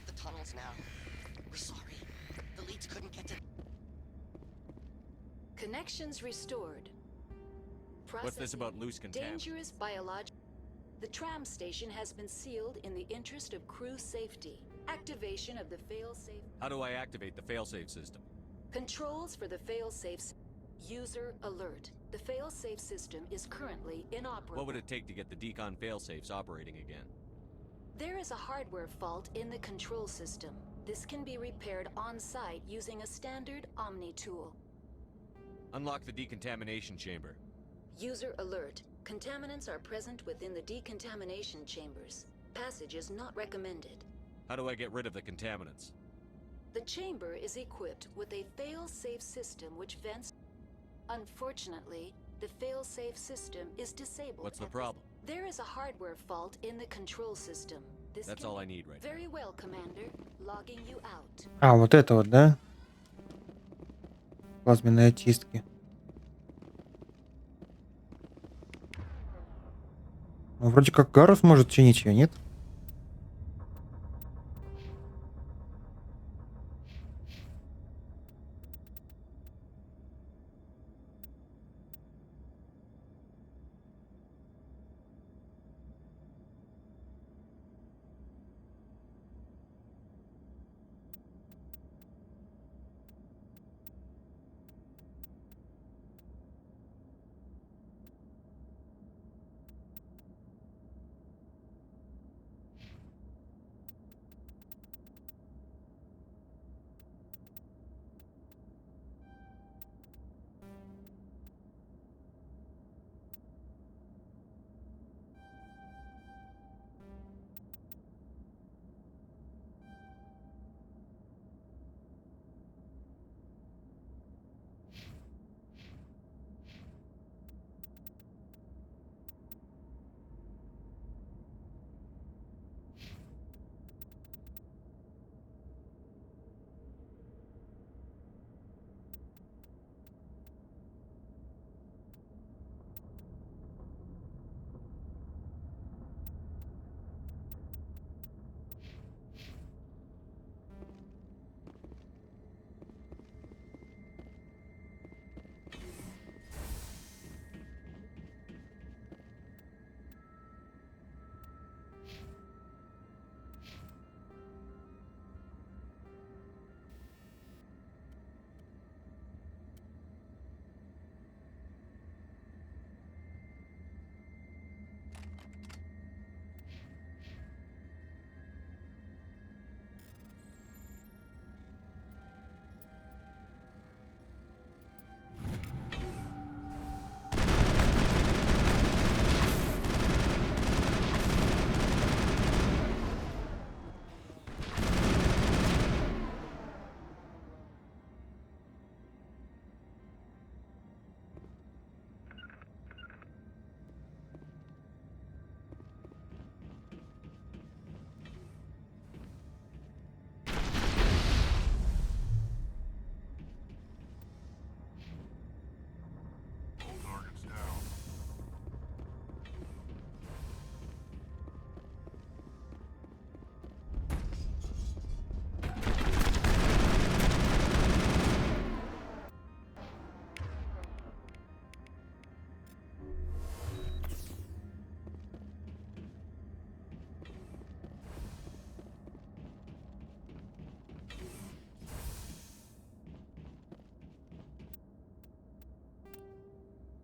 The tunnels now. We're sorry. The leads couldn't get to... Connections restored. What's this about loose contaminants? Dangerous biological. The tram station has been sealed in the interest of crew safety. Activation of the fail-safe. How do I activate the failsafe system? Controls for the fail-safes. User alert. The fail-safe system is currently inoperable. What would it take to get the decon failsafes operating again? There is a hardware fault in the control system. This can be repaired on-site using a standard Omni tool. Unlock the decontamination chamber. User alert. Contaminants are present within the decontamination chambers. Passage is not recommended. How do I get rid of the contaminants? The chamber is equipped with a fail-safe system which vents... Unfortunately, the fail-safe system is disabled. What's the problem? There is a hardware fault in the control system. That's all I need right now. Very well, Commander. Logging you out. А, вот это вот, да? Плазменные очистки. Ну, вроде как Гарус может чинить ее, нет?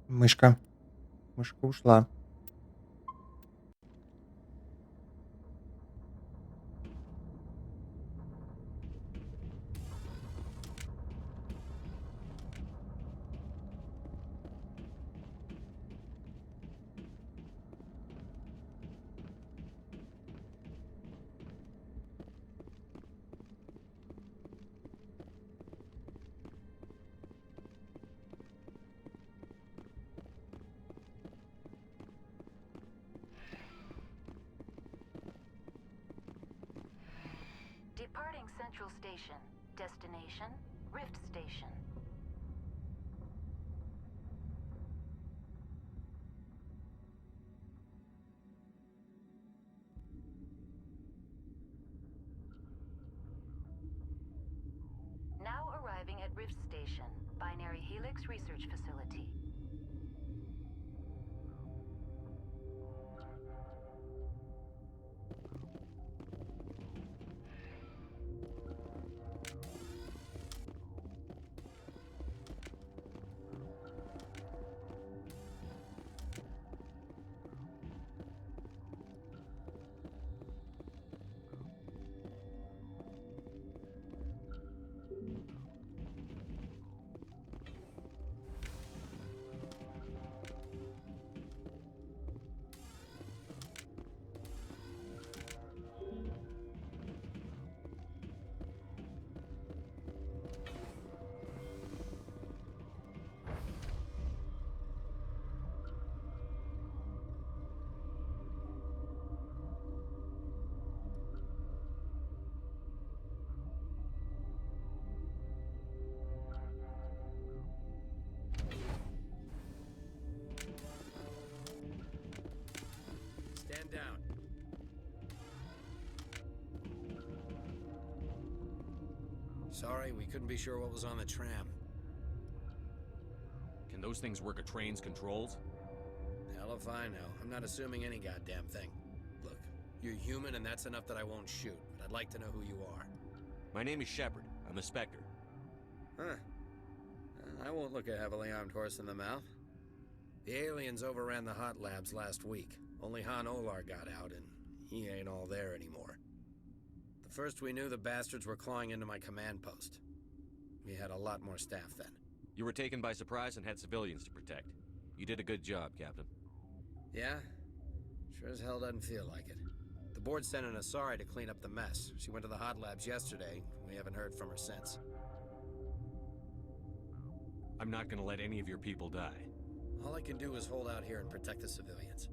Мышка. Мышка ушла. Departing Central Station. Destination, Rift Station. Now arriving at Rift Station, Binary Helix Research Facility. Stand down. Sorry, we couldn't be sure what was on the tram. Can those things work a train's controls? Hell if I know. I'm not assuming any goddamn thing. Look, you're human and that's enough that I won't shoot, but I'd like to know who you are. My name is Shepard. I'm a Spectre. Huh. I won't look a heavily armed horse in the mouth. The aliens overran the hot labs last week. Only Han Olar got out, and he ain't all there anymore. The first we knew, the bastards were clawing into my command post. We had a lot more staff then. You were taken by surprise and had civilians to protect. You did a good job, Captain. Yeah? Sure as hell doesn't feel like it. The board sent an Asari to clean up the mess. She went to the hot labs yesterday. We haven't heard from her since. I'm not gonna let any of your people die. All I can do is hold out here and protect the civilians.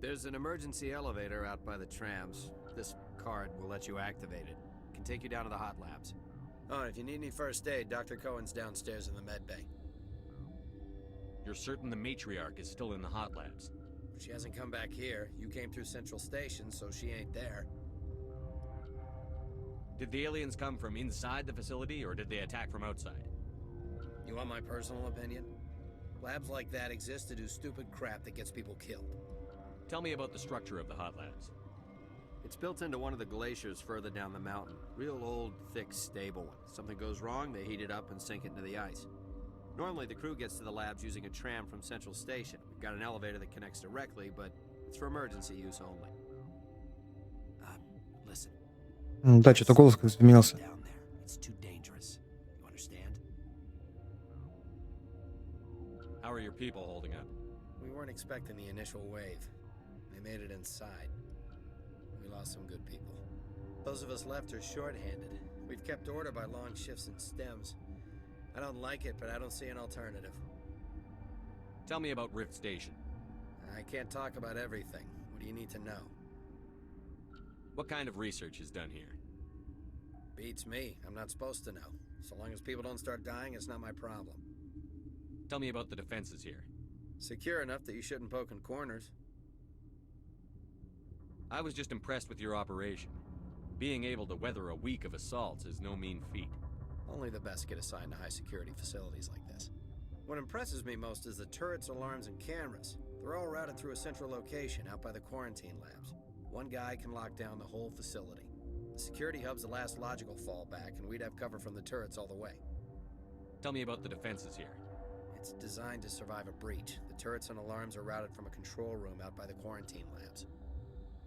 There's an emergency elevator out by the trams. This card will let you activate it. It can take you down to the hot labs. Oh, and if you need any first aid, Dr. Cohen's downstairs in the med bay. You're certain the matriarch is still in the hot labs? She hasn't come back here. You came through Central Station, so she ain't there. Did the aliens come from inside the facility, or did they attack from outside? You want my personal opinion? Labs like that exist to do stupid crap that gets people killed. Tell me about the structure of the hot labs. It's built into one of the glaciers further down the mountain. Real old, thick, stable one. Something goes wrong, they heat it up and sink it into the ice. Normally, the crew gets to the labs using a tram from Central Station. We've got an elevator that connects directly, but it's for emergency use only. Listen. Да, что-то голос как изменился. Down there. It's too dangerous. You understand? How are your people holding up? We weren't expecting the initial wave. They made it inside. We lost some good people. Those of us left are short-handed. We've kept order by long shifts and stems. I don't like it, but I don't see an alternative. Tell me about Rift Station. I can't talk about everything. What do you need to know? What kind of research is done here? Beats me. I'm not supposed to know. So long as people don't start dying, it's not my problem. Tell me about the defenses here. Secure enough that you shouldn't poke in corners. I was just impressed with your operation. Being able to weather a week of assaults is no mean feat. Only the best get assigned to high-security facilities like this. What impresses me most is the turrets, alarms, and cameras. They're all routed through a central location out by the quarantine labs. One guy can lock down the whole facility. The security hub's the last logical fallback, and we'd have cover from the turrets all the way. Tell me about the defenses here. It's designed to survive a breach. The turrets and alarms are routed from a control room out by the quarantine labs.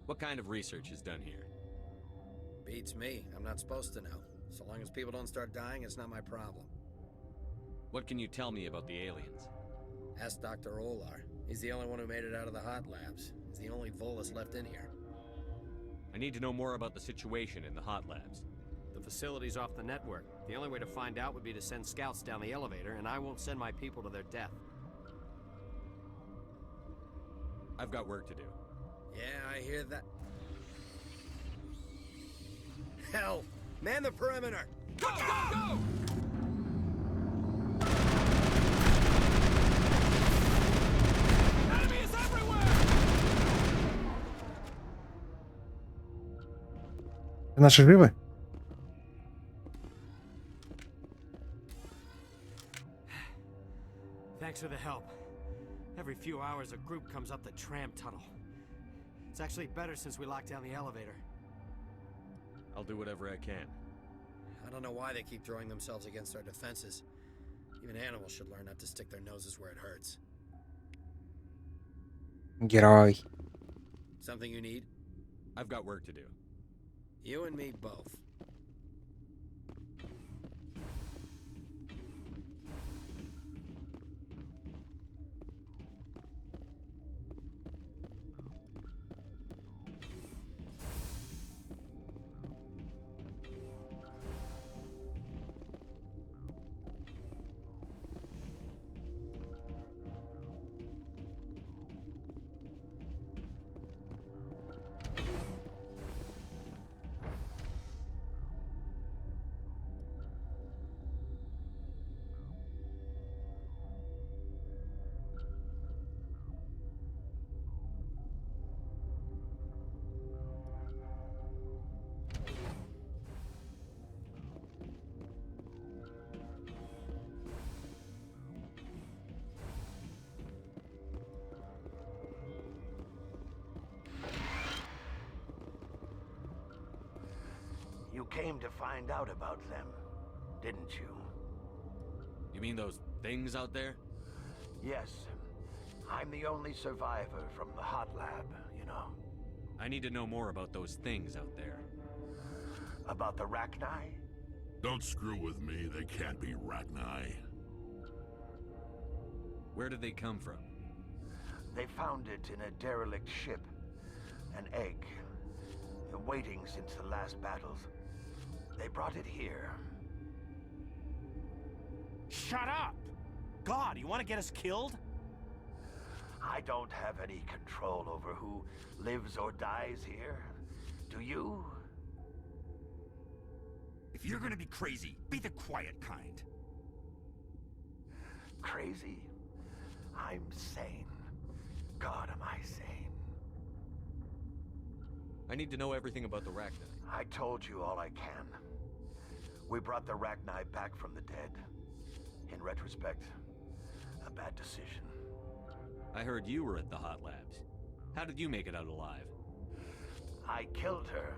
What kind of research is done here? Beats me. I'm not supposed to know. So long as people don't start dying, it's not my problem. What can you tell me about the aliens? Ask Dr. Olar. He's the only one who made it out of the hot labs. He's the only Volus left in here. I need to know more about the situation in the hot labs. The facility's off the network. The only way to find out would be to send scouts down the elevator, and I won't send my people to their death. I've got work to do. Yeah, I hear that. Hell! Man the perimeter! Go, go, go! Enemies everywhere! Наши живы? Thanks for the help. Every few hours, a group comes up the tram tunnel. It's actually better since we locked down the elevator. I'll do whatever I can. I don't know why they keep throwing themselves against our defenses. Even animals should learn not to stick their noses where it hurts. Герой. Something you need? I've got work to do. You and me both. You came to find out about them, didn't you? You mean those things out there? Yes. I'm the only survivor from the hot lab, you know. I need to know more about those things out there. About the Rachni? Don't screw with me, they can't be Rachni. Where did they come from? They found it in a derelict ship. An egg. Waiting since the last battles. They brought it here. Shut up! God, you want to get us killed? I don't have any control over who lives or dies here. Do you? If you're gonna be crazy, be the quiet kind. Crazy? I'm sane. God, am I sane? I need to know everything about the Rachni. I told you all I can. We brought the Rachni back from the dead. In retrospect, a bad decision. I heard you were at the hot labs. How did you make it out alive? I killed her.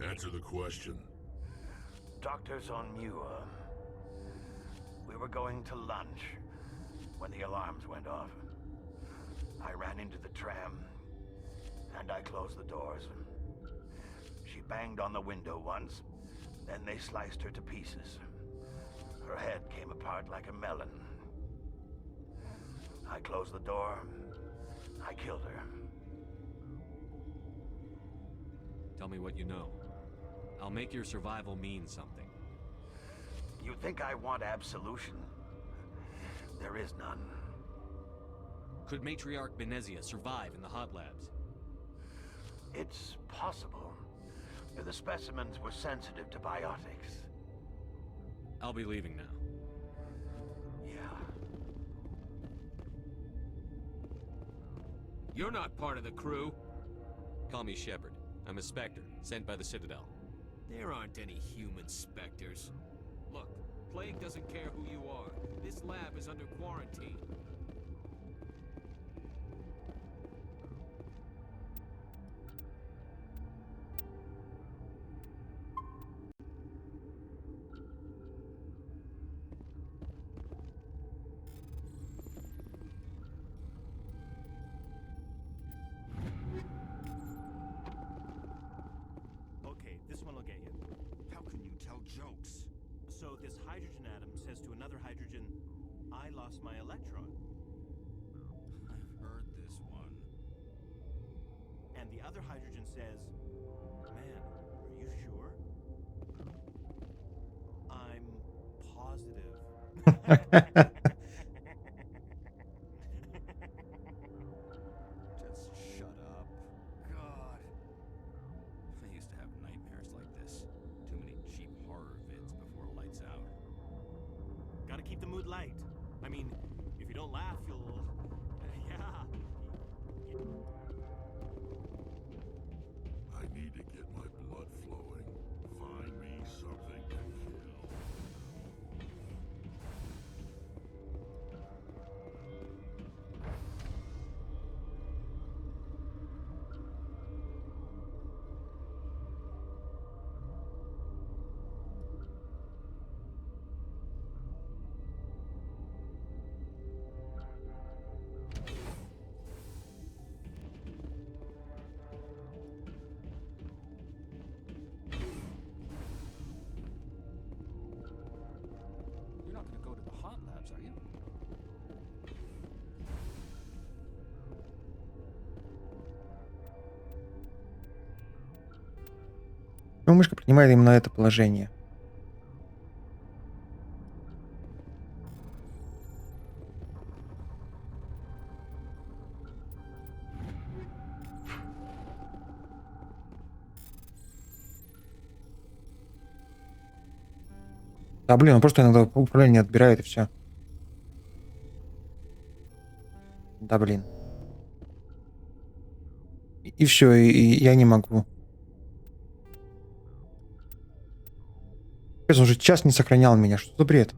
Answer the question. Doctors on Muir. We were going to lunch when the alarms went off. I ran into the tram, and I closed the doors. She banged on the window once, then they sliced her to pieces. Her head came apart like a melon. I closed the door. I killed her. Tell me what you know. I'll make your survival mean something. You think I want absolution? There is none. Could Matriarch Benezia survive in the hot labs? It's possible. The specimens were sensitive to biotics. I'll be leaving now. Yeah. You're not part of the crew. Call me Shepard. I'm a Spectre, sent by the Citadel. There aren't any human specters. Look, Plague doesn't care who you are. This lab is under quarantine. Okay, this one will get you. How can you tell jokes? So this hydrogen atom says to another hydrogen, I lost my electron. I've heard this one. And the other hydrogen says, man, are you sure? I'm positive. Just shut up. God. I used to have nightmares like this. Ну, мышка принимает именно это положение. Да, блин, он просто иногда управление отбирает и все. Да, блин. И все, и я не могу. Он уже час не сохранял меня. Что за бред?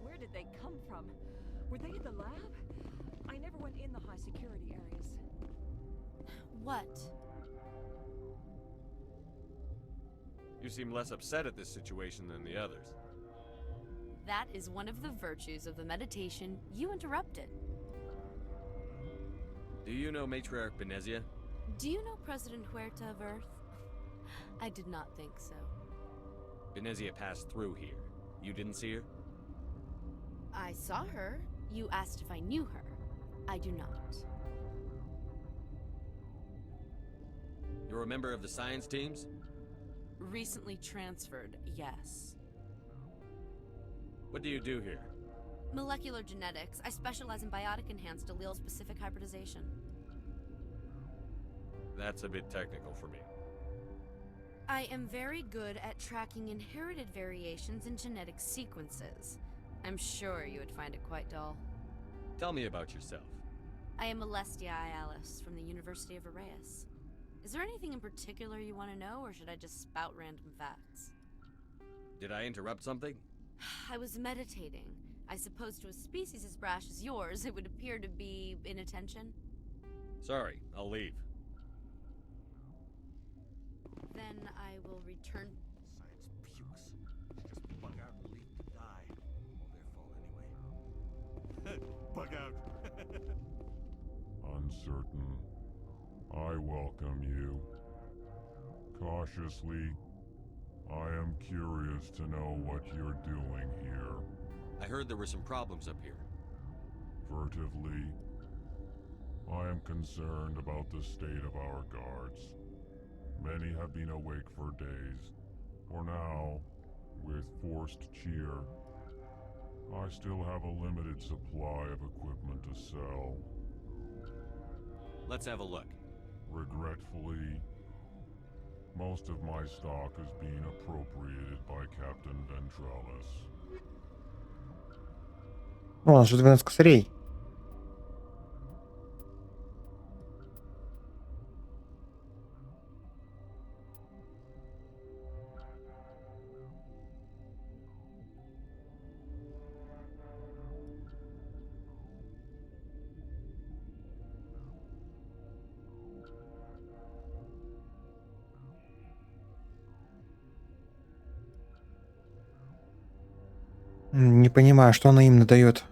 Where did they come from? Were they in the lab? I never went in the high security areas. What? You seem less upset at this situation than the others. That is one of the virtues of the meditation you interrupted. Do you know Matriarch Benezia? Do you know President Huerta of Earth? I did not think so. Benezia passed through here. You didn't see her? I saw her. You asked if I knew her. I do not. You're a member of the science teams? Recently transferred, yes. What do you do here? Molecular genetics. I specialize in biotic-enhanced allele-specific hybridization. That's a bit technical for me. I am very good at tracking inherited variations in genetic sequences. I'm sure you would find it quite dull. Tell me about yourself. I am Alestia Alice from the University of Arraeus. Is there anything in particular you want to know, or should I just spout random facts? Did I interrupt something? I was meditating. I suppose to a species as brash as yours, it would appear to be inattention. Sorry, I'll leave. Then I will return. Science pukes. Just bug out and leave to die. All their fault anyway. Bug out. Uncertain. I welcome you. Cautiously, I am curious to know what you're doing here. I heard there were some problems up here. Furtively, I am concerned about the state of our guards. Many have been awake for days. For now, with forced cheer, I still have a limited supply of equipment to sell. Let's have a look. Regretfully, most of my stock is being appropriated by Captain Ventralis. О, у нас же 12 косарей. Не понимаю, что она именно дает.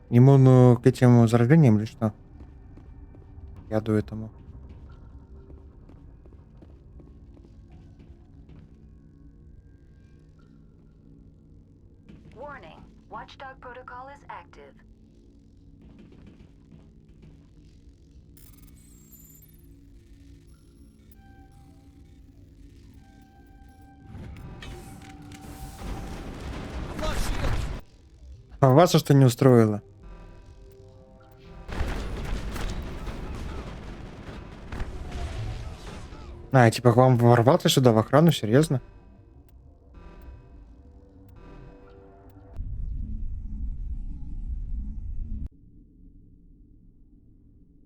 Ему, ну, к этим зарождениям или что? Яду этому. Warning. Watchdog protocol is active. А вас что не устроило? А, типа к вам ворвался сюда в охрану, серьезно?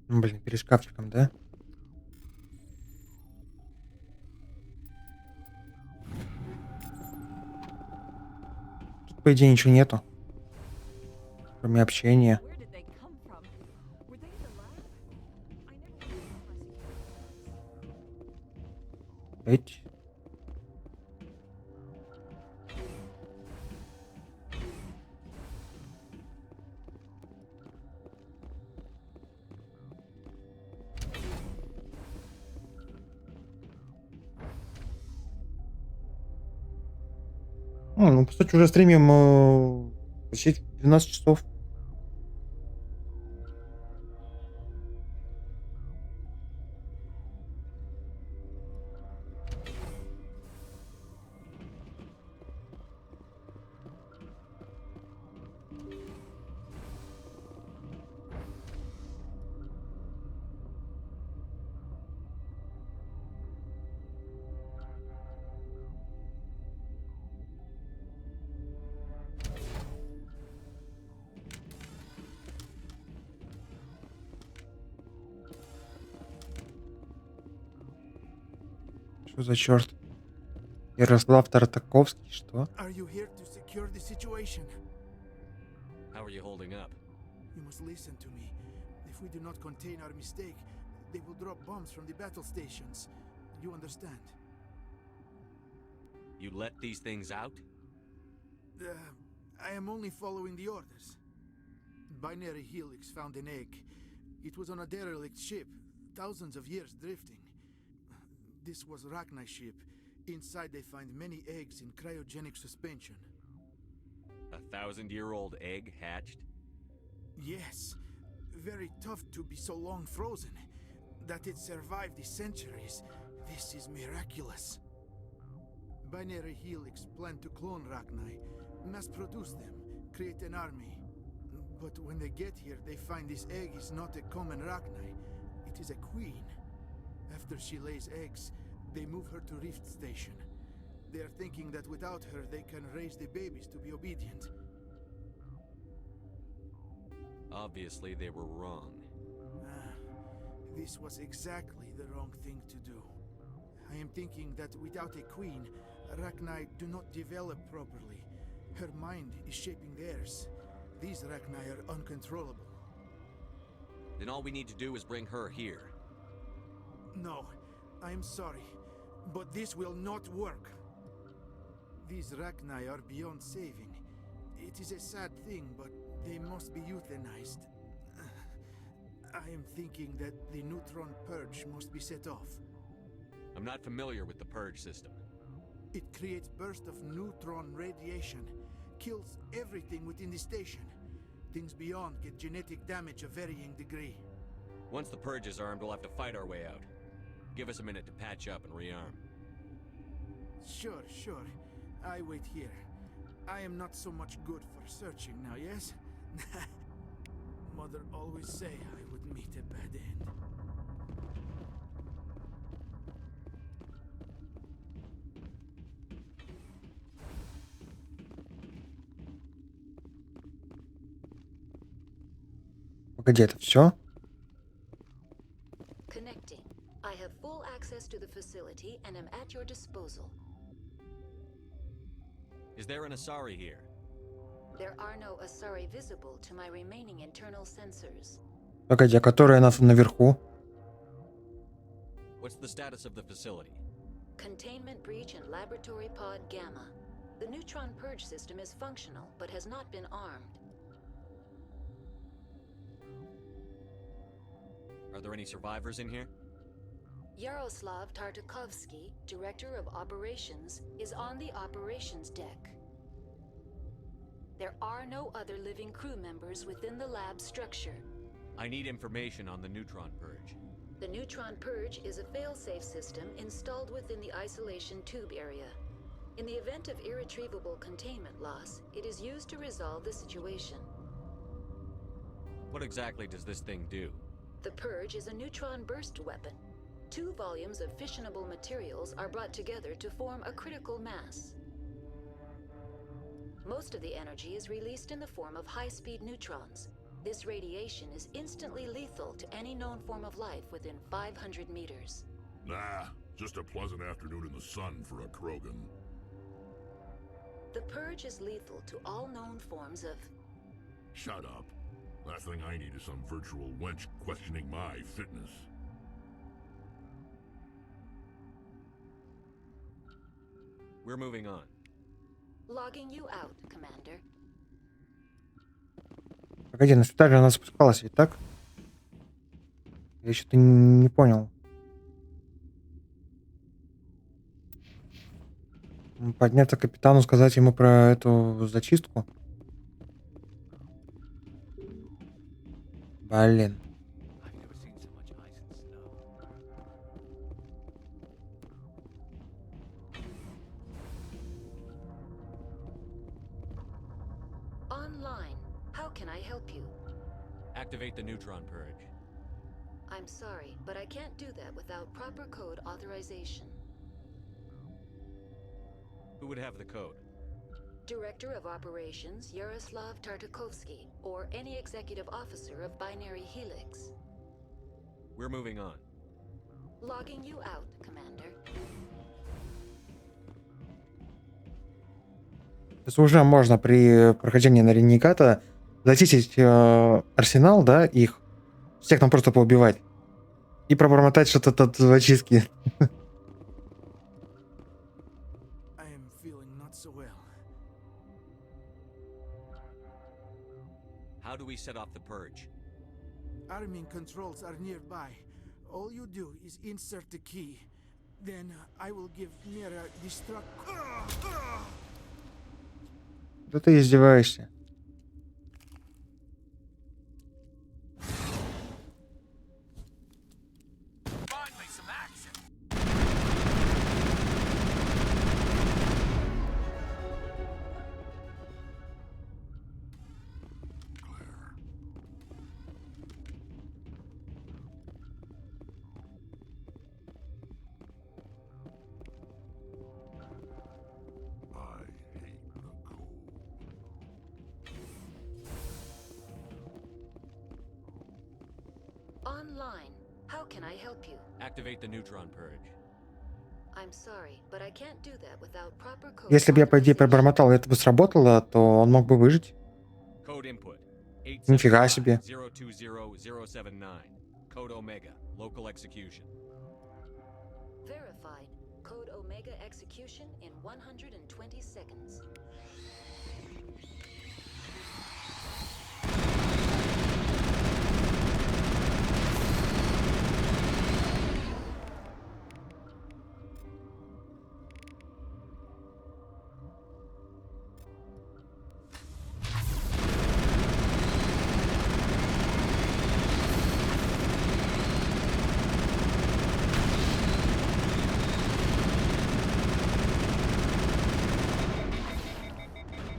Блин, перед шкафчиком, да? по идее, ничего нету, кроме общения. Where did they come from? Were they in the lab? I never went in the high security. Эть. Ну, по сути, уже стримим почти 12 часов. Что за черт? Ярослав Тартаковский, что? Are you here to secure the situation? How are you holding up? You must listen to me. If we do not contain our mistake, they will drop bombs from the battle stations. You understand? You let these things out? I am only following the orders. Binary Helix found an egg. It was on a derelict ship, thousands of years drifting. This was Rachni's ship. Inside they find many eggs in cryogenic suspension. 1,000-year-old egg hatched? Yes. Very tough to be so long frozen. That it survived the centuries. This is miraculous. Binary Helix planned to clone Rachni, mass produce them, create an army. But when they get here, they find this egg is not a common Rachni. It is a queen. After she lays eggs, they move her to Rift Station. They are thinking that without her, they can raise the babies to be obedient. Obviously, they were wrong. This was exactly the wrong thing to do. I am thinking that without a queen, Rachni do not develop properly. Her mind is shaping theirs. These Rachni are uncontrollable. Then all we need to do is bring her here. No, I am sorry, but this will not work. These Rachni are beyond saving. It is a sad thing, but they must be euthanized. I am thinking that the neutron purge must be set off. I'm not familiar with the purge system. It creates bursts of neutron radiation, kills everything within the station. Things beyond get genetic damage of varying degree. Once the purge is armed, we'll have to fight our way out. Give us a minute to patch up and rearm. Sure. I wait here. I am not so much good for searching now, yes? Mother always say I would meet a bad end. Погоди, это все? Connecting. I have full access to the facility and am at your disposal. Is there an Asari here? There are no Asari visible to my remaining internal sensors. Погоди, а которая нас наверху? What's the status of the facility? Containment breach in laboratory pod Gamma. The neutron purge system is functional, but has not been armed. Are there any survivors in here? Yaroslav Tartakovsky, Director of Operations, is on the operations deck. There are no other living crew members within the lab structure. I need information on the neutron purge. The neutron purge is a fail-safe system installed within the isolation tube area. In the event of irretrievable containment loss, it is used to resolve the situation. What exactly does this thing do? The purge is a neutron burst weapon. 2 volumes of fissionable materials are brought together to form a critical mass. Most of the energy is released in the form of high-speed neutrons. This radiation is instantly lethal to any known form of life within 500 meters. Nah, just a pleasant afternoon in the sun for a Krogan. The purge is lethal to all known forms of... Shut up. Last thing I need is some virtual wench questioning my fitness. We're moving on. Logging you out, Commander. Погоди, она сюда же она спускалась ведь, так? Я что-то не понял. Подняться к капитану, сказать ему про эту зачистку? Блин. Online. How can I help you? Activate the neutron purge. I'm sorry, but I can't do that without proper code authorization. Who would have the code? Director of Operations Yaroslav Tartakovsky, or any executive officer of Binary Helix. We're moving on. Logging you out, Commander. То есть уже можно при прохождении на ренегата зачистить арсенал, да, их, всех там просто поубивать и пробормотать что-то от зачистки. I am feeling not so well. How do we set off the purge? Arming controls are nearby. All you do is insert the key. Then I will give Mira destruct. Да ты издеваешься. Online. How can I help you? Activate the neutron purge. I'm sorry, but I can't do that without proper code. Если бы я, по идее, пробормотал, и это бы сработало, то он мог бы выжить. Code input. Нифига себе. 020-079. Code Omega. Local execution. Verified. Code Omega execution in 120 seconds.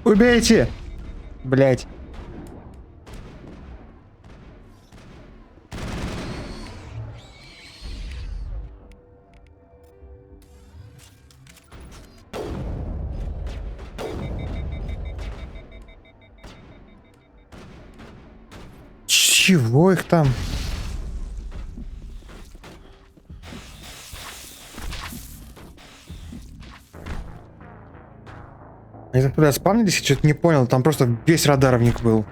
Убейте! Блять. Чего их там? Они там туда спавнились, я что-то не понял. Там просто весь радар в них был.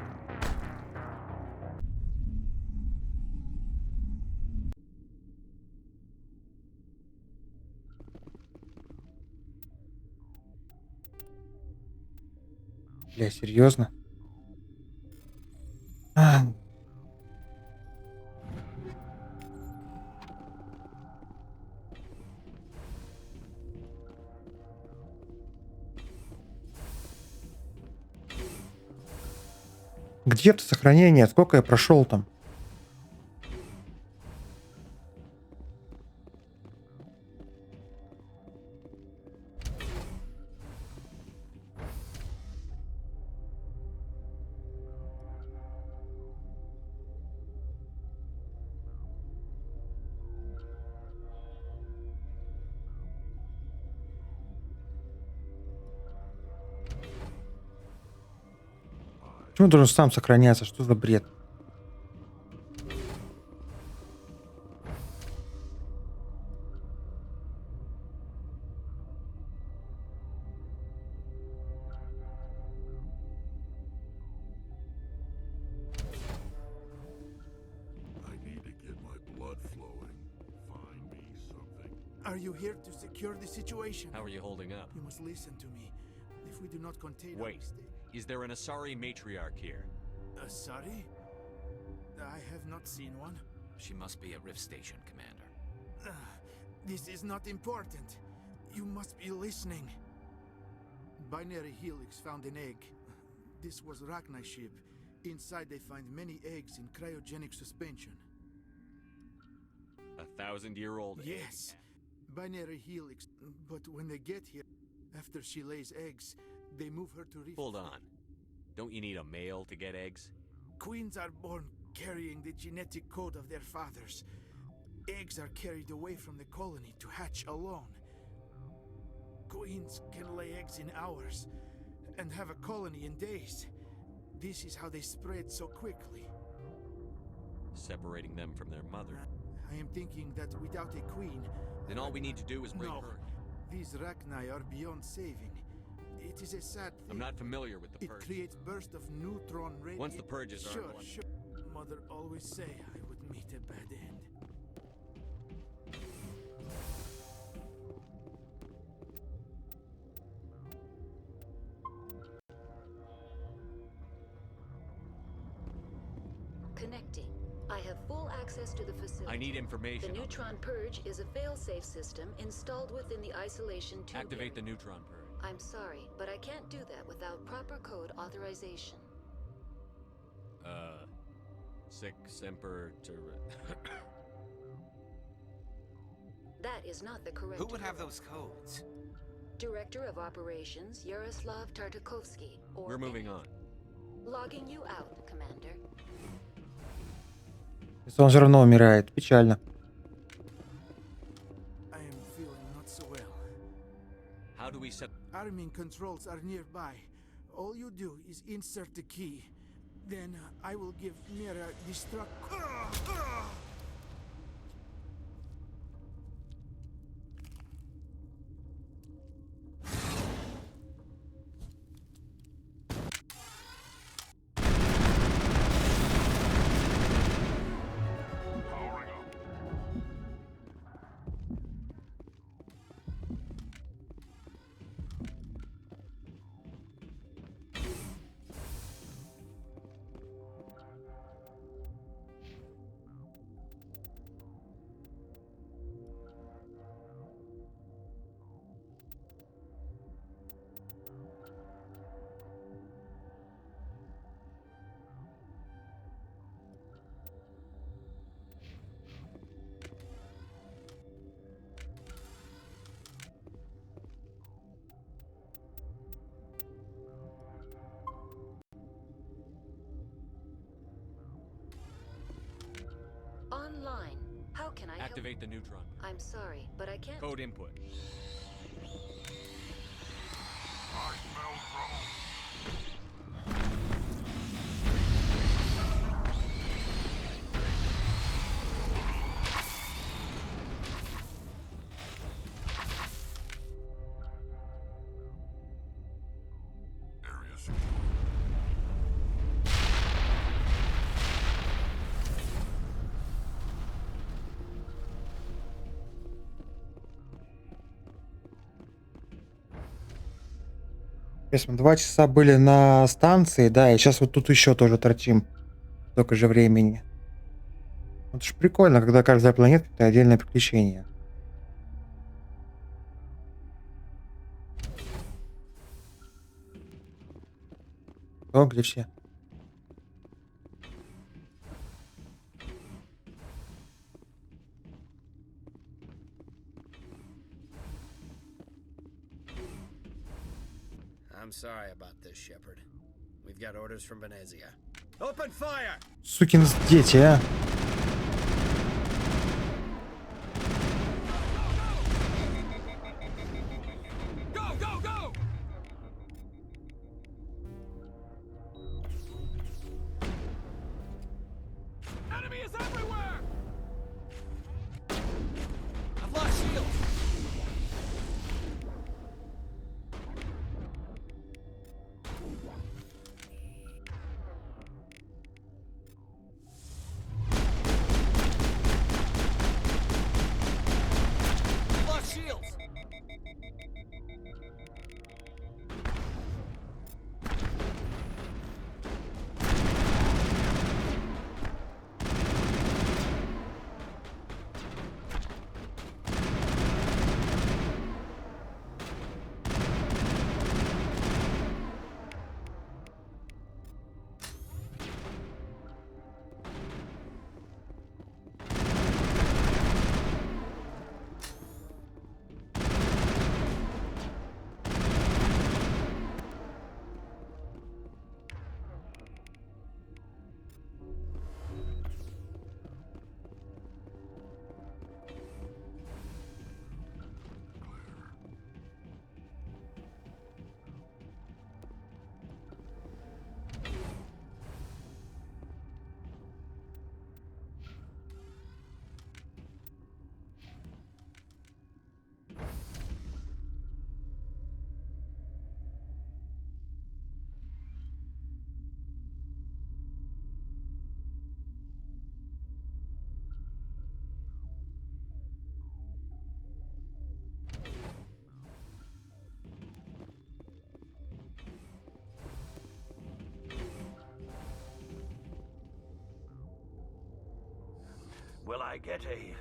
Бля, серьезно? Где-то сохранение, сколько я прошел там? Почему должен сам сохраняться? Что за бред? Are you here to secure the situation? How are you holding up? You must listen to me. If we do not contain our Wait, mistake... is there an Asari matriarch here? Asari? I have not seen one. She must be at Rift Station, Commander. This is not important. You must be listening. Binary Helix found an egg. This was Rachni's ship. Inside they find many eggs in cryogenic suspension. 1,000-year-old egg? Yes. Binary Helix. But when they get here, after she lays eggs, they move her to Rift. Hold on. Don't you need a male to get eggs? Queens are born carrying the genetic code of their fathers. Eggs are carried away from the colony to hatch alone. Queens can lay eggs in hours and have a colony in days. This is how they spread so quickly. Separating them from their mother. I am thinking that without a queen... Then all we need to do is break her. These Rachni are beyond saving. It is a sad thing. I'm not familiar with the purge. It creates bursts of neutron radiation. Once the purges are... Sure. Mother always say I would meet a bad end. Connecting. I have full access to the facility. I need information. The neutron purge is a fail-safe system installed within the isolation tubing. Activate the neutron purge. I'm sorry, but I can't do that without proper code authorization. Sic semper That is not the correct Who would have code. those codes? Director of Operations, Yaroslav Tartakovsky, or... We're moving on. Logging you out, Commander. Если он все равно умирает. Печально. I am feeling not so well. How do we set... Arming controls are nearby. All you do is insert the key. Then I will give Mira destruct... Online. How can I Activate the neutron. I'm sorry, but I can't... Code input. I smell trouble. Area secure. Сейчас мы 2 часа были на станции, да, и сейчас вот тут еще тоже торчим столько же времени. Это ж прикольно, когда каждая планета — это отдельное приключение. О, где все? I'm sorry about this, Shepard. We've got orders from Venezia. Open fire! Сукин дети, а. Go, go, go! Enemy is everywhere! I've lost shields! Will I get a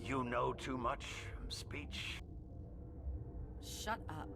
you know too much speech? Shut up.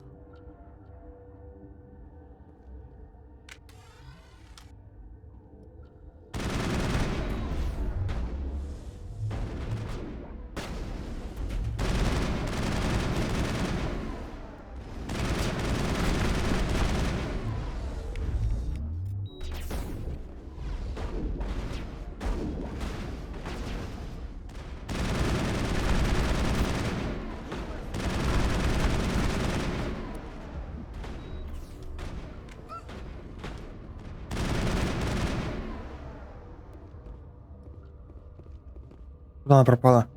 Куда она пропала?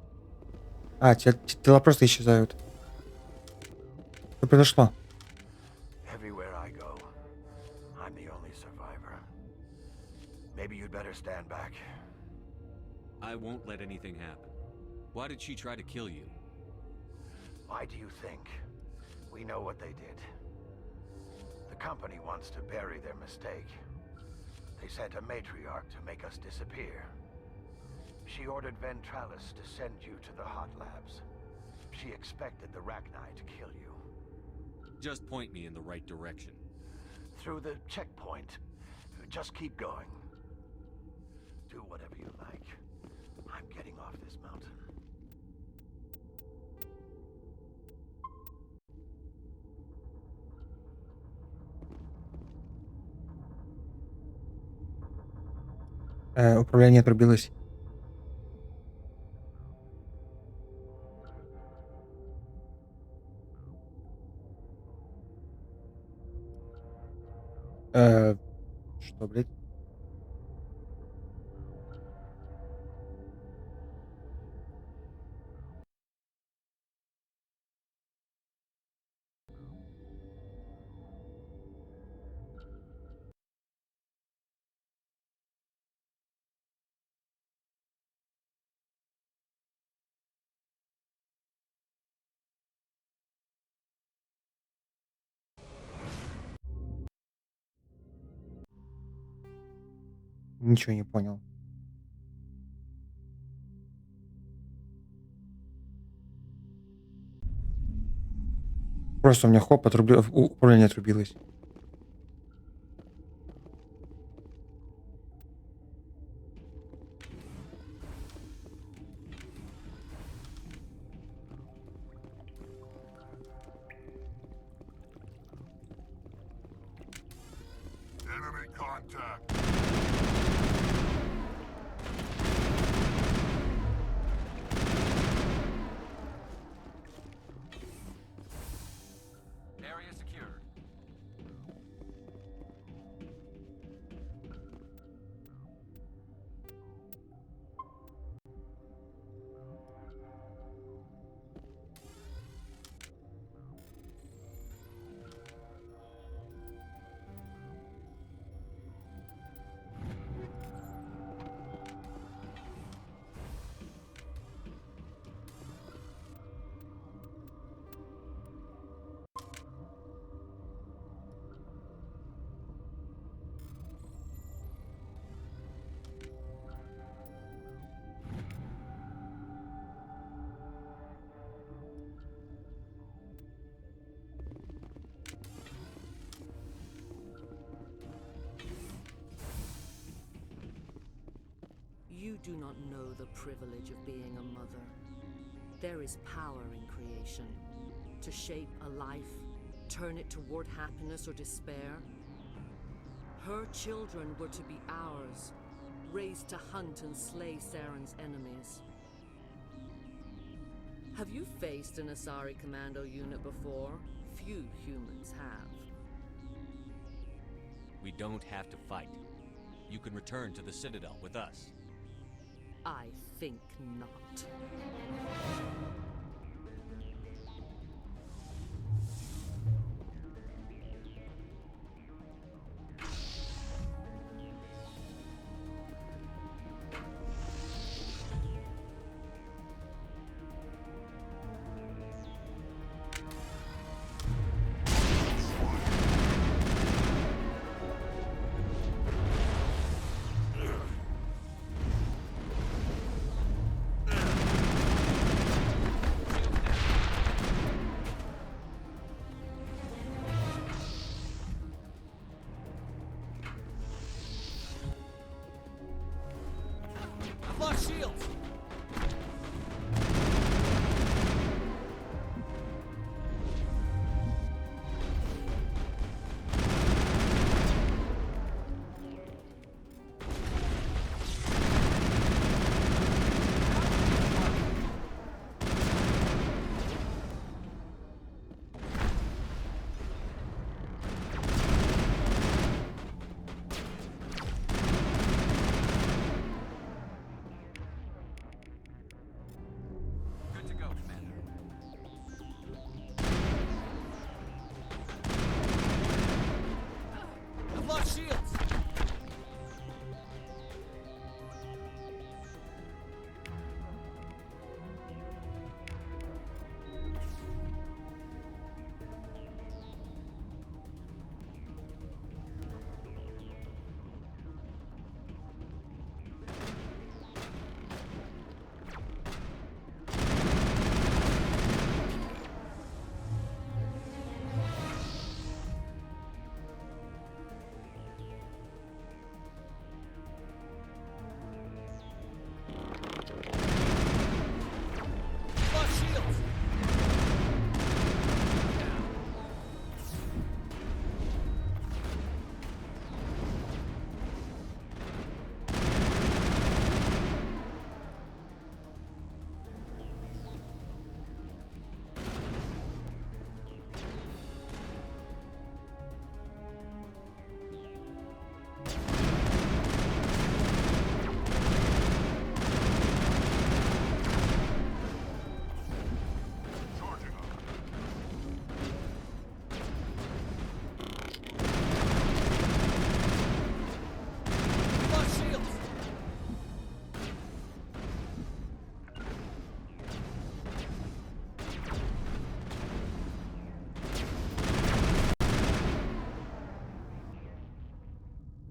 А, тела просто исчезают. Что произошло? Everywhere I go, I'm the only survivor. Maybe you'd better stand back. I won't let anything happen. Why did she try to kill you? Why do you think? We know what they did. The company wants to bury their mistake. They sent a matriarch to make us disappear. She ordered Ventralis to send you to the hot labs. She expected the Rachni to kill you. Just point me in the right direction. Through the checkpoint. Just keep going. Do whatever you like. I'm getting off this mountain. Управление отрубилось. Что, блядь? Ничего не понял. Просто у меня хоп, управление отрубилось. Enemy contact. Area secured. You do not know the privilege of being a mother. There is power in creation. To shape a life, turn it toward happiness or despair. Her children were to be ours, raised to hunt and slay Saren's enemies. Have you faced an Asari commando unit before? Few humans have. We don't have to fight. You can return to the Citadel with us. I think not.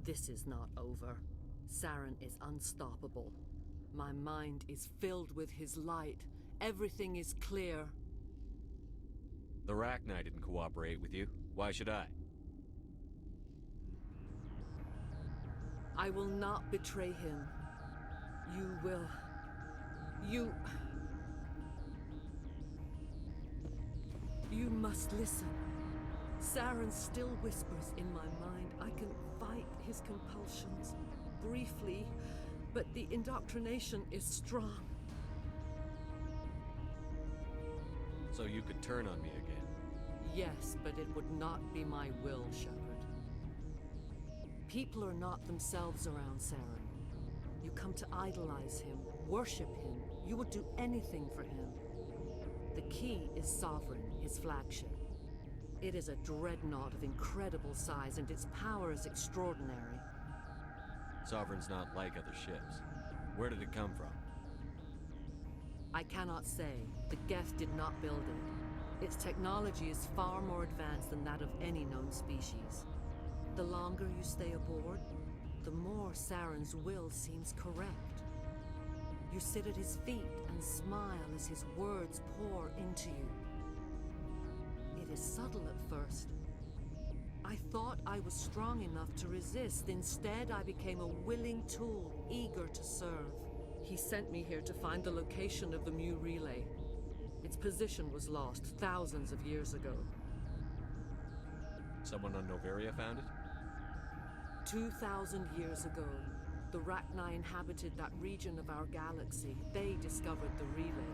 This is not over. Saren is unstoppable. My mind is filled with his light. Everything is clear. The Rachni didn't cooperate with you. Why should I? I will not betray him. You will. You must listen. Saren still whispers in my mind. I can fight his compulsions briefly, but the indoctrination is strong. So you could turn on me again? Yes, but it would not be my will, Shepard. People are not themselves around Saren. You come to idolize him, worship him. You would do anything for him. The key is Sovereign, his flagship. It is a dreadnought of incredible size, and its power is extraordinary. Sovereign's not like other ships. Where did it come from? I cannot say. The Geth did not build it. Its technology is far more advanced than that of any known species. The longer you stay aboard, the more Saren's will seems correct. You sit at his feet and smile as his words pour into you. It is subtle at first. I thought I was strong enough to resist. Instead, I became a willing tool, eager to serve. He sent me here to find the location of the Mu relay. Its position was lost thousands of years ago. Someone on Noveria found it? 2,000 years ago, the Rachni inhabited that region of our galaxy. They discovered the relay.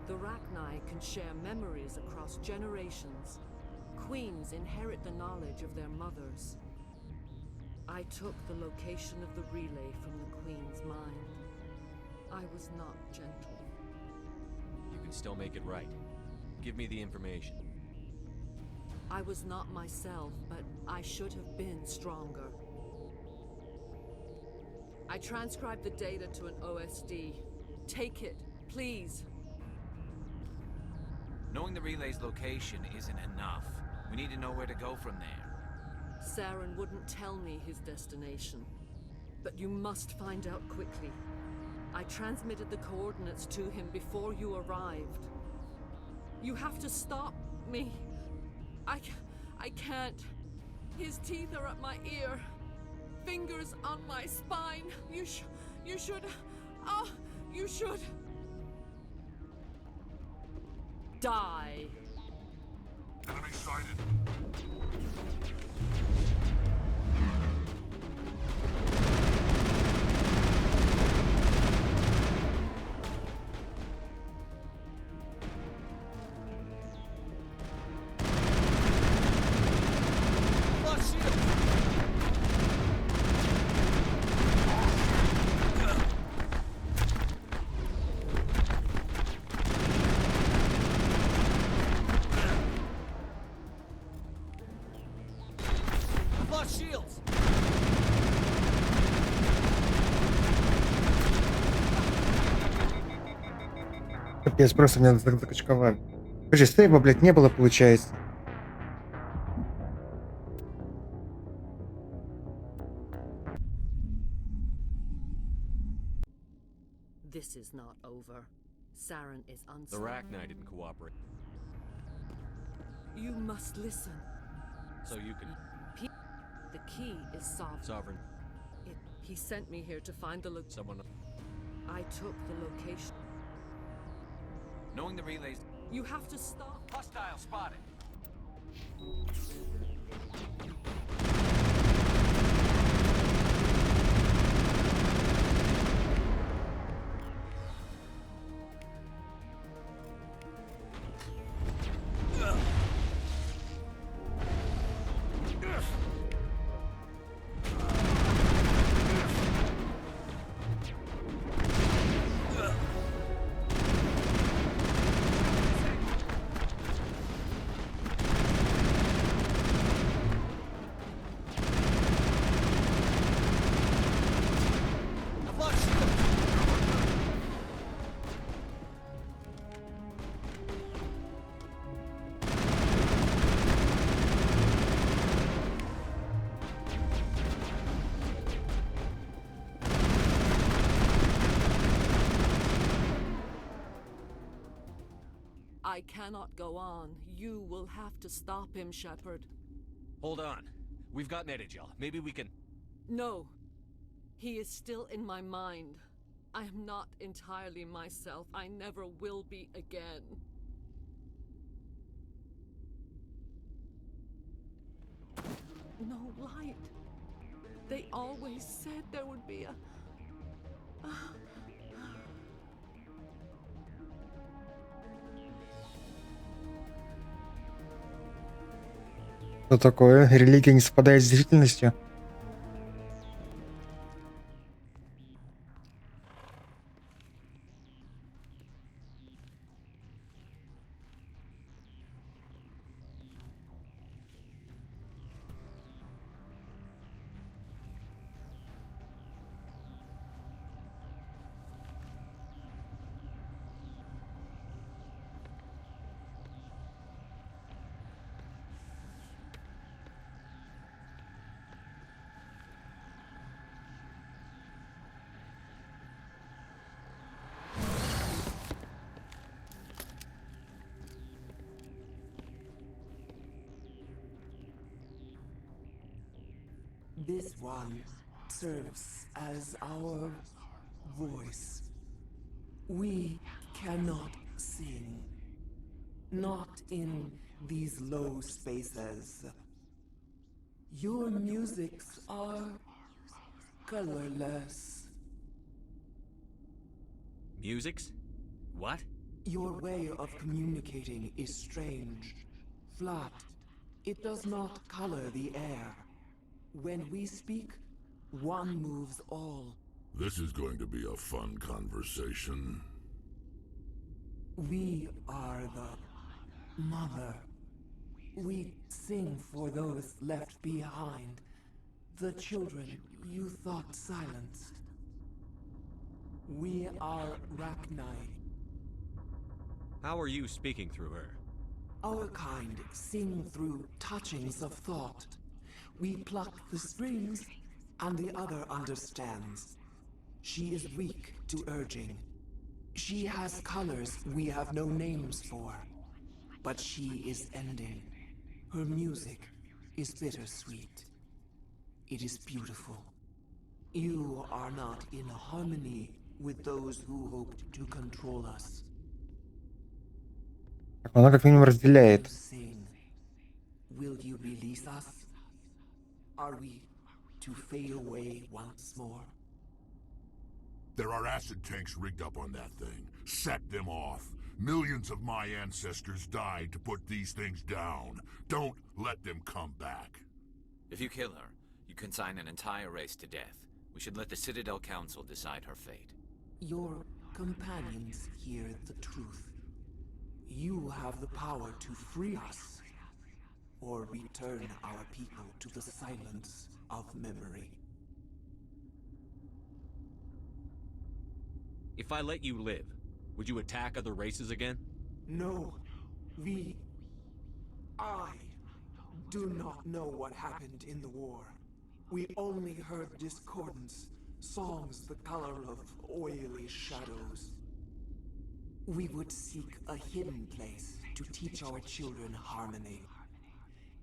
The Rachni can share memories across generations. Queens inherit the knowledge of their mothers. I took the location of the relay from the Queen's mind. I was not gentle. You can still make it right. Give me the information. I was not myself, but I should have been stronger. I transcribed the data to an OSD. Take it, please. Knowing the relay's location isn't enough. We need to know where to go from there. Saren wouldn't tell me his destination. But you must find out quickly. I transmitted the coordinates to him before you arrived. You have to stop me. I can't. His teeth are at my ear. Fingers on my spine. You should. Oh, you should. Die. Enemy sighted. Shields! Капец, просто меня закачковали. Подожди, сейва, блядь, не было, получается. This is not over. Saren is The unstoppable. Rachni didn't cooperate. You must listen. So you can... The key is Sovereign. Sovereign. He sent me here to find the Someone... I took the location. Knowing the relays... You have to stop. Hostile spotted. I cannot go on. You will have to stop him, Shepard. Hold on. We've got Metagel. Maybe we can... No. He is still in my mind. I am not entirely myself. I never will be again. No light. They always said there would be a... Что такое? Религия не совпадает с действительностью? This one serves as our voice. We cannot sing. Not in these low spaces. Your musics are colorless. Musics? What? Your way of communicating is strange. Flat. It does not color the air. When we speak, one moves all. This is going to be a fun conversation. We are the mother. We sing for those left behind. The children you thought silenced. We are Rachni. How are you speaking through her? Our kind sing through touchings of thought. We pluck the strings, and the other understands. She is weak to urging. She has colors we have no names for. But she is ending. Her music is bittersweet. It is beautiful. You are not in harmony with those who hoped to control us. Она как минимум разделяет. Sing. Will you release us? Are we to fade away once more? There are acid tanks rigged up on that thing. Set them off. Millions of my ancestors died to put these things down. Don't let them come back. If you kill her, you consign an entire race to death. We should let the Citadel Council decide her fate. Your companions hear the truth. You have the power to free us, or return our people to the silence of memory. If I let you live, would you attack other races again? No, I do not know what happened in the war. We only heard discordance, songs the color of oily shadows. We would seek a hidden place to teach our children harmony.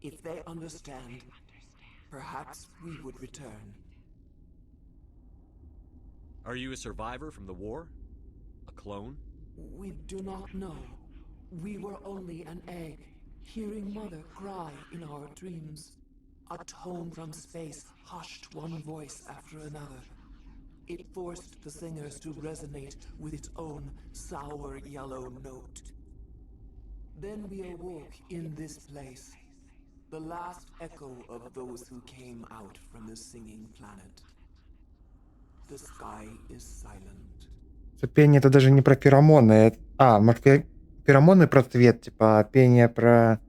If they understand, perhaps we would return. Are you a survivor from the war? A clone? We do not know. We were only an egg, hearing Mother cry in our dreams. A tone from space hushed one voice after another. It forced the singers to resonate with its own sour yellow note. Then we awoke in this place, the last echo of those who came out from the singing planet. The sky is silent. Пение это даже не про феромоны. Может, феромоны про цвет, типа, а пение про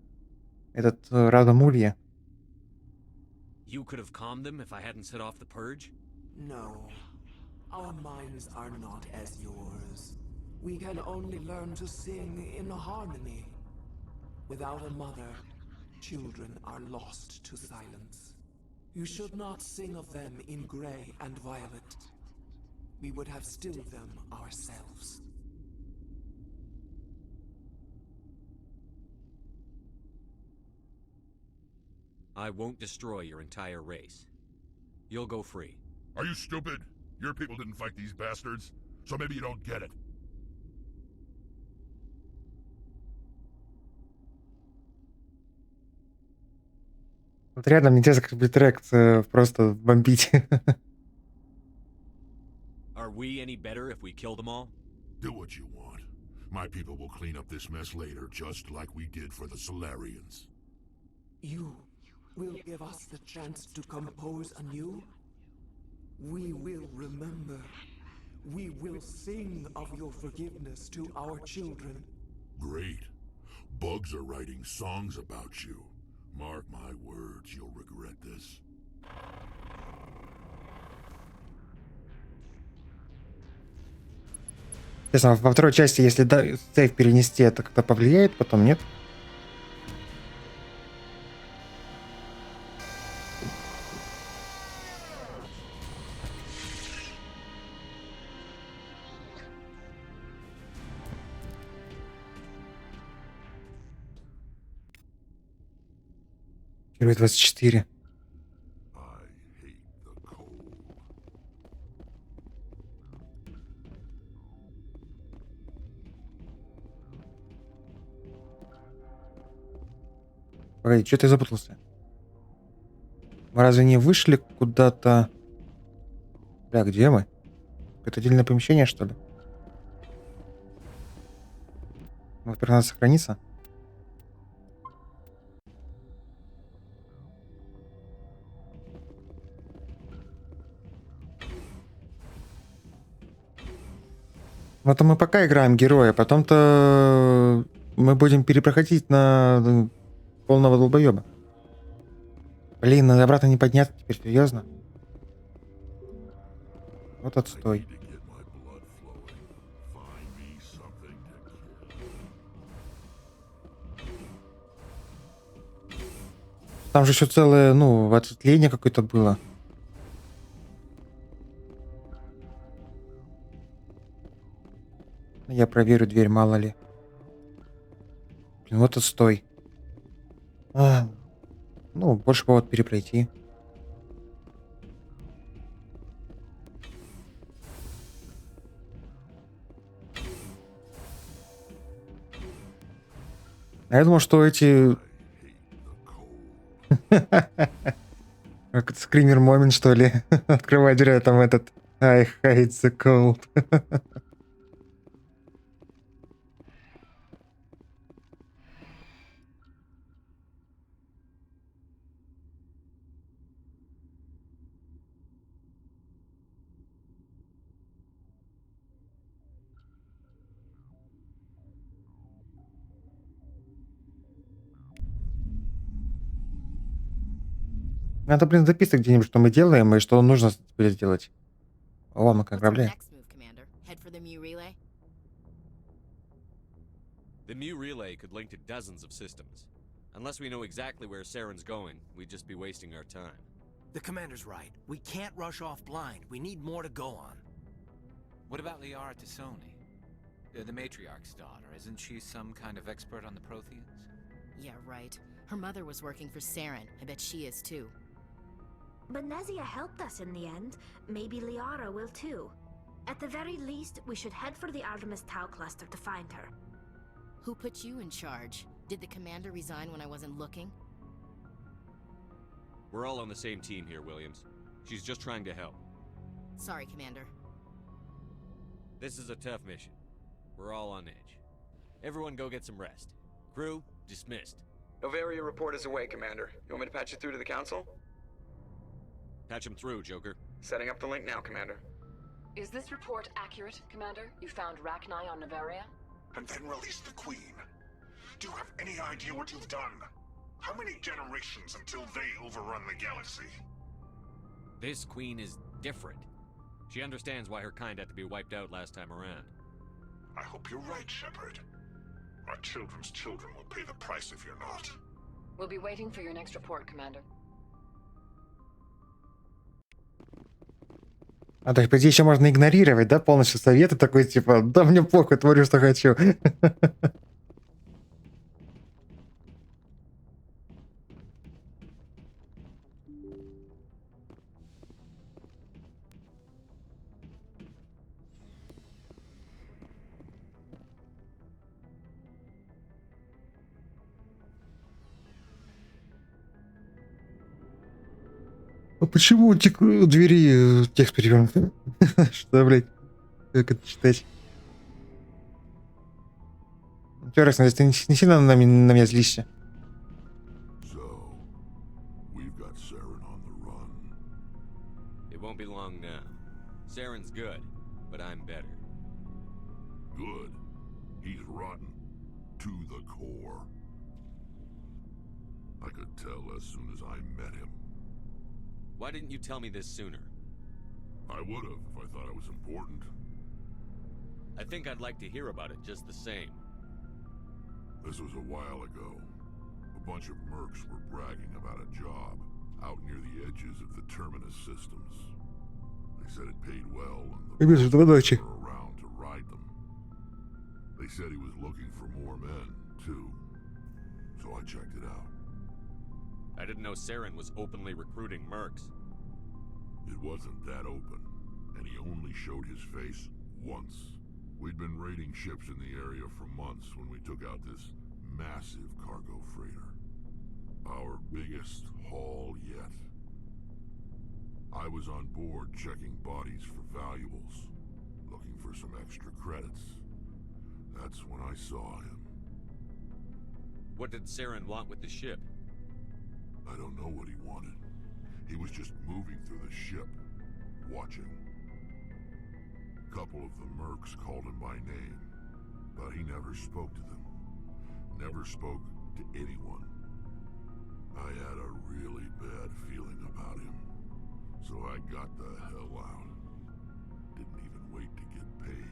этот радом улья. You could have calmed them if I hadn't set off the purge? No. Our minds are not as yours. We can only learn to sing in harmony. Without a mother, children are lost to silence. You should not sing of them in gray and violet. We would have stilled them ourselves. I won't destroy your entire race. You'll go free. Are you stupid? Your people didn't fight these bastards, so maybe you don't get it. Вот реально мне интересно, как будет реакт просто бомбить. Are we any better if we kill them all? Do what you want. My people will clean up this mess later, just like we did for the Solarians. You will give us the chance to compose anew? We will remember. We will sing of your forgiveness to our children. Great. Bugs are writing songs about you. Mark my words, you'll regret this. Интересно, во второй части, если сейв перенести, это как-то повлияет, потом нет? Герой 24. Погоди, что ты запутался? Мы разве не вышли куда-то? Бля, где мы? Это отдельное помещение, что ли? Во-первых, надо сохраниться. Ну, это мы пока играем героя, потом-то мы будем перепроходить на полного долбоеба. Блин, надо обратно не подняться теперь, серьезно? Вот отстой. Там же еще целое, ну, ответвление какое-то было. Я проверю дверь, мало ли. Блин, вот отстой. Ну, больше повод перепройти. А я думал, что эти... Как это, скример момент, что ли? Открывай дверь, а там этот... I hate the cold. Надо, блин, записать где-нибудь, что мы делаем и что нужно теперь сделать. О, мы как грабли. The Mu relay could link to dozens of systems. Unless we know exactly where Saren's going, we'd just be wasting our time. The commander's right. We can't rush off blind. We need more to go on. What about Liara Tassoni? The matriarch's daughter. Isn't she some kind of expert on the Protheans? Yeah, right. Her mother was working for Saren. I bet she is too. Benezia helped us in the end. Maybe Liara will too. At the very least, we should head for the Artemis Tau cluster to find her. Who put you in charge? Did the commander resign when I wasn't looking? We're all on the same team here, Williams. She's just trying to help. Sorry, Commander. This is a tough mission. We're all on edge. Everyone go get some rest. Crew, dismissed. Novaria report is away, Commander. You want me to patch you through to the Council? Patch him through, Joker. Setting up the link now, Commander. Is this report accurate, Commander? You found Rachni on Novaria? And then release the Queen. Do you have any idea what you've done? How many generations until they overrun the galaxy? This Queen is different. She understands why her kind had to be wiped out last time around. I hope you're right, Shepard. Our children's children will pay the price if you're not. We'll be waiting for your next report, Commander. А так, по идее, еще можно игнорировать, да, полностью советы, такой, типа, да мне похуй, творю, что хочу. А почему у двери текст перевернут? Что, блядь? Как это читать? Интересно, если ты не сильно на меня злишься? So, we've got Saren on the run. It won't be long now. Saren's good, but I'm better. Good. He's rotten. To the core. I could tell as soon as I met him. Why didn't you tell me this sooner? I would have if I thought it was important. I think I'd like to hear about it just the same. This was a while ago. A bunch of mercs were bragging about a job out near the edges of the Terminus systems. They said it paid well and the Ребята, давай дальше. were around to ride them. They said he was looking for more men, too. So I checked it out. I didn't know Saren was openly recruiting mercs. It wasn't that open, and he only showed his face once. We'd been raiding ships in the area for months when we took out this massive cargo freighter. Our biggest haul yet. I was on board checking bodies for valuables, looking for some extra credits. That's when I saw him. What did Saren want with the ship? I don't know what he wanted. He was just moving through the ship, watching. A couple of the mercs called him by name, but he never spoke to them. Never spoke to anyone. I had a really bad feeling about him, so I got the hell out. Didn't even wait to get paid.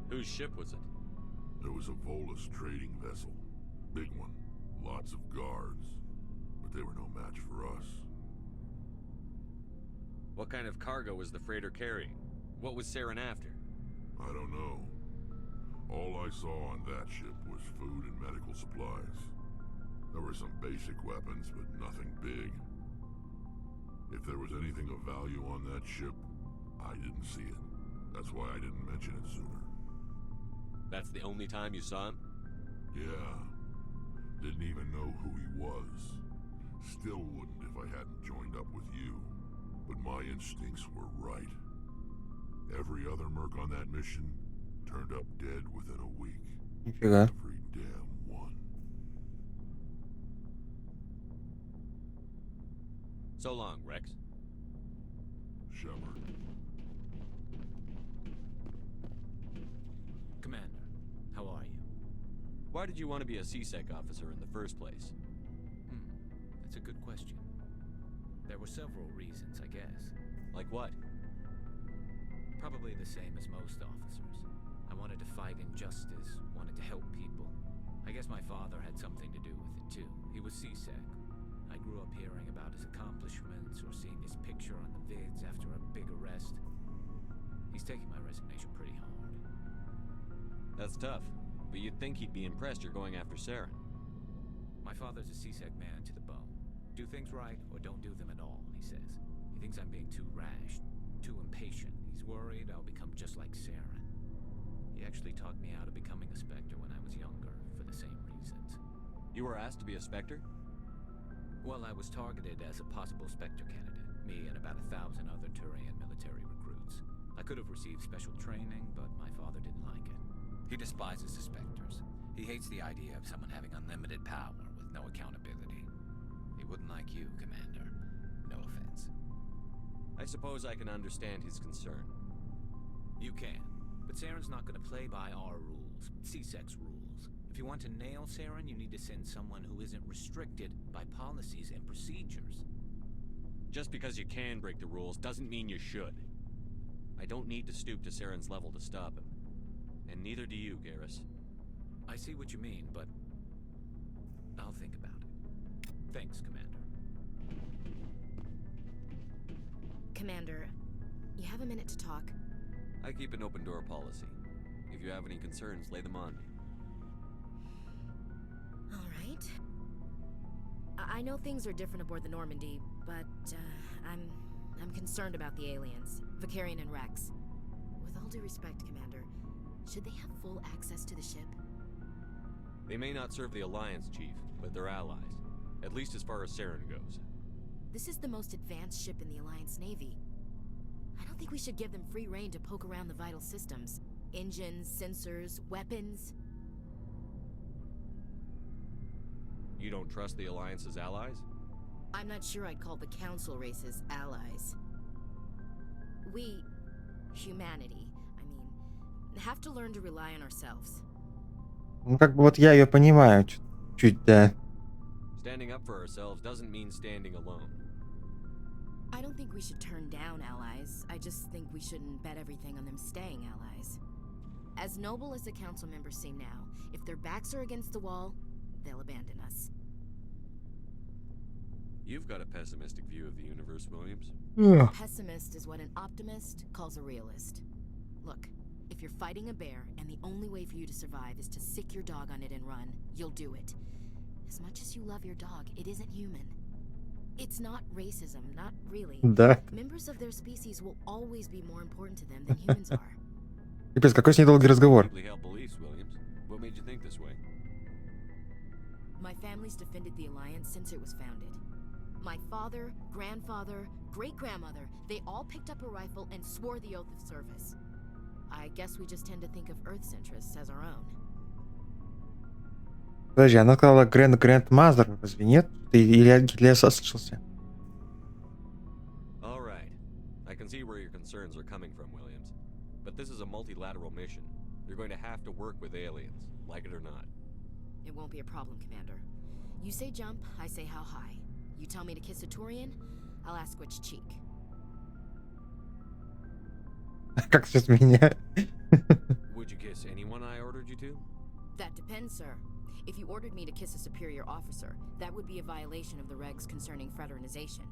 Whose ship was it? There was a Volus trading vessel. Big one. Lots of guards. But they were no match for us. What kind of cargo was the freighter carrying? What was Saren after? I don't know. All I saw on that ship was food and medical supplies. There were some basic weapons, but nothing big. If there was anything of value on that ship, I didn't see it. That's why I didn't mention it sooner. That's the only time you saw him? Yeah. Didn't even know who he was. Still wouldn't if I hadn't joined up with you. But my instincts were right. Every other merc on that mission turned up dead within a week. Нифига. Every damn one. So long, Rex. Shepard. Commander, how are you? Why did you want to be a CSEC officer in the first place? That's a good question. There were several reasons, I guess. Like what? Probably the same as most officers. I wanted to fight injustice, wanted to help people. I guess my father had something to do with it too. He was CSEC. I grew up hearing about his accomplishments or seeing his picture on the vids after a big arrest. He's taking my resignation pretty hard. That's tough, but you'd think he'd be impressed you're going after Saren. My father's a CSEC man to the bone. Do things right or don't do them at all, he says. He thinks I'm being too rash, too impatient. He's worried I'll become just like Saren. He actually talked me out of becoming a Spectre when I was younger, for the same reasons. You were asked to be a Spectre? Well, I was targeted as a possible Spectre candidate, me and about 1,000 other Turian military recruits. I could have received special training, but my father didn't like it. He despises the Spectres. He hates the idea of someone having unlimited power with no accountability. He wouldn't like you, Commander. No offense. I suppose I can understand his concern. You can, but Saren's not going to play by our rules, CSEC's rules. If you want to nail Saren, you need to send someone who isn't restricted by policies and procedures. Just because you can break the rules doesn't mean you should. I don't need to stoop to Saren's level to stop him. And neither do you, Garrus. I see what you mean, but I'll think about it. Thanks, Commander. Commander, you have a minute to talk? I keep an open door policy. If you have any concerns, lay them on me. All right. I know things are different aboard the Normandy, but I'm concerned about the aliens, Vicarian and Rex. With all due respect, Commander, should they have full access to the ship? They may not serve the Alliance, Chief, but they're allies. At least as far as Saren goes. This is the most advanced ship in the Alliance Navy. I don't think we should give them free rein to poke around the vital systems. Engines, sensors, weapons. You don't trust the Alliance's allies? I'm not sure I'd call the Council races allies. We, humanity, I mean, have to learn to rely on ourselves. Ну, как бы вот я ее понимаю чуть, да. Standing up for ourselves doesn't mean standing alone. I don't think we should turn down allies. I just think we shouldn't bet everything on them staying allies. As noble as the council members seem now, if their backs are against the wall, they'll abandon us. You've got a pessimistic view of the universe, Williams. Yeah. A pessimist is what an optimist calls a realist. Look, if you're fighting a bear and the only way for you to survive is to sick your dog on it and run, you'll do it. As much as you love your dog, it isn't human. It's not racism, not really. Да. Members of their species will always be more important to them than humans are. Пипец, какой с ней долгий разговор. Deeply held beliefs, Williams. What made you think this way? My family's defended the Alliance since it was founded. My father, grandfather, great-grandmother, they all picked up a rifle and swore the oath of service. I guess we just tend to think of Earth's interests as our own. Подожди, она сказала Grandmother, разве нет? Или я ослышался? All right. I can see where your concerns are coming from, Williams. But this is a multilateral mission. You're going to have to work with aliens, like it or not. It won't be a problem, Commander. You say jump, I say how high. You tell me to kiss a Turian, I'll ask which cheek. Как сейчас меня? Would you kiss anyone I ordered you to? That depends, sir. If you ordered me to kiss a superior officer, that would be a violation of the regs concerning fraternization.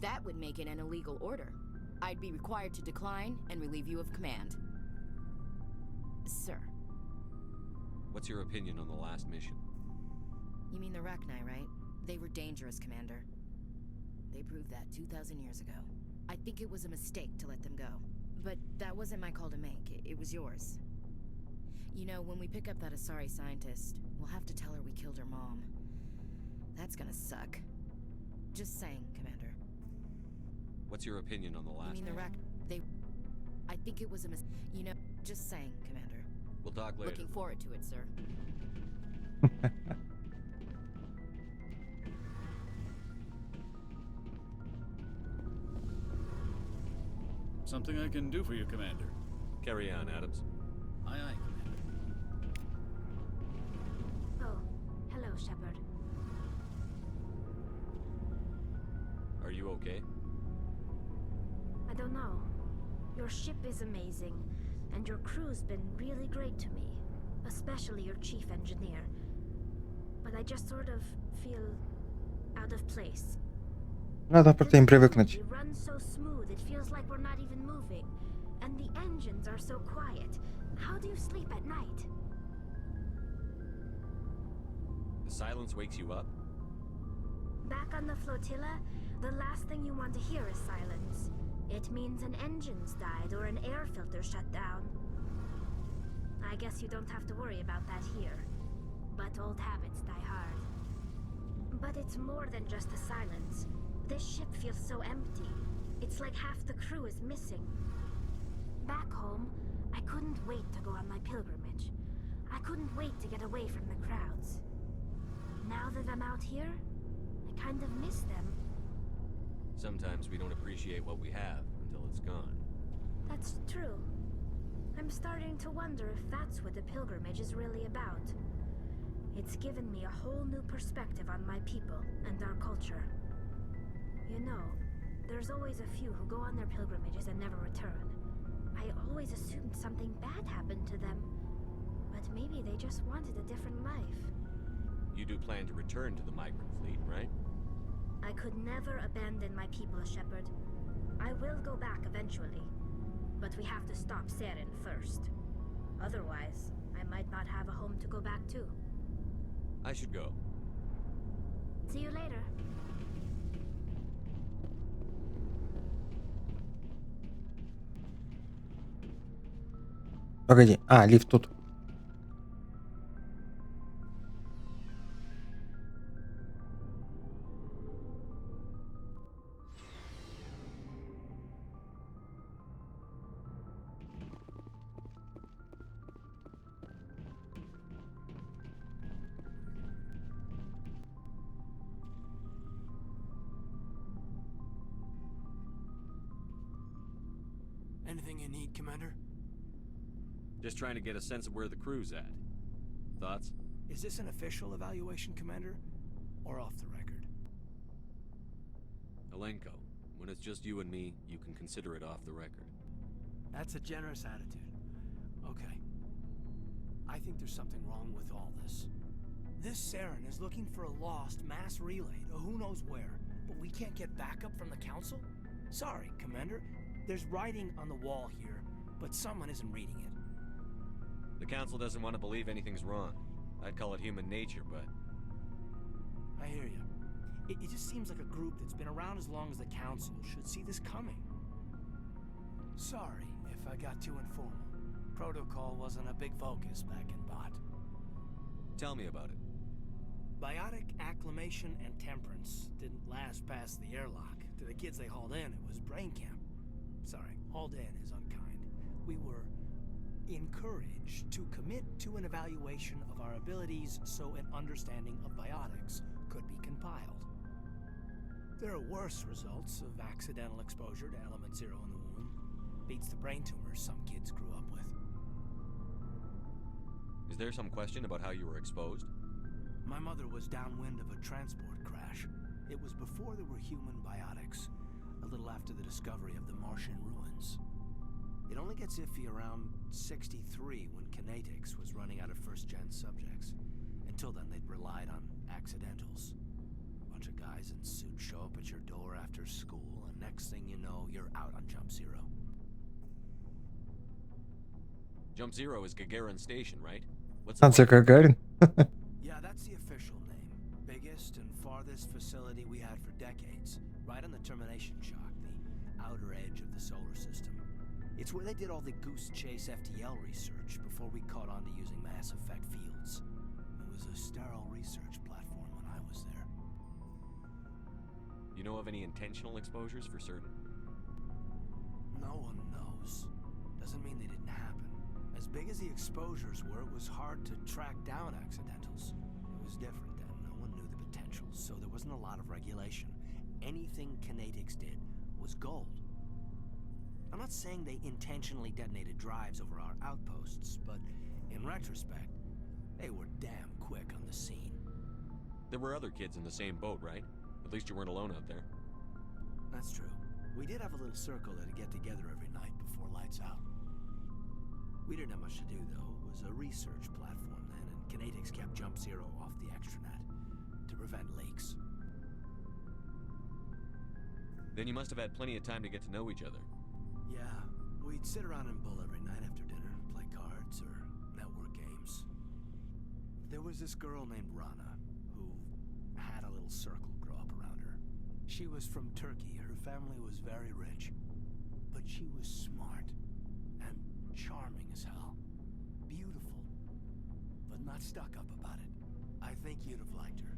That would make it an illegal order. I'd be required to decline and relieve you of command. Sir. What's your opinion on the last mission? You mean the Rachni, right? They were dangerous, Commander. They proved that 2,000 years ago. I think it was a mistake to let them go. But that wasn't my call to make. It was yours. You know, when we pick up that Asari scientist, we'll have to tell her we killed her mom. That's gonna suck. Just saying, Commander. What's your opinion on the last You mean the I think it was a You know, just saying, Commander. We'll talk later. Looking forward to it, sir. Something I can do for you, Commander. Carry on, Adams. Aye, aye, Commander. Oh, hello, Shepard. Are you okay? I don't know. Your ship is amazing, and your crew's been really great to me, especially your chief engineer. But I just sort of feel out of place. Надо просто им привыкнуть. We run so smooth, it feels like we're not even moving. And the engines are so quiet. How do you sleep at night? The silence wakes you up? Back on the flotilla, the last thing you want to hear is silence. It means an engine's died or an air filter shut down. I guess you don't have to worry about that here. But old habits die hard. But it's more than just the silence. This ship feels so empty. It's like half the crew is missing. Back home, I couldn't wait to go on my pilgrimage. I couldn't wait to get away from the crowds. Now that I'm out here, I kind of miss them. Sometimes we don't appreciate what we have until it's gone. That's true. I'm starting to wonder if that's what the pilgrimage is really about. It's given me a whole new perspective on my people and our culture. You know, there's always a few who go on their pilgrimages and never return. I always assumed something bad happened to them. But maybe they just wanted a different life. You do plan to return to the migrant fleet, right? I could never abandon my people, Shepard. I will go back eventually. But we have to stop Saren first. Otherwise, I might not have a home to go back to. I should go. See you later. Погоди. А, лифт тут. Anything you need, Commander? Just trying to get a sense of where the crew's at. Thoughts? Is this an official evaluation, Commander? Or off the record? Alenko, when it's just you and me, you can consider it off the record. That's a generous attitude. Okay. I think there's something wrong with all this. This Saren is looking for a lost mass relay to who knows where, but we can't get backup from the Council? Sorry, Commander. There's writing on the wall here, but someone isn't reading it. The Council doesn't want to believe anything's wrong. I'd call it human nature, but... I hear you. It just seems like a group that's been around as long as the Council should see this coming. Sorry if I got too informal. Protocol wasn't a big focus back in Bot. Tell me about it. Biotic acclimation and temperance didn't last past the airlock. To the kids they hauled in, it was brain camp. Sorry, hauled in is unkind. We were encouraged to commit to an evaluation of our abilities so an understanding of biotics could be compiled. There are worse results of accidental exposure to element 0 in the womb. Beats the brain tumors some kids grew up with. Is there some question about how you were exposed? My mother was downwind of a transport crash. It was before there were human biotics, a little after the discovery of the Martian ruins. It only gets iffy around 63 when Kinetics was running out of first-gen subjects. Until then, they'd relied on accidentals. A bunch of guys in suits show up at your door after school, and next thing you know, you're out on Jump Zero. Jump Zero is Gagarin Station, right? What's Станция Гагарин. Yeah, that's the official name. Biggest and farthest facility we had for decades. Right on the termination shock, the outer edge of the solar system. It's where they did all the Goose Chase FTL research before we caught on to using mass effect fields. It was a sterile research platform when I was there. You know of any intentional exposures for certain? No one knows. Doesn't mean they didn't happen. As big as the exposures were, it was hard to track down accidentals. It was different then. No one knew the potential, so there wasn't a lot of regulation. Anything Kinetics did was gold. I'm not saying they intentionally detonated drives over our outposts, but in retrospect, they were damn quick on the scene. There were other kids in the same boat, right? At least you weren't alone out there. That's true. We did have a little circle that'd get together every night before lights out. We didn't have much to do, though. It was a research platform then, and Kinetics kept Jump Zero off the extranet to prevent leaks. Then you must have had plenty of time to get to know each other. Yeah, we'd sit around and bull every night after dinner, play cards or network games. There was this girl named Rana, who had a little circle grow up around her. She was from Turkey. Her family was very rich. But she was smart and charming as hell. Beautiful, but not stuck up about it. I think you'd have liked her.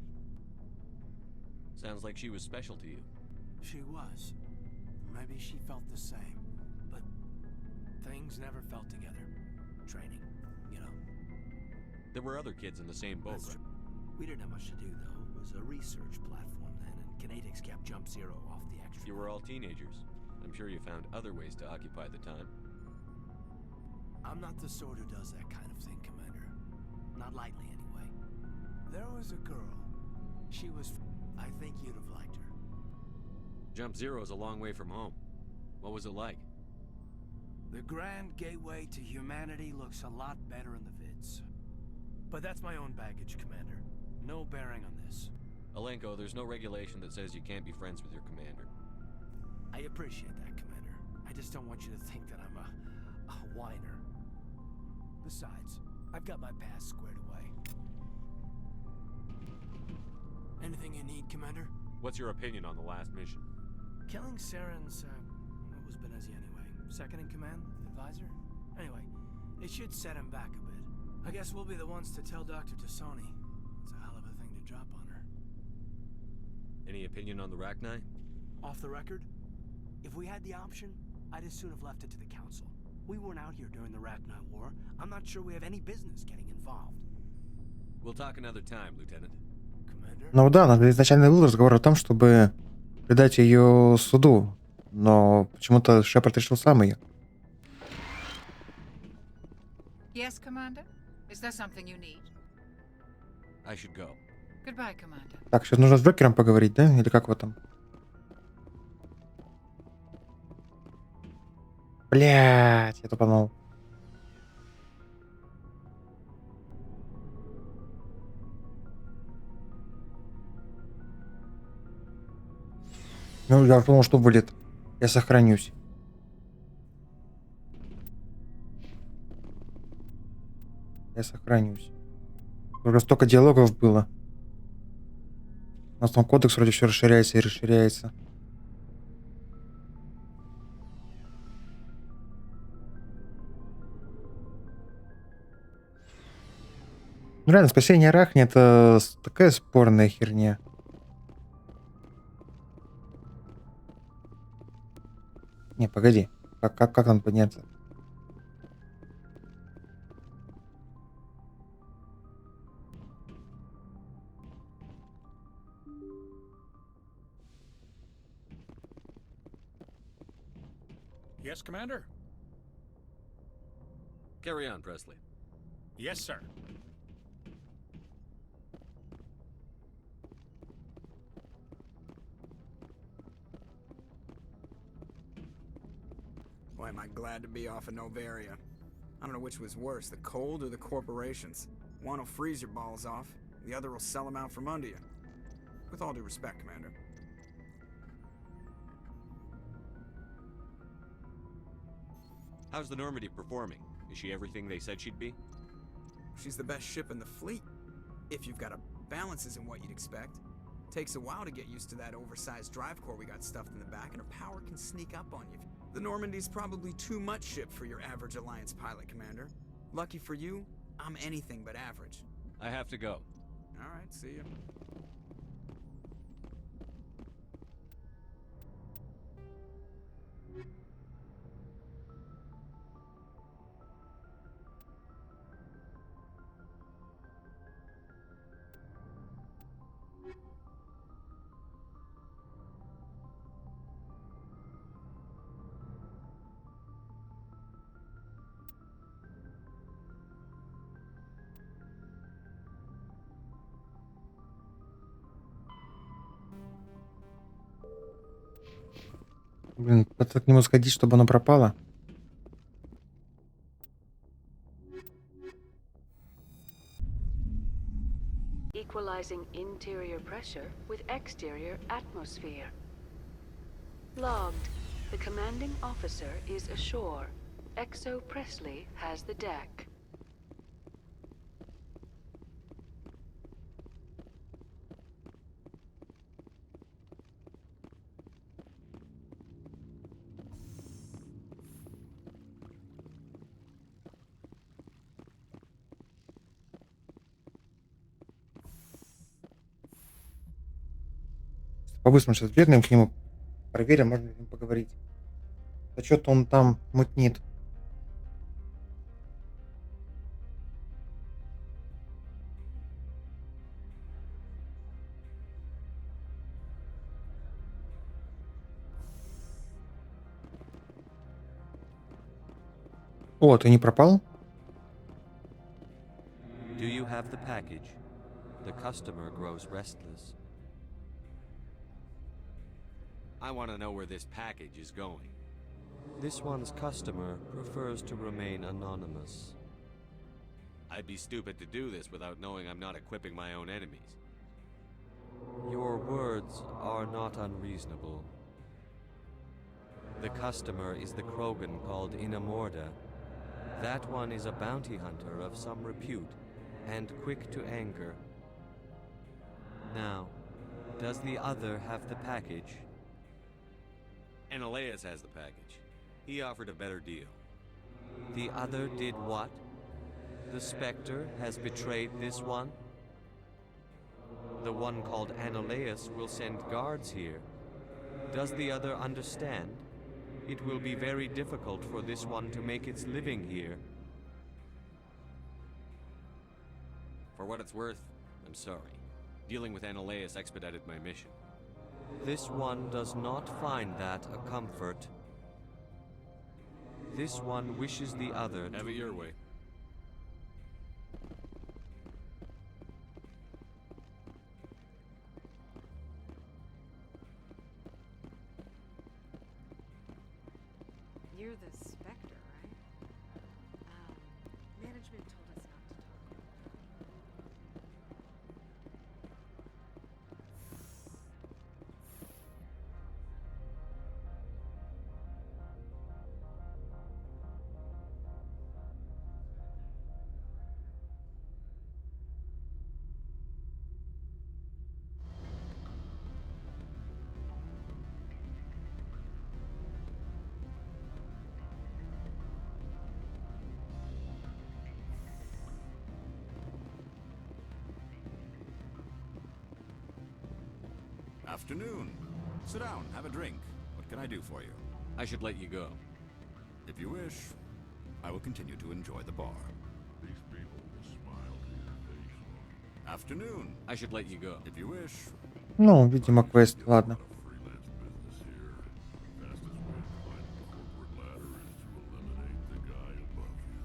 Sounds like she was special to you. She was. Maybe she felt the same. But things never felt together. Training, you know. There were other kids in the same boat, That's right? true. We didn't have much to do, though. It was a research platform then, and Kinetics kept Jump Zero off the extra. You were all teenagers. I'm sure you found other ways to occupy the time. I'm not the sort who does that kind of thing, Commander. Not lightly, anyway. There was a girl. She was... I think you'd have liked her. Jump Zero is a long way from home. What was it like? The grand gateway to humanity looks a lot better in the vids. But that's my own baggage, Commander. No bearing on this. Alenko, there's no regulation that says you can't be friends with your commander. I appreciate that, Commander. I just don't want you to think that I'm a whiner. Besides, I've got my past squared away. Anything you need, Commander? What's your opinion on the last mission? Killing Saren's, what was Benezi anyway? Second in command? Advisor? Anyway, it should set him back a bit. I guess we'll be the ones to tell Dr. Tassoni. It's a hell of a thing to drop on her. Any opinion on the Rachni? Off the record? If we had the option, I'd as soon have left it to the Council. We weren't out here during the Rachni War. I'm not sure we have any business getting involved. We'll talk another time, Lieutenant. Ну да, изначально был разговор о том, чтобы предать ее суду, но почему-то Шепард решил сам ее Yes, Commander? Is there something you need? I should go. Goodbye, Commander. Так, сейчас нужно с Джокером поговорить, да? Или как вы там? Блять, я тупанул. Ну, я думал, что вылет. Я сохранюсь. Я сохранюсь. Уже столько диалогов было. У нас там кодекс вроде все расширяется и расширяется. Ну реально, спасение Арахни это такая спорная херня. Не, погоди. Как нам подняться? Yes, Commander? Carry on, Presley. Yes, sir. Boy, am I glad to be off of Novaria. I don't know which was worse, the cold or the corporations. One will freeze your balls off, the other will sell them out from under you. With all due respect, Commander. How's the Normandy performing? Is she everything they said she'd be? She's the best ship in the fleet. If you've got a balance isn't what you'd expect. Takes a while to get used to that oversized drive core we got stuffed in the back, and her power can sneak up on you. The Normandy's probably too much ship for your average Alliance pilot, Commander. Lucky for you, I'm anything but average. I have to go. Alright, see ya. Блин, надо к нему сходить, чтобы оно пропало. Equalizing interior pressure with exterior atmosphere. Logged. The commanding officer is ashore. Exo Presley has the deck. По-быстрому сейчас бегаем к нему. Проверим, можно ли с ним поговорить. Да что-то он там мутнит. О, ты не пропал? Do you have the package? The customer grows restless. I want to know where this package is going. This one's customer prefers to remain anonymous. I'd be stupid to do this without knowing I'm not equipping my own enemies. Your words are not unreasonable. The customer is the Krogan called Inamorda. That one is a bounty hunter of some repute, and quick to anger. Now, does the other have the package? Analeas has the package. He offered a better deal. The other did what? The Spectre has betrayed this one? The one called Analeas will send guards here. Does the other understand? It will be very difficult for this one to make its living here. For what it's worth, I'm sorry. Dealing with Analeas expedited my mission. This one does not find that a comfort. This one wishes the other to... Have it your way. You're the Spectre, right? Management told us not to talk. Afternoon. Sit down, have a drink. What can I do for you? I should let you go. If you wish, I will continue to enjoy the bar. These people will smile to your face. Afternoon. I should let you go. If you wish. Ну, видимо, квест, ладно. Freelance business here. Fastest way to climb the corporate ladder is to eliminate the guy above you.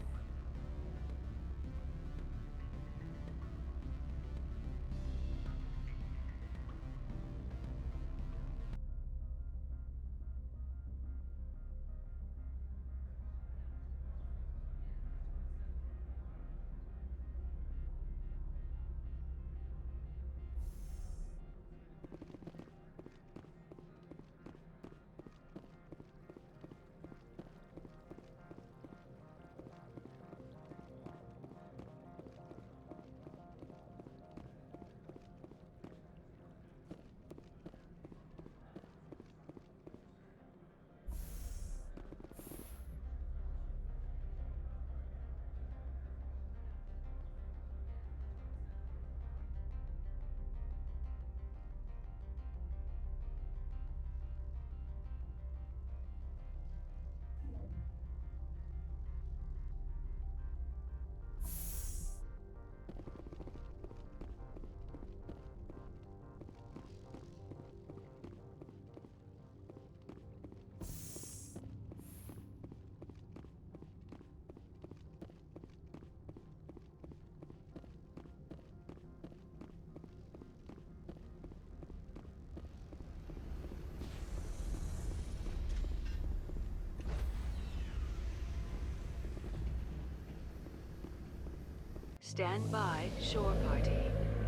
Stand by, shore party.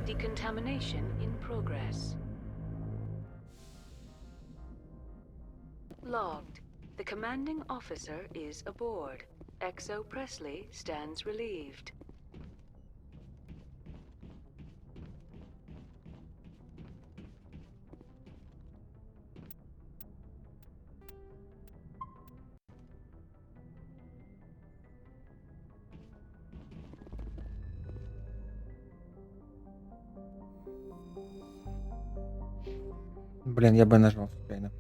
Decontamination in progress. Logged. The commanding officer is aboard. XO Presley stands relieved. Блин, я бы нажал случайно.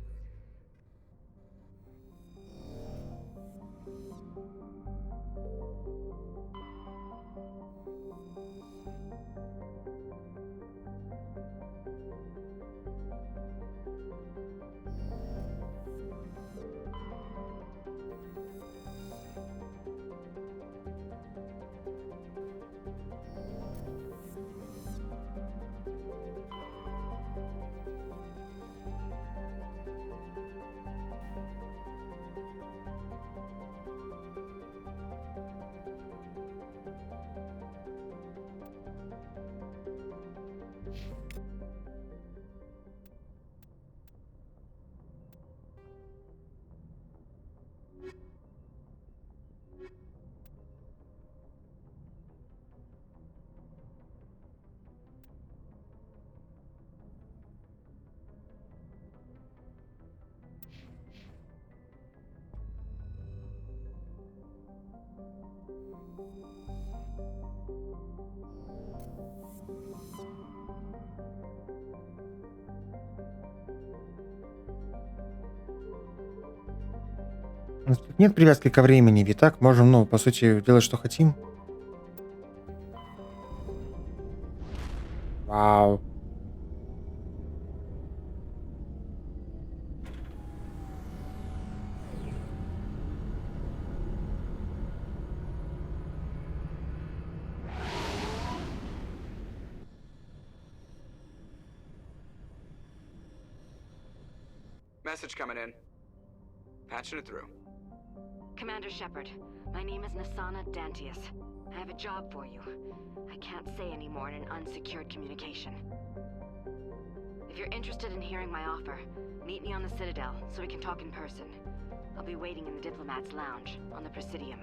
У нас тут нет привязки ко времени, ведь так можем, ну, по сути, делать, что хотим. Вау. Message coming in. Patching it through. Commander Shepard, my name is Nasana Dantius. I have a job for you. I can't say any more in an unsecured communication. If you're interested in hearing my offer, meet me on the Citadel so we can talk in person. I'll be waiting in the Diplomat's Lounge on the Presidium.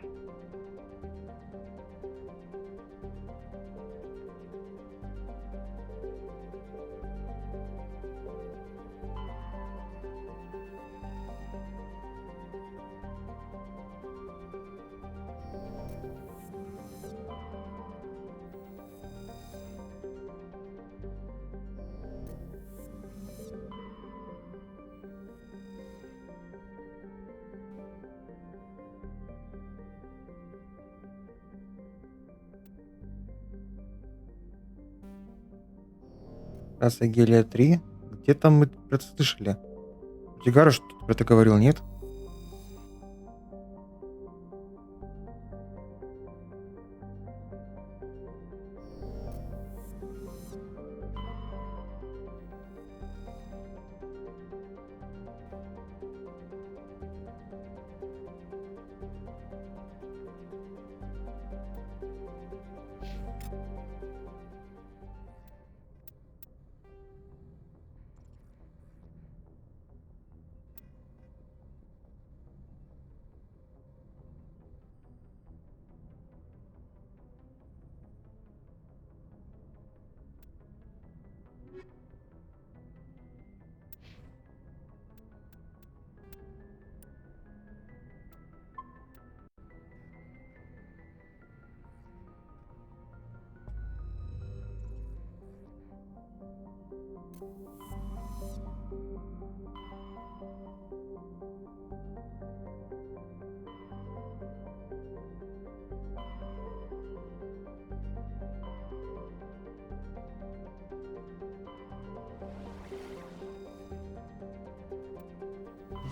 Раса Гелия 3. Где там мы про это слышали? Тигара что-то про это говорил, нет?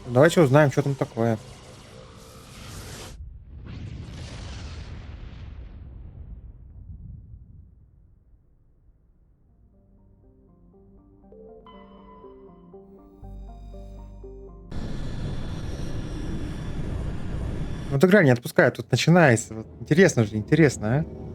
Давайте узнаем, что там такое. Вот игра не отпускает, тут начинается. Вот интересно же, интересно, а?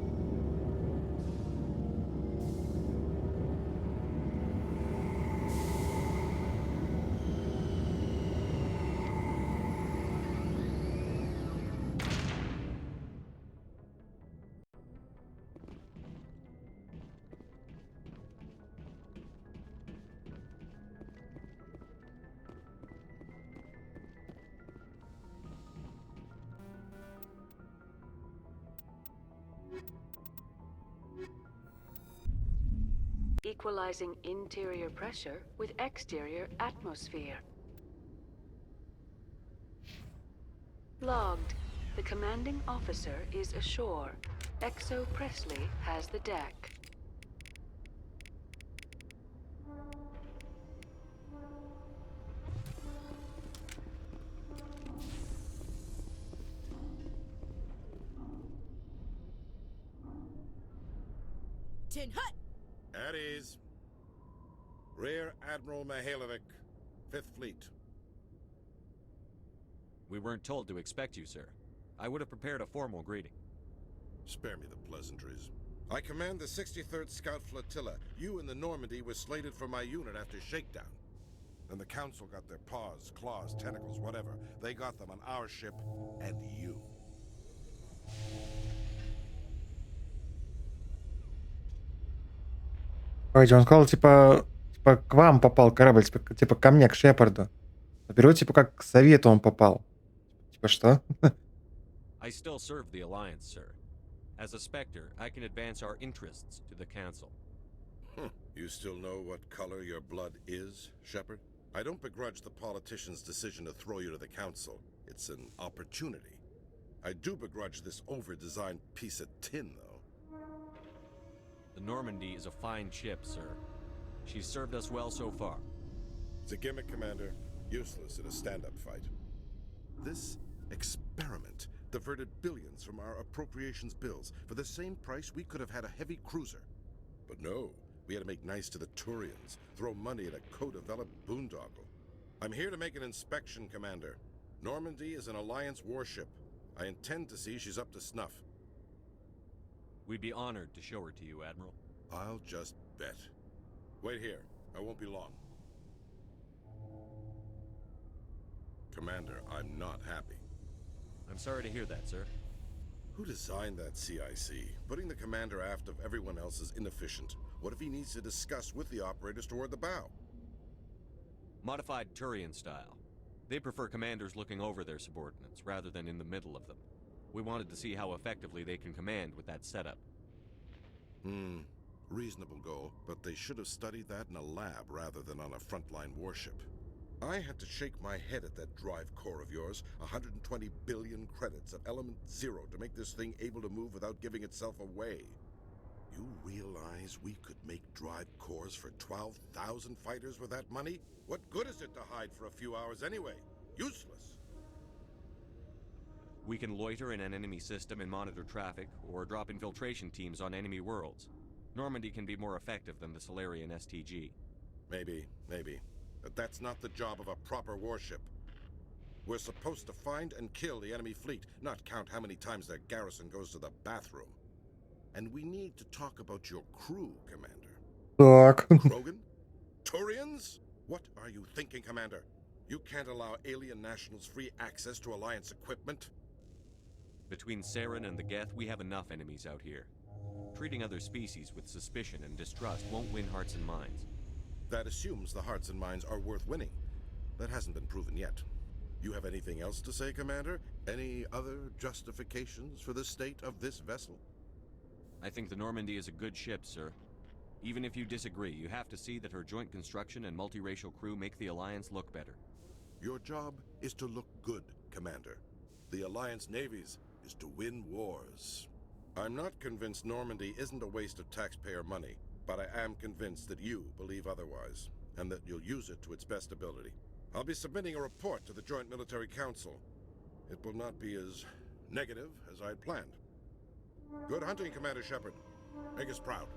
Equalizing interior pressure with exterior atmosphere. Logged. The commanding officer is ashore. Exo Presley has the deck. Tin Hut! At ease. Rear Admiral Mihailovic, 5th Fleet. We weren't told to expect you, sir. I would have prepared a formal greeting. Spare me the pleasantries. I command the 63rd Scout Flotilla. You and the Normandy were slated for my unit after shakedown. Then the Council got their paws, claws, tentacles, whatever. They got them on our ship and you. Погоди, он сказал, типа к вам попал корабль, типа ко мне, к Шепарду. А перевод, типа, как к Совету он попал. Типа что? I still serve the Alliance, sir. As a Spectre, I can advance our interests to the Council. You still know what color your blood is, Shepard? I don't begrudge the politician's decision to throw you to the Council. It's an opportunity. I do begrudge this over-designed piece of tin, though. The Normandy is a fine ship, sir. She's served us well so far. It's a gimmick, Commander. Useless in a stand-up fight. This experiment diverted billions from our appropriations bills. For the same price, we could have had a heavy cruiser. But no, we had to make nice to the Turians, throw money at a co-developed boondoggle. I'm here to make an inspection, Commander. Normandy is an Alliance warship. I intend to see she's up to snuff. We'd be honored to show her to you, Admiral. I'll just bet. Wait here. I won't be long. Commander, I'm not happy. I'm sorry to hear that, sir. Who designed that CIC? Putting the commander aft of everyone else is inefficient. What if he needs to discuss with the operators toward the bow? Modified Turian style. They prefer commanders looking over their subordinates, rather than in the middle of them. We wanted to see how effectively they can command with that setup. Reasonable goal, but they should have studied that in a lab rather than on a frontline warship. I had to shake my head at that drive core of yours. 120 billion credits of element 0 to make this thing able to move without giving itself away. You realize we could make drive cores for 12,000 fighters with that money? What good is it to hide for a few hours anyway? Useless. We can loiter in an enemy system and monitor traffic, or drop infiltration teams on enemy worlds. Normandy can be more effective than the Solarian STG. Maybe. But that's not the job of a proper warship. We're supposed to find and kill the enemy fleet, not count how many times their garrison goes to the bathroom. And we need to talk about your crew, Commander. Так. Krogan? Turians? What are you thinking, Commander? You can't allow alien nationals free access to Alliance equipment? Between Saren and the Geth, we have enough enemies out here. Treating other species with suspicion and distrust won't win hearts and minds. That assumes the hearts and minds are worth winning. That hasn't been proven yet. You have anything else to say, Commander? Any other justifications for the state of this vessel? I think the Normandy is a good ship, sir. Even if you disagree, you have to see that her joint construction and multiracial crew make the Alliance look better. Your job is to look good, Commander. The Alliance navies is to win wars. I'm not convinced Normandy isn't a waste of taxpayer money, but I am convinced that you believe otherwise, and that you'll use it to its best ability. I'll be submitting a report to the Joint Military Council. It will not be as negative as I had planned. Good hunting, Commander Shepard. Make us proud.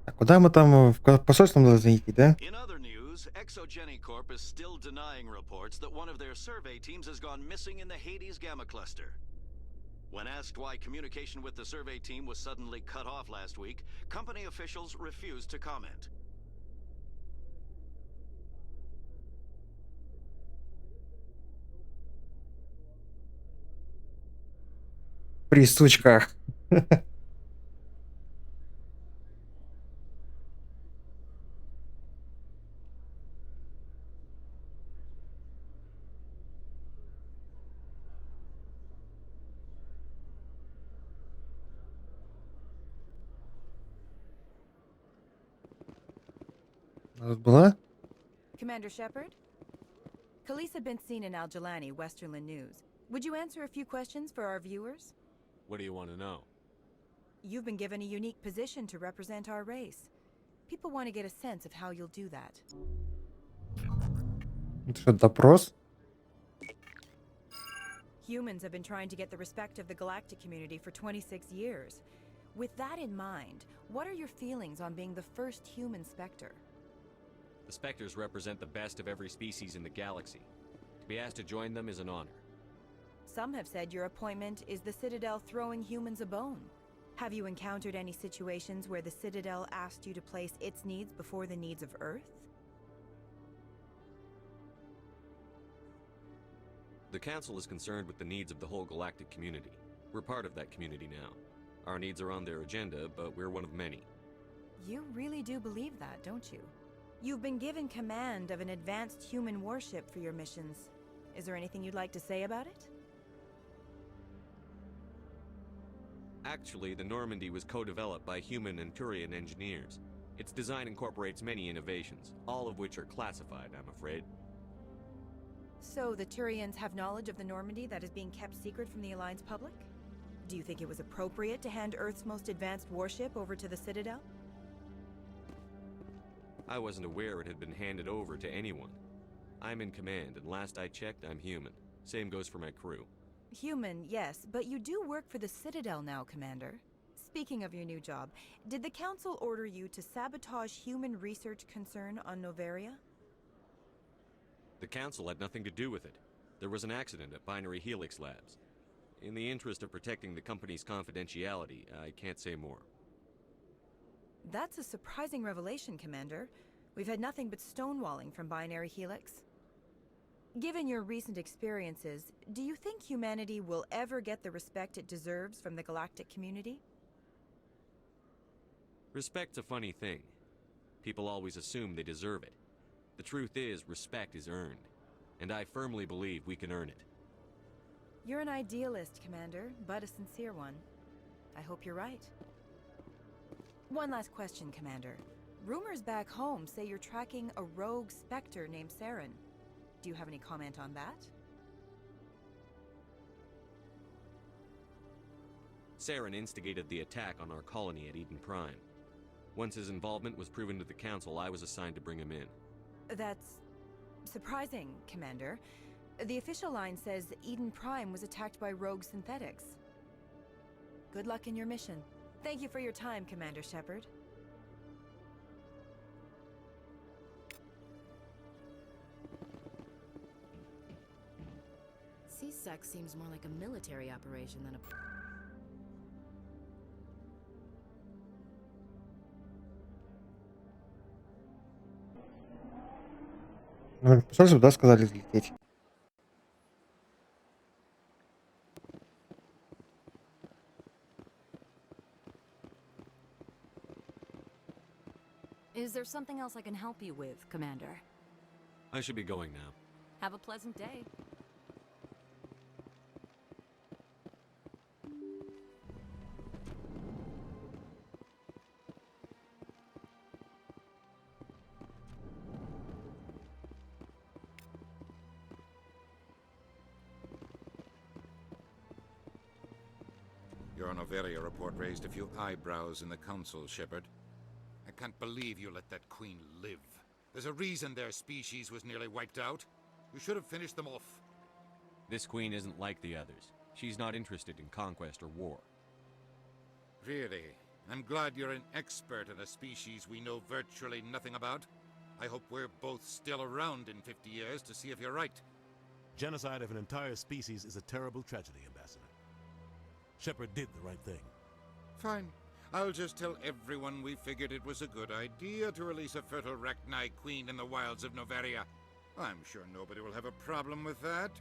А куда мы там в посольство должны идти, да? In other news, Exogeny Corp is still denying reports that one of their survey teams has gone missing in the Hades Gamma Cluster. When asked why communication with the survey team was suddenly cut off last week, company officials refused to comment. При сучках. Была? Commander Shepard? Khalees had been seen in Al-Jalani, Westerland News. Would you answer a few questions for our viewers? What do you want to know? You've been given a unique position to represent our race. People want to get a sense of how you'll do that. Это что, допрос? Humans have been trying to get the respect of the galactic community for 26 years. With that in mind, what are your feelings on being the first human Spectre? The Spectres represent the best of every species in the galaxy. To be asked to join them is an honor. Some have said your appointment is the Citadel throwing humans a bone. Have you encountered any situations where the Citadel asked you to place its needs before the needs of Earth? The Council is concerned with the needs of the whole galactic community. We're part of that community now. Our needs are on their agenda, but we're one of many. You really do believe that, don't you? You've been given command of an advanced human warship for your missions. Is there anything you'd like to say about it? Actually, the Normandy was co-developed by human and Turian engineers. Its design incorporates many innovations, all of which are classified, I'm afraid. So the Turians have knowledge of the Normandy that is being kept secret from the Alliance public? Do you think it was appropriate to hand Earth's most advanced warship over to the Citadel? I wasn't aware it had been handed over to anyone. I'm in command, and last I checked, I'm human. Same goes for my crew. Human, yes, but you do work for the Citadel now, Commander. Speaking of your new job, did the Council order you to sabotage human research concern on Noveria? The Council had nothing to do with it. There was an accident at Binary Helix Labs. In the interest of protecting the company's confidentiality, I can't say more. That's a surprising revelation, Commander. We've had nothing but stonewalling from Binary Helix. Given your recent experiences, do you think humanity will ever get the respect it deserves from the galactic community? Respect's a funny thing. People always assume they deserve it. The truth is, respect is earned. And I firmly believe we can earn it. You're an idealist, Commander, but a sincere one. I hope you're right. One last question, Commander. Rumors back home say you're tracking a rogue Spectre named Saren. Do you have any comment on that? Saren instigated the attack on our colony at Eden Prime. Once his involvement was proven to the Council, I was assigned to bring him in. That's surprising, Commander. The official line says Eden Prime was attacked by rogue synthetics. Good luck in your mission. Thank you for your time, Commander Shepard. C-Sec seems more like a military operation than a... Ну, сразу туда сказали взлететь. Is there something else I can help you with, Commander? I should be going now. Have a pleasant day. Your Noveria report raised a few eyebrows in the Council, Shepard. I can't believe you let that queen live. There's a reason their species was nearly wiped out. You should have finished them off. This queen isn't like the others. She's not interested in conquest or war. Really? I'm glad you're an expert in a species we know virtually nothing about. I hope we're both still around in 50 years to see if you're right. Genocide of an entire species is a terrible tragedy, Ambassador. Shepard did the right thing. Fine. I'll just tell everyone we figured it was a good idea to release a fertile Rachni queen in the wilds of Noveria. I'm sure nobody will have a problem with that.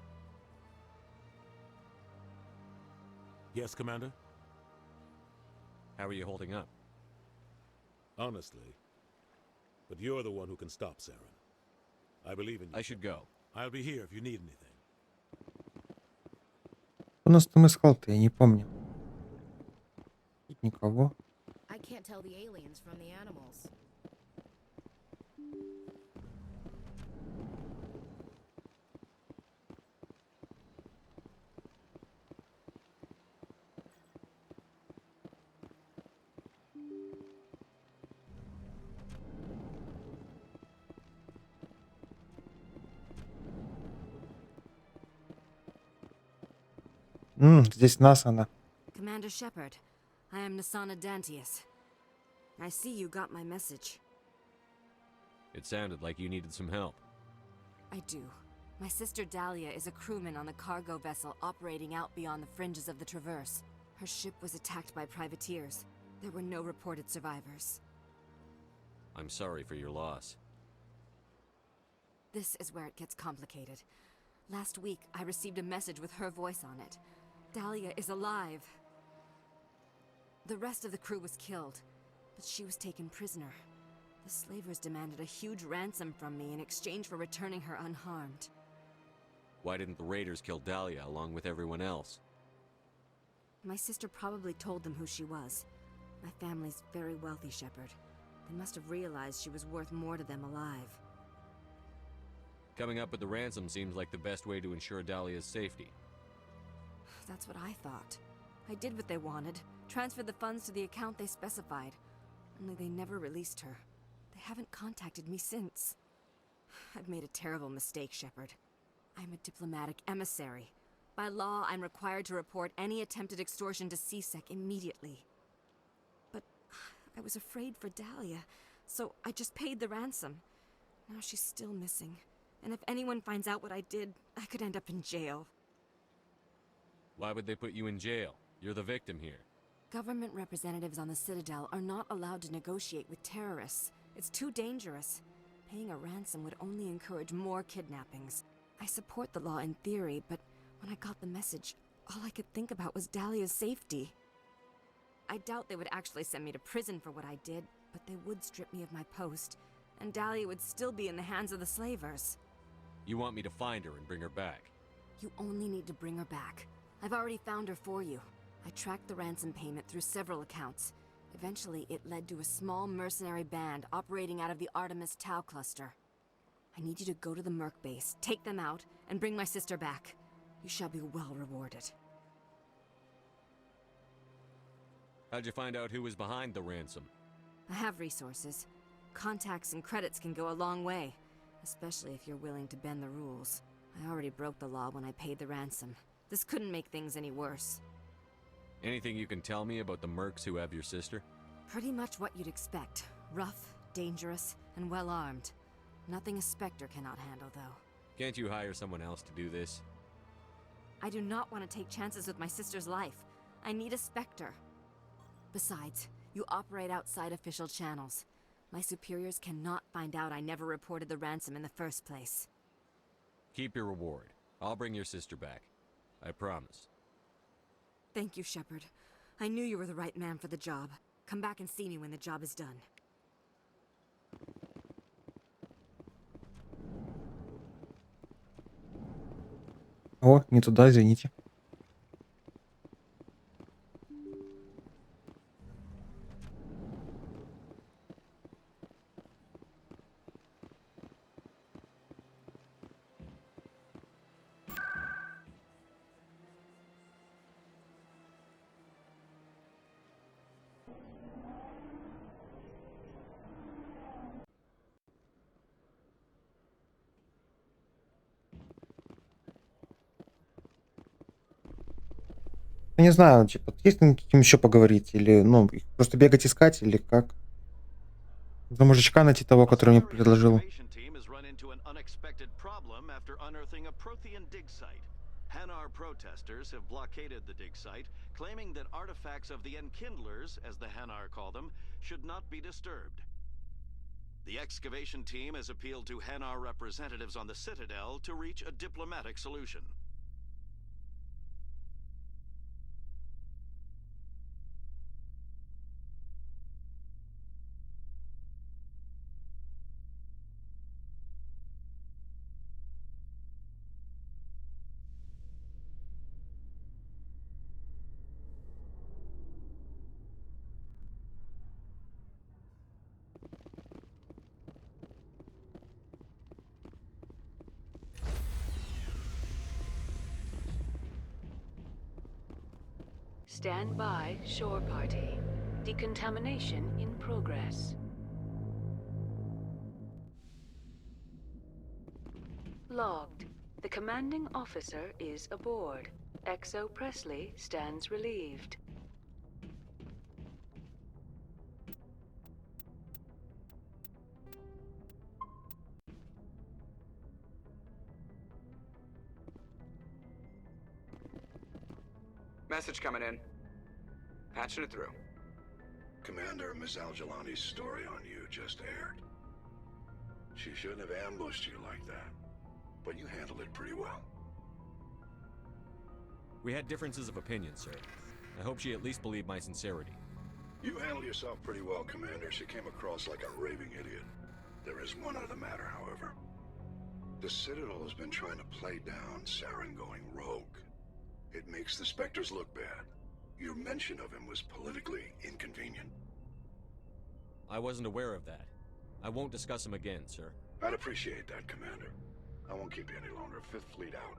Yes, Commander? How are you holding up? Honestly. But you're the one who can stop Saren. I believe in you. I should go. I'll be here if you need anything. У нас там искал-то, я не помню. Тут никого. I can't tell the aliens from the animals. Здесь нас она. Commander Shepard, I am Nasana Dantius. I see you got my message. It sounded like you needed some help. I do. My sister Dahlia is a crewman on the cargo vessel operating out beyond the fringes of the Traverse. Her ship was attacked by privateers. There were no reported survivors. I'm sorry for your loss. This is where it gets complicated. Last week, I received a message with her voice on it. Dahlia is alive. The rest of the crew was killed, but she was taken prisoner. The slavers demanded a huge ransom from me in exchange for returning her unharmed. Why didn't the raiders kill Dahlia along with everyone else? My sister probably told them who she was. My family's very wealthy, Shepard. They must have realized she was worth more to them alive. Coming up with the ransom seems like the best way to ensure Dahlia's safety. That's what I thought. I did what they wanted, transferred the funds to the account they specified. Only they never released her. They haven't contacted me since. I've made a terrible mistake, Shepard. I'm a diplomatic emissary. By law, I'm required to report any attempted extortion to C-Sec immediately. I was afraid for Dahlia, so I just paid the ransom. Now she's still missing. And if anyone finds out what I did, I could end up in jail. Why would they put you in jail? You're the victim here. Government representatives on the Citadel are not allowed to negotiate with terrorists. It's too dangerous. Paying a ransom would only encourage more kidnappings. I support the law in theory, but when I got the message, all I could think about was Dahlia's safety. I doubt they would actually send me to prison for what I did, but they would strip me of my post, and Dahlia would still be in the hands of the slavers. You want me to find her and bring her back? You only need to bring her back. I've already found her for you. I tracked the ransom payment through several accounts. Eventually, it led to a small mercenary band operating out of the Artemis Tau cluster. I need you to go to the Merc base, take them out, and bring my sister back. You shall be well rewarded. How'd you find out who was behind the ransom? I have resources. Contacts and credits can go a long way, especially if you're willing to bend the rules. I already broke the law when I paid the ransom. This couldn't make things any worse. Anything you can tell me about the mercs who have your sister? Pretty much what you'd expect. Rough, dangerous, and well-armed. Nothing a Spectre cannot handle, though. Can't you hire someone else to do this? I do not want to take chances with my sister's life. I need a Spectre. Besides, you operate outside official channels. My superiors cannot find out I never reported the ransom in the first place. Keep your reward. I'll bring your sister back. I promise. Thank you, Shepard. I knew you were the right man for the job. Come back and see me when the job is done. О, не туда, извините. Я не знаю, типа, есть с кем еще поговорить? Или, ну, их просто бегать искать, или как? За мужичка найти того, который мне предложил. Excavation team has run into an unexpected problem after unearthing a Prothean dig site. Hanar protesters have blockaded the dig site, claiming that artifacts of the Enkindlers, as the Hanar call them, should not be disturbed. The excavation team has appealed to Hanar representatives on the Citadel to reach a diplomatic solution. Stand by, shore party. Decontamination in progress. Logged. The commanding officer is aboard. Exo Presley stands relieved. Message coming in. Patching it through. Commander, Miss Al-Jalani's story on you just aired. She shouldn't have ambushed you like that, but you handled it pretty well. We had differences of opinion, sir. I hope she at least believed my sincerity. You handled yourself pretty well, Commander. She came across like a raving idiot. There is one other matter, however. The Citadel has been trying to play down Saren going rogue. It makes the Spectres look bad. Your mention of him was politically inconvenient. I wasn't aware of that. I won't discuss him again, sir. I'd appreciate that, Commander. I won't keep you any longer. Fifth Fleet out.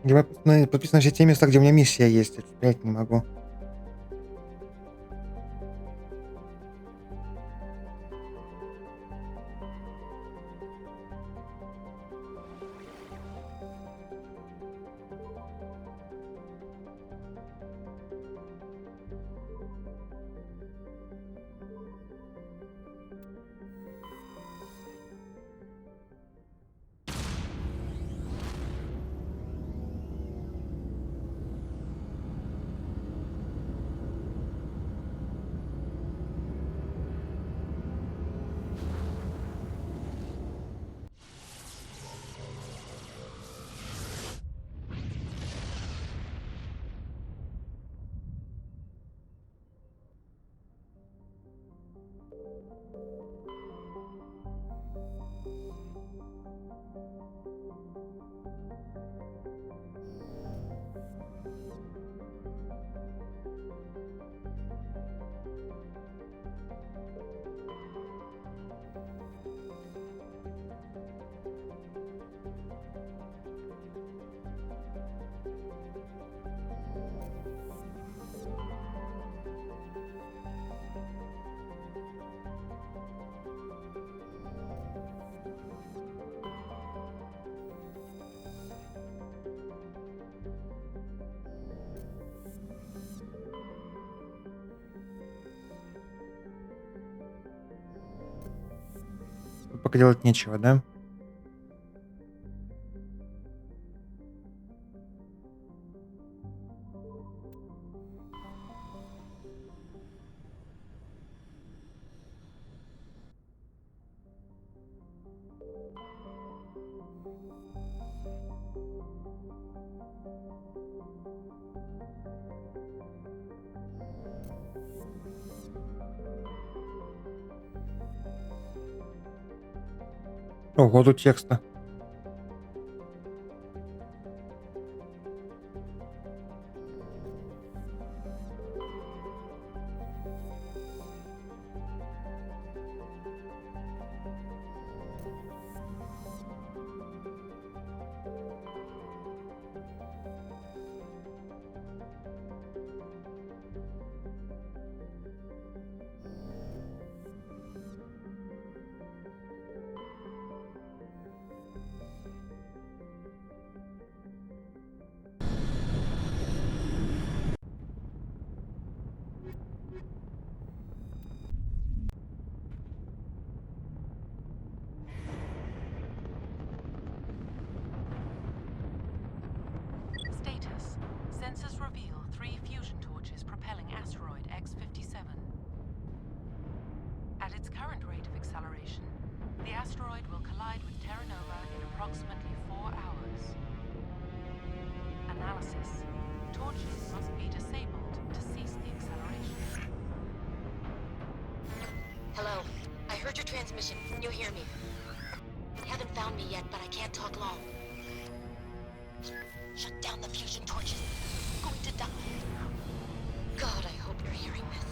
Я подписан на все те места, где у меня миссия есть. Я стрелять не могу. Тут пока делать нечего, да? Ого, тут текста. Status. Sensors reveal 3 fusion torches propelling asteroid X-57. At its current rate of acceleration, the asteroid will collide with Terra Nova in approximately 4 hours. Analysis. Torches must be disabled to cease the acceleration. Hello. I heard your transmission. You hear me? You haven't found me yet, but I can't talk long. Shut down the fusion torches. I'm going to die. God, I hope you're hearing this.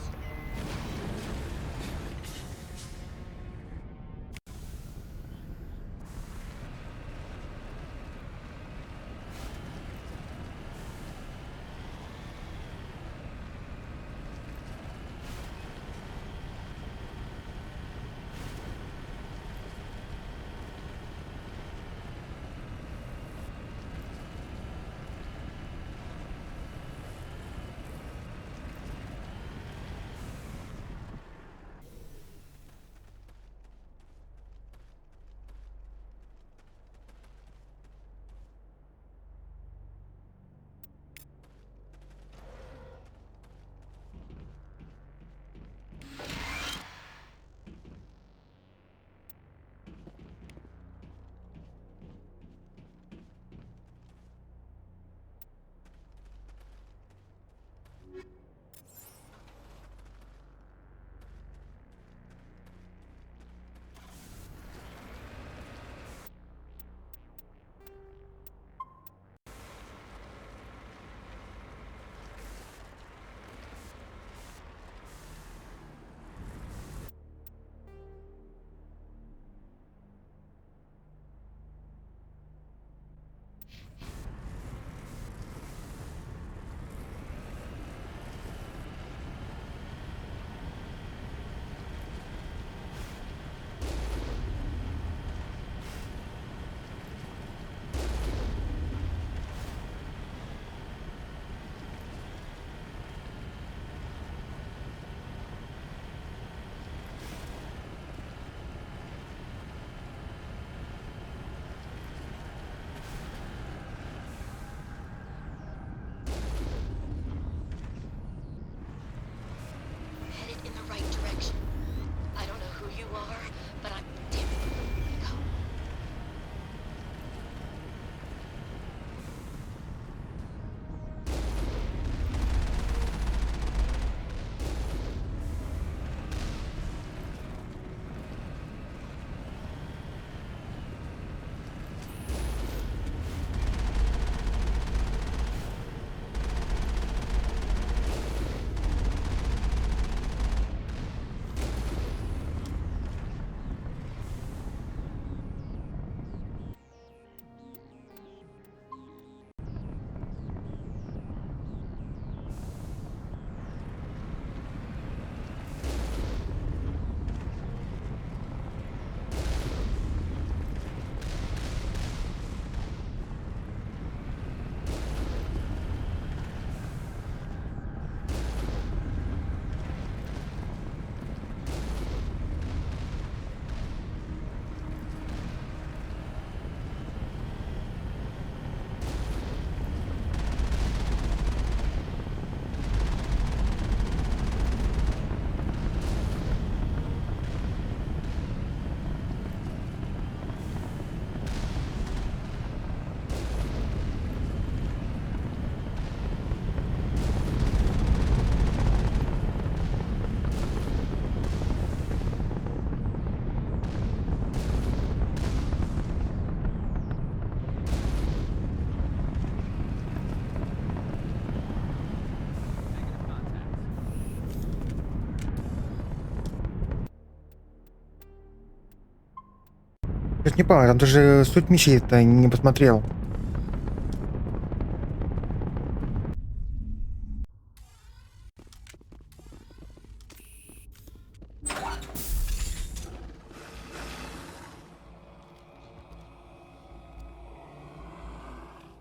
Я не понял, там даже суть миссии-то не посмотрел.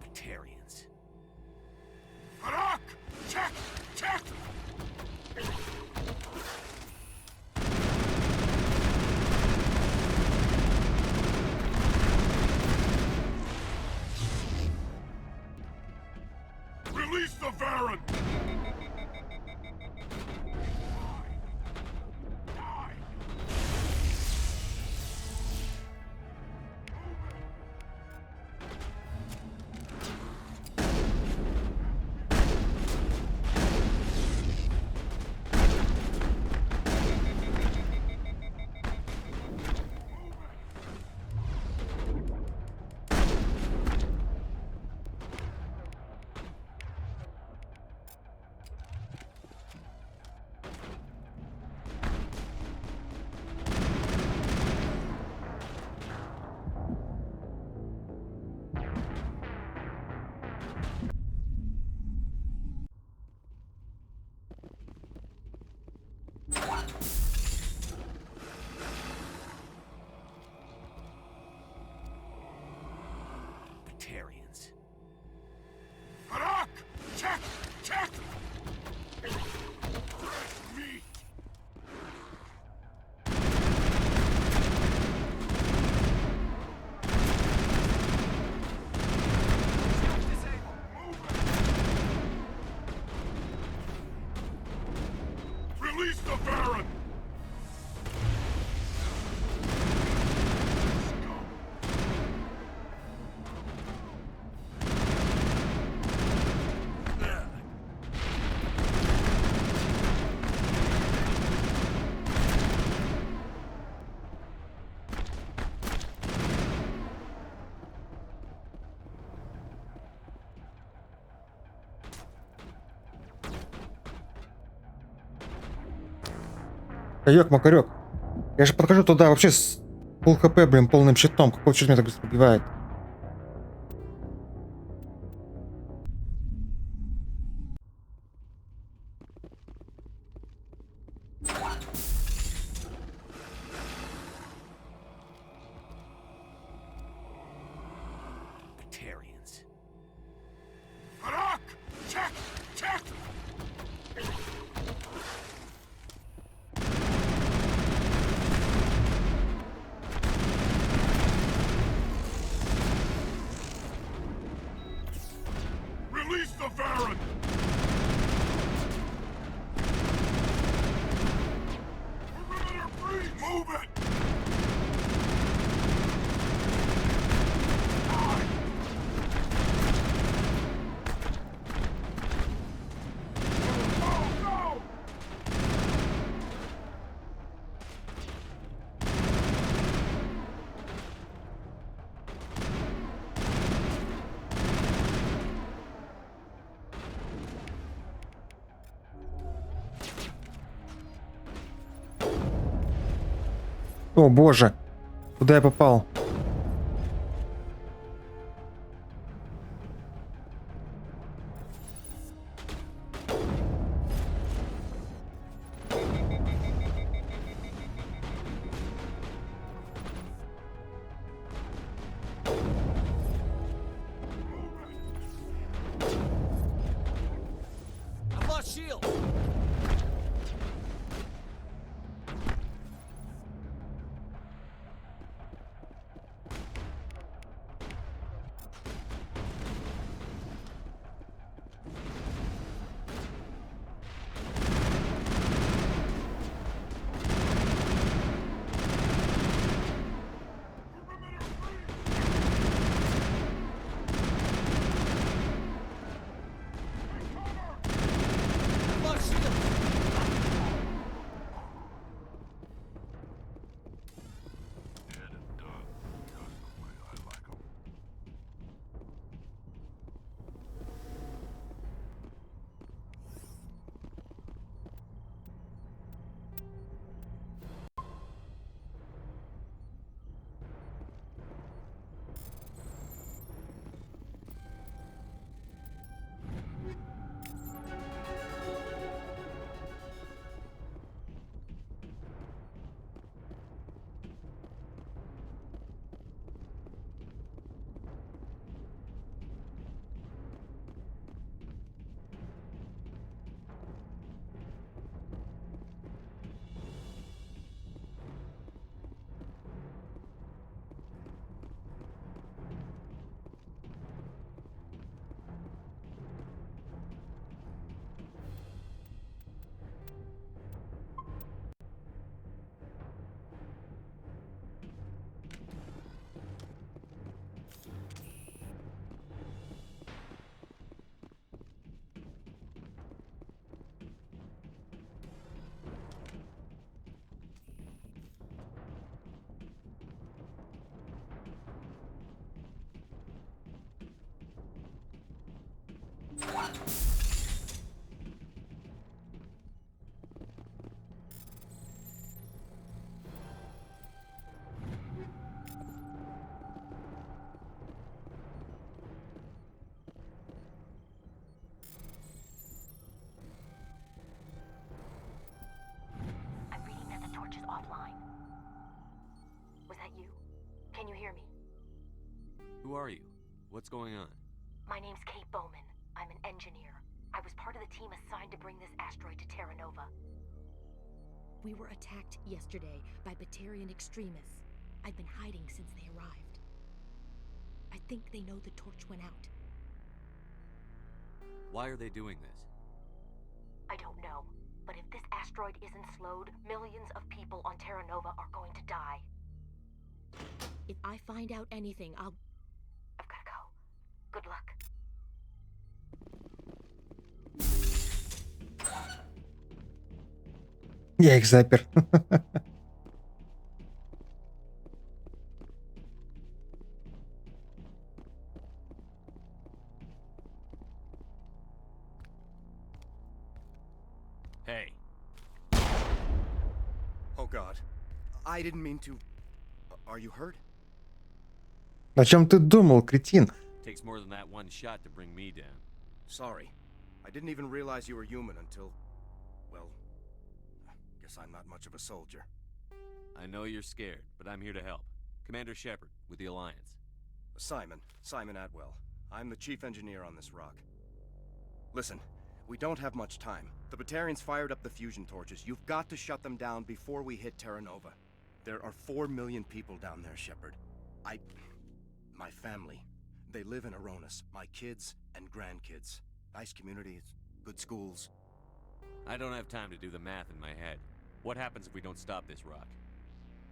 Batarians. Check! Check! Release the Varan! Batarians. Harak! Check! Check! Meat! Release the Baron! Каёк-макарёк. Я же подхожу туда вообще с пол хп, блин, полным щитом. Какого черт меня так быстро убивает? Batarians. Harak! Check! Check! Release the Baron! Perimeter breach! Move it! О, боже. Куда я попал? I've lost shield. offline. Was that you? Can you hear me? Who are you? What's going on? My name's Kate Bowman. I'm an engineer. I was part of the team assigned to bring this asteroid to Terra Nova. We were attacked yesterday by Batarian extremists. I've been hiding since they arrived. I think they know the torch went out. Why are they doing this? I don't know, but if this asteroid isn't slowed, millions of people on Terra Nova are going to die. If I find out anything, I've gotta go. Good luck. Я их запер. Hey. Oh God. I didn't mean to. Are you hurt? О чем ты думал, кретин? Takes more than that one shot to bring me down. Sorry. I didn't even realize you were human until... Well, guess I'm not much of a soldier. I know you're scared, but I'm here to help. Commander Shepard, with the Alliance. Simon Atwell. I'm the chief engineer on this rock. Listen, we don't have much time. The Batarians fired up the fusion torches. You've got to shut them down before we hit Terra Nova. There are 4 million people down there, Shepard. My family. They live in Aronis. My kids and grandkids. Nice communities, good schools. I don't have time to do the math in my head. What happens if we don't stop this rock?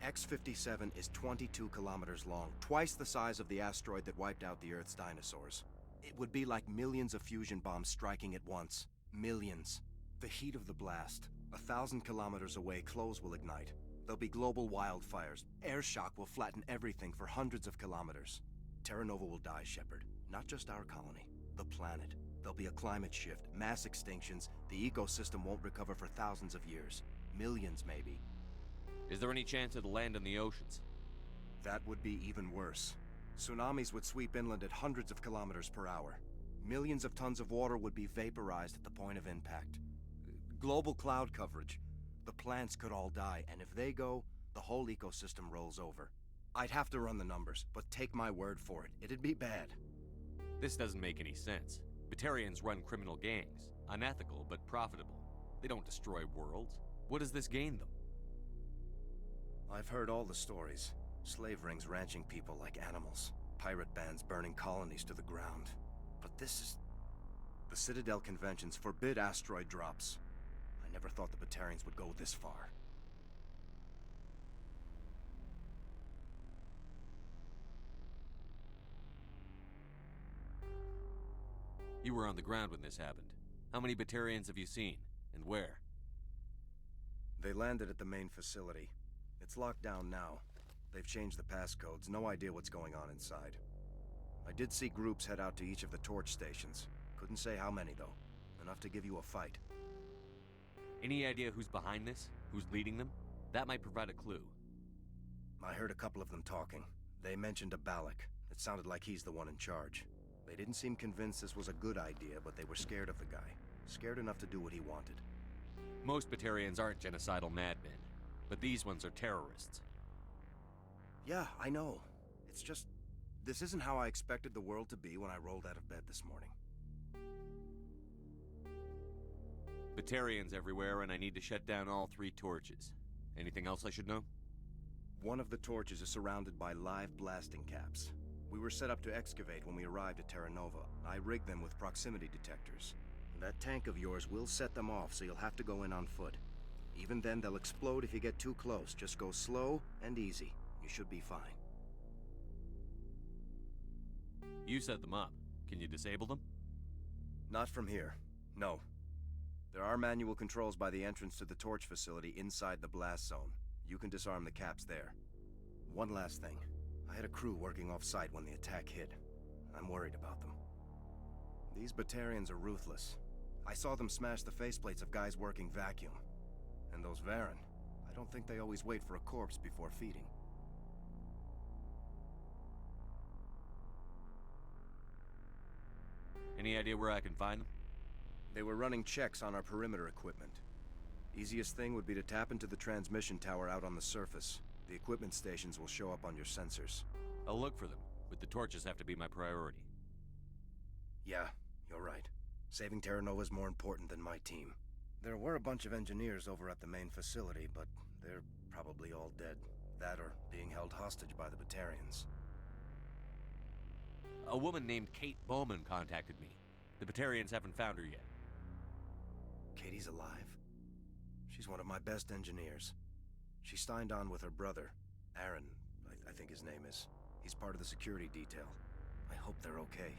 X-57 is 22 kilometers long, twice the size of the asteroid that wiped out the Earth's dinosaurs. It would be like millions of fusion bombs striking at once. Millions. The heat of the blast. 1,000 kilometers away, clothes will ignite. There'll be global wildfires. Air shock will flatten everything for hundreds of kilometers. Terra Nova will die, Shepard. Not just our colony. The planet. There'll be a climate shift, mass extinctions. The ecosystem won't recover for thousands of years. Millions, maybe. Is there any chance it'll land in the oceans? That would be even worse. Tsunamis would sweep inland at hundreds of kilometers per hour. Millions of tons of water would be vaporized at the point of impact. Global cloud coverage. The plants could all die, and if they go, the whole ecosystem rolls over. I'd have to run the numbers, but take my word for it. It'd be bad. This doesn't make any sense. Batarians run criminal gangs. Unethical, but profitable. They don't destroy worlds. What does this gain them? I've heard all the stories. Slave rings ranching people like animals. Pirate bands burning colonies to the ground. But this is... The Citadel conventions forbid asteroid drops. I never thought the Batarians would go this far. You were on the ground when this happened. How many Batarians have you seen? And where? They landed at the main facility. It's locked down now. They've changed the passcodes. No idea what's going on inside. I did see groups head out to each of the torch stations. Couldn't say how many, though. Enough to give you a fight. Any idea who's behind this? Who's leading them? That might provide a clue. I heard a couple of them talking. They mentioned a Balak. It sounded like he's the one in charge. They didn't seem convinced this was a good idea, but they were scared of the guy. Scared enough to do what he wanted. Most Batarians aren't genocidal madmen, but these ones are terrorists. Yeah, I know. It's just... This isn't how I expected the world to be when I rolled out of bed this morning. Batarians everywhere, and I need to shut down all 3 torches. Anything else I should know? One of the torches is surrounded by live blasting caps. We were set up to excavate when we arrived at Terra Nova. I rigged them with proximity detectors. That tank of yours will set them off, so you'll have to go in on foot. Even then, they'll explode if you get too close. Just go slow and easy. You should be fine. You set them up. Can you disable them? Not from here. No. There are manual controls by the entrance to the torch facility inside the blast zone. You can disarm the caps there. One last thing. I had a crew working off-site when the attack hit. I'm worried about them. These Batarians are ruthless. I saw them smash the faceplates of guys working vacuum. And those Varen, I don't think they always wait for a corpse before feeding. Any idea where I can find them? They were running checks on our perimeter equipment. Easiest thing would be to tap into the transmission tower out on the surface. The equipment stations will show up on your sensors. I'll look for them, but the torches have to be my priority. Yeah, you're right. Saving Terra Nova is more important than my team. There were a bunch of engineers over at the main facility, but they're probably all dead. That or being held hostage by the Batarians. A woman named Kate Bowman contacted me. The Batarians haven't found her yet. Katie's alive? She's one of my best engineers. She signed on with her brother, Aaron, I think his name is. He's part of the security detail. I hope they're okay.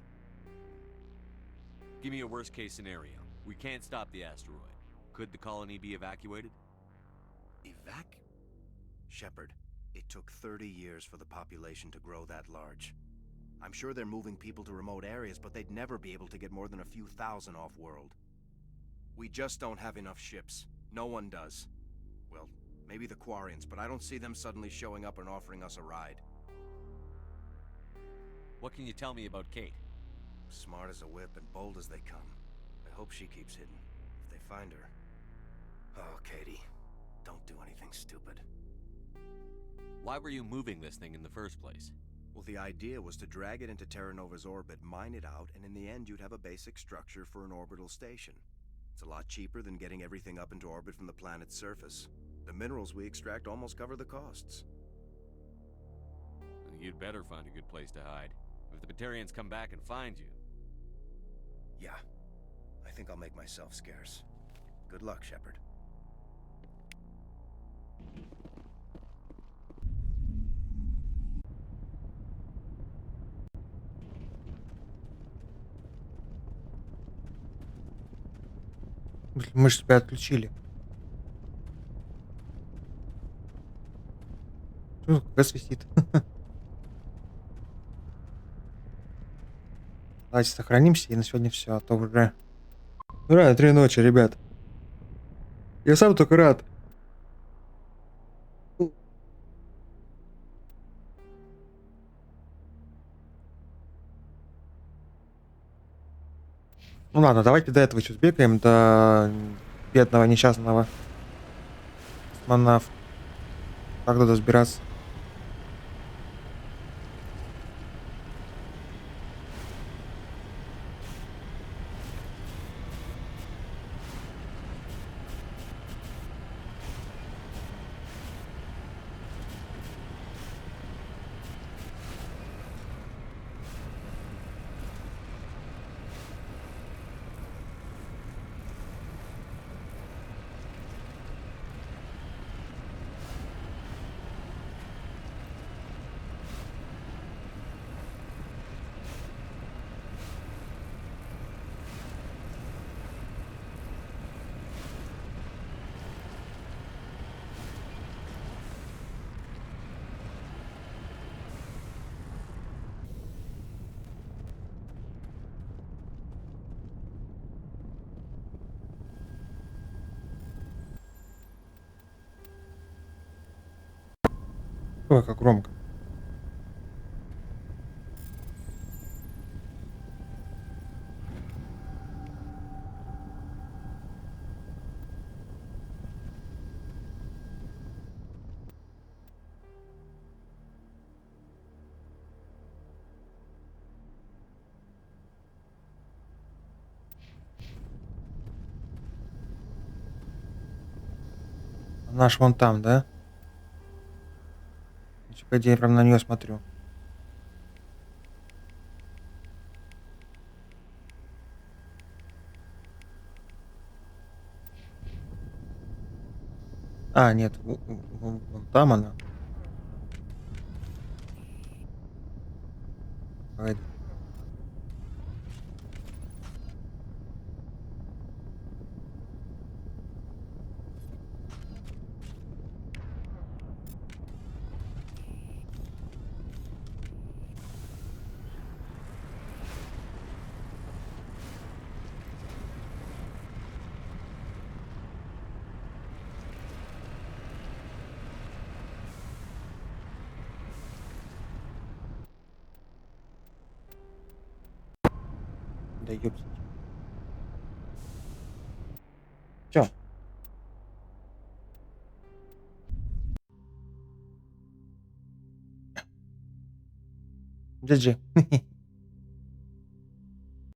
Give me a worst-case scenario. We can't stop the asteroid. Could the colony be evacuated? Shepard, it took 30 years for the population to grow that large. I'm sure they're moving people to remote areas, but they'd never be able to get more than a few thousand off-world. We just don't have enough ships. No one does. Well, maybe the Quarians, but I don't see them suddenly showing up and offering us a ride. What can you tell me about Kate? Smart as a whip and bold as they come. I hope she keeps hidden. If they find her... Oh, Katie. Don't do anything stupid. Why were you moving this thing in the first place? Well, the idea was to drag it into Terra Nova's orbit, mine it out, and in the end you'd have a basic structure for an orbital station. It's a lot cheaper than getting everything up into orbit from the planet's surface. The minerals we extract almost cover the costs. You'd better find a good place to hide. If the Batarians come back and find you... Yeah. I think I'll make myself scarce. Good luck, Shepard. Мы же тебя отключили. Что такое свистит? Давайте сохранимся, и на сегодня все. А то уже... Ура, 3 ночи, ребят. Я сам только рад. Ну ладно, давайте до этого еще сбегаем, до бедного несчастного космонавта. Как туда добираться? Ой, как громко. Наш вон там, да? Погоди, я прям на нее смотрю. А, нет, вон там она. Погоди. Да ёпс. Всё. GG.